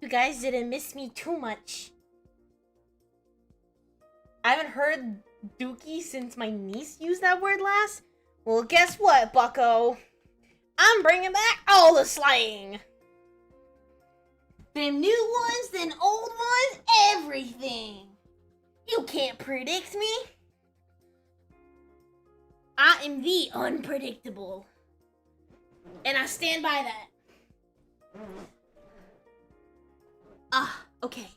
you guys didn't miss me too much. I haven't heard Dookie since my niece used that word last. Well, guess what, bucko? I'm bringing back all the slang. Them new ones, them old ones, everything. You can't predict me. I am the unpredictable. And I stand by that. Okay.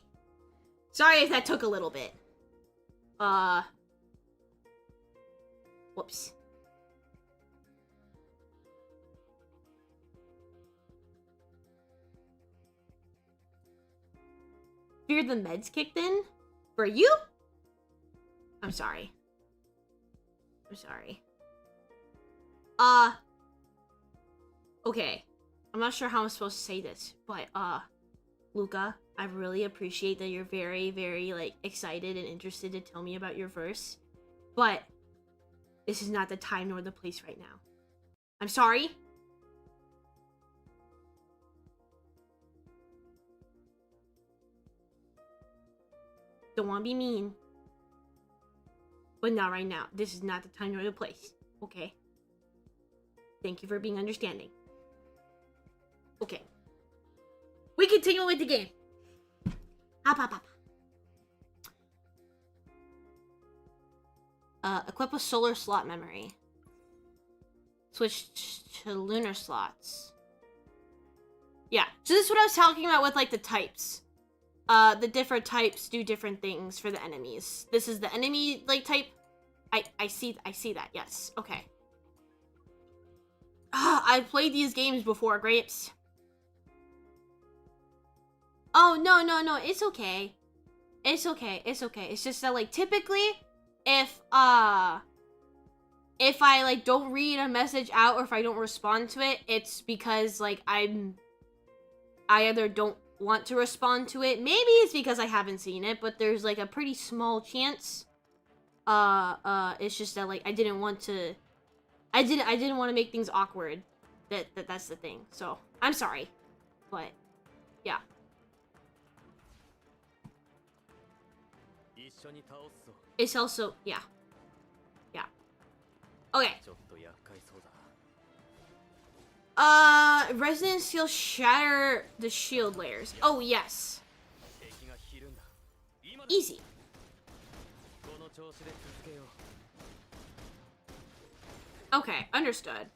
Sorry if that took a little bit. Whoops. Fear the meds kicked in? For you? I'm sorry. I'm sorry. Okay. I'm not sure how I'm supposed to say this, but, Luca, I really appreciate that you're very, very, like, excited and interested to tell me about your verse. But this is not the time nor the place right now. I'm sorry. Don't want to be mean. But not right now. This is not the time nor the place. Okay? Thank you for being understanding. Okay. We continue with the game. Equip a solar slot memory. Switch to lunar slots. Yeah, so this is what I was talking about with, like, the types. The different types do different things for the enemies. This is the enemy, like, type. I see that, yes. Okay. I've played these games before, Grapes. Oh, no, it's okay. It's okay. It's just that, like, typically, if I, like, don't read a message out or if I don't respond to it, it's because, like, I either don't want to respond to it. Maybe it's because I haven't seen it, but there's, like, a pretty small chance. It's just that, like, I didn't want to make things awkward. That's the thing. So, I'm sorry. But, yeah. It's also, yeah. Yeah. Okay. Resonant Seal shatter the shield layers. Oh, yes. Easy. Okay, understood.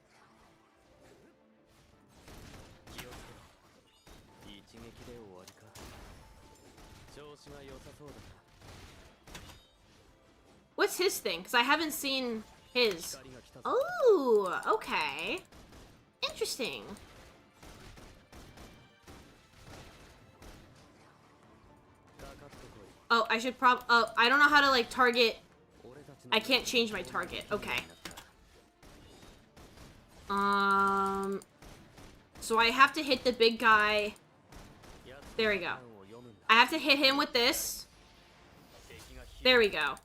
What's his thing? Because I haven't seen his. Oh, okay. Interesting. Oh, I should I don't know how to, like, target. I can't change my target. Okay. So I have to hit the big guy. There we go. I have to hit him with this. There we go.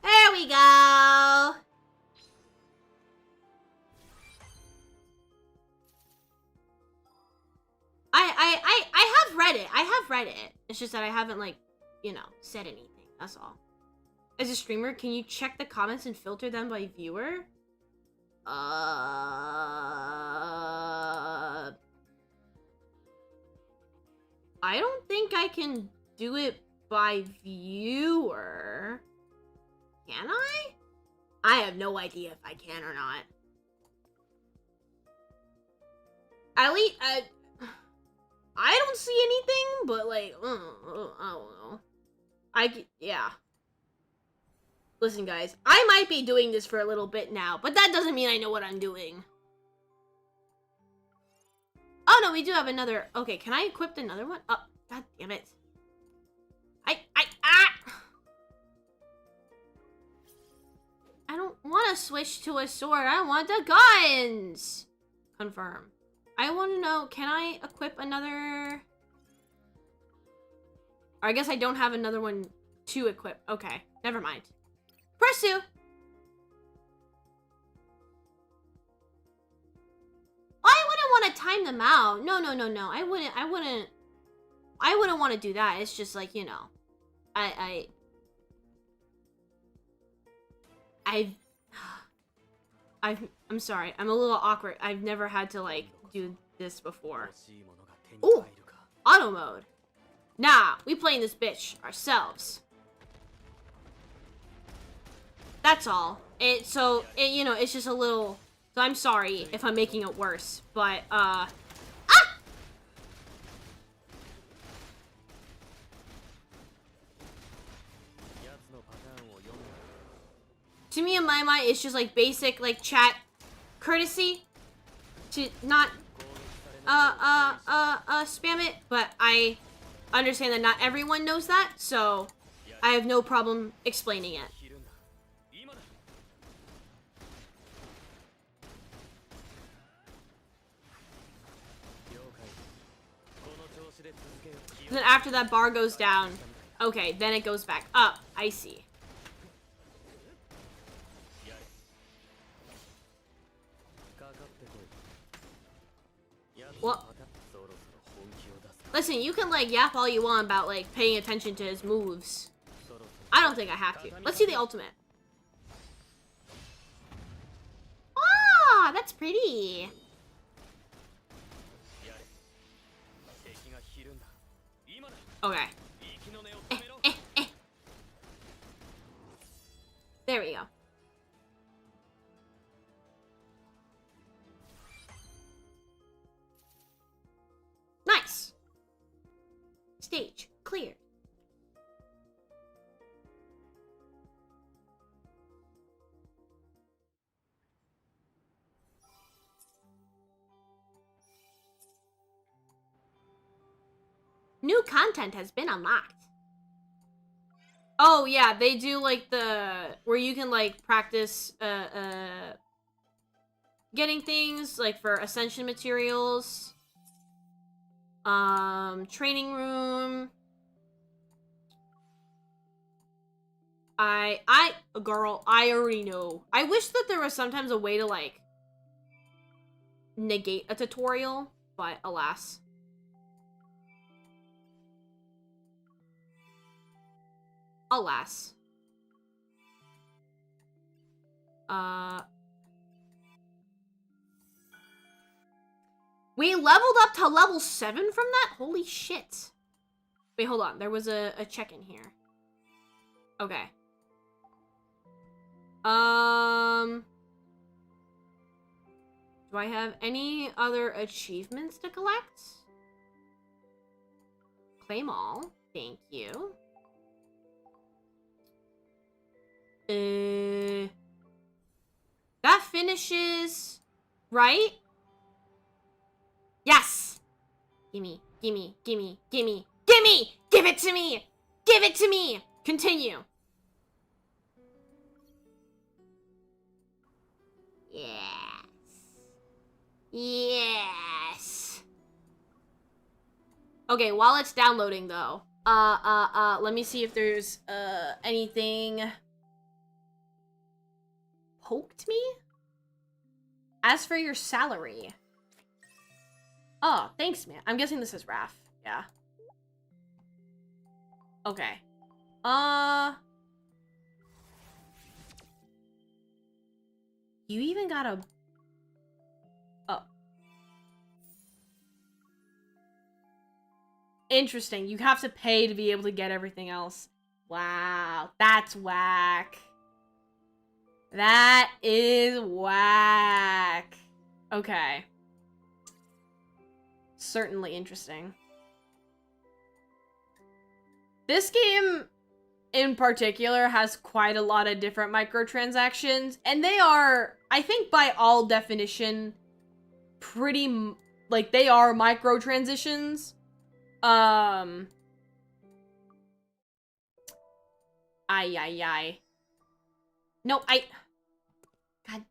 There we go. I have read it. I have read it. It's just that I haven't, like, you know, said anything. That's all. As a streamer, can you check the comments and filter them by viewer? I don't think I can do it by viewer. Can I? I have no idea if I can or not. At least, I don't see anything, but, like, I don't know. Yeah. Listen, guys, I might be doing this for a little bit now, but that doesn't mean I know what I'm doing. Oh, no, we do have another. Okay, can I equip another one? Oh, god damn it. I don't want to switch to a sword. I want the guns. Confirm. I want to know, can I equip another? Or I guess I don't have another one to equip. Okay, never mind. Pursue. time them out. No. I wouldn't want to do that. It's just like, you know, I'm sorry. I'm a little awkward. I've never had to like do this before. Ooh, auto mode. Nah, we playing this bitch ourselves. That's all. You know, it's just a little. So I'm sorry if I'm making it worse, but to me in my mind, it's just like basic like chat courtesy to not spam it, but I understand that not everyone knows that, so I have no problem explaining it. And then after that bar goes down, okay, then it goes back up. I see. Well, listen, you can like yap all you want about like paying attention to his moves. I don't think I have to. Let's see the ultimate. Ah, that's pretty. Okay. There we go. Nice. Stage cleared. New content has been unlocked. Oh yeah, they do like the where you can like practice getting things like for ascension materials. Training room. Girl, I already know. I wish that there was sometimes a way to like negate a tutorial, but alas. Alas. We leveled up to level 7 from that? Holy shit. Wait, hold on. There was a check-in here. Okay. Do I have any other achievements to collect? Claim all. Thank you. That finishes, right? Yes! Gimme, gimme, gimme, gimme, gimme! Give it to me! Give it to me! Continue. Yes. Yes. Okay, while it's downloading though, let me see if there's, anything poked me? As for your salary. Oh, thanks, man. I'm guessing this is Raph. Yeah. Okay. You even got a... Oh. Interesting. You have to pay to be able to get everything else. Wow. That's whack. That is whack. Okay. Certainly interesting. This game in particular has quite a lot of different microtransactions, and they are, I think by all definition, pretty, like, they are microtransitions. Ay. No, God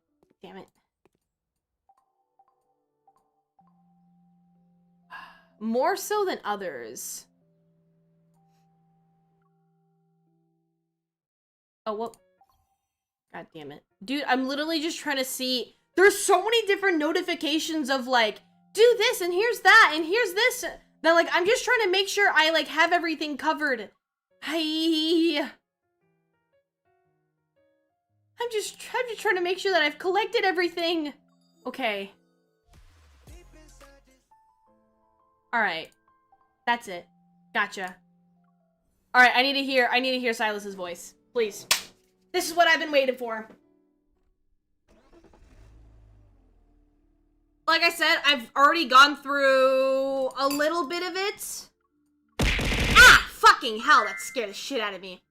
damn it. More so than others. Oh, well. God damn it. Dude, I'm literally just trying to see. There's so many different notifications of, like, do this, and here's that, and here's this. Then, like, I'm just trying to make sure I, like, have everything covered. I'm just trying to make sure that I've collected everything. Okay. Alright. That's it. Gotcha. Alright, I need to hear Silas's voice. Please. This is what I've been waiting for. Like I said, I've already gone through a little bit of it. Ah! Fucking hell, that scared the shit out of me.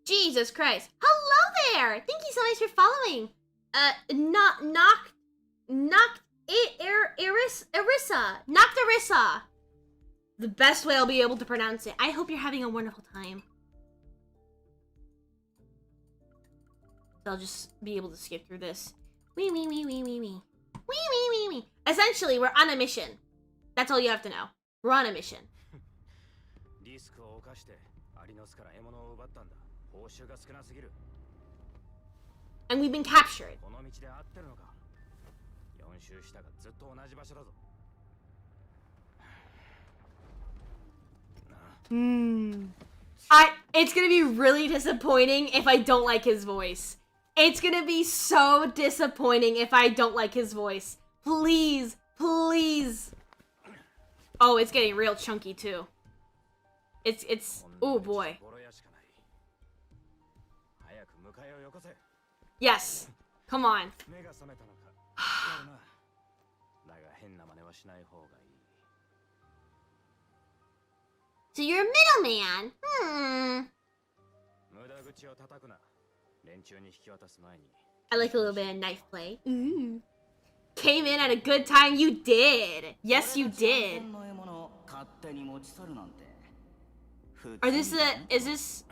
Jesus Christ. Hello there! Thank you so much for following. Noctarissa. The best way I'll be able to pronounce it. I hope you're having a wonderful time. I'll just be able to skip through this. Wee wee wee wee wee wee. Wee wee wee wee. Essentially, we're on a mission. That's all you have to know. We're on a mission. And we've been captured. It's gonna be really disappointing if I don't like his voice. It's gonna be so disappointing if I don't like his voice. Please, please. Oh, it's getting real chunky too. It's, oh boy. Yes, come on. So you're a middleman? I like a little bit of knife play. Ooh. Came in at a good time. You did. Yes, you did. Are this is this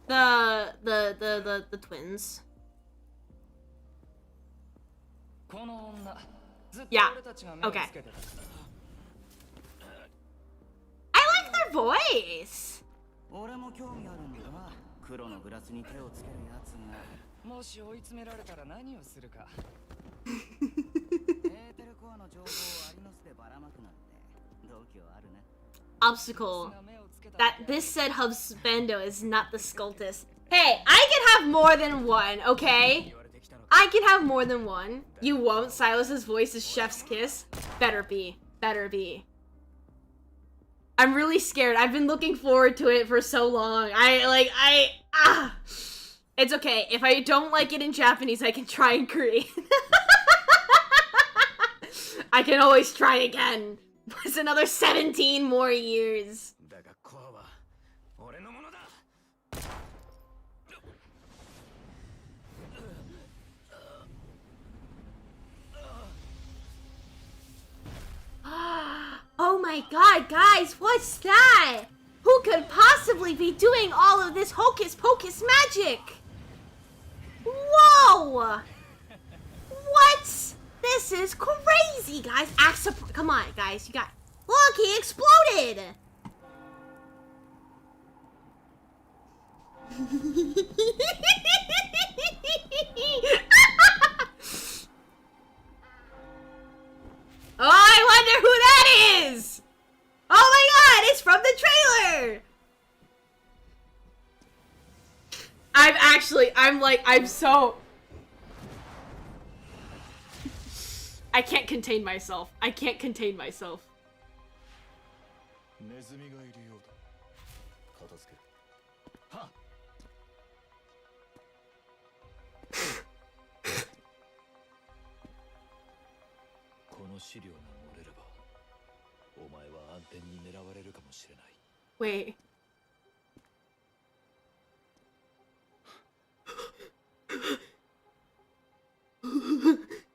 the twins? Yeah. Okay. I like their voice. Obstacle. That this said husbando is not the Skulltus. Hey, I can have more than one, okay? I can have more than one. You won't? Silas's voice is Chef's Kiss? Better be. Better be. I'm really scared. I've been looking forward to it for so long. It's okay. If I don't like it in Japanese, I can try in Korean. I can always try again. It's another 17 more years. Oh my god, guys, what's that? Who could possibly be doing all of this hocus pocus magic? Whoa! What? This is crazy, guys. Come on, guys, you got... Look, he exploded! Oh, I wonder who that is! Oh my god, it's from the trailer! I'm so... I can't contain myself. I can't contain myself. Wait.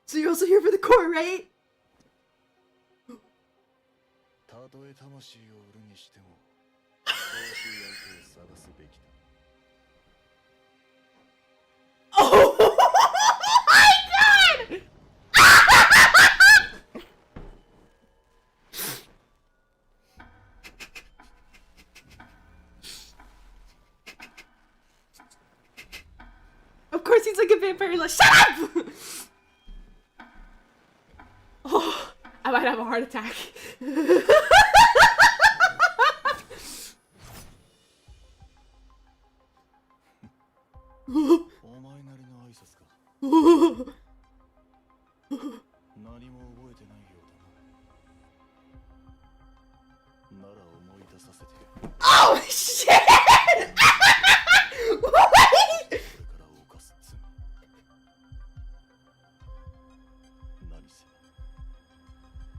So you're also here for the core, right? Oh my god! Of course he's like a vampire, like, shut up! Oh. I might have a heart attack. Oh shit! What?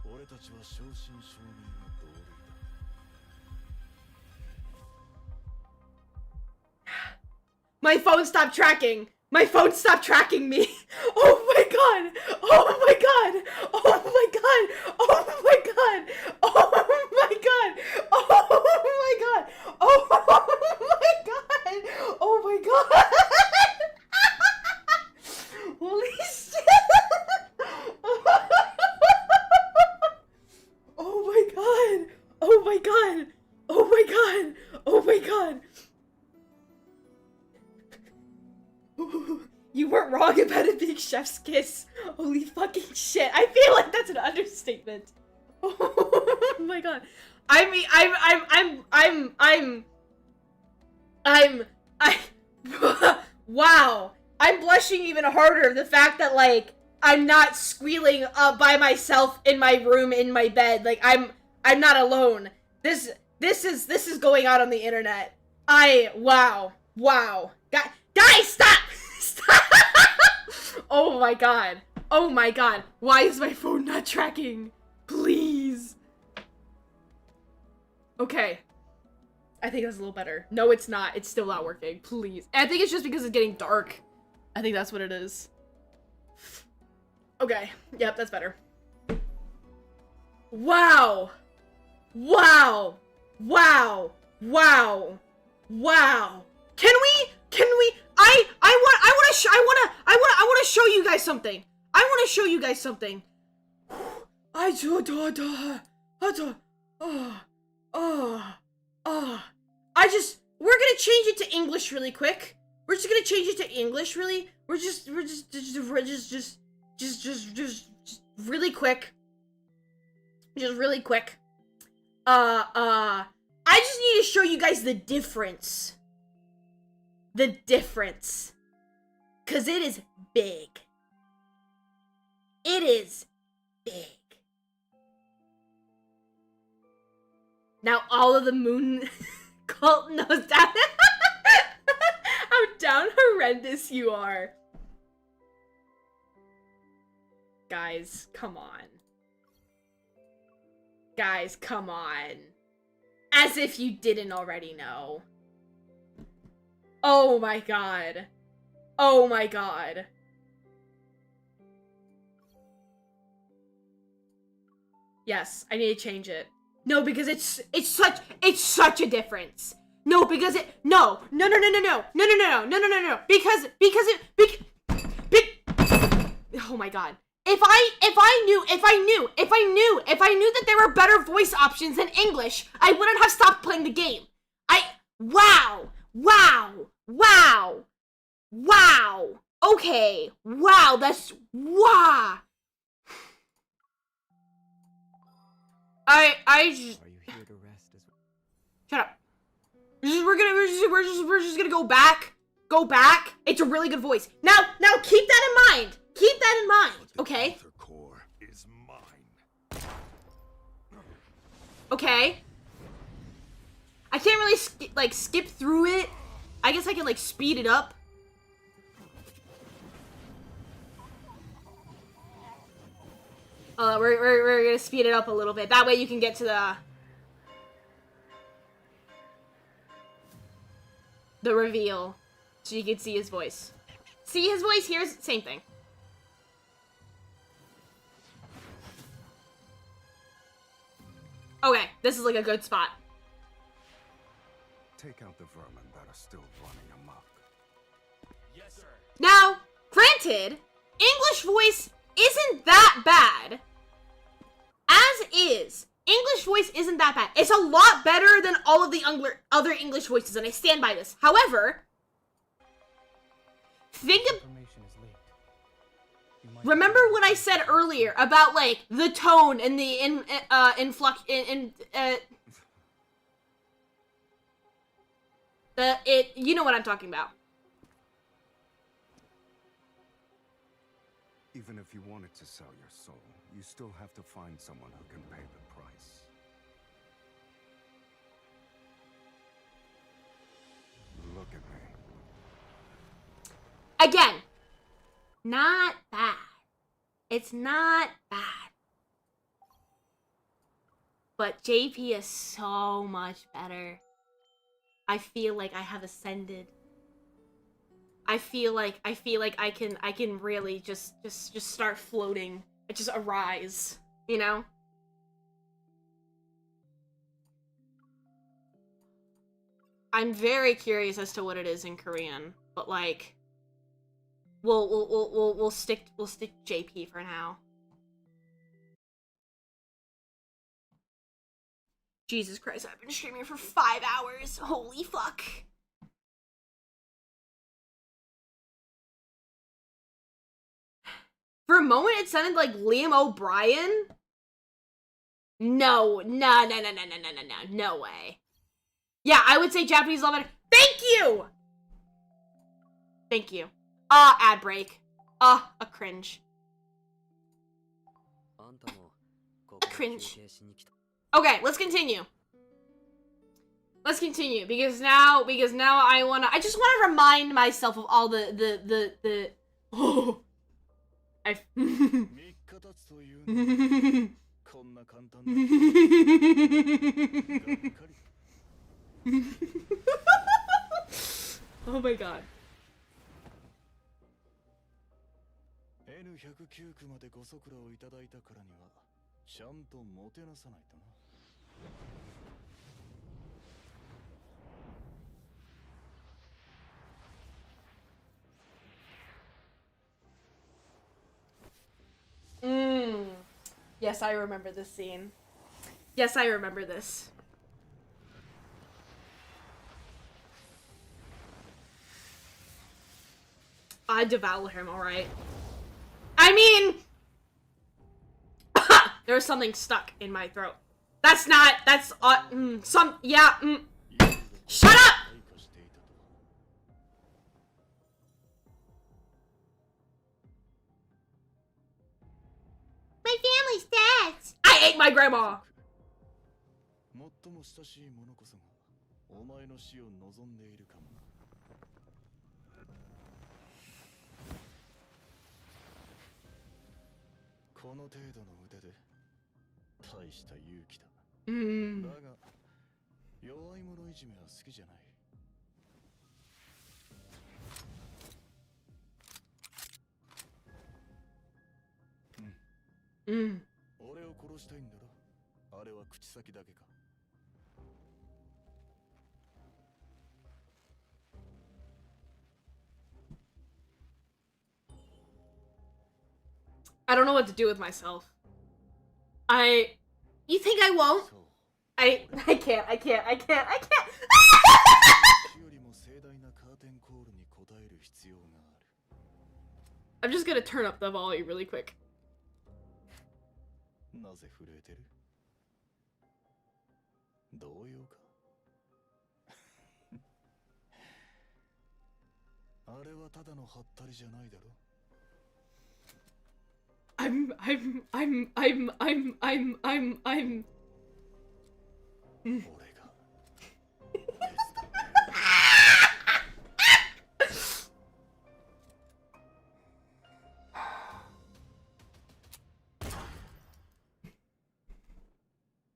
俺たちは正真正銘の同類だ。 My phone stopped tracking. My phone stopped tracking me. Oh my god. Oh my god. Oh my god. Oh my god. Oh my god. Oh my god. Oh my god. Oh my god. Holy shit. Oh my god. Oh my god. Oh my god. Oh my god. You weren't wrong about it being chef's kiss. Holy fucking shit. I feel like that's an understatement. Oh my god. I mean, wow. I'm blushing even harder. The fact that, like, I'm not squealing by myself in my room, in my bed. Like, I'm not alone. This is going out on the internet. Wow. Guys, stop! Stop! Oh my god. Oh my god. Why is my phone not tracking? Please. Okay. I think that's a little better. No, it's not. It's still not working. Please. I think it's just because it's getting dark. I think that's what it is. Okay. Yep, that's better. Wow. Wow. Wow. Wow. Wow. Can we I want to show you guys something. We're gonna change it to English really quick. We're just gonna change it to English really. We're just really quick. Just really quick. I just need to show you guys the difference. The difference. 'Cause it is big. It is big. Now all of the moon cult knows down how down horrendous you are. Guys, come on. Guys, come on. As if you didn't already know. Oh my god. Oh my god. Yes, I need to change it. No, because it's such a difference. No, because it no. Because oh my god. If I knew that there were better voice options than English, I wouldn't have stopped playing the game. Wow. Okay. Wow, that's wow. I just Are you here to rest as well? Shut up. We're just gonna go back. Go back. It's a really good voice. Now keep that in mind. Keep that in mind. Okay. Core is mine. Okay. I can't really skip through it. I guess I can like speed it up. We're gonna speed it up a little bit. That way you can get to the reveal, so you can see his voice. See his voice? Here's same thing. Okay, this is like a good spot. Take out the vermin that are still running amok. Yes, sir. Now, granted, English voice isn't that bad. As is. English voice isn't that bad. It's a lot better than all of the other English voices, and I stand by this. However, think of... Information is leaked. Remember what I said earlier about like the tone and the influx you know what I'm talking about. Even if you wanted to sell your soul, you still have to find someone who can pay the price. Look at me. Again, not bad. It's not bad. But JP is so much better. I feel like I have ascended. I feel like I can really just start floating. Just arise, you know? I'm very curious as to what it is in Korean, but like we'll stick JP for now. Jesus Christ, I've been streaming for 5 hours. Holy fuck. For a moment, it sounded like Liam O'Brien. No way. Yeah, I would say Japanese love it. Thank you! Thank you. Ad break. A cringe. A cringe. Okay, let's continue. Let's continue because now I just want to remind myself of all the oh. Oh my god. N109 までご足労いただいたからにはちゃんともてなさないとな。Yes, I remember this scene. Yes, I remember this. I devour him, alright. I mean... there was something stuck in my throat. That's not... That's... yeah... Shut up! My family's dead! I ate my grandma! 最も親しい者こそがお前の死を望んでいるかもな。この程度の腕で大した勇気だ。だが弱い者いじめは好きじゃない。俺を殺したいんだろ。あれは口先だけか。I don't know what to do with myself. You think I won't? I can't. I'm just gonna turn up the volume really quick. なぜ震えてる？動揺か？あれはただのハッタリじゃないだろ。I'm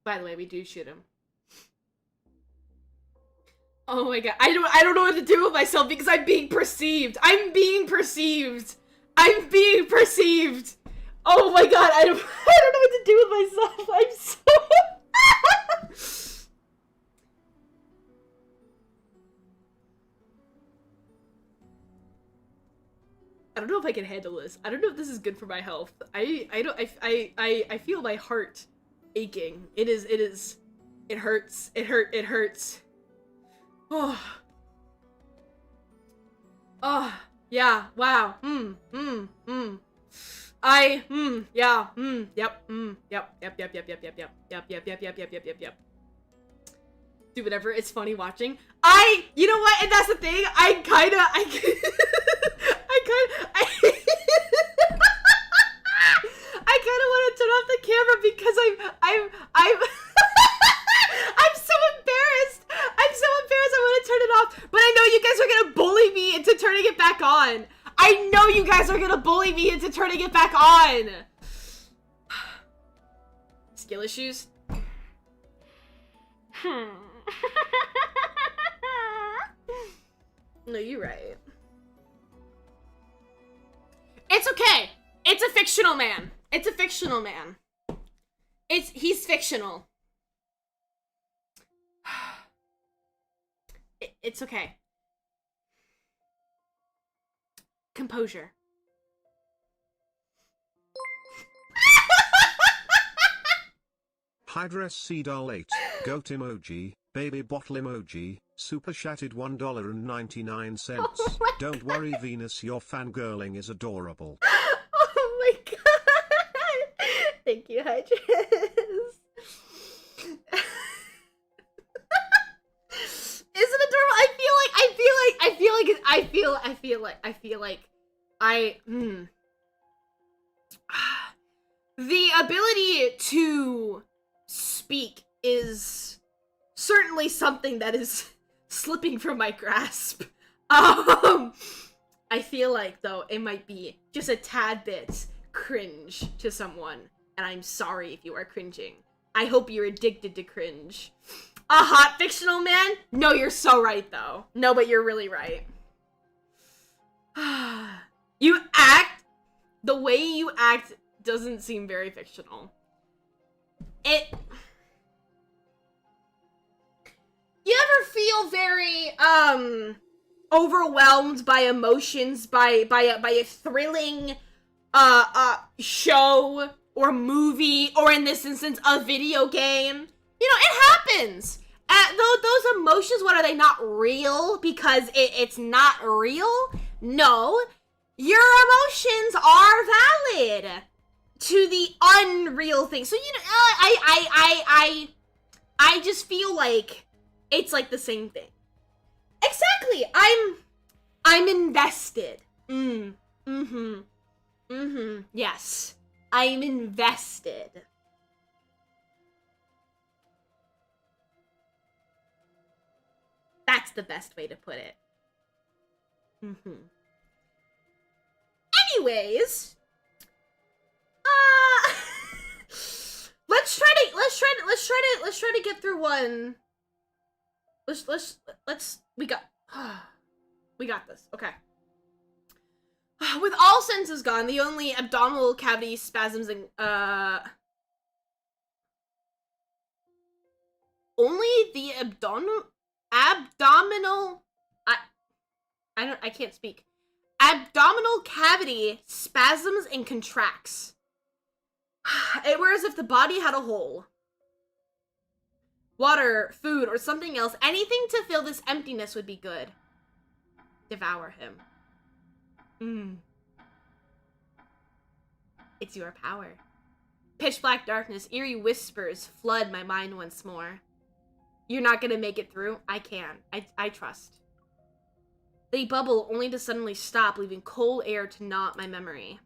By the way, we do shoot him. Oh my god, I don't know what to do with myself because I'm being perceived. Oh my god, I don't know what to do with myself. I'm so I don't know if I can handle this. I don't know if this is good for my health. I feel my heart aching. It hurts. It hurts. Oh. Oh, yeah, wow. Yep. Do whatever, it's funny watching. You know what, and that's the thing, I kinda want to turn off the camera because I'm I'm so embarrassed. I want to turn it off, but I know you guys are gonna bully me into turning it back on. I know you guys are gonna bully me into turning it back on. Skill issues? No, you're right. It's okay. It's a fictional man. He's fictional. It's okay. Composure. Hydra C doll 8, goat emoji, baby bottle emoji, super chatted $1.99. Don't worry Venus, your fangirling is adorable. Oh my god! Thank you, Hydras. Is it adorable? The ability to speak is certainly something that is slipping from my grasp. I feel like, though, it might be just a tad bit cringe to someone, and I'm sorry if you are cringing. I hope you're addicted to cringe. A hot fictional man? No, you're so right, though. No, but you're really right. The way you act doesn't seem very fictional. You ever feel very, overwhelmed by emotions by a thrilling, show or movie, or in this instance, a video game? You know, it happens. Those emotions, what are they, not real because it's not real? No. Your emotions are valid to the unreal thing. So, you know, I just feel like it's like the same thing. Exactly. I'm invested. Yes. I'm invested. That's the best way to put it. Anyways, let's try to get through one. We got this. Okay. With all senses gone, the only abdominal cavity spasms and only the abdominal I can't speak. Abdominal cavity spasms and contracts. It were as if the body had a hole. Water, food, or something else, anything to fill this emptiness would be good. Devour him. It's your power. Pitch black darkness, eerie whispers flood my mind once more. You're not gonna make it through? I can. I trust. They bubble only to suddenly stop, leaving cold air to gnaw at my memory.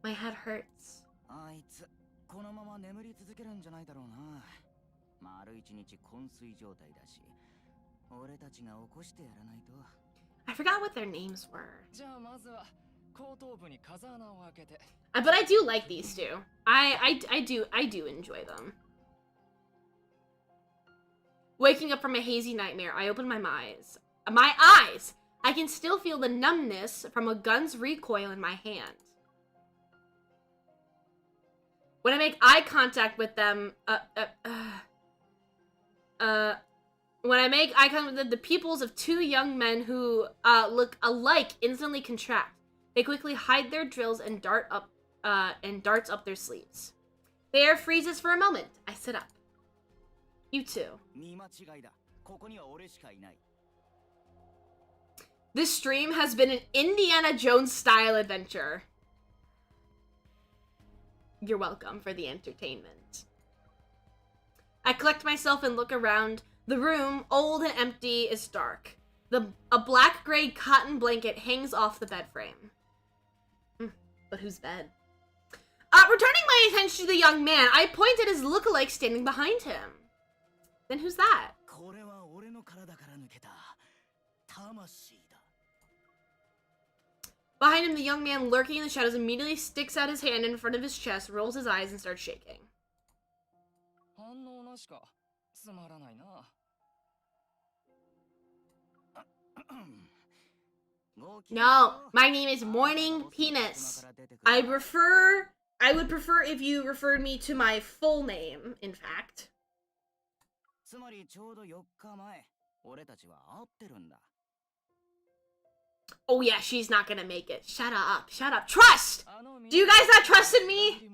My head hurts. I forgot what their names were. But I do like these two. I do enjoy them. Waking up from a hazy nightmare, I open my eyes. I can still feel the numbness from a gun's recoil in my hand. When I make eye contact with them, the pupils of two young men who look alike instantly contract. They quickly hide their drills and darts up their sleeves. The air freezes for a moment. I sit up. You too. This stream has been an Indiana Jones style adventure. You're welcome for the entertainment. I collect myself and look around. The room, old and empty, is dark. A black-gray cotton blanket hangs off the bed frame. But whose bed? Returning my attention to the young man, I point at his look-alike standing behind him. Then who's that? Behind him, the young man lurking in the shadows immediately sticks out his hand in front of his chest, rolls his eyes, and starts shaking. No, my name is Morning Penis. I would prefer if you referred me to my full name, in fact. Oh yeah, she's not gonna make it. Shut up, shut up. Trust! Do you guys not trust in me?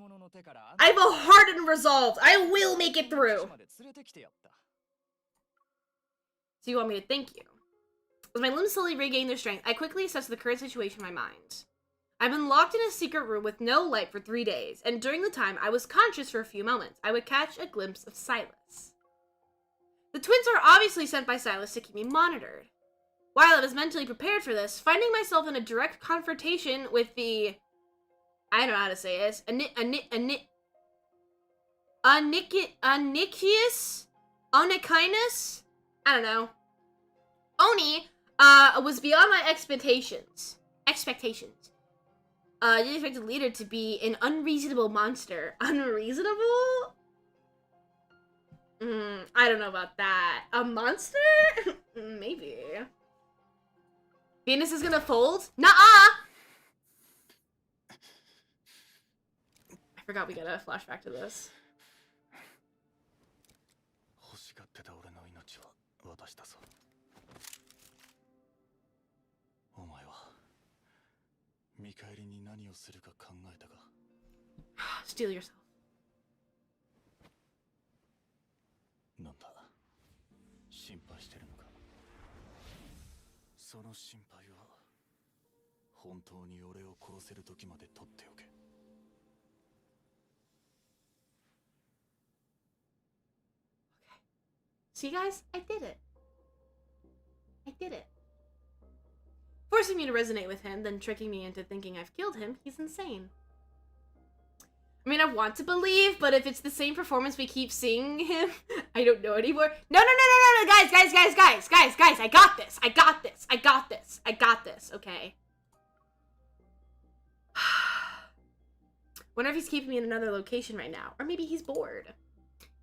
I have a heart and resolve. I will make it through. So you want me to thank you? As my limbs slowly regain their strength, I quickly assess the current situation in my mind. I've been locked in a secret room with no light for 3 days, and during the time I was conscious for a few moments, I would catch a glimpse of Silas. The twins are obviously sent by Silas to keep me monitored. While I was mentally prepared for this, finding myself in a direct confrontation with the... I don't know how to say this. Onikinus? I don't know. Oni, was beyond my expectations. I didn't expect the leader to be an unreasonable monster. Unreasonable? I don't know about that. A monster? Maybe. Venus is gonna fold? Nuh-uh! I forgot we got a flashback to this. Steal yourself. See, guys? I did it. Forcing me to resonate with him, then tricking me into thinking I've killed him, he's insane. I mean, I want to believe, but if it's the same performance we keep seeing him, I don't know anymore. No, guys, I got this, okay? Wonder if he's keeping me in another location right now, or maybe he's bored.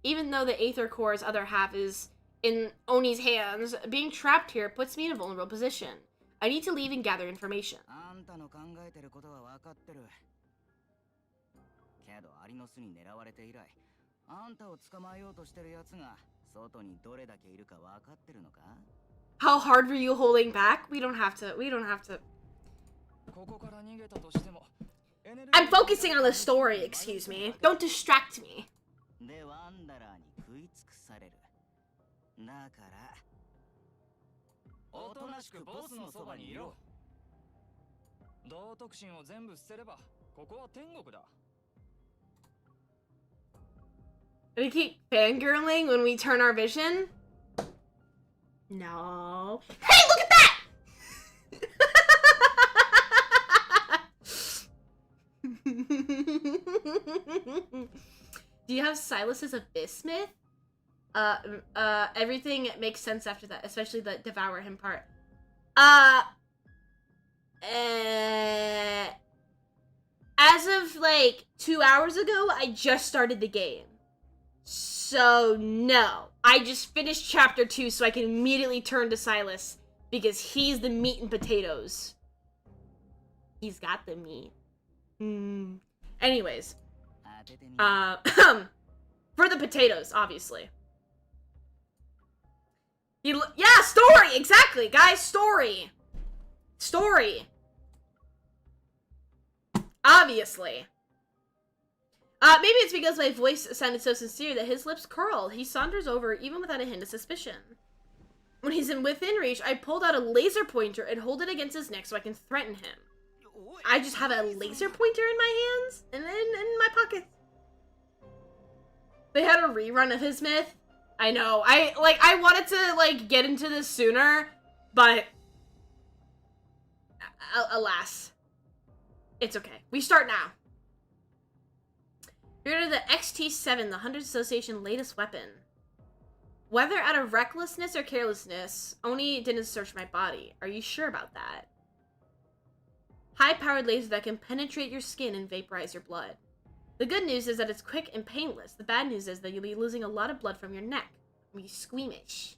Even though the Aether Core's other half is in Oni's hands, being trapped here puts me in a vulnerable position. I need to leave and gather information. How hard were you holding back? We don't have to. I'm focusing on the story, excuse me. Don't distract me. Do we keep fangirling when we turn our vision? No. Hey, look at that! Do you have Silas's Abyss Myth? Everything makes sense after that, especially the devour him part. As of like 2 hours ago, I just started the game. So no, I just finished chapter 2 so I can immediately turn to Silas because he's the meat and potatoes. He's got the meat. Anyways, for the potatoes, obviously. Yeah, story, exactly, guys, story. Obviously. Maybe it's because my voice sounded so sincere that his lips curled. He saunters over, even without a hint of suspicion. When he's within reach, I pulled out a laser pointer and hold it against his neck so I can threaten him. I just have a laser pointer in my hands and then in my pocket. They had a rerun of his myth. I know. I wanted to like get into this sooner, but alas, it's okay. We start now. You're the XT7, the Hunters Association latest weapon. Whether out of recklessness or carelessness, Oni didn't search my body. Are you sure about that? High-powered laser that can penetrate your skin and vaporize your blood. The good news is that it's quick and painless. The bad news is that you'll be losing a lot of blood from your neck. You'll be squeamish.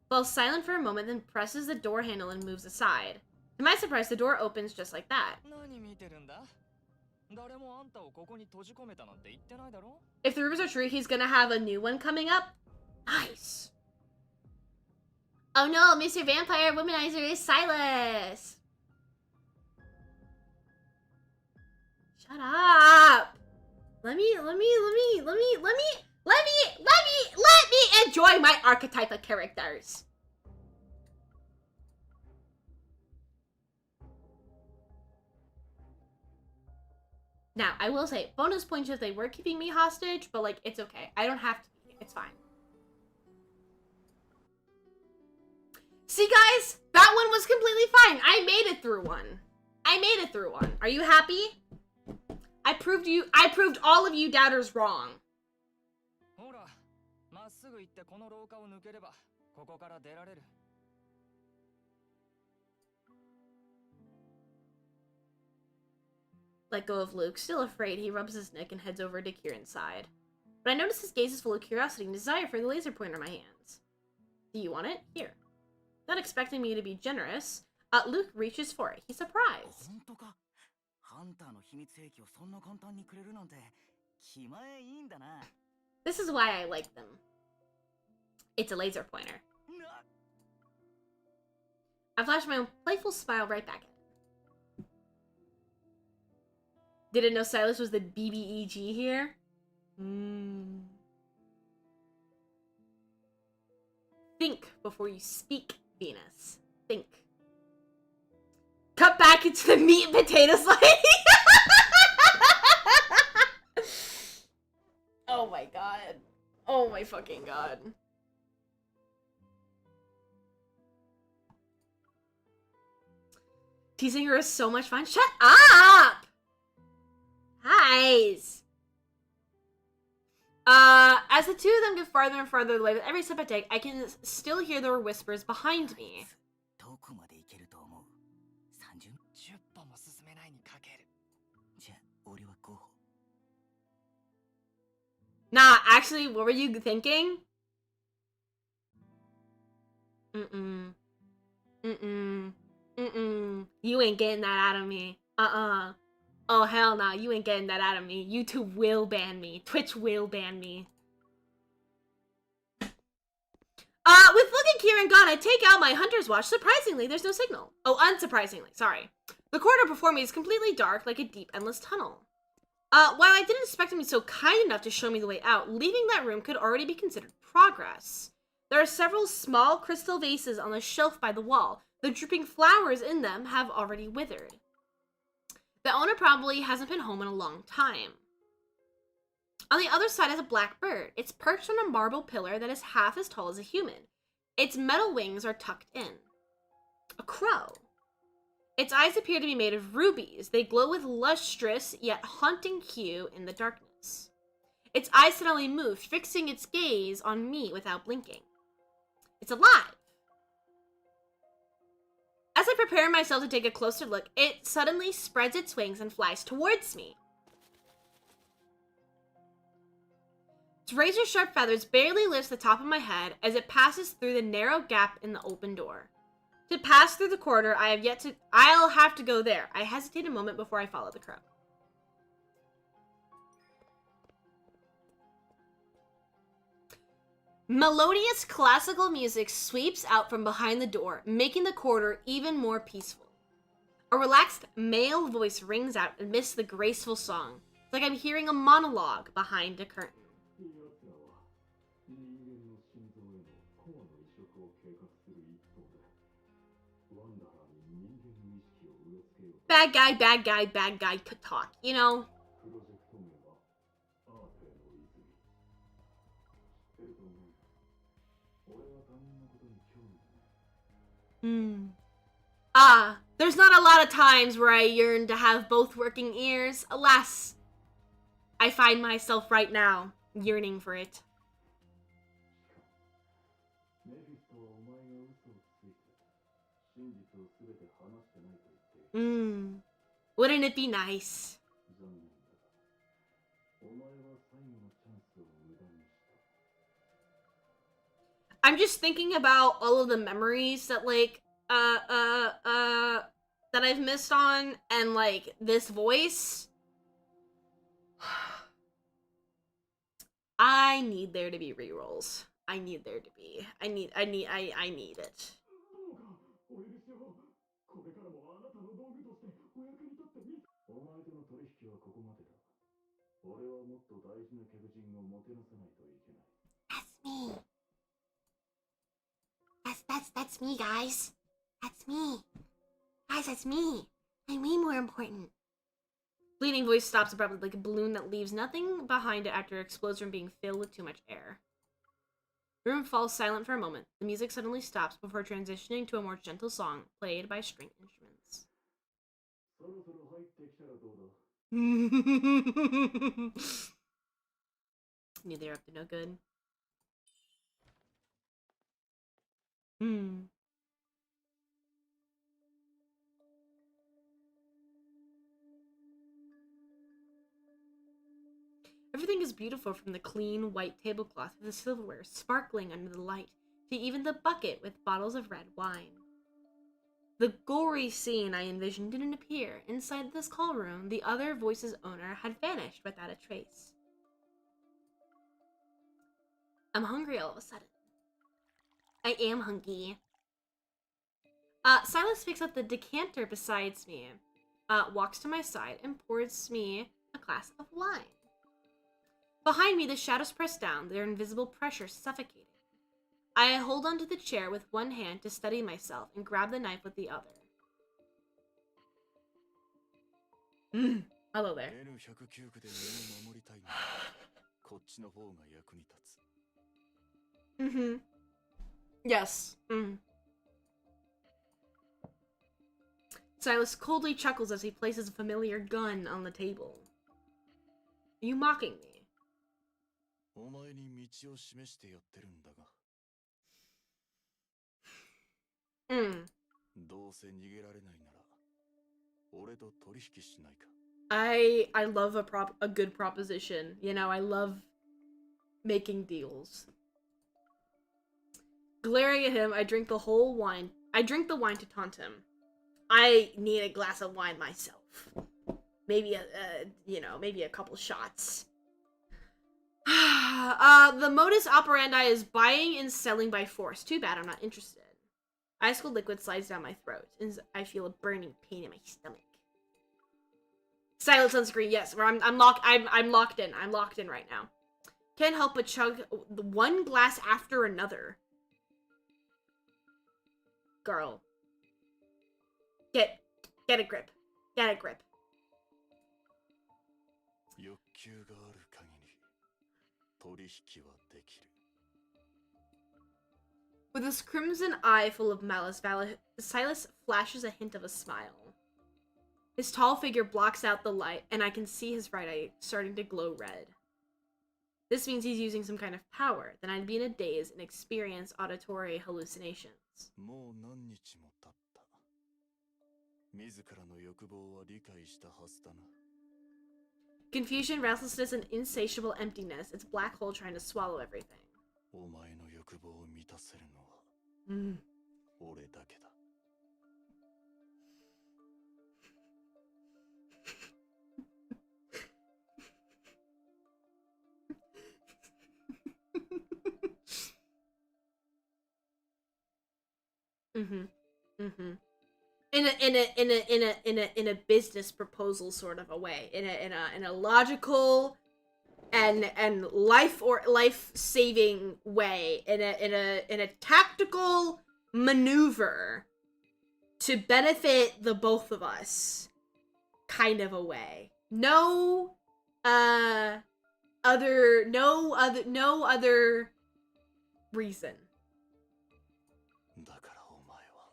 Falls silent for a moment, then presses the door handle and moves aside. To my surprise, the door opens just like that. If the rumors are true, he's gonna have a new one coming up. Nice. Oh no, Mr. Vampire Womanizer is Silas. Shut up. Let me enjoy my archetype of characters. Now, I will say, bonus points if they were keeping me hostage, but, like, it's okay. I don't have to be. It's fine. See, guys? That one was completely fine. I made it through one. Are you happy? I proved all of you doubters wrong. Let go of Luke. Still afraid, he rubs his neck and heads over to Kieran's side. But I notice his gaze is full of curiosity and desire for the laser pointer in my hands. Do you want it? Here. Not expecting me to be generous, Luke reaches for it. He's surprised. This is why I like them. It's a laser pointer. I flash my own playful smile right back at him. Didn't know Silas was the BBEG here? Think before you speak, Venus. Think. Cut back into the meat and potatoes lady. Oh my god. Oh my fucking god. Teasing her is so much fun. Shut up! Guys. As the two of them get farther and farther away with every step I take, I can still hear their whispers behind me. Nah, actually, what were you thinking? You ain't getting that out of me. Oh, hell no, you ain't getting that out of me. YouTube will ban me. Twitch will ban me. With Luke and Kieran gone, I take out my Hunter's Watch. Surprisingly, there's no signal. Oh, unsurprisingly, sorry. The corridor before me is completely dark, like a deep, endless tunnel. While I didn't expect him to be so kind enough to show me the way out, leaving that room could already be considered progress. There are several small crystal vases on the shelf by the wall. The dripping flowers in them have already withered. The owner probably hasn't been home in a long time. On the other side is a black bird. It's perched on a marble pillar that is half as tall as a human. Its metal wings are tucked in. A crow. Its eyes appear to be made of rubies. They glow with lustrous yet haunting hue in the darkness. Its eyes suddenly move, fixing its gaze on me without blinking. It's alive. As I prepare myself to take a closer look, it suddenly spreads its wings and flies towards me. Its razor-sharp feathers barely lift the top of my head as it passes through the narrow gap in the open door. To pass through the corridor, I'll have to go there. I hesitate a moment before I follow the crow. Melodious classical music sweeps out from behind the door, making the corridor even more peaceful. A relaxed male voice rings out amidst the graceful song. It's like I'm hearing a monologue behind a curtain. bad guy talk, you know? There's not a lot of times where I yearn to have both working ears. Alas, I find myself right now yearning for it. Wouldn't it be nice? I'm just thinking about all of the memories that, like, that I've missed on, and, like, this voice. I need there to be rerolls. I need there to be. I need it. That's me, guys. That's me. Guys, that's me. I'm way more important. Bleeding voice stops abruptly like a balloon that leaves nothing behind it after it explodes from being filled with too much air. The room falls silent for a moment. The music suddenly stops before transitioning to a more gentle song played by string instruments. Knew they were up to no good. Everything is beautiful, from the clean white tablecloth with the silverware sparkling under the light to even the bucket with bottles of red wine. The gory scene I envisioned didn't appear. Inside this call room, the other voice's owner had vanished without a trace. I'm hungry all of a sudden. I am hungry. Silas picks up the decanter beside me, walks to my side, and pours me a glass of wine. Behind me, the shadows press down, their invisible pressure suffocating. I hold onto the chair with one hand to steady myself and grab the knife with the other. Hello there. Yes. Silas coldly chuckles as he places a familiar gun on the table. Are you mocking me? I love a good proposition. You know, I love making deals. Glaring at him, I drink the wine to taunt him. I need a glass of wine myself. Maybe maybe a couple shots. The modus operandi is buying and selling by force. Too bad, I'm not interested. Ice cold liquid slides down my throat, and I feel a burning pain in my stomach. Silence on screen, yes. I'm locked in. I'm locked in right now. Can't help but chug one glass after another. Girl. Get a grip. Get a grip. With his crimson eye full of malice, Silas flashes a hint of a smile. His tall figure blocks out the light, and I can see his right eye starting to glow red. This means he's using some kind of power. Then I'd be in a daze and experience auditory hallucinations. Confusion, restlessness, and insatiable emptiness. It's a black hole trying to swallow everything. In a business proposal sort of a way, in a logical and life-saving way, in a tactical maneuver to benefit the both of us. kind of a way. No other reason. だからお前は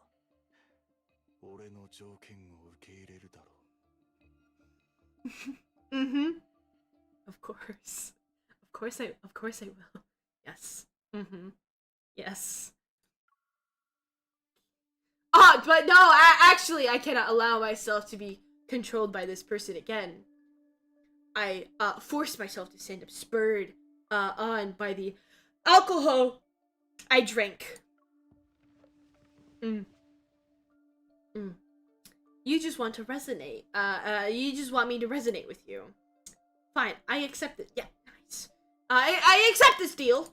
俺の条件を受け入れるだろう。Mm-hmm. Of course. Of course I will. Yes. Mm-hmm. Yes. But no, actually I cannot allow myself to be controlled by this person again. I forced myself to stand up, spurred on by the alcohol I drank. You just want to resonate. You just want me to resonate with you. Fine, I accept it. Yeah, nice. I accept this deal.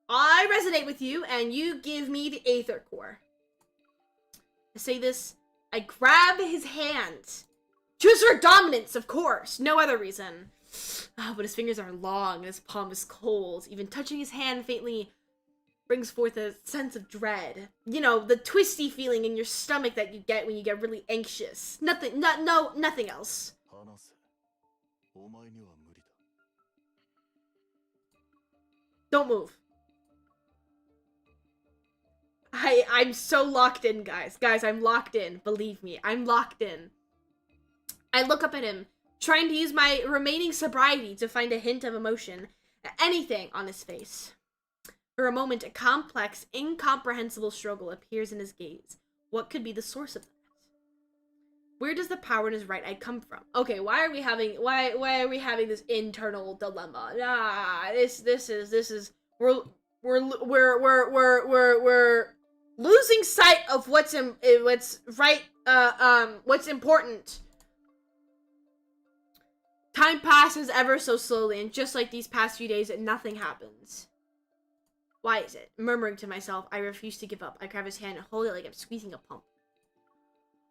I resonate with you, and you give me the Aether Core. I say this, I grab his hand. Just for dominance, of course. No other reason. But his fingers are long, and his palm is cold. Even touching his hand faintly brings forth a sense of dread. You know, the twisty feeling in your stomach that you get when you get really anxious. Nothing else. Don't move. I'm so locked in, guys. Guys, I'm locked in. Believe me, I'm locked in. I look up at him, trying to use my remaining sobriety to find a hint of emotion, anything on his face. For a moment, a complex, incomprehensible struggle appears in his gaze. What could be the source of that? Where does the power in his right eye come from? Okay, why are we having this internal dilemma? We're losing sight of what's important. Time passes ever so slowly, and just like these past few days, nothing happens. Why is it? Murmuring to myself, I refuse to give up. I grab his hand and hold it like I'm squeezing a pump.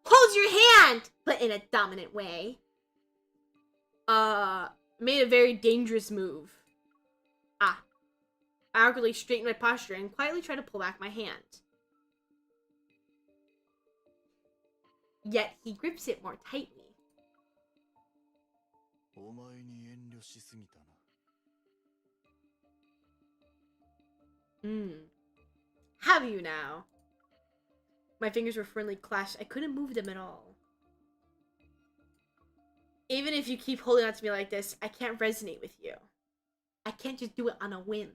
Hold your hand! But in a dominant way. Made a very dangerous move. I awkwardly straighten my posture and quietly try to pull back my hand. Yet he grips it more tightly. Have you now? My fingers were firmly clasped. I couldn't move them at all. Even if you keep holding on to me like this, I can't resonate with you. I can't just do it on a whim.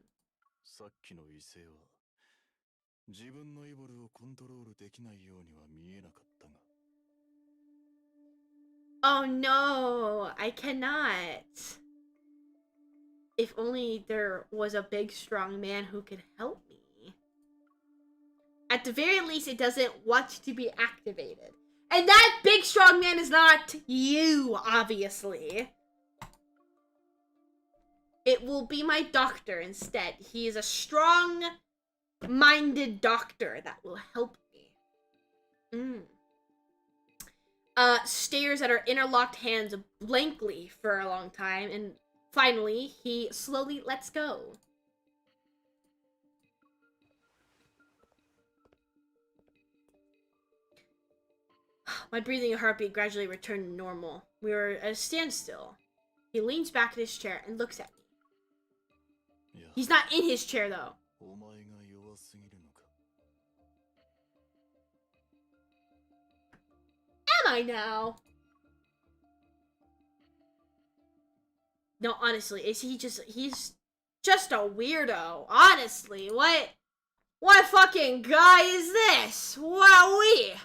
Oh no, I cannot. If only there was a big, strong man who could help me. At the very least, it doesn't want to be activated. And that big, strong man is not you, obviously. It will be my doctor instead. He is a strong-minded doctor that will help me. Stares at our interlocked hands blankly for a long time, and finally, he slowly lets go. My breathing and heartbeat gradually return to normal. We were at a standstill. He leans back in his chair and looks at me. He's not in his chair, though. Am I now? No, honestly, he's just a weirdo. Honestly, what fucking guy is this? Wowee!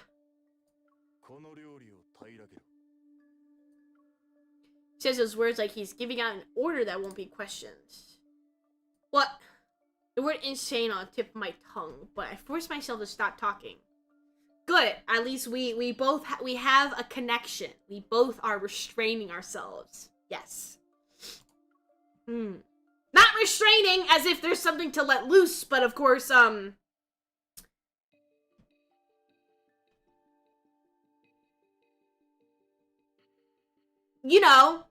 Says those words like he's giving out an order that won't be questioned. What? The word insane on the tip of my tongue, but I force myself to stop talking. Good. At least we both we have a connection. We both are restraining ourselves. Yes. Not restraining as if there's something to let loose, but of course, you know.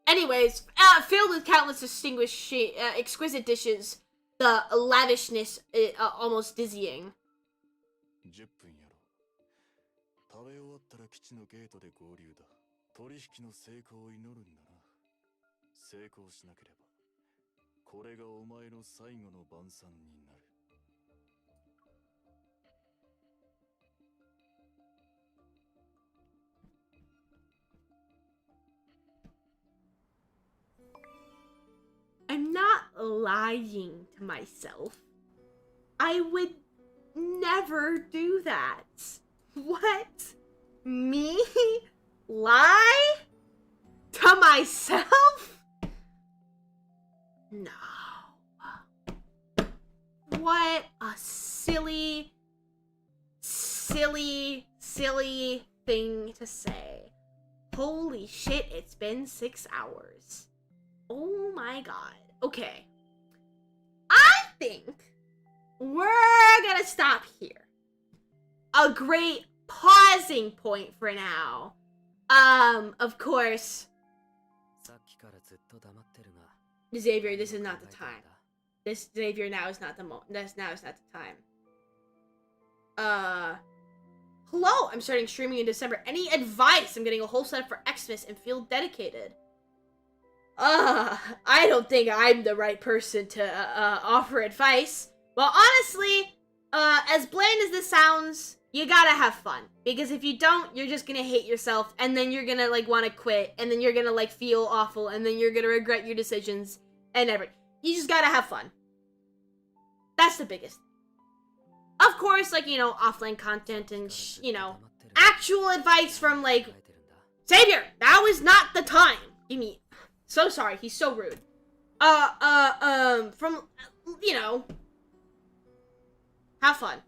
Anyways, filled with countless distinguished, exquisite dishes, the lavishness almost dizzying. 食べ終わったら基地のゲートで合流だ。取引の成功を祈るんだな。成功しなければ、これがお前の最後の晩餐になる。I'm not lying to myself. I would never do that. What? Me? Lie? To myself? No. What a silly thing to say. Holy shit, it's been 6 hours. Oh my god. Okay. I think we're gonna stop here. A great pausing point for now. Of course. Xavier, this is not the time. This Xavier, now is not the now is not the time. Hello, I'm starting streaming in December. Any advice? I'm getting a whole setup for Xmas and feel dedicated. I don't think I'm the right person to offer advice. Well, honestly, as bland as this sounds, you gotta have fun. Because if you don't, you're just gonna hate yourself, and then you're gonna, like, wanna quit, and then you're gonna, like, feel awful, and then you're gonna regret your decisions, and everything. You just gotta have fun. That's the biggest. Of course, like, you know, offline content and, you know, actual advice from, like, Xavier, now is not the time. You mean, so sorry, he's so rude. From, you know, have fun.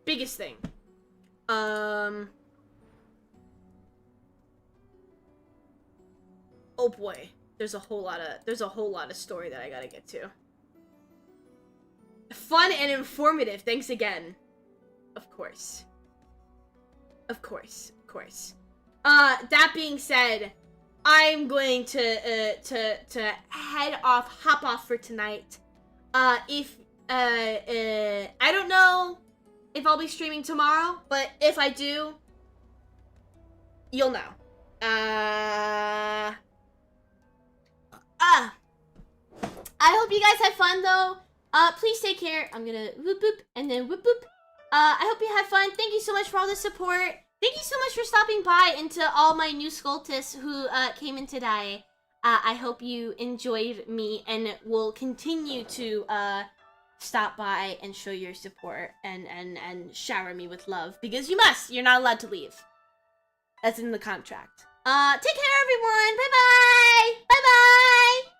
Biggest thing. Oh boy. There's a whole lot of story that I gotta get to. Fun and informative, thanks again. Of course. Of course. That being said, I'm going to hop off for tonight. I don't know if I'll be streaming tomorrow, but if I do, you'll know. I hope you guys had fun though. Please take care. I'm gonna whoop boop and then whoop boop. I hope you had fun. Thank you so much for all the support. Thank you so much for stopping by and to all my new Scultists who came in today. I hope you enjoyed me and will continue to stop by and show your support and shower me with love, because you must. You're not allowed to leave. That's in the contract. Take care, everyone. Bye bye. Bye bye.